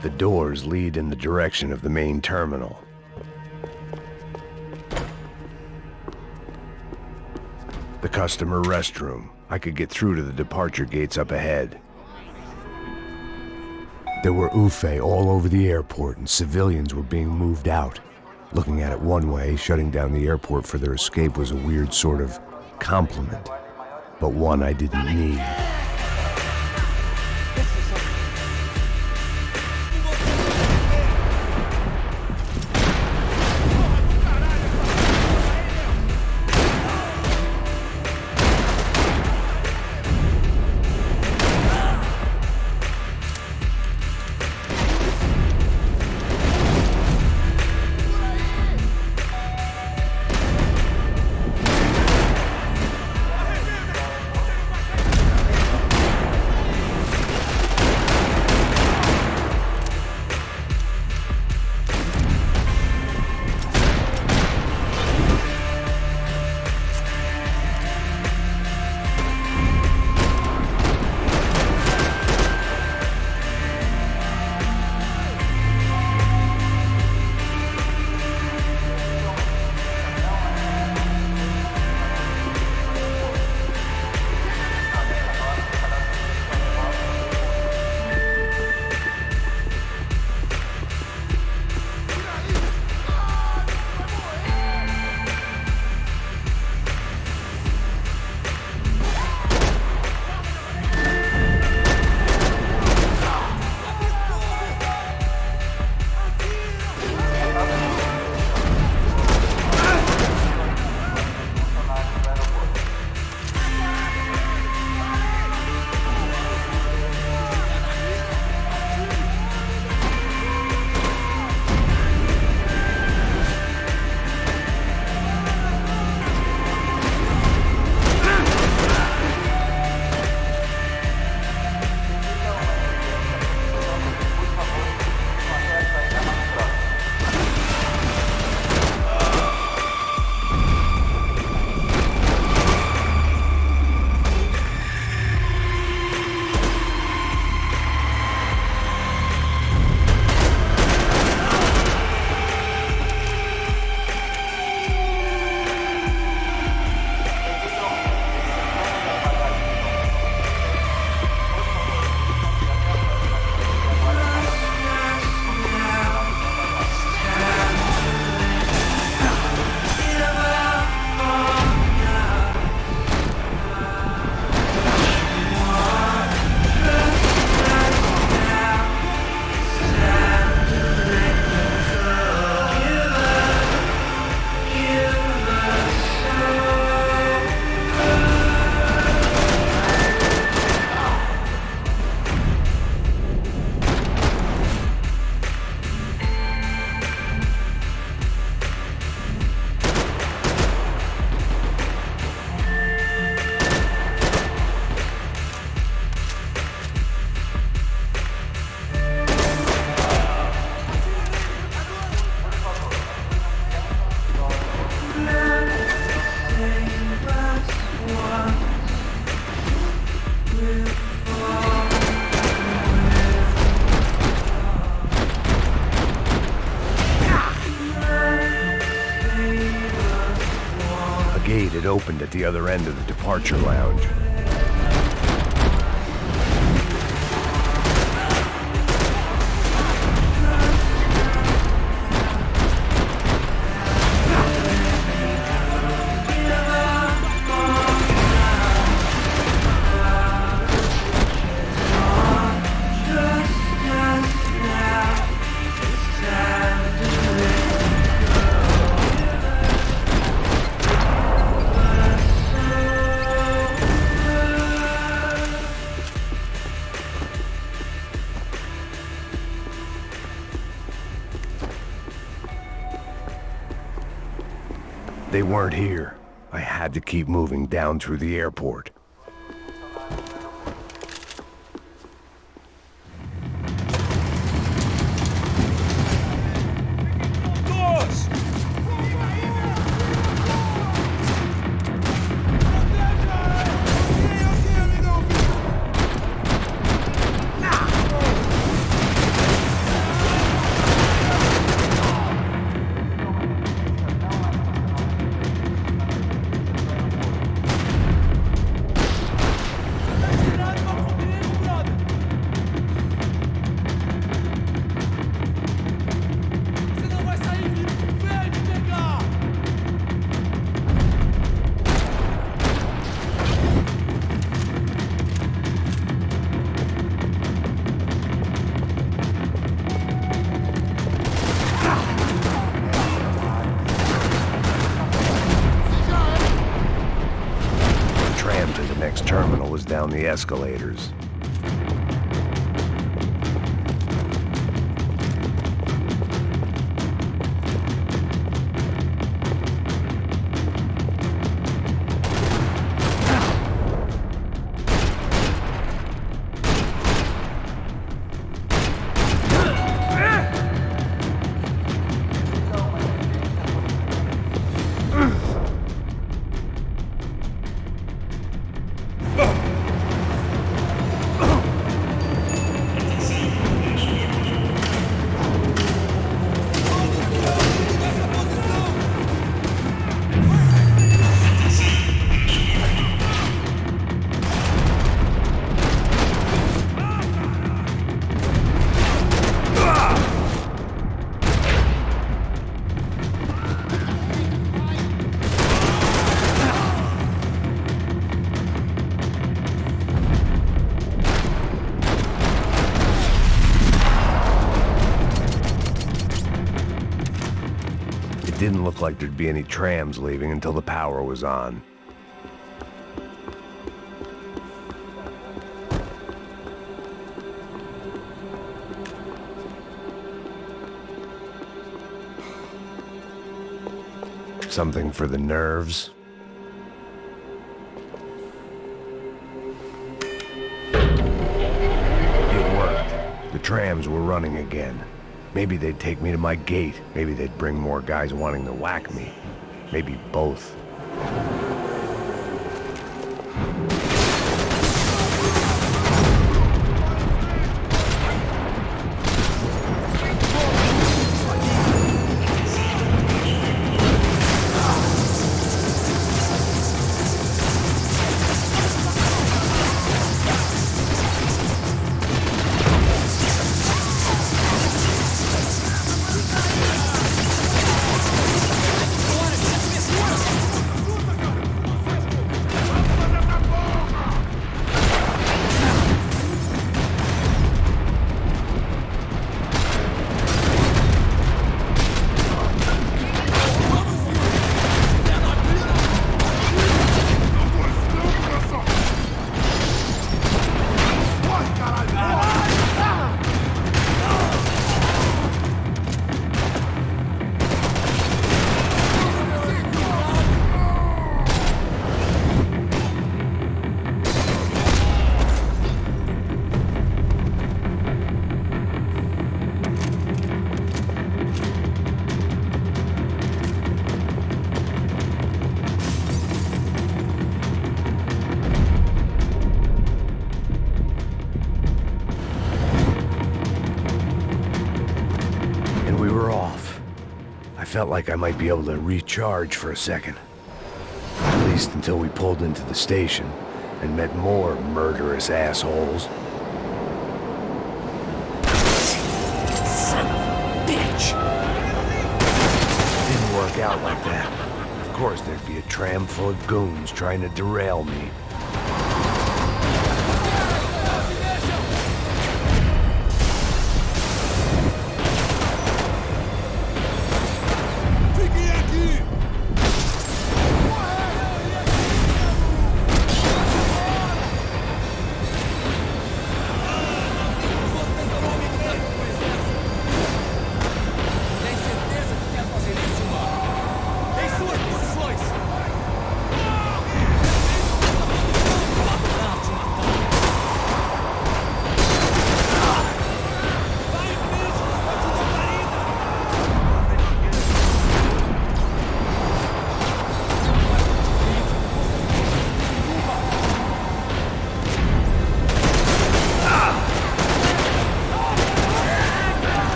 The doors lead in the direction of the main terminal. The customer restroom. I could get through to the departure gates up ahead. There were UFE all over the airport, and civilians were being moved out. Looking at it one way, shutting down the airport for their escape was a weird sort of compliment, but one I didn't need. It opened at the other end of the departure lounge. They weren't here. I had to keep moving down through the airport. Terminal was down the escalators. It didn't look like there'd be any trams leaving until the power was on. Something for the nerves. It worked. The trams were running again. Maybe they'd take me to my gate. Maybe they'd bring more guys wanting to whack me. Maybe both. Felt like I might be able to recharge for a second. At least until we pulled into the station and met more murderous assholes. Son of a bitch! Didn't work out like that. Of course, there'd be a tram full of goons trying to derail me.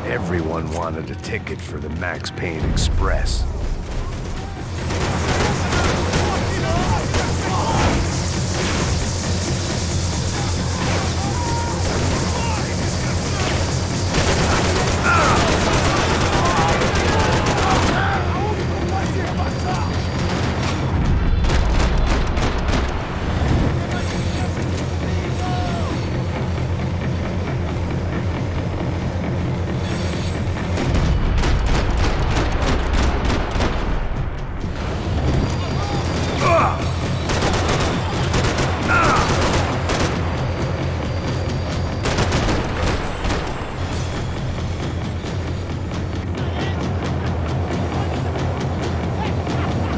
Everyone wanted a ticket for the Max Payne Express.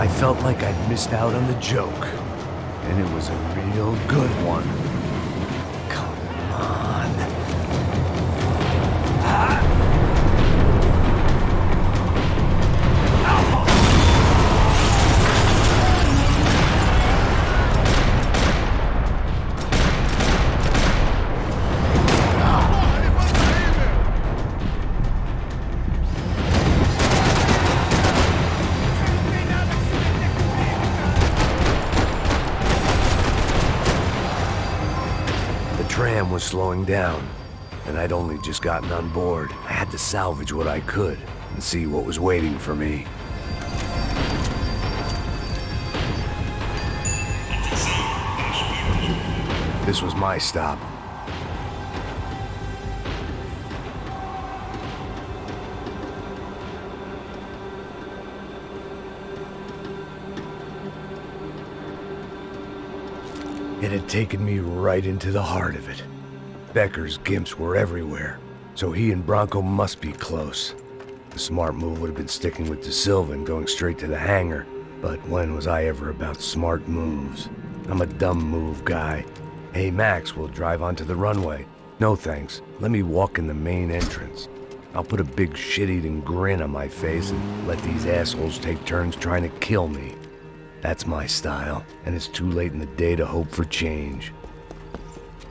I felt like I'd missed out on the joke, and it was a real good one. Come on. The tram was slowing down, and I'd only just gotten on board. I had to salvage what I could and see what was waiting for me. This was my stop. It had taken me right into the heart of it. Becker's gimps were everywhere, so he and Bronco must be close. The smart move would have been sticking with De Silva and going straight to the hangar, but when was I ever about smart moves? I'm a dumb move guy. Hey Max, we'll drive onto the runway. No thanks, let me walk in the main entrance. I'll put a big shit-eating grin on my face and let these assholes take turns trying to kill me. That's my style, and it's too late in the day to hope for change.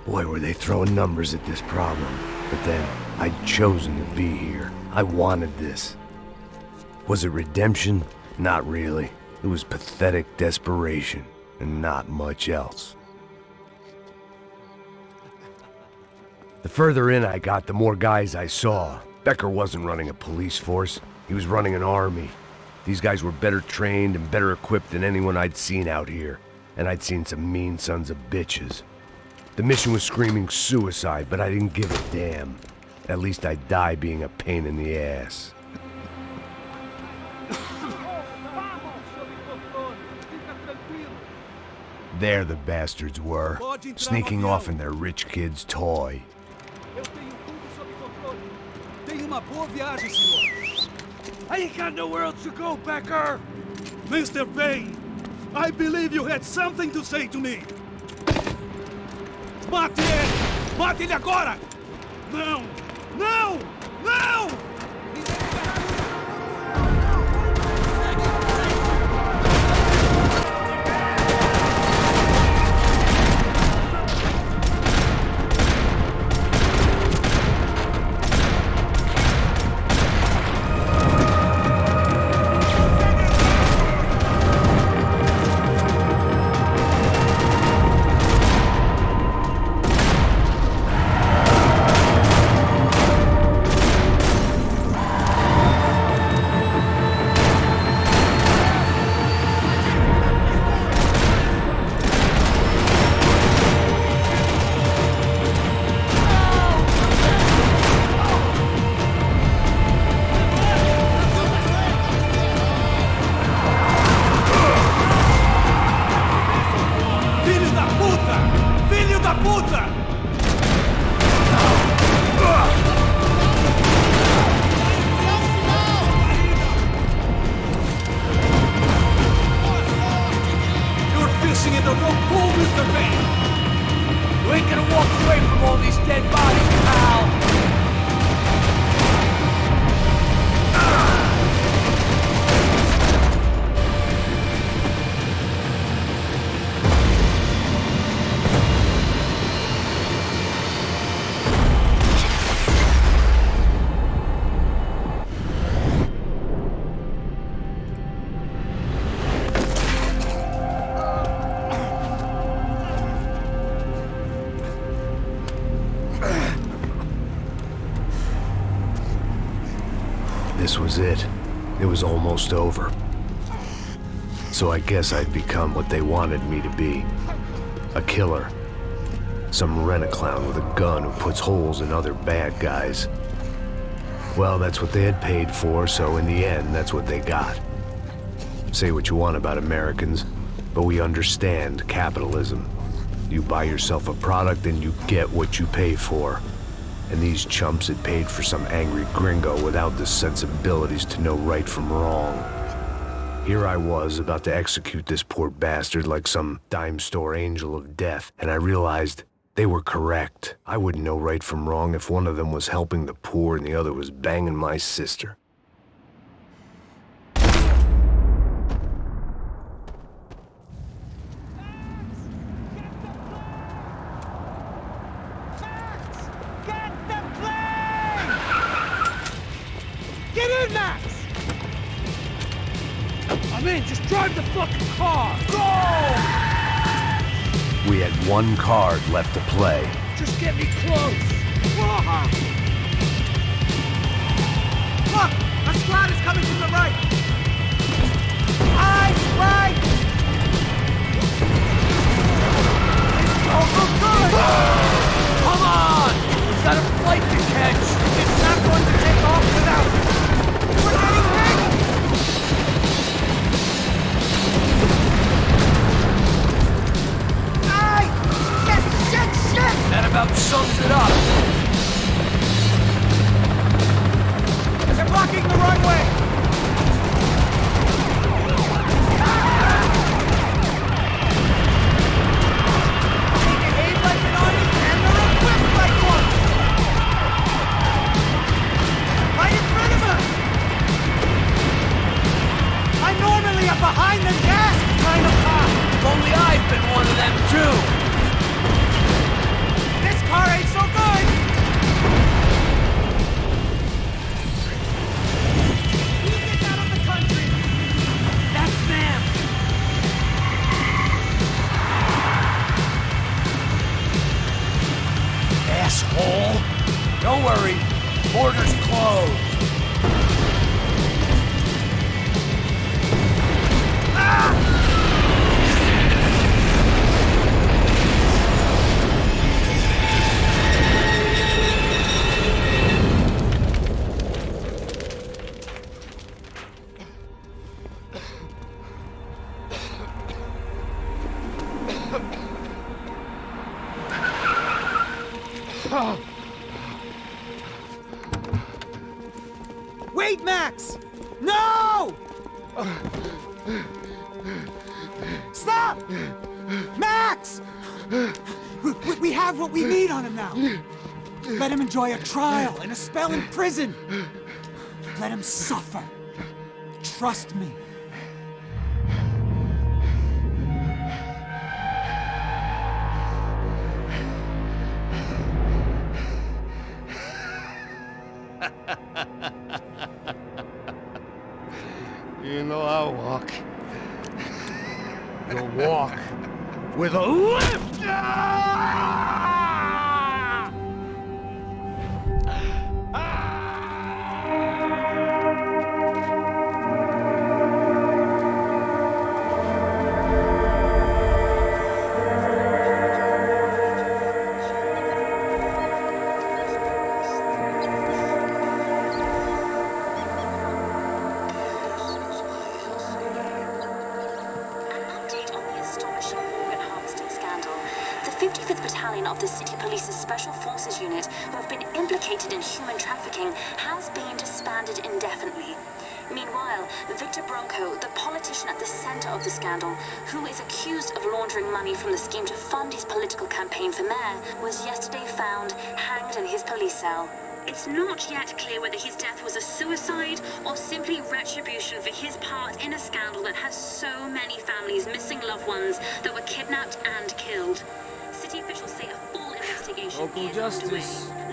Boy, were they throwing numbers at this problem. But then, I'd chosen to be here. I wanted this. Was it redemption? Not really. It was pathetic desperation, and not much else. The further in I got, the more guys I saw. Becker wasn't running a police force. He was running an army. These guys were better trained and better equipped than anyone I'd seen out here, and I'd seen some mean sons of bitches. The mission was screaming suicide, but I didn't give a damn. At least I'd die being a pain in the ass. There the bastards were, sneaking off in their rich kid's toy. Tenha uma boa viagem, senhor. I ain't got nowhere else to go, Becker. Mr. Payne, I believe you had something to say to me. Mate ele! Mate ele agora! Não! Não! Não! This was it. It was almost over. So I guess I'd become what they wanted me to be. A killer. Some rent-a-clown with a gun who puts holes in other bad guys. Well, that's what they had paid for, so in the end, that's what they got. Say what you want about Americans, but we understand capitalism. You buy yourself a product and you get what you pay for. And these chumps had paid for some angry gringo without the sensibilities to know right from wrong. Here I was, about to execute this poor bastard like some dime store angel of death, and I realized they were correct. I wouldn't know right from wrong if one of them was helping the poor and the other was banging my sister. Get in, Max! I'm in, just drive the fucking car! Go! We had one card left to play. Just get me close! Look! A squad is coming from the right! Eyes right! Oh, good! Come on! We've got a flight to catch! It's not going to take off without it! We're getting ready! Aye! Shit! That about sums it up. They're blocking the runway! They behave like an army and they're equipped like one! Right in front of us! I'm normally a behind-the-desk kind of cop! Only I've been one of them, too! This car ain't so good! Who gets out of the country? That's them! Asshole! Don't worry, border's closed. Wait, Max! No! Stop! Max! We have what we need on him now. Let him enjoy a trial and a spell in prison. Let him suffer. Trust me. You know I'll walk. You'll walk with a lift! Of the City Police's Special Forces unit, who have been implicated in human trafficking, has been disbanded indefinitely. Meanwhile, Victor Bronco, the politician at the center of the scandal, who is accused of laundering money from the scheme to fund his political campaign for mayor, was yesterday found hanged in his police cell. It's not yet clear whether his death was a suicide or simply retribution for his part in a scandal that has so many families missing loved ones that were kidnapped and killed. City officials say a full investigation Local is justice. underway.